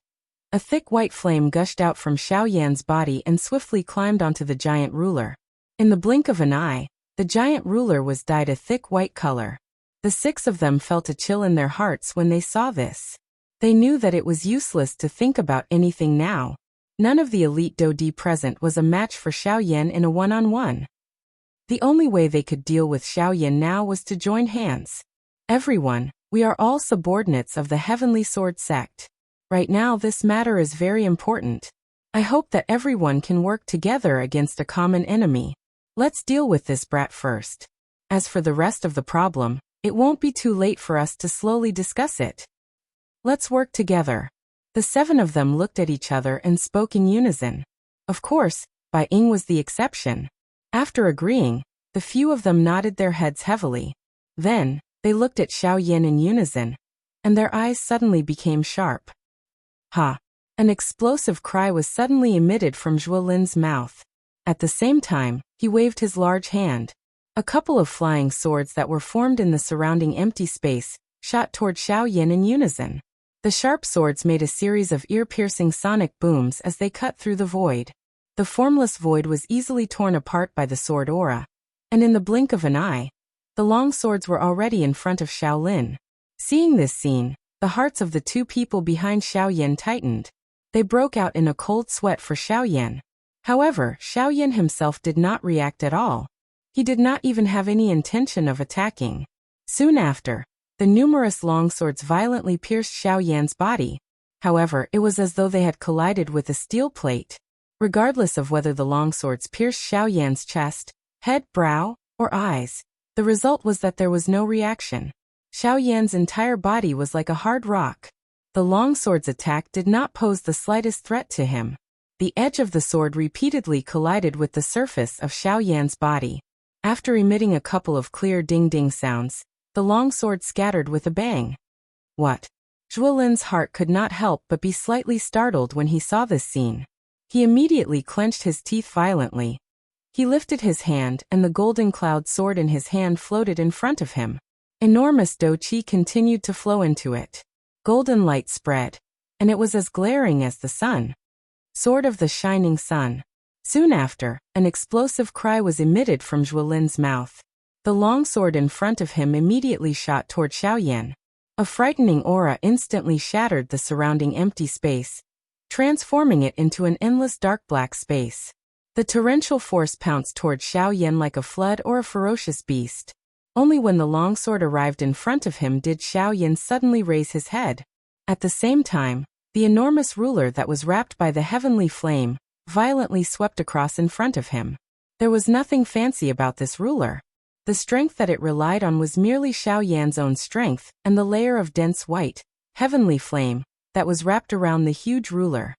a thick white flame gushed out from Xiao Yan's body and swiftly climbed onto the giant ruler. In the blink of an eye, the giant ruler was dyed a thick white color. The 6 of them felt a chill in their hearts when they saw this. They knew that it was useless to think about anything now. None of the elite Do Di present was a match for Xiao Yan in a one-on-one. The only way they could deal with Xiao Yan now was to join hands. Everyone, we are all subordinates of the Heavenly Sword sect. Right now this matter is very important. I hope that everyone can work together against a common enemy. Let's deal with this brat first. As for the rest of the problem, it won't be too late for us to slowly discuss it. Let's work together. The 7 of them looked at each other and spoke in unison. Of course, Bai Ying was the exception. After agreeing, the few of them nodded their heads heavily. Then, they looked at Xiao Yan in unison, and their eyes suddenly became sharp. Ha! An explosive cry was suddenly emitted from Zhuolin's mouth. At the same time, he waved his large hand. A couple of flying swords that were formed in the surrounding empty space shot toward Xiao Yan in unison. The sharp swords made a series of ear-piercing sonic booms as they cut through the void. The formless void was easily torn apart by the sword aura, and in the blink of an eye, the long swords were already in front of Shaolin. Seeing this scene, the hearts of the 2 people behind Xiao Yan tightened. They broke out in a cold sweat for Xiao Yan. However, Xiao Yan himself did not react at all. He did not even have any intention of attacking. Soon after, the numerous longswords violently pierced Xiao Yan's body. However, it was as though they had collided with a steel plate. Regardless of whether the longswords pierced Xiao Yan's chest, head, brow, or eyes, the result was that there was no reaction. Xiao Yan's entire body was like a hard rock. The longsword's attack did not pose the slightest threat to him. The edge of the sword repeatedly collided with the surface of Xiao Yan's body. After emitting a couple of clear ding-ding sounds, the long sword scattered with a bang. What? Zhuolin's heart could not help but be slightly startled when he saw this scene. He immediately clenched his teeth violently. He lifted his hand and the golden cloud sword in his hand floated in front of him. Enormous do qi continued to flow into it. Golden light spread, and it was as glaring as the sun. Sword of the shining sun. Soon after, an explosive cry was emitted from Zhuolin's mouth. The long sword in front of him immediately shot toward Xiao Yan. A frightening aura instantly shattered the surrounding empty space, transforming it into an endless dark black space. The torrential force pounced toward Xiao Yan like a flood or a ferocious beast. Only when the longsword arrived in front of him did Xiao Yan suddenly raise his head. At the same time, the enormous ruler that was wrapped by the heavenly flame violently swept across in front of him. There was nothing fancy about this ruler. The strength that it relied on was merely Xiao Yan's own strength and the layer of dense white, heavenly flame that was wrapped around the huge ruler.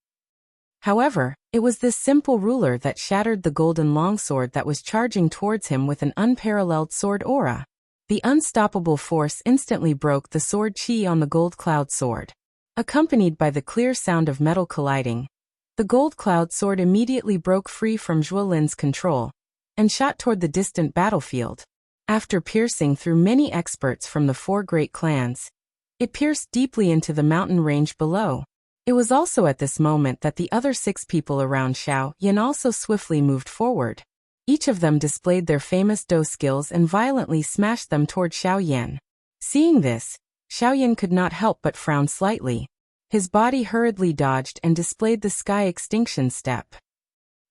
However, it was this simple ruler that shattered the golden longsword that was charging towards him with an unparalleled sword aura. The unstoppable force instantly broke the sword chi on the gold cloud sword. Accompanied by the clear sound of metal colliding, the gold cloud sword immediately broke free from Zhuolin's control and shot toward the distant battlefield. After piercing through many experts from the 4 great clans, it pierced deeply into the mountain range below. It was also at this moment that the other 6 people around Xiao Yan also swiftly moved forward. Each of them displayed their famous Do skills and violently smashed them toward Xiao Yan. Seeing this, Xiao Yan could not help but frown slightly. His body hurriedly dodged and displayed the sky extinction step.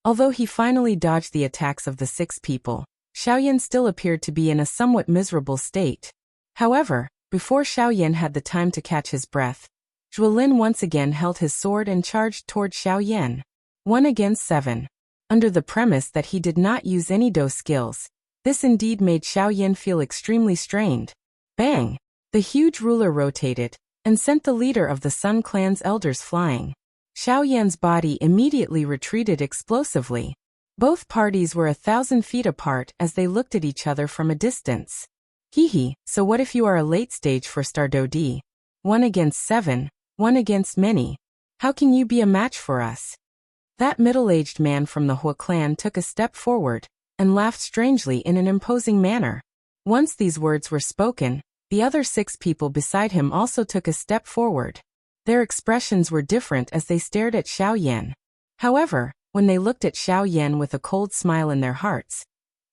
Although he finally dodged the attacks of the 6 people, Xiao Yan still appeared to be in a somewhat miserable state. However, before Xiao Yan had the time to catch his breath, Zhuolin once again held his sword and charged toward Xiao Yan. 1 against 7. Under the premise that he did not use any Do skills, This indeed made Xiao Yan feel extremely strained. Bang! The huge ruler rotated and sent the leader of the Sun Clan's elders flying. Xiao Yan's body immediately retreated explosively. Both parties were 1,000 feet apart as they looked at each other from a distance. Hee, so what if you are a late stage for Stardodi? 1 against 7, 1 against many. How can you be a match for us? That middle-aged man from the Hua clan took a step forward and laughed strangely in an imposing manner. Once these words were spoken, the other 6 people beside him also took a step forward. Their expressions were different as they stared at Xiao Yan. However, when they looked at Xiao Yan with a cold smile in their hearts,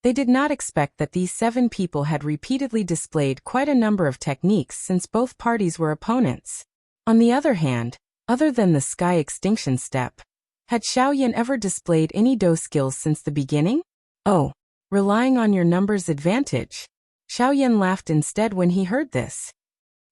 they did not expect that these 7 people had repeatedly displayed quite a number of techniques since both parties were opponents. On the other hand, other than the sky extinction step, had Xiao Yan ever displayed any Do skills since the beginning? Oh, relying on your numbers advantage. Xiao Yan laughed instead when he heard this.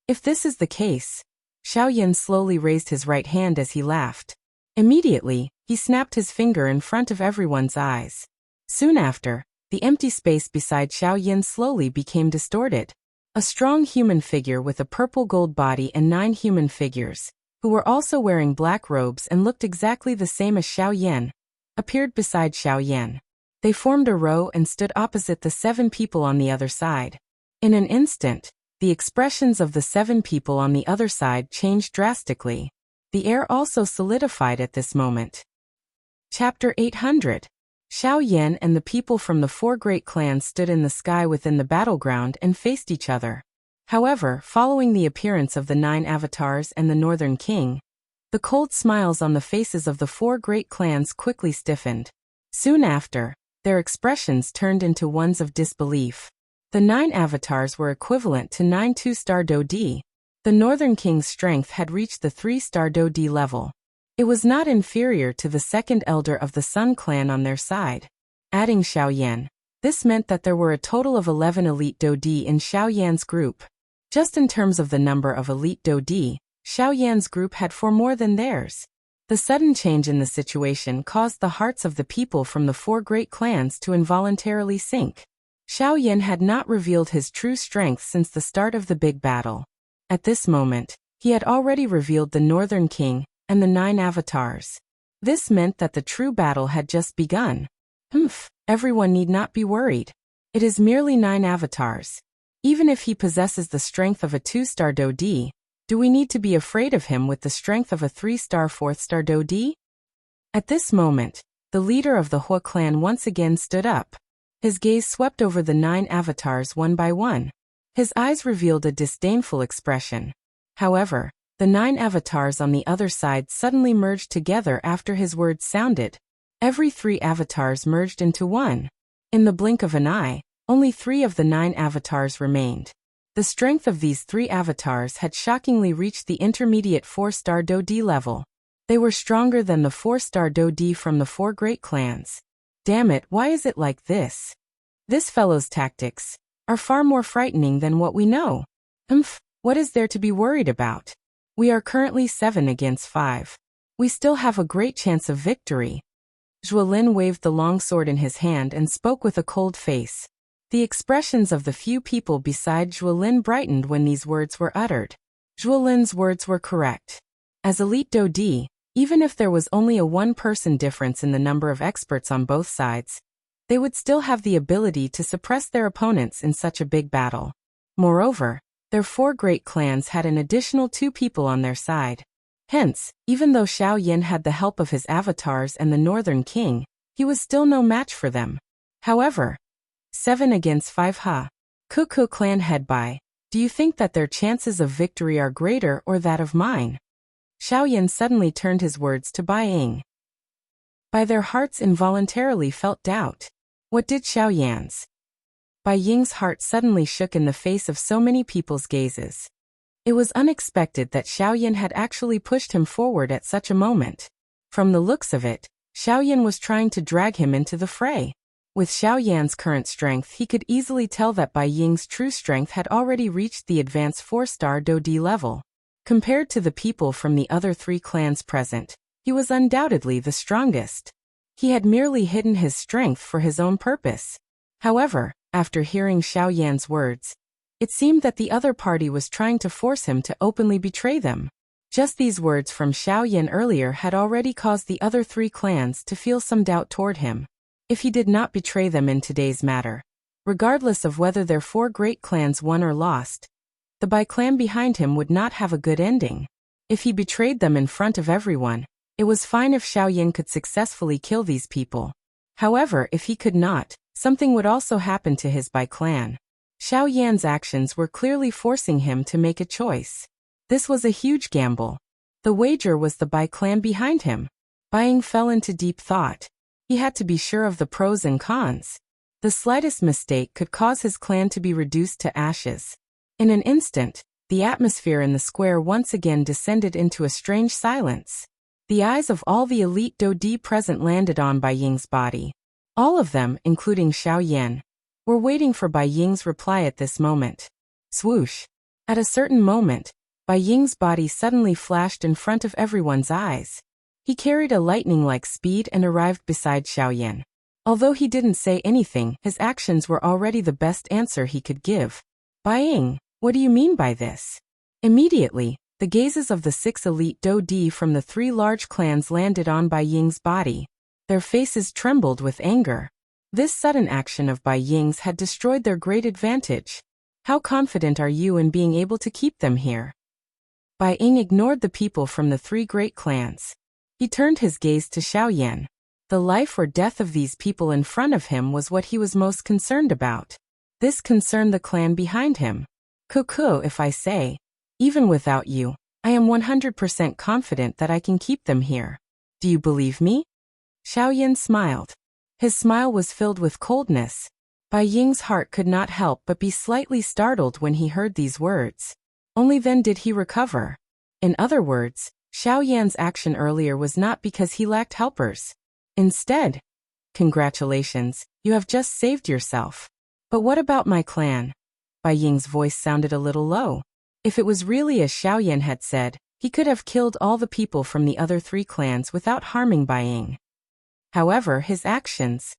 If this is the case, Xiao Yan slowly raised his right hand as he laughed. Immediately, he snapped his finger in front of everyone's eyes. Soon after, the empty space beside Xiao Yan slowly became distorted. A strong human figure with a purple gold body and 9 human figures, who were also wearing black robes and looked exactly the same as Xiao Yan, appeared beside Xiao Yan. They formed a row and stood opposite the 7 people on the other side. In an instant, the expressions of the 7 people on the other side changed drastically. The air also solidified at this moment. Chapter 800. Xiao Yan and the people from the 4 great clans stood in the sky within the battleground and faced each other. However, following the appearance of the 9 avatars and the Northern King, the cold smiles on the faces of the 4 great clans quickly stiffened. Soon after, their expressions turned into ones of disbelief. The 9 avatars were equivalent to 9 2-star Do-D. The Northern King's strength had reached the 3-star Do-D level. It was not inferior to the second elder of the Sun clan on their side. Adding Xiao Yan, this meant that there were a total of 11 elite Do-D in Xiao Yan's group. Just in terms of the number of elite Do-D, Xiao Yan's group had 4 more than theirs. The sudden change in the situation caused the hearts of the people from the 4 great clans to involuntarily sink. Xiao Yan had not revealed his true strength since the start of the big battle. At this moment, he had already revealed the Northern King and the 9 avatars. This meant that the true battle had just begun. Everyone need not be worried. It is merely 9 avatars. Even if he possesses the strength of a 2-star Do-D, do we need to be afraid of him with the strength of a 3-star 4th-star Do-D? At this moment, the leader of the Hua clan once again stood up. His gaze swept over the 9 avatars one by one. His eyes revealed a disdainful expression. However, the 9 avatars on the other side suddenly merged together after his words sounded. Every 3 avatars merged into one. In the blink of an eye, only 3 of the 9 avatars remained. The strength of these 3 avatars had shockingly reached the intermediate 4-star Do-D level. They were stronger than the 4-star Do-D from the 4 great clans. Damn it, why is it like this? This fellow's tactics are far more frightening than what we know. What is there to be worried about? We are currently 7 against 5. We still have a great chance of victory. Zhuolin waved the long sword in his hand and spoke with a cold face. The expressions of the few people beside Zhuolin brightened when these words were uttered. Zhuolin's words were correct. As elite Do-D, even if there was only a 1-person difference in the number of experts on both sides, they would still have the ability to suppress their opponents in such a big battle. Moreover, their 4 great clans had an additional 2 people on their side. Hence, even though Xiao Yan had the help of his avatars and the Northern King, he was still no match for them. However, 7 against 5 Cuckoo clan head by. Do you think that their chances of victory are greater or that of mine? Xiao Yan suddenly turned his words to Bai Ying. By their hearts involuntarily felt doubt. What did Xiao Yan's? Bai Ying's heart suddenly shook in the face of so many people's gazes. It was unexpected that Xiao Yan had actually pushed him forward at such a moment. From the looks of it, Xiao Yan was trying to drag him into the fray. With Xiao Yan's current strength, he could easily tell that Bai Ying's true strength had already reached the advanced 4-star Do-D level. Compared to the people from the other 3 clans present, he was undoubtedly the strongest. He had merely hidden his strength for his own purpose. However, After hearing Xiao Yan's words, it seemed that the other party was trying to force him to openly betray them. Just these words from Xiao Yan earlier had already caused the other 3 clans to feel some doubt toward him. If he did not betray them in today's matter, regardless of whether their 4 great clans won or lost, the Bai clan behind him would not have a good ending. If he betrayed them in front of everyone, it was fine if Xiao Yan could successfully kill these people. However, if he could not, something would also happen to his Bai clan. Xiao Yan's actions were clearly forcing him to make a choice. This was a huge gamble. The wager was the Bai clan behind him. Bai Ying fell into deep thought. He had to be sure of the pros and cons. The slightest mistake could cause his clan to be reduced to ashes. In an instant, the atmosphere in the square once again descended into a strange silence. The eyes of all the elite Dodi present landed on Bai Ying's body. All of them, including Xiao Yan, were waiting for Bai Ying's reply at this moment. Swoosh! At a certain moment, Bai Ying's body suddenly flashed in front of everyone's eyes. He carried a lightning-like speed and arrived beside Xiao Yan. Although he didn't say anything, his actions were already the best answer he could give. Bai Ying, what do you mean by this? Immediately, the gazes of the 6 elite Dodi from the 3 large clans landed on Bai Ying's body. Their faces trembled with anger. This sudden action of Bai Ying's had destroyed their great advantage. How confident are you in being able to keep them here? Bai Ying ignored the people from the 3 great clans. He turned his gaze to Xiao Yan. The life or death of these people in front of him was what he was most concerned about. This concerned the clan behind him. Cuckoo, if I say, even without you, I am 100% confident that I can keep them here. Do you believe me? Xiao Yan smiled. His smile was filled with coldness. Bai Ying's heart could not help but be slightly startled when he heard these words. Only then did he recover. In other words, Xiao Yan's action earlier was not because he lacked helpers. Instead, congratulations, you have just saved yourself. But what about my clan? Bai Ying's voice sounded a little low. If it was really as Xiao Yan had said, he could have killed all the people from the other 3 clans without harming Bai Ying. However, his actions...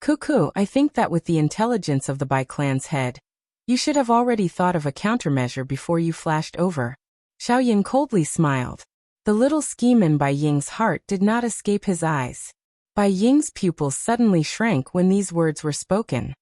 Cuckoo, I think that with the intelligence of the Bai clan's head, you should have already thought of a countermeasure before you flashed over. Xiao Yan coldly smiled. The little scheme in Bai Ying's heart did not escape his eyes. Bai Ying's pupils suddenly shrank when these words were spoken.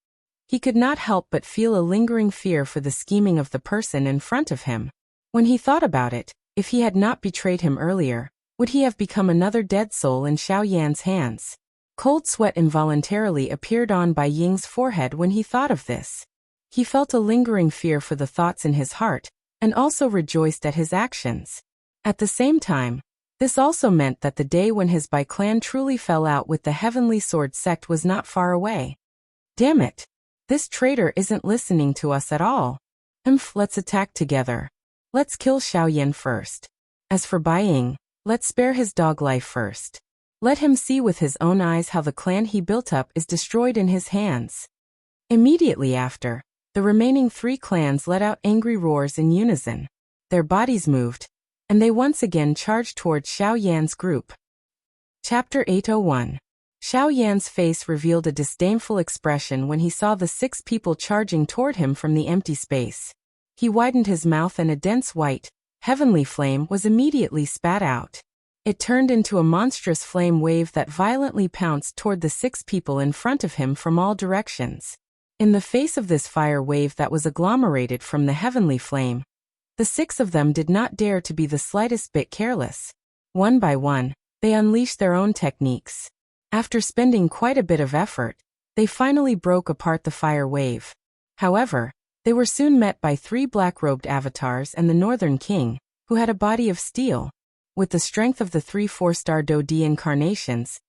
He could not help but feel a lingering fear for the scheming of the person in front of him. When he thought about it, if he had not betrayed him earlier, would he have become another dead soul in Xiao Yan's hands? Cold sweat involuntarily appeared on Bai Ying's forehead when he thought of this. He felt a lingering fear for the thoughts in his heart, and also rejoiced at his actions. At the same time, this also meant that the day when his Bai clan truly fell out with the Heavenly Sword sect was not far away. Damn it! This traitor isn't listening to us at all. Let's attack together. Let's kill Xiao Yan first. As for Bai Ying, let's spare his dog life first. Let him see with his own eyes how the clan he built up is destroyed in his hands. Immediately after, the remaining 3 clans let out angry roars in unison. Their bodies moved, and they once again charged towards Xiao Yan's group. Chapter 801. Xiao Yan's face revealed a disdainful expression when he saw the 6 people charging toward him from the empty space. He widened his mouth and a dense white, heavenly flame was immediately spat out. It turned into a monstrous flame wave that violently pounced toward the 6 people in front of him from all directions. In the face of this fire wave that was agglomerated from the heavenly flame, the 6 of them did not dare to be the slightest bit careless. One by one, they unleashed their own techniques. After spending quite a bit of effort, they finally broke apart the fire wave. However, they were soon met by 3 black-robed avatars and the Northern King, who had a body of steel. With the strength of the 3 4-star Dodi incarnations,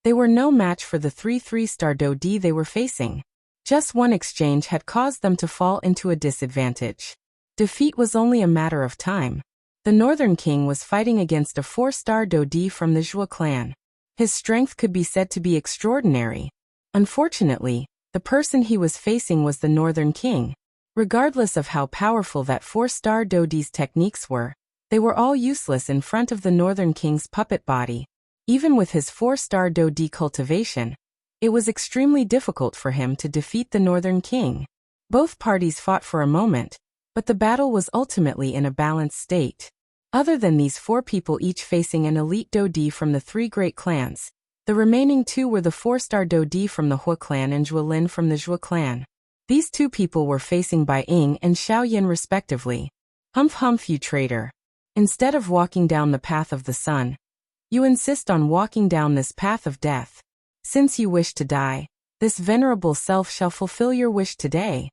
they were no match for the 3 3-star Dodi they were facing. Just one exchange had caused them to fall into a disadvantage. Defeat was only a matter of time. The Northern King was fighting against a 4-star Dodi from the Zhua clan. His strength could be said to be extraordinary. Unfortunately, the person he was facing was the Northern King. Regardless of how powerful that 4-star Dodi's techniques were, they were all useless in front of the Northern King's puppet body. Even with his 4-star Dodi cultivation, It was extremely difficult for him to defeat the Northern King. Both parties fought for a moment, but the battle was ultimately in a balanced state. Other than these 4 people each facing an elite Dodi from the 3 great clans, the remaining 2 were the 4-star Dodi from the Hua clan and Zhuolin from the Zhua clan. These 2 people were facing Bai Ying and Xiao Yan respectively. Humph humph, you traitor. Instead of walking down the path of the sun, you insist on walking down this path of death. Since you wish to die, this venerable self shall fulfill your wish today.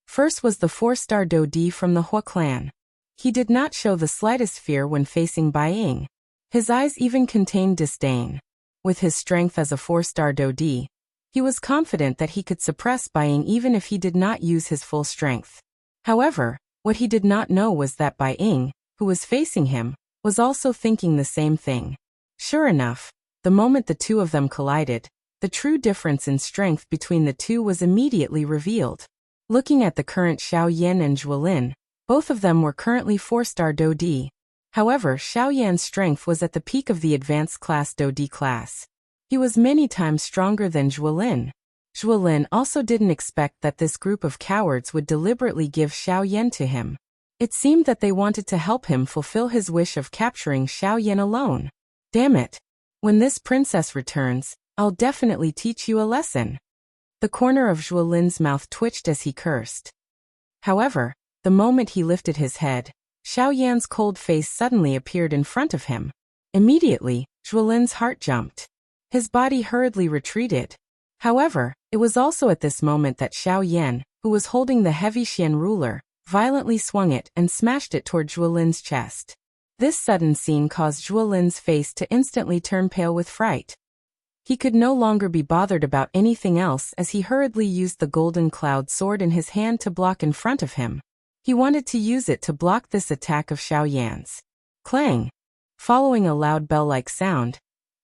First was the 4-star Dodi from the Hua clan. He did not show the slightest fear when facing Bai Ying. His eyes even contained disdain. With his strength as a 4-star Dodi, he was confident that he could suppress Bai Ying even if he did not use his full strength. However, what he did not know was that Bai Ying, who was facing him, was also thinking the same thing. Sure enough, the moment the 2 of them collided, the true difference in strength between the 2 was immediately revealed. Looking at the current Xiao Yan and Zhuolin, both of them were currently 4-star Dodi. However, Xiao Yan's strength was at the peak of the advanced class Dodi class. He was many times stronger than Zhuolin. Zhuolin also didn't expect that this group of cowards would deliberately give Xiao Yan to him. It seemed that they wanted to help him fulfill his wish of capturing Xiao Yan alone. Damn it. When this princess returns, I'll definitely teach you a lesson. The corner of Zhuolin's mouth twitched as he cursed. However, the moment he lifted his head, Xiao Yan's cold face suddenly appeared in front of him. Immediately, Zhuolin's heart jumped. His body hurriedly retreated. However, it was also at this moment that Xiao Yan, who was holding the heavy Xian ruler, violently swung it and smashed it toward Zhuolin's chest. This sudden scene caused Zhuolin's face to instantly turn pale with fright. He could no longer be bothered about anything else as he hurriedly used the golden cloud sword in his hand to block in front of him. He wanted to use it to block this attack of Xiao Yan's. Clang! Following a loud bell-like sound,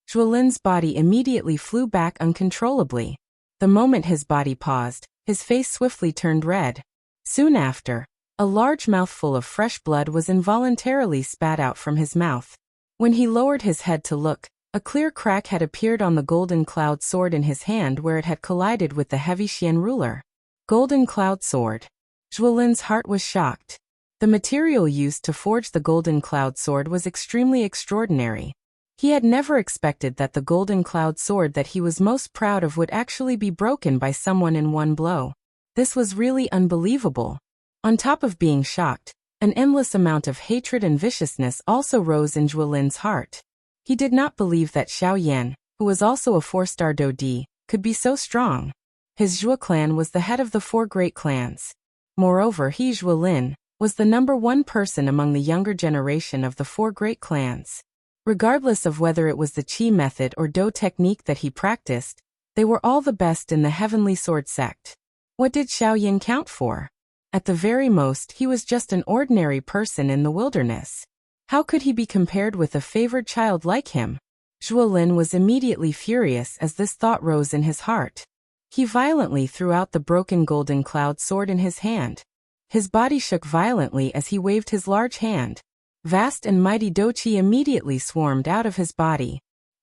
Zhuolin's body immediately flew back uncontrollably. The moment his body paused, his face swiftly turned red. Soon after, a large mouthful of fresh blood was involuntarily spat out from his mouth. When he lowered his head to look, a clear crack had appeared on the golden cloud sword in his hand where it had collided with the heavy Xian ruler. Golden cloud sword. Zhuolin's heart was shocked. The material used to forge the golden cloud sword was extremely extraordinary. He had never expected that the golden cloud sword that he was most proud of would actually be broken by someone in one blow. This was really unbelievable. On top of being shocked, an endless amount of hatred and viciousness also rose in Zhuolin's heart. He did not believe that Xiao Yan, who was also a 4-star Dodi, could be so strong. His Zhua clan was the head of the 4 great clans. Moreover, he, Zhuolin, was the #1 person among the younger generation of the 4 great clans. Regardless of whether it was the Qi method or Do technique that he practiced, they were all the best in the Heavenly Sword sect. What did Xiao Yan count for? At the very most, he was just an ordinary person in the wilderness. How could he be compared with a favored child like him? Zhuolin was immediately furious as this thought rose in his heart. He violently threw out the broken golden cloud sword in his hand. His body shook violently as he waved his large hand. Vast and mighty Doqi immediately swarmed out of his body.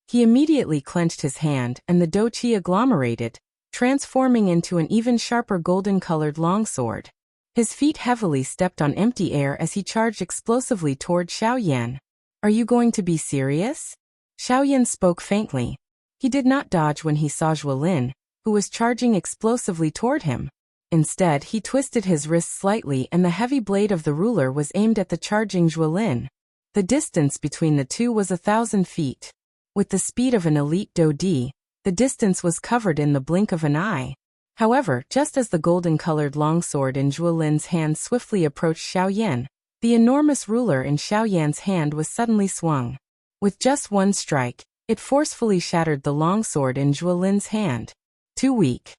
He immediately clenched his hand and the Doqi agglomerated, transforming into an even sharper golden-colored longsword. His feet heavily stepped on empty air as he charged explosively toward Xiao Yan. Are you going to be serious? Xiao Yan spoke faintly. He did not dodge when he saw Zhuolin, who was charging explosively toward him. Instead, he twisted his wrist slightly and the heavy blade of the ruler was aimed at the charging Zhuolin. The distance between the two was 1,000 feet. With the speed of an elite Dodi, the distance was covered in the blink of an eye. However, just as the golden-colored longsword in Zhuolin's hand swiftly approached Xiao Yan, the enormous ruler in Xiao Yan's hand was suddenly swung. With just one strike, it forcefully shattered the longsword in Zhuolin's hand. Too weak.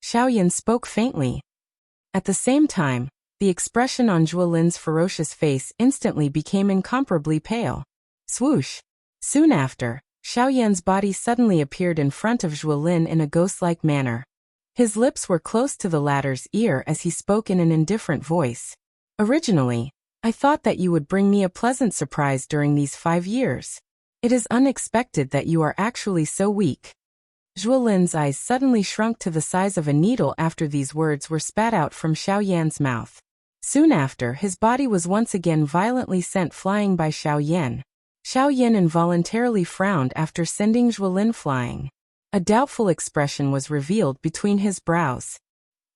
Xiao Yan spoke faintly. At the same time, the expression on Zhuolin's ferocious face instantly became incomparably pale. Swoosh! Soon after, Xiao Yan's body suddenly appeared in front of Zhuolin in a ghost-like manner. His lips were close to the latter's ear as he spoke in an indifferent voice. Originally, I thought that you would bring me a pleasant surprise during these 5 years. It is unexpected that you are actually so weak. Zhuolin's eyes suddenly shrunk to the size of a needle after these words were spat out from Xiaoyan's mouth. Soon after, his body was once again violently sent flying by Xiaoyan. Xiaoyan involuntarily frowned after sending Zhuolin flying. A doubtful expression was revealed between his brows.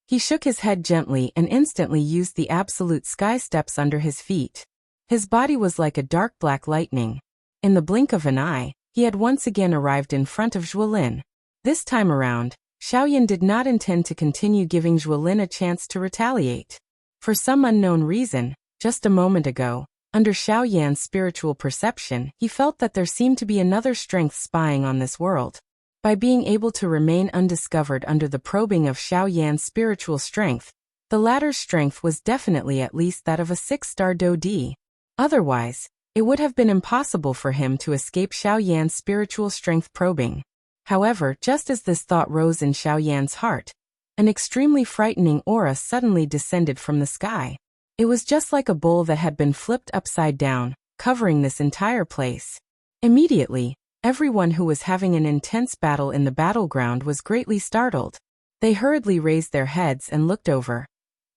He shook his head gently and instantly used the absolute sky steps under his feet. His body was like a dark black lightning. In the blink of an eye, he had once again arrived in front of Zhuolin. This time around, Xiaoyan did not intend to continue giving Zhuolin a chance to retaliate. For some unknown reason, just a moment ago, under Xiaoyan's spiritual perception, he felt that there seemed to be another strength spying on this world. By being able to remain undiscovered under the probing of Xiaoyan's spiritual strength, the latter's strength was definitely at least that of a 6-star Do. Otherwise, it would have been impossible for him to escape Xiaoyan's spiritual strength probing. However, just as this thought rose in Xiaoyan's heart, an extremely frightening aura suddenly descended from the sky. It was just like a bowl that had been flipped upside down, covering this entire place. Immediately, everyone who was having an intense battle in the battleground was greatly startled. They hurriedly raised their heads and looked over,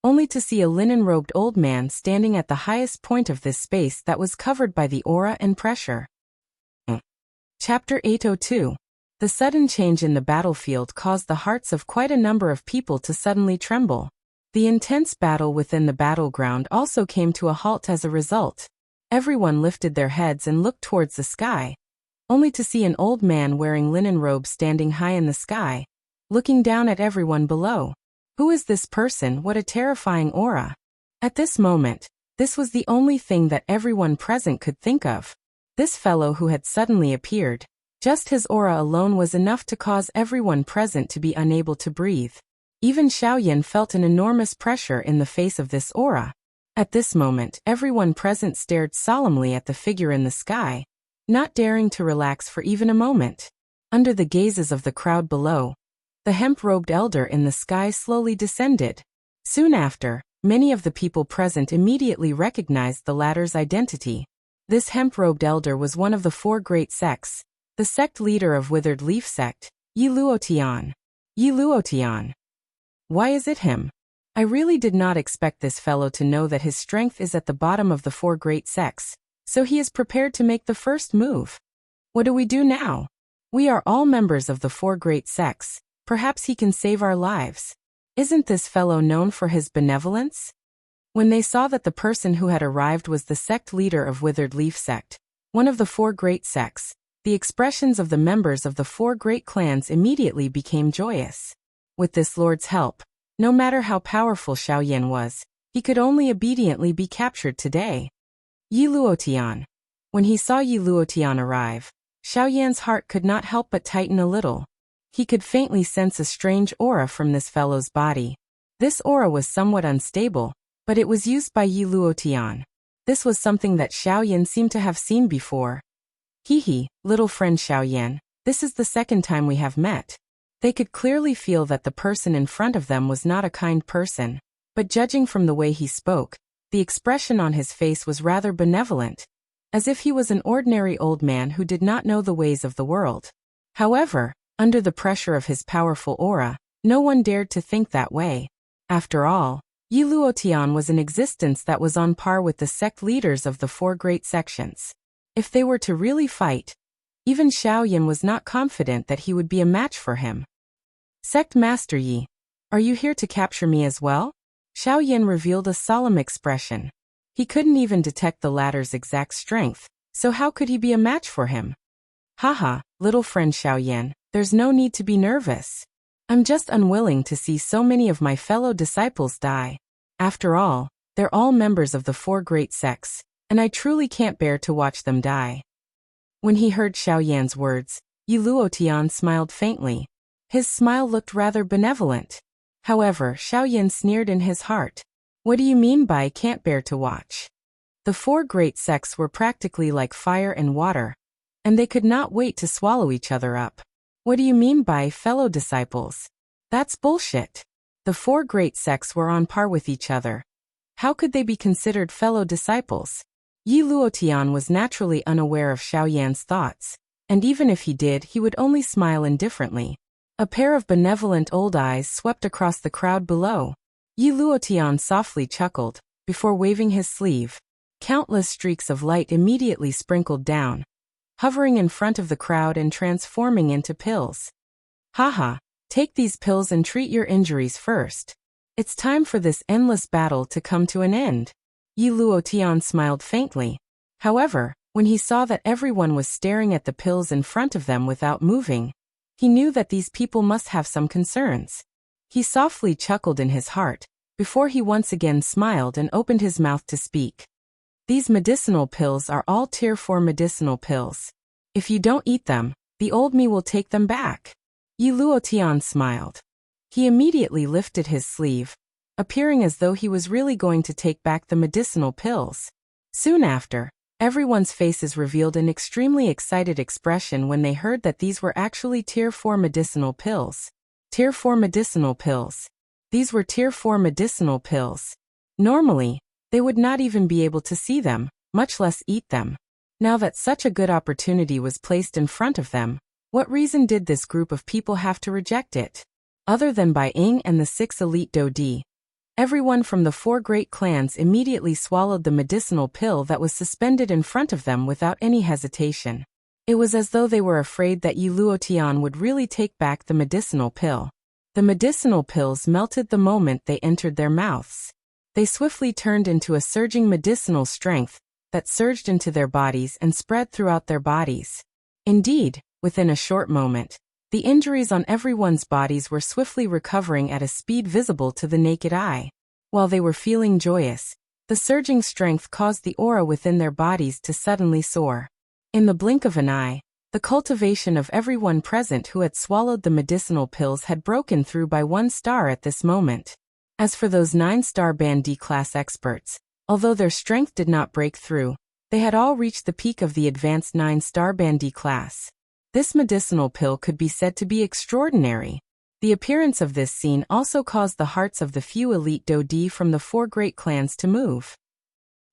only to see a linen-robed old man standing at the highest point of this space that was covered by the aura and pressure. Chapter 802. The sudden change in the battlefield caused the hearts of quite a number of people to suddenly tremble. The intense battle within the battleground also came to a halt as a result. Everyone lifted their heads and looked towards the sky, only to see an old man wearing linen robes standing high in the sky, looking down at everyone below. Who is this person? What a terrifying aura! At this moment, this was the only thing that everyone present could think of. This fellow who had suddenly appeared, just his aura alone was enough to cause everyone present to be unable to breathe. Even Xiaoyan felt an enormous pressure in the face of this aura. At this moment, everyone present stared solemnly at the figure in the sky, not daring to relax for even a moment. Under the gazes of the crowd below, the hemp-robed elder in the sky slowly descended. Soon after, many of the people present immediately recognized the latter's identity. This hemp-robed elder was one of the 4 great sects, the sect leader of Withered Leaf Sect, Yi Luotian. Yi Luotian. Why is it him? I really did not expect this fellow to know that his strength is at the bottom of the 4 great sects, so he is prepared to make the first move. What do we do now? We are all members of the 4 great sects, perhaps he can save our lives. Isn't this fellow known for his benevolence? When they saw that the person who had arrived was the sect leader of Withered Leaf Sect, one of the 4 great sects, the expressions of the members of the 4 great clans immediately became joyous. With this lord's help, no matter how powerful Xiaoyan was, he could only obediently be captured today. Yi Luotian. When he saw Yi Luotian arrive, Xiaoyan's heart could not help but tighten a little. He could faintly sense a strange aura from this fellow's body. This aura was somewhat unstable, but it was used by Yi Luotian. This was something that Xiaoyan seemed to have seen before. Hee, little friend Xiaoyan, this is the second time we have met. They could clearly feel that the person in front of them was not a kind person, but judging from the way he spoke, the expression on his face was rather benevolent, as if he was an ordinary old man who did not know the ways of the world. However, under the pressure of his powerful aura, no one dared to think that way. After all, Yi Luotian was an existence that was on par with the sect leaders of the 4 great sections. If they were to really fight, even Xiaoyan was not confident that he would be a match for him. Sect Master Yi, are you here to capture me as well? Xiaoyan revealed a solemn expression. He couldn't even detect the latter's exact strength, so how could he be a match for him? Haha, little friend Xiaoyan, there's no need to be nervous. I'm just unwilling to see so many of my fellow disciples die. After all, they're all members of the 4 great sects, and I truly can't bear to watch them die. When he heard Xiaoyan's words, Yi Luotian smiled faintly. His smile looked rather benevolent. However, Xiaoyan sneered in his heart. What do you mean by can't bear to watch? The 4 great sects were practically like fire and water, and they could not wait to swallow each other up. What do you mean by fellow disciples? That's bullshit. The 4 great sects were on par with each other. How could they be considered fellow disciples? Yi Luotian was naturally unaware of Xiaoyan's thoughts, and even if he did, he would only smile indifferently. A pair of benevolent old eyes swept across the crowd below. Yi Luotian softly chuckled, before waving his sleeve. Countless streaks of light immediately sprinkled down, hovering in front of the crowd and transforming into pills. Haha, take these pills and treat your injuries first. It's time for this endless battle to come to an end. Yi Luotian smiled faintly. However, when he saw that everyone was staring at the pills in front of them without moving, he knew that these people must have some concerns. He softly chuckled in his heart, before he once again smiled and opened his mouth to speak. These medicinal pills are all Tier 4 medicinal pills. If you don't eat them, the old me will take them back. Yi Luotian smiled. He immediately lifted his sleeve, appearing as though he was really going to take back the medicinal pills. Soon after, everyone's faces revealed an extremely excited expression when they heard that these were actually Tier 4 medicinal pills. Tier 4 medicinal pills. These were Tier 4 medicinal pills. Normally, they would not even be able to see them, much less eat them. Now that such a good opportunity was placed in front of them, what reason did this group of people have to reject it? Other than Bai Ying and the 6 elite Dodi, everyone from the 4 great clans immediately swallowed the medicinal pill that was suspended in front of them without any hesitation. It was as though they were afraid that Yi Luotian would really take back the medicinal pill. The medicinal pills melted the moment they entered their mouths. They swiftly turned into a surging medicinal strength that surged into their bodies and spread throughout their bodies. Indeed, within a short moment, the injuries on everyone's bodies were swiftly recovering at a speed visible to the naked eye. While they were feeling joyous, the surging strength caused the aura within their bodies to suddenly soar. In the blink of an eye, the cultivation of everyone present who had swallowed the medicinal pills had broken through by 1 star at this moment. As for those 9-star Band D class experts, although their strength did not break through, they had all reached the peak of the advanced 9-star Band D class. This medicinal pill could be said to be extraordinary. The appearance of this scene also caused the hearts of the few elite Dodi from the 4 great clans to move.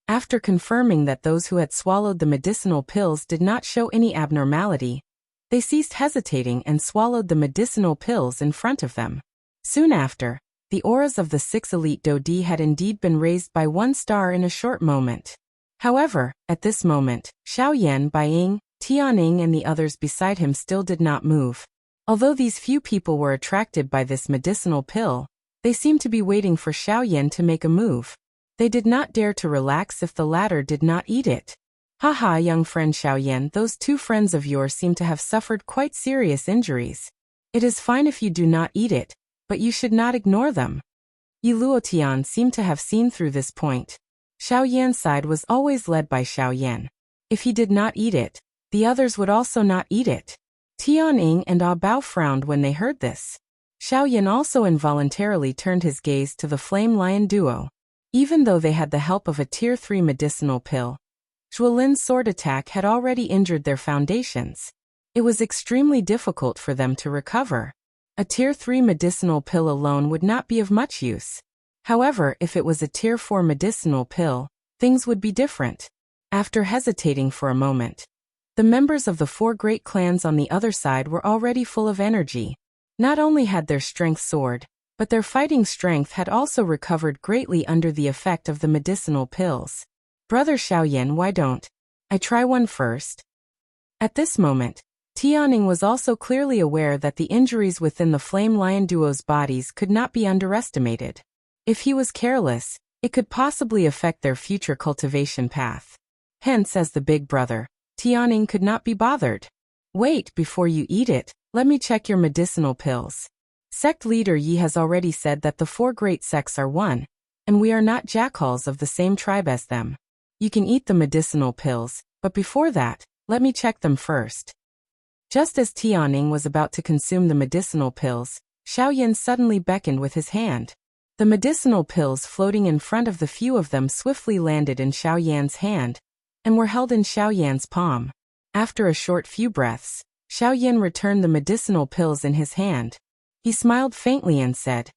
After confirming that those who had swallowed the medicinal pills did not show any abnormality, they ceased hesitating and swallowed the medicinal pills in front of them. Soon after, the auras of the 6 elite Dodi had indeed been raised by 1 star in a short moment. However, at this moment, Xiaoyan, Bai Ying, Tianing and the others beside him still did not move. Although these few people were attracted by this medicinal pill, they seemed to be waiting for Xiaoyan to make a move. They did not dare to relax if the latter did not eat it. Haha, young friend Xiaoyan, those 2 friends of yours seem to have suffered quite serious injuries. It is fine if you do not eat it, but you should not ignore them. Yi Luotian seemed to have seen through this point. Xiaoyan's side was always led by Xiaoyan. If he did not eat it, the others would also not eat it. Tianing and Ah Bao frowned when they heard this. Xiaoyan also involuntarily turned his gaze to the Flame Lion duo. Even though they had the help of a Tier 3 medicinal pill, Zhuolin's sword attack had already injured their foundations. It was extremely difficult for them to recover. A Tier 3 medicinal pill alone would not be of much use. However, if it was a Tier 4 medicinal pill, things would be different. After hesitating for a moment, the members of the 4 great clans on the other side were already full of energy. Not only had their strength soared, but their fighting strength had also recovered greatly under the effect of the medicinal pills. Brother Xiaoyan, why don't I try one first? At this moment, Tianing was also clearly aware that the injuries within the Flame Lion duo's bodies could not be underestimated. If he was careless, it could possibly affect their future cultivation path. Hence, as the big brother, Tianing could not be bothered. Wait, before you eat it, let me check your medicinal pills. Sect leader Yi has already said that the 4 great sects are one, and we are not jackals of the same tribe as them. You can eat the medicinal pills, but before that, let me check them first. Just as Tianing was about to consume the medicinal pills, Xiaoyan suddenly beckoned with his hand. The medicinal pills floating in front of the few of them swiftly landed in Xiaoyan's hand, and were held in Xiaoyan's palm. After a short few breaths, Xiaoyan returned the medicinal pills in his hand. He smiled faintly and said,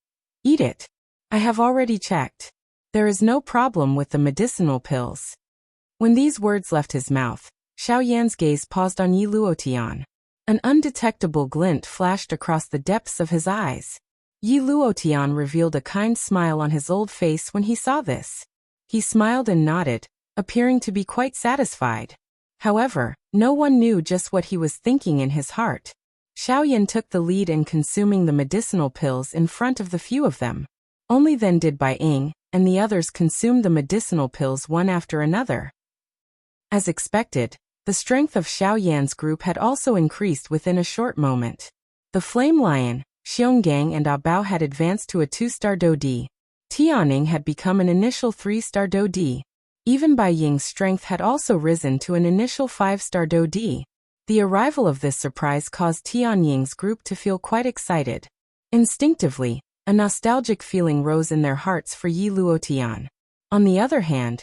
"Eat it. I have already checked. There is no problem with the medicinal pills." When these words left his mouth, Xiaoyan's gaze paused on Yi Luotian. An undetectable glint flashed across the depths of his eyes. Yi Luotian revealed a kind smile on his old face when he saw this. He smiled and nodded, appearing to be quite satisfied. However, no one knew just what he was thinking in his heart. Xiaoyan took the lead in consuming the medicinal pills in front of the few of them. Only then did Bai Ying and the others consume the medicinal pills one after another. As expected, the strength of Xiaoyan's group had also increased within a short moment. The Flame Lion, Xionggang and Bao had advanced to a 2-star Dodi. Tianing had become an initial 3-star Dodi. Even Bai Ying's strength had also risen to an initial 5-star Dodi. The arrival of this surprise caused Tianying's group to feel quite excited. Instinctively, a nostalgic feeling rose in their hearts for Yi Luotian. On the other hand,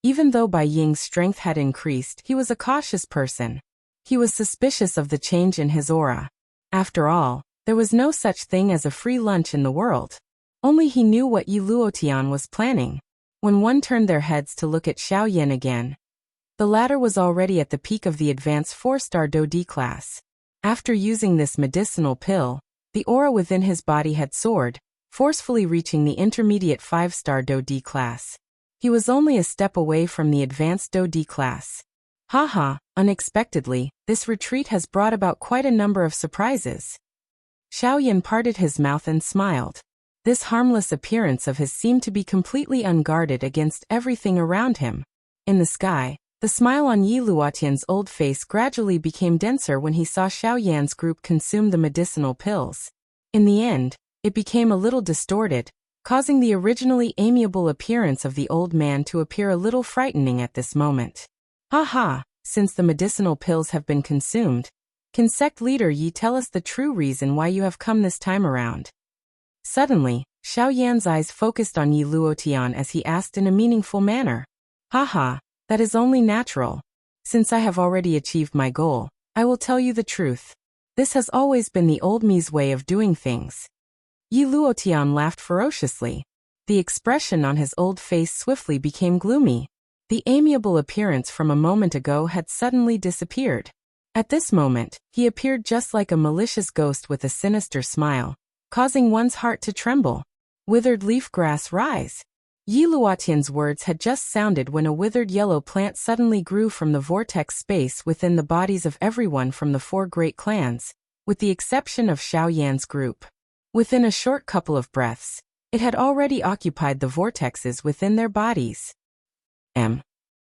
even though Bai Ying's strength had increased, he was a cautious person. He was suspicious of the change in his aura. After all, there was no such thing as a free lunch in the world. Only he knew what Yi Luotian was planning. When one turned their heads to look at Xiaoyan again, the latter was already at the peak of the advanced 4-star Dodi class. After using this medicinal pill, the aura within his body had soared, forcefully reaching the intermediate 5-star Dodi class. He was only a step away from the advanced Dodi class. Haha, unexpectedly, this retreat has brought about quite a number of surprises. Xiaoyan parted his mouth and smiled. This harmless appearance of his seemed to be completely unguarded against everything around him. In the sky, the smile on Yi Luotian's old face gradually became denser when he saw Xiaoyan's group consume the medicinal pills. In the end, it became a little distorted, causing the originally amiable appearance of the old man to appear a little frightening at this moment. Haha, since the medicinal pills have been consumed, can sect leader Yi tell us the true reason why you have come this time around? Suddenly, Xiaoyan's eyes focused on Yi Luotian as he asked in a meaningful manner. Haha, that is only natural. Since I have already achieved my goal, I will tell you the truth. This has always been the old me's way of doing things. Yi Luotian laughed ferociously. The expression on his old face swiftly became gloomy. The amiable appearance from a moment ago had suddenly disappeared. At this moment, he appeared just like a malicious ghost with a sinister smile, causing one's heart to tremble. Withered leaf grass rise. Yi Luotian's words had just sounded when a withered yellow plant suddenly grew from the vortex space within the bodies of everyone from the 4 great clans, with the exception of Xiaoyan's group. Within a short couple of breaths, it had already occupied the vortexes within their bodies.